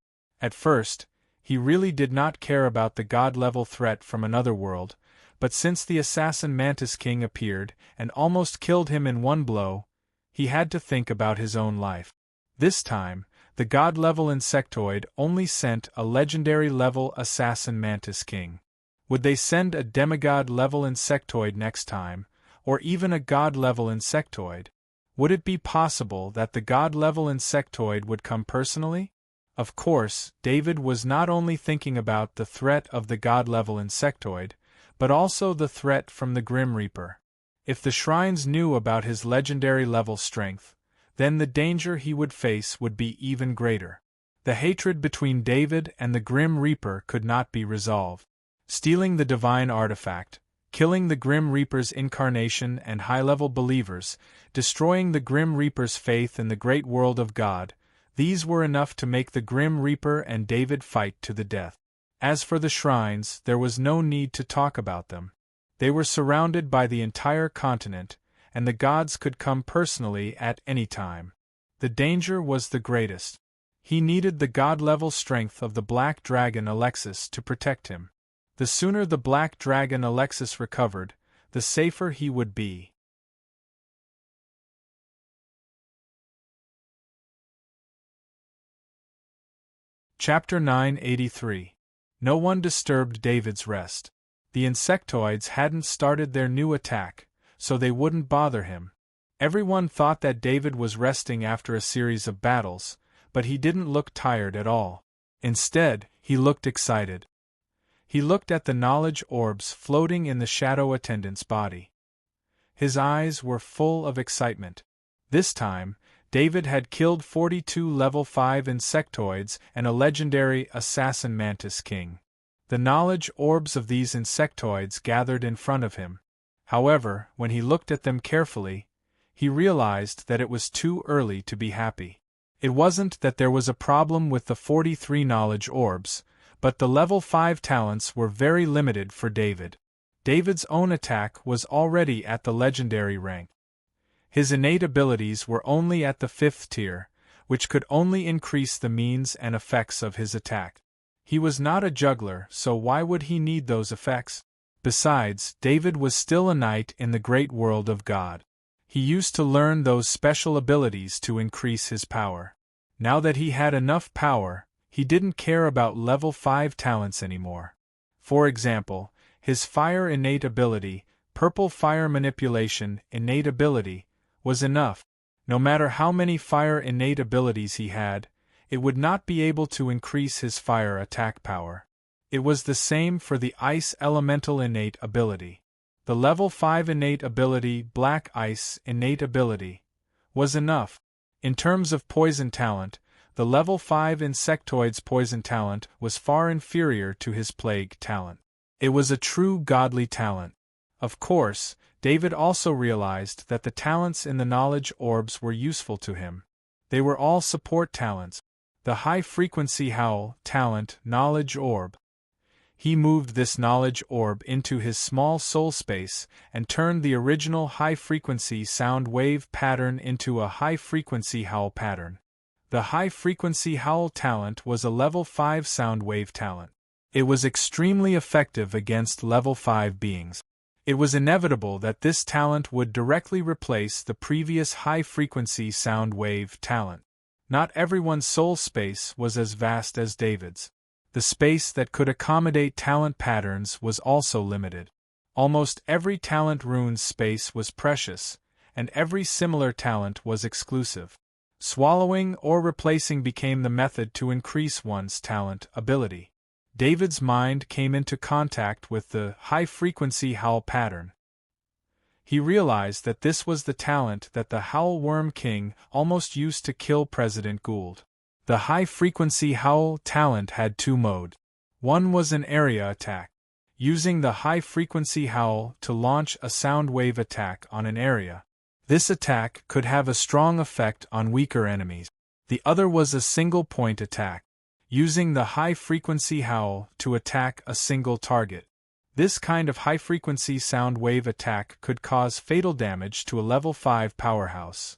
At first, he really did not care about the god-level threat from another world, but since the assassin Mantis King appeared and almost killed him in one blow, he had to think about his own life. This time, the god-level insectoid only sent a legendary-level assassin Mantis King. Would they send a demigod-level insectoid next time, or even a god-level insectoid? Would it be possible that the god-level insectoid would come personally? Of course, David was not only thinking about the threat of the god-level insectoid, but also the threat from the Grim Reaper. If the shrines knew about his legendary-level strength, then the danger he would face would be even greater. The hatred between David and the Grim Reaper could not be resolved. Stealing the divine artifact, killing the Grim Reaper's incarnation and high-level believers, destroying the Grim Reaper's faith in the great world of God, these were enough to make the Grim Reaper and David fight to the death. As for the shrines, there was no need to talk about them. They were surrounded by the entire continent, and the gods could come personally at any time. The danger was the greatest. He needed the god-level strength of the black dragon Alexis to protect him. The sooner the black dragon Alexis recovered, the safer he would be. Chapter 983. No one disturbed David's rest. The insectoids hadn't started their new attack, so they wouldn't bother him. Everyone thought that David was resting after a series of battles, but he didn't look tired at all. Instead, he looked excited. He looked at the knowledge orbs floating in the shadow attendant's body. His eyes were full of excitement. This time, David had killed 42 level 5 insectoids and a legendary assassin Mantis King. The knowledge orbs of these insectoids gathered in front of him. However, when he looked at them carefully, he realized that it was too early to be happy. It wasn't that there was a problem with the 43 knowledge orbs, But the level 5 talents were very limited for David. David's own attack was already at the legendary rank. His innate abilities were only at the 5th tier, which could only increase the means and effects of his attack. He was not a juggler, so why would he need those effects? Besides, David was still a knight in the great world of God. He used to learn those special abilities to increase his power. Now that he had enough power, he didn't care about level 5 talents anymore. For example, his fire innate ability, purple fire manipulation innate ability, was enough. No matter how many fire innate abilities he had, it would not be able to increase his fire attack power. It was the same for the ice elemental innate ability. The level 5 innate ability, black ice innate ability, was enough. In terms of poison talent, the level 5 insectoid's poison talent was far inferior to his plague talent. It was a true godly talent. Of course, David also realized that the talents in the knowledge orbs were useful to him. They were all support talents. The high-frequency howl talent knowledge orb. He moved this knowledge orb into his small soul space and turned the original high-frequency sound wave pattern into a high-frequency howl pattern. The high-frequency howl talent was a level 5 sound wave talent. It was extremely effective against level 5 beings. It was inevitable that this talent would directly replace the previous high-frequency sound wave talent. Not everyone's soul space was as vast as David's. The space that could accommodate talent patterns was also limited. Almost every talent rune's space was precious, and every similar talent was exclusive. Swallowing or replacing became the method to increase one's talent ability. David's mind came into contact with the high-frequency howl pattern. He realized that this was the talent that the Howl Worm King almost used to kill President Gould. The high-frequency howl talent had two modes. One was an area attack, using the high-frequency howl to launch a sound wave attack on an area. This attack could have a strong effect on weaker enemies. The other was a single-point attack, using the high-frequency howl to attack a single target. This kind of high-frequency sound wave attack could cause fatal damage to a level 5 powerhouse.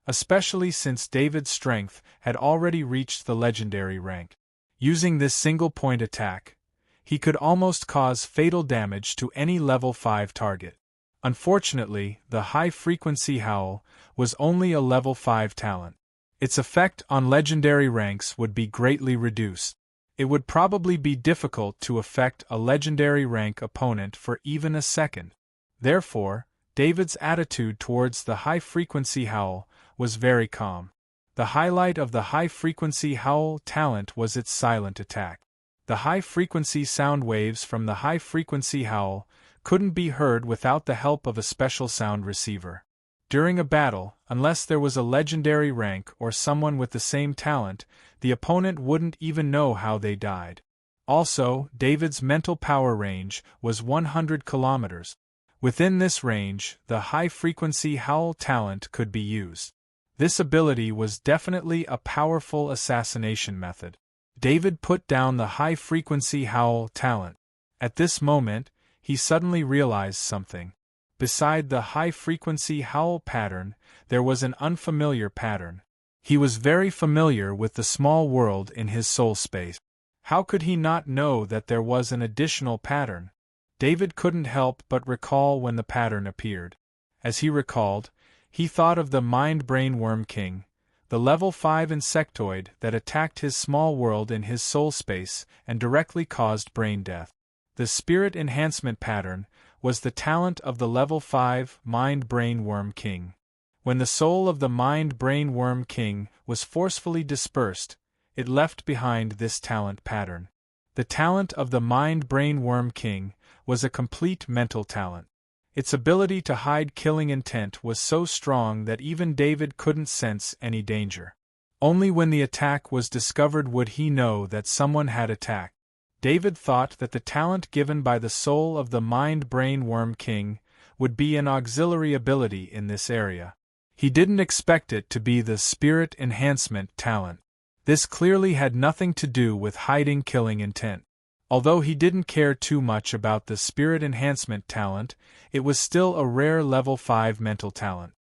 Especially since David's strength had already reached the legendary rank. Using this single-point attack, he could almost cause fatal damage to any level 5 target. Unfortunately, the high-frequency howl was only a level 5 talent. Its effect on legendary ranks would be greatly reduced. It would probably be difficult to affect a legendary rank opponent for even a second. Therefore, David's attitude towards the high-frequency howl was very calm. The highlight of the high-frequency howl talent was its silent attack. The high-frequency sound waves from the high-frequency howl couldn't be heard without the help of a special sound receiver. During a battle, unless there was a legendary rank or someone with the same talent, the opponent wouldn't even know how they died. Also, David's mental power range was 100 kilometers. Within this range, the high-frequency howl talent could be used. This ability was definitely a powerful assassination method. David put down the high-frequency howl talent. At this moment, he suddenly realized something. Beside the high-frequency howl pattern, there was an unfamiliar pattern. He was very familiar with the small world in his soul space. How could he not know that there was an additional pattern? David couldn't help but recall when the pattern appeared. As he recalled, he thought of the Mind-Brain Worm King, the level 5 insectoid that attacked his small world in his soul space and directly caused brain death. The Spirit Enhancement pattern was the talent of the level 5 Mind-Brain Worm King. When the soul of the Mind-Brain Worm King was forcefully dispersed, it left behind this talent pattern. The talent of the Mind-Brain Worm King was a complete mental talent. Its ability to hide killing intent was so strong that even David couldn't sense any danger. Only when the attack was discovered would he know that someone had attacked. David thought that the talent given by the soul of the Mind-Brain Worm King would be an auxiliary ability in this area. He didn't expect it to be the Spirit Enhancement talent. This clearly had nothing to do with hiding killing intent. Although he didn't care too much about the spirit enhancement talent, it was still a rare level 5 mental talent.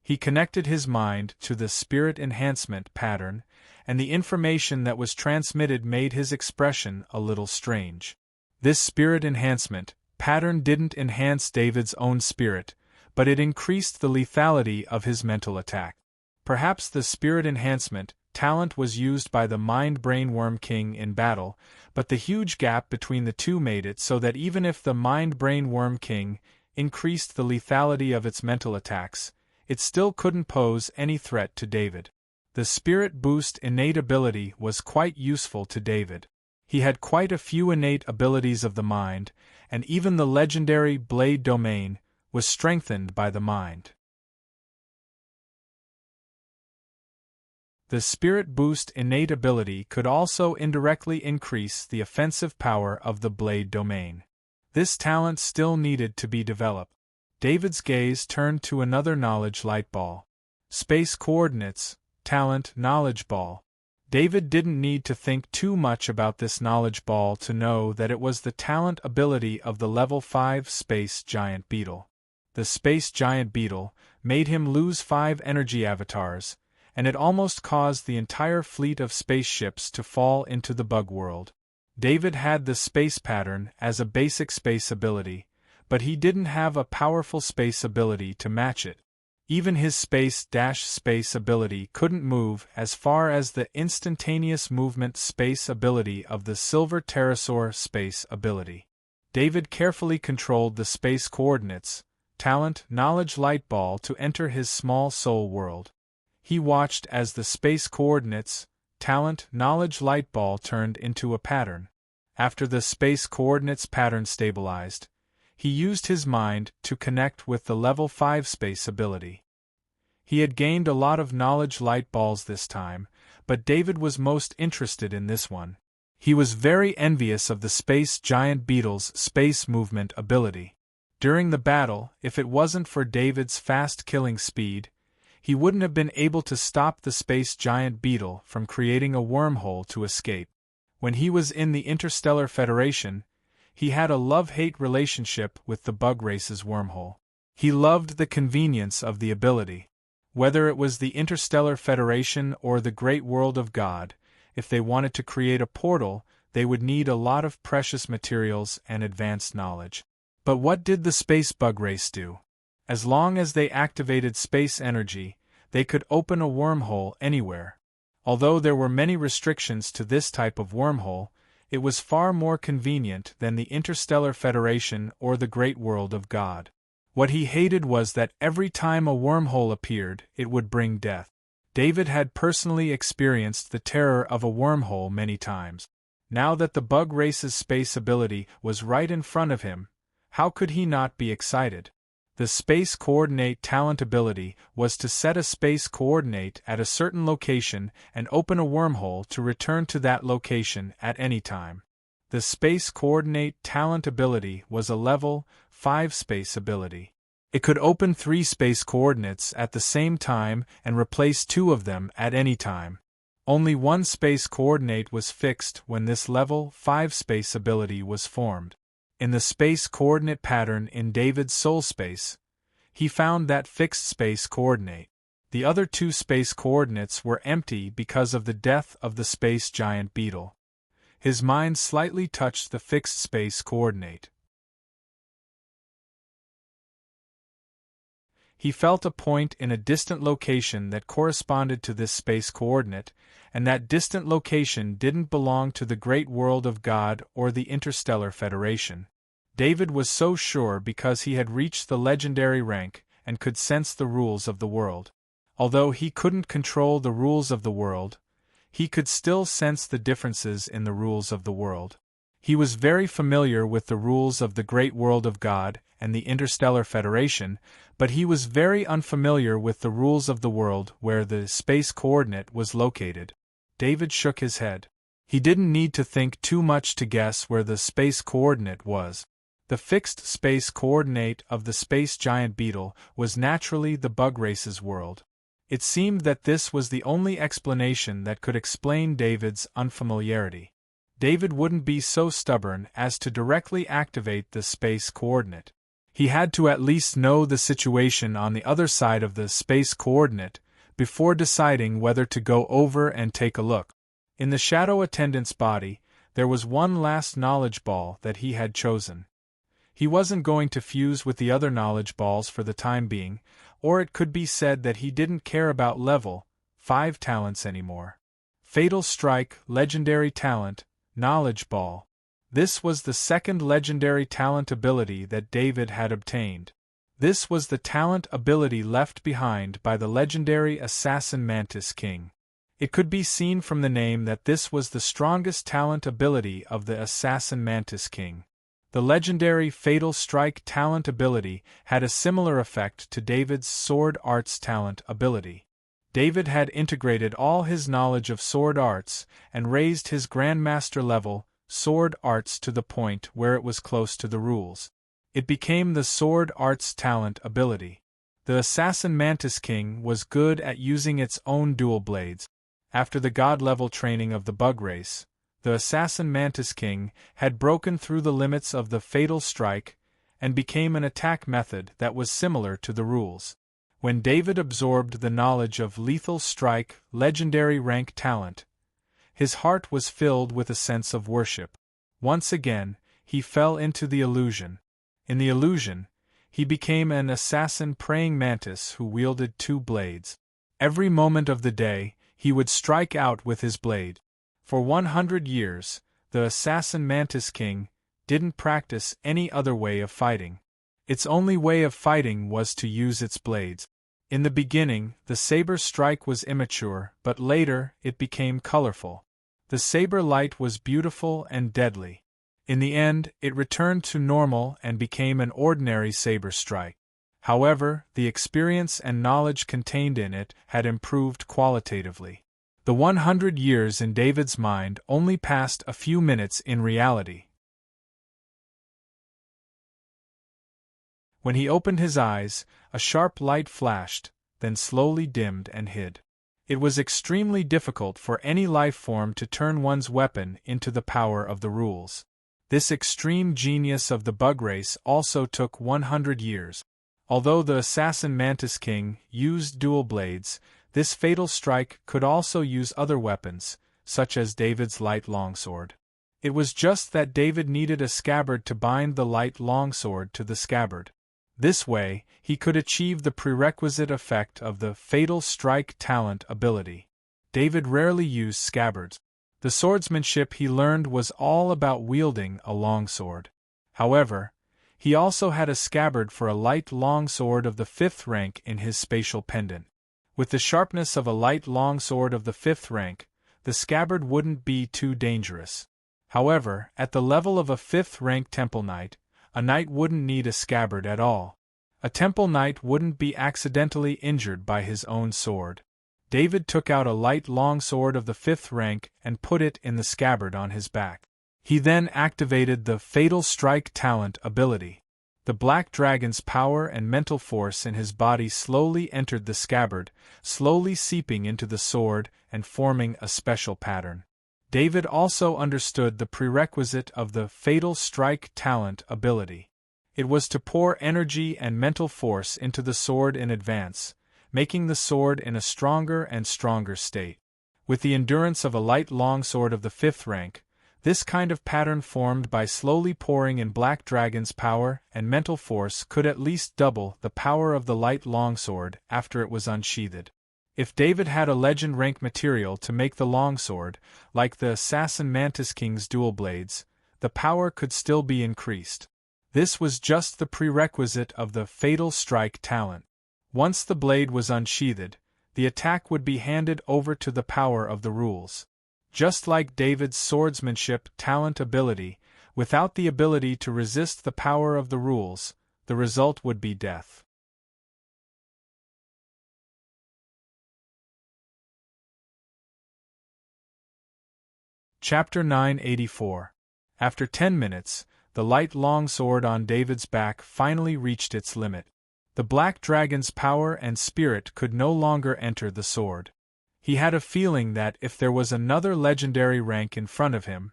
He connected his mind to the spirit enhancement pattern, and the information that was transmitted made his expression a little strange. This spirit enhancement pattern didn't enhance David's own spirit, but it increased the lethality of his mental attack. Perhaps the spirit enhancement talent was used by the mind-brain worm king in battle, but the huge gap between the two made it so that even if the mind-brain worm king increased the lethality of its mental attacks, it still couldn't pose any threat to David. The spirit boost innate ability was quite useful to David. He had quite a few innate abilities of the mind, and even the legendary blade domain was strengthened by the mind. The spirit boost innate ability could also indirectly increase the offensive power of the blade domain. This talent still needed to be developed. David's gaze turned to another knowledge light ball. Space coordinates, talent knowledge ball. David didn't need to think too much about this knowledge ball to know that it was the talent ability of the level 5 space giant beetle. The space giant beetle made him lose 5 energy avatars, and it almost caused the entire fleet of spaceships to fall into the bug world. David had the space pattern as a basic space ability, but he didn't have a powerful space ability to match it. Even his space ability couldn't move as far as the instantaneous movement space ability of the silver pterosaur space ability. David carefully controlled the space coordinates, talent knowledge light ball to enter his small soul world. He watched as the space coordinates, talent knowledge light ball turned into a pattern. After the space coordinates pattern stabilized, he used his mind to connect with the level 5 space ability. He had gained a lot of knowledge light balls this time, but David was most interested in this one. He was very envious of the space giant beetle's space movement ability. During the battle, if it wasn't for David's fast killing speed, he wouldn't have been able to stop the space giant beetle from creating a wormhole to escape. When he was in the Interstellar Federation, he had a love-hate relationship with the bug race's wormhole. He loved the convenience of the ability. Whether it was the Interstellar Federation or the Great World of God, if they wanted to create a portal, they would need a lot of precious materials and advanced knowledge. But what did the space bug race do? As long as they activated space energy, they could open a wormhole anywhere. Although there were many restrictions to this type of wormhole, it was far more convenient than the Interstellar Federation or the Great World of God. What he hated was that every time a wormhole appeared, it would bring death. David had personally experienced the terror of a wormhole many times. Now that the bug race's space ability was right in front of him, how could he not be excited? The space coordinate talent ability was to set a space coordinate at a certain location and open a wormhole to return to that location at any time. The space coordinate talent ability was a level 5 space ability. It could open 3 space coordinates at the same time and replace 2 of them at any time. Only one space coordinate was fixed when this level 5 space ability was formed. In the space coordinate pattern in David's soul space, he found that fixed space coordinate. The other 2 space coordinates were empty because of the death of the space giant beetle. His mind slightly touched the fixed space coordinate. He felt a point in a distant location that corresponded to this space coordinate, and that distant location didn't belong to the Great World of God or the Interstellar Federation. David was so sure because he had reached the legendary rank and could sense the rules of the world. Although he couldn't control the rules of the world, he could still sense the differences in the rules of the world. He was very familiar with the rules of the Great World of God and the Interstellar Federation, but he was very unfamiliar with the rules of the world where the space coordinate was located. David shook his head. He didn't need to think too much to guess where the space coordinate was. The fixed space coordinate of the space giant beetle was naturally the bug race's world. It seemed that this was the only explanation that could explain David's unfamiliarity. David wouldn't be so stubborn as to directly activate the space coordinate. He had to at least know the situation on the other side of the space coordinate before deciding whether to go over and take a look. In the shadow attendant's body, there was one last knowledge ball that he had chosen. He wasn't going to fuse with the other knowledge balls for the time being, or it could be said that he didn't care about level 5 talents anymore. Fatal Strike, Legendary Talent, Knowledge Ball. This was the second legendary talent ability that David had obtained. This was the talent ability left behind by the legendary Assassin Mantis King. It could be seen from the name that this was the strongest talent ability of the Assassin Mantis King. The legendary Fatal Strike talent ability had a similar effect to David's Sword Arts talent ability. David had integrated all his knowledge of sword arts and raised his Grandmaster level sword arts to the point where it was close to the rules. It became the Sword Arts talent ability. The Assassin Mantis King was good at using its own dual blades. After the god-level training of the bug race, the Assassin Mantis King had broken through the limits of the Fatal Strike and became an attack method that was similar to the rules. When David absorbed the knowledge of Lethal Strike legendary rank talent, his heart was filled with a sense of worship. Once again, he fell into the illusion. In the illusion, he became an assassin praying mantis who wielded 2 blades. Every moment of the day, he would strike out with his blade. For 100 years, the Assassin Mantis King didn't practice any other way of fighting. Its only way of fighting was to use its blades. In the beginning, the saber strike was immature, but later, it became colorful. The saber light was beautiful and deadly. In the end, it returned to normal and became an ordinary saber strike. However, the experience and knowledge contained in it had improved qualitatively. The 100 years in David's mind only passed a few minutes in reality. When he opened his eyes, a sharp light flashed, then slowly dimmed and hid. It was extremely difficult for any life form to turn one's weapon into the power of the rules. This extreme genius of the bug race also took 100 years. Although the Assassin Mantis King used dual blades, this Fatal Strike could also use other weapons, such as David's light longsword. It was just that David needed a scabbard to bind the light longsword to the scabbard. This way, he could achieve the prerequisite effect of the Fatal Strike talent ability. David rarely used scabbards. The swordsmanship he learned was all about wielding a longsword. However, he also had a scabbard for a light longsword of the 5th rank in his spatial pendant. With the sharpness of a light longsword of the 5th rank, the scabbard wouldn't be too dangerous. However, at the level of a 5th rank temple knight, a knight wouldn't need a scabbard at all. A temple knight wouldn't be accidentally injured by his own sword. David took out a light longsword of the 5th rank and put it in the scabbard on his back. He then activated the Fatal Strike talent ability. The Black Dragon's power and mental force in his body slowly entered the scabbard, slowly seeping into the sword and forming a special pattern. David also understood the prerequisite of the Fatal Strike talent ability. It was to pour energy and mental force into the sword in advance, making the sword in a stronger and stronger state. With the endurance of a light longsword of the 5th rank, this kind of pattern formed by slowly pouring in Black Dragon's power and mental force could at least double the power of the light longsword after it was unsheathed. If David had a legend rank material to make the longsword, like the Assassin Mantis King's dual blades, the power could still be increased. This was just the prerequisite of the Fatal Strike talent. Once the blade was unsheathed, the attack would be handed over to the power of the rules. Just like David's swordsmanship talent ability, without the ability to resist the power of the rules, the result would be death. Chapter 984. After 10 minutes, the light longsword on David's back finally reached its limit. The black dragon's power and spirit could no longer enter the sword. He had a feeling that if there was another legendary rank in front of him,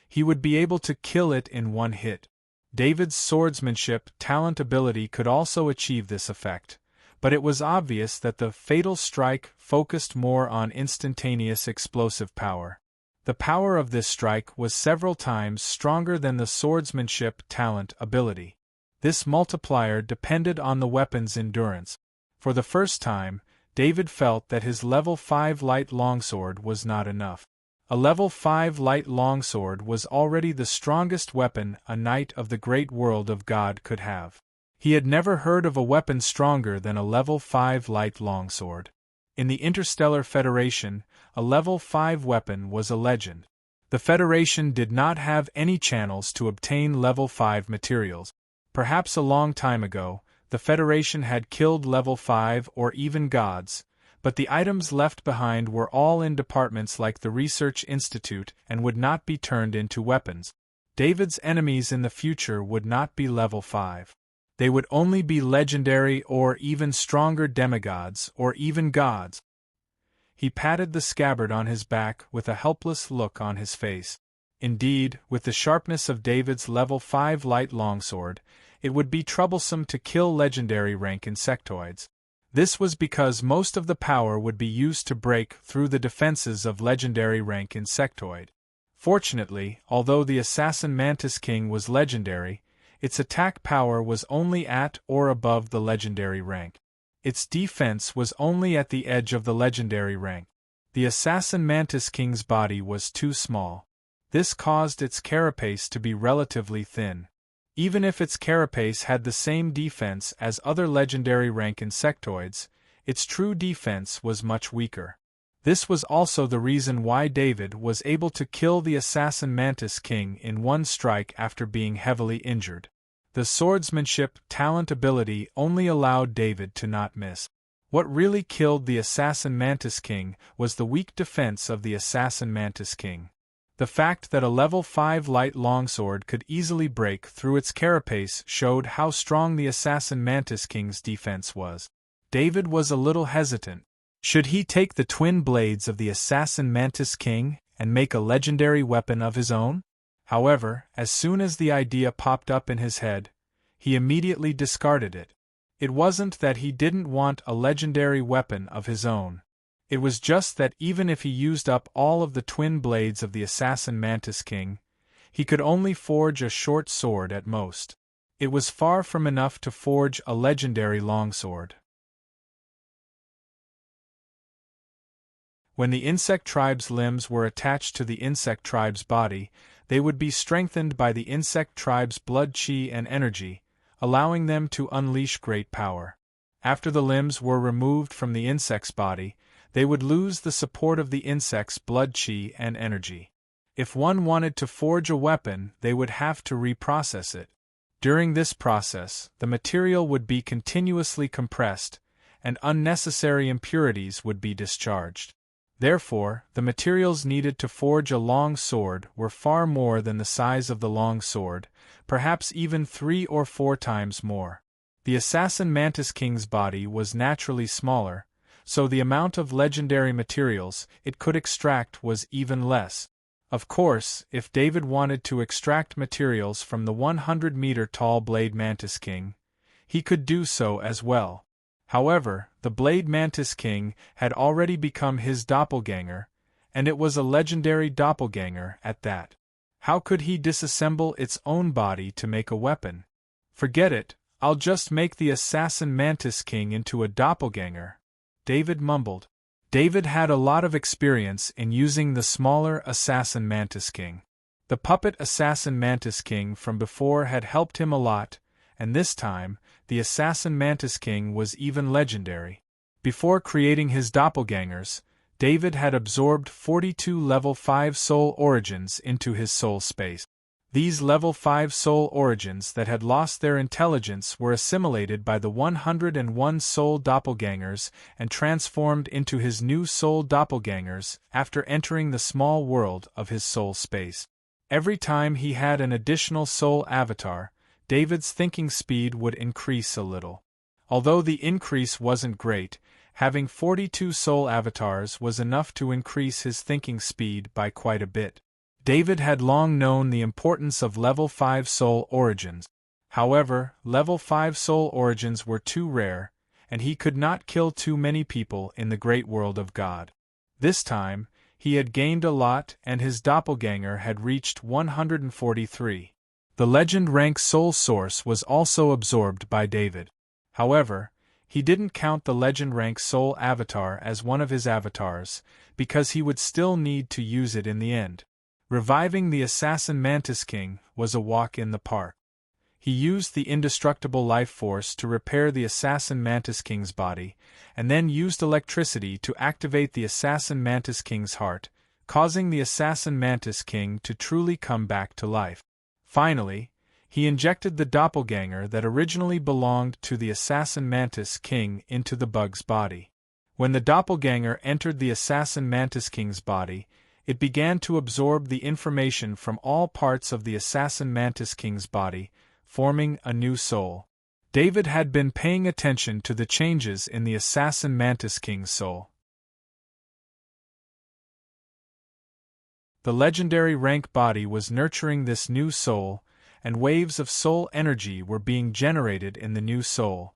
he would be able to kill it in one hit. David's swordsmanship talent ability could also achieve this effect, but it was obvious that the fatal strike focused more on instantaneous explosive power. The power of this strike was several times stronger than the swordsmanship talent ability. This multiplier depended on the weapon's endurance. For the first time, David felt that his level 5 light longsword was not enough. A level 5 light longsword was already the strongest weapon a knight of the great world of God could have. He had never heard of a weapon stronger than a level 5 light longsword. In the Interstellar Federation, a level 5 weapon was a legend. The Federation did not have any channels to obtain level 5 materials. Perhaps a long time ago, the Federation had killed level 5 or even gods, but the items left behind were all in departments like the Research Institute and would not be turned into weapons. David's enemies in the future would not be level 5. They would only be legendary or even stronger demigods or even gods. He patted the scabbard on his back with a helpless look on his face. Indeed, with the sharpness of David's level 5 light longsword, it would be troublesome to kill legendary rank insectoids. This was because most of the power would be used to break through the defenses of legendary rank insectoid. Fortunately, although the assassin Mantis King was legendary, its attack power was only at or above the legendary rank. Its defense was only at the edge of the legendary rank. The assassin Mantis King's body was too small. This caused its carapace to be relatively thin. Even if its carapace had the same defense as other legendary rank insectoids, its true defense was much weaker. This was also the reason why David was able to kill the assassin Mantis King in one strike after being heavily injured. The swordsmanship talent ability only allowed David to not miss. What really killed the assassin Mantis King was the weak defense of the assassin Mantis King. The fact that a level 5 light longsword could easily break through its carapace showed how strong the assassin Mantis King's defense was. David was a little hesitant. Should he take the twin blades of the assassin Mantis King and make a legendary weapon of his own? However, as soon as the idea popped up in his head, he immediately discarded it. It wasn't that he didn't want a legendary weapon of his own. It was just that even if he used up all of the twin blades of the assassin Mantis King, he could only forge a short sword at most. It was far from enough to forge a legendary longsword. When the insect tribe's limbs were attached to the insect tribe's body, they would be strengthened by the insect tribe's blood chi and energy, allowing them to unleash great power. After the limbs were removed from the insect's body, they would lose the support of the insect's blood chi and energy. If one wanted to forge a weapon, they would have to reprocess it. During this process, the material would be continuously compressed, and unnecessary impurities would be discharged. Therefore, the materials needed to forge a long sword were far more than the size of the long sword, perhaps even 3 or 4 times more. The assassin Mantis King's body was naturally smaller, so the amount of legendary materials it could extract was even less. Of course, if David wanted to extract materials from the 100-meter-tall Blade Mantis King, he could do so as well. However, the Blade Mantis King had already become his doppelganger, and it was a legendary doppelganger at that. How could he disassemble its own body to make a weapon? Forget it, I'll just make the assassin Mantis King into a doppelganger, David mumbled. David had a lot of experience in using the smaller assassin Mantis King. The puppet assassin Mantis King from before had helped him a lot, and this time, the assassin Mantis King was even legendary. Before creating his doppelgangers, David had absorbed 42 level 5 soul origins into his soul space. These level 5 soul origins that had lost their intelligence were assimilated by the 101 soul doppelgangers and transformed into his new soul doppelgangers after entering the small world of his soul space. Every time he had an additional soul avatar, David's thinking speed would increase a little. Although the increase wasn't great, having 42 soul avatars was enough to increase his thinking speed by quite a bit. David had long known the importance of level 5 soul origins. However, level 5 soul origins were too rare, and he could not kill too many people in the great world of God. This time, he had gained a lot and his doppelganger had reached 143. The legend rank soul source was also absorbed by David. However, he didn't count the legend rank soul avatar as one of his avatars, because he would still need to use it in the end. Reviving the assassin Mantis King was a walk in the park. He used the indestructible life force to repair the assassin Mantis King's body, and then used electricity to activate the assassin Mantis King's heart, causing the assassin Mantis King to truly come back to life. Finally, he injected the doppelganger that originally belonged to the assassin Mantis King into the bug's body. When the doppelganger entered the assassin Mantis King's body, it began to absorb the information from all parts of the assassin Mantis King's body, forming a new soul. David had been paying attention to the changes in the assassin Mantis King's soul. The legendary rank body was nurturing this new soul, and waves of soul energy were being generated in the new soul.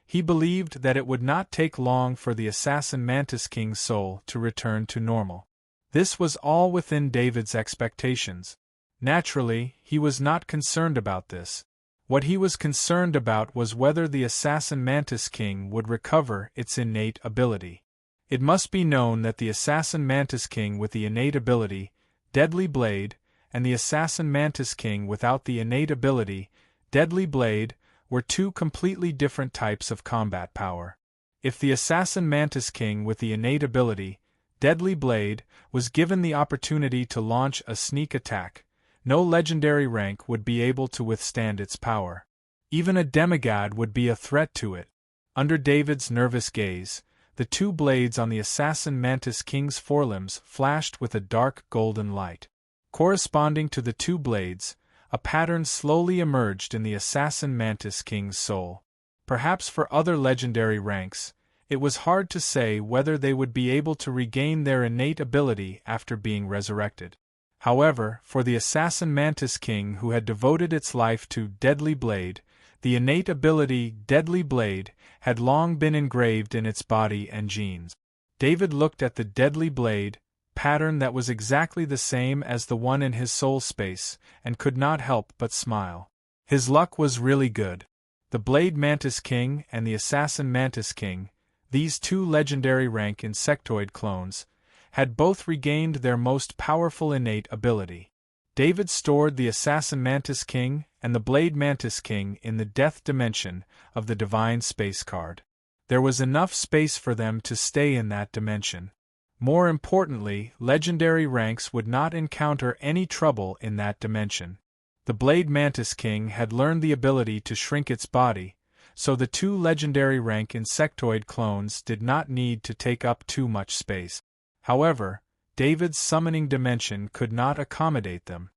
He believed that it would not take long for the assassin Mantis King's soul to return to normal. This was all within David's expectations. Naturally, he was not concerned about this. What he was concerned about was whether the assassin Mantis King would recover its innate ability. It must be known that the assassin Mantis King with the innate ability, Deadly Blade, and the assassin Mantis King without the innate ability, Deadly Blade, were two completely different types of combat power. If the assassin Mantis King with the innate ability, Deadly Blade, was given the opportunity to launch a sneak attack, no legendary rank would be able to withstand its power. Even a demigod would be a threat to it. Under David's nervous gaze, the two blades on the assassin Mantis King's forelimbs flashed with a dark golden light. Corresponding to the two blades, a pattern slowly emerged in the assassin Mantis King's soul. Perhaps for other legendary ranks, it was hard to say whether they would be able to regain their innate ability after being resurrected. However, for the assassin Mantis King who had devoted its life to Deadly Blade, the innate ability Deadly Blade had long been engraved in its body and genes. David looked at the Deadly Blade pattern that was exactly the same as the one in his soul space, and could not help but smile. His luck was really good. The Blade Mantis King and the Assassin Mantis King, these two legendary rank insectoid clones, had both regained their most powerful innate ability. David stored the Assassin Mantis King and the Blade Mantis King in the Death Dimension of the Divine Space card. There was enough space for them to stay in that dimension. More importantly, legendary ranks would not encounter any trouble in that dimension. The Blade Mantis King had learned the ability to shrink its body, so the two legendary rank insectoid clones did not need to take up too much space. However, David's summoning dimension could not accommodate them.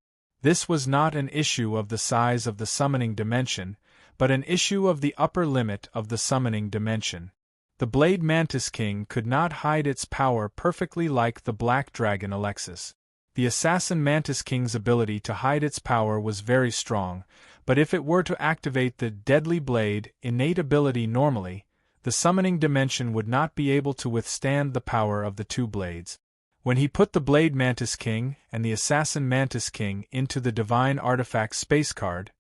This was not an issue of the size of the summoning dimension, but an issue of the upper limit of the summoning dimension. The Blade Mantis King could not hide its power perfectly like the Black Dragon Alexis. The Assassin Mantis King's ability to hide its power was very strong, but if it were to activate the Deadly Blade innate ability normally, the summoning dimension would not be able to withstand the power of the two blades. When he put the Blade Mantis King and the Assassin Mantis King into the Divine Artifact Space card,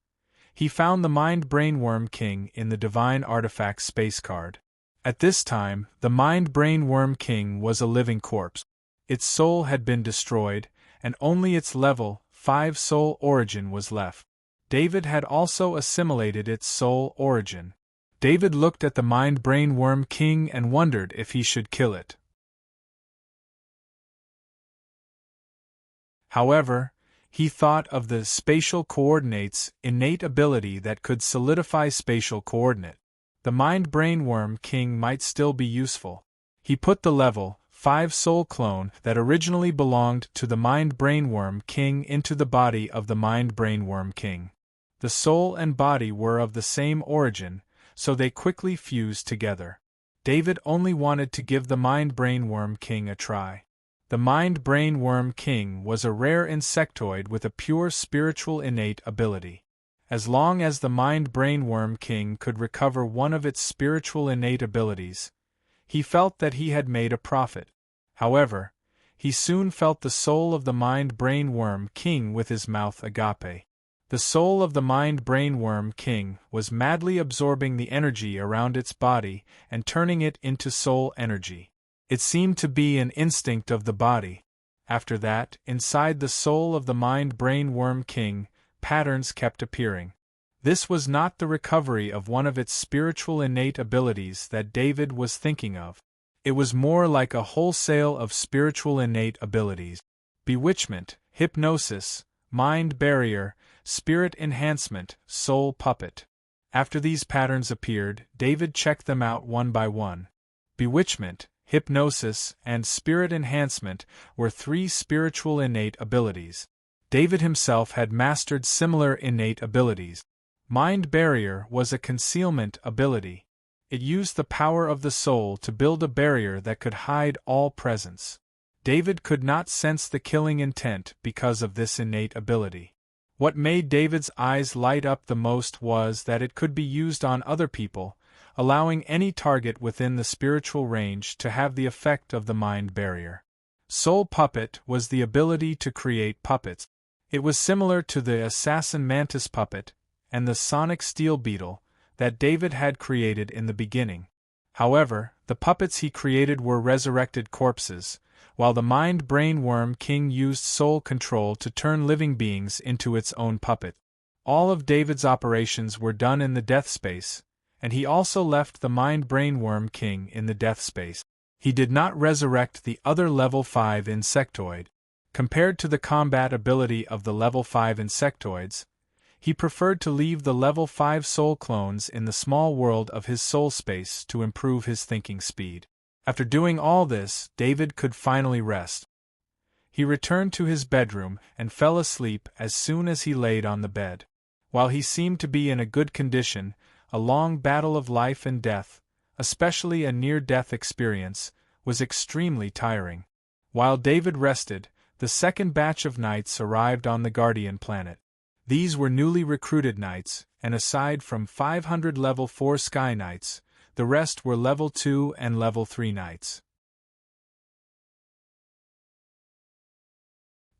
he found the Mind Brain Worm King in the Divine Artifact Space card. At this time, the Mind Brain Worm King was a living corpse. Its soul had been destroyed, and only its level 5 soul origin was left. David had also assimilated its soul origin. David looked at the Mind Brain Worm King and wondered if he should kill it. However, he thought of the spatial coordinates innate ability that could solidify spatial coordinate. The Mind Brain Worm King might still be useful. He put the level 5 soul clone that originally belonged to the Mind Brain Worm King into the body of the Mind Brain Worm King. The soul and body were of the same origin, so they quickly fused together. David only wanted to give the Mind-Brain Worm King a try. The Mind-Brain Worm King was a rare insectoid with a pure spiritual innate ability. As long as the Mind-Brain Worm King could recover one of its spiritual innate abilities, he felt that he had made a profit. However, he soon felt the soul of the Mind-Brain Worm King with his mouth agape. The soul of the Mind-Brain Worm King was madly absorbing the energy around its body and turning it into soul energy. It seemed to be an instinct of the body. After that, inside the soul of the Mind-Brain Worm King, patterns kept appearing. This was not the recovery of one of its spiritual innate abilities that David was thinking of. It was more like a wholesale of spiritual innate abilities. Bewitchment, hypnosis, mind barrier, spirit enhancement, soul puppet. After these patterns appeared, David checked them out one by one. Bewitchment, hypnosis, and spirit enhancement were three spiritual innate abilities. David himself had mastered similar innate abilities. Mind barrier was a concealment ability. It used the power of the soul to build a barrier that could hide all presence. David could not sense the killing intent because of this innate ability. What made David's eyes light up the most was that it could be used on other people, allowing any target within the spiritual range to have the effect of the mind barrier. Soul puppet was the ability to create puppets. It was similar to the assassin mantis puppet and the sonic steel beetle that David had created in the beginning. However, the puppets he created were resurrected corpses, while the Mind-Brain Worm King used soul control to turn living beings into its own puppet. All of David's operations were done in the death space, and he also left the Mind-Brain Worm King in the death space. He did not resurrect the other level 5 insectoid. Compared to the combat ability of the level 5 insectoids, he preferred to leave the level 5 soul clones in the small world of his soul space to improve his thinking speed. After doing all this, David could finally rest. He returned to his bedroom and fell asleep as soon as he laid on the bed. While he seemed to be in a good condition, a long battle of life and death, especially a near-death experience, was extremely tiring. While David rested, the second batch of knights arrived on the Guardian planet. These were newly recruited knights, and aside from 500 level 4 Sky Knights, the rest were level 2 and level 3 knights.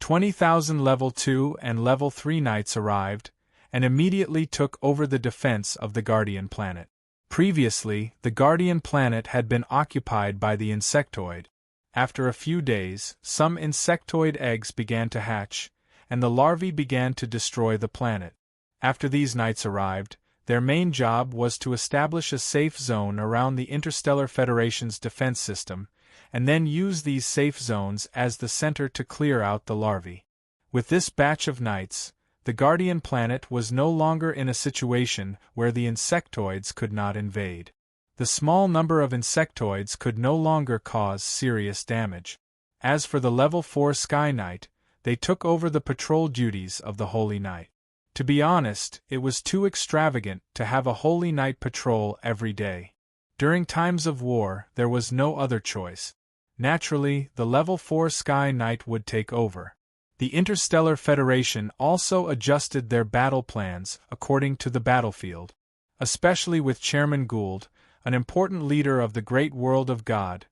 20,000 level 2 and level 3 knights arrived, and immediately took over the defense of the Guardian planet. Previously, the Guardian planet had been occupied by the insectoid. After a few days, some insectoid eggs began to hatch, and the larvae began to destroy the planet. After these knights arrived, their main job was to establish a safe zone around the Interstellar Federation's defense system, and then use these safe zones as the center to clear out the larvae. With this batch of knights, the Guardian planet was no longer in a situation where the insectoids could not invade. The small number of insectoids could no longer cause serious damage. As for the level 4 Sky Knight, they took over the patrol duties of the Holy Knight. To be honest, it was too extravagant to have a Holy Knight patrol every day. During times of war, there was no other choice. Naturally, the level 4 Sky Knight would take over. The Interstellar Federation also adjusted their battle plans according to the battlefield. Especially with Chairman Gould, an important leader of the great world of God,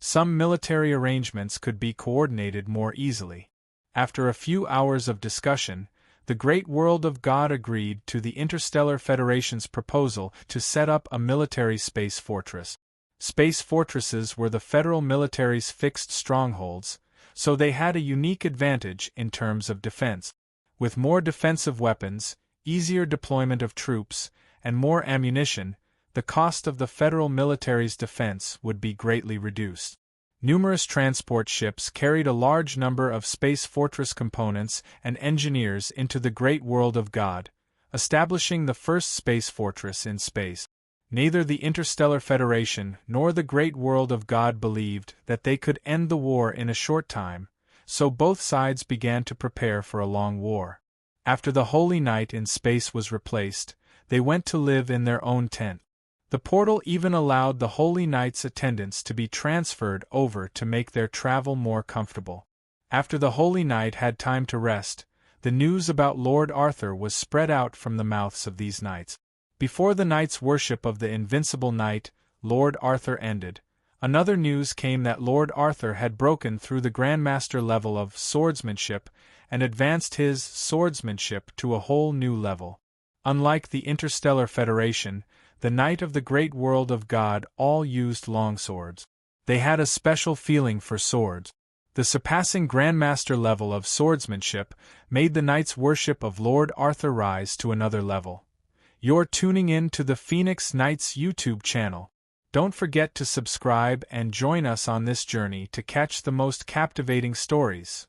some military arrangements could be coordinated more easily. After a few hours of discussion, the great world of God agreed to the Interstellar Federation's proposal to set up a military space fortress. Space fortresses were the federal military's fixed strongholds, so they had a unique advantage in terms of defense. With more defensive weapons, easier deployment of troops, and more ammunition, the cost of the federal military's defense would be greatly reduced. Numerous transport ships carried a large number of space fortress components and engineers into the great world of God, establishing the first space fortress in space. Neither the Interstellar Federation nor the great world of God believed that they could end the war in a short time, so both sides began to prepare for a long war. After the Holy Knight in space was replaced, they went to live in their own tent. The portal even allowed the Holy Knight's attendants to be transferred over to make their travel more comfortable. After the Holy Knight had time to rest, the news about Lord Arthur was spread out from the mouths of these knights. Before the knights' worship of the invincible knight, Lord Arthur ended, another news came that Lord Arthur had broken through the Grandmaster level of swordsmanship and advanced his swordsmanship to a whole new level. Unlike the Interstellar Federation, the Knight of the Great World of God all used longswords. They had a special feeling for swords. The surpassing Grandmaster level of swordsmanship made the knights' worship of Lord Arthur rise to another level. You're tuning in to the Phoenix Knights YouTube channel. Don't forget to subscribe and join us on this journey to catch the most captivating stories.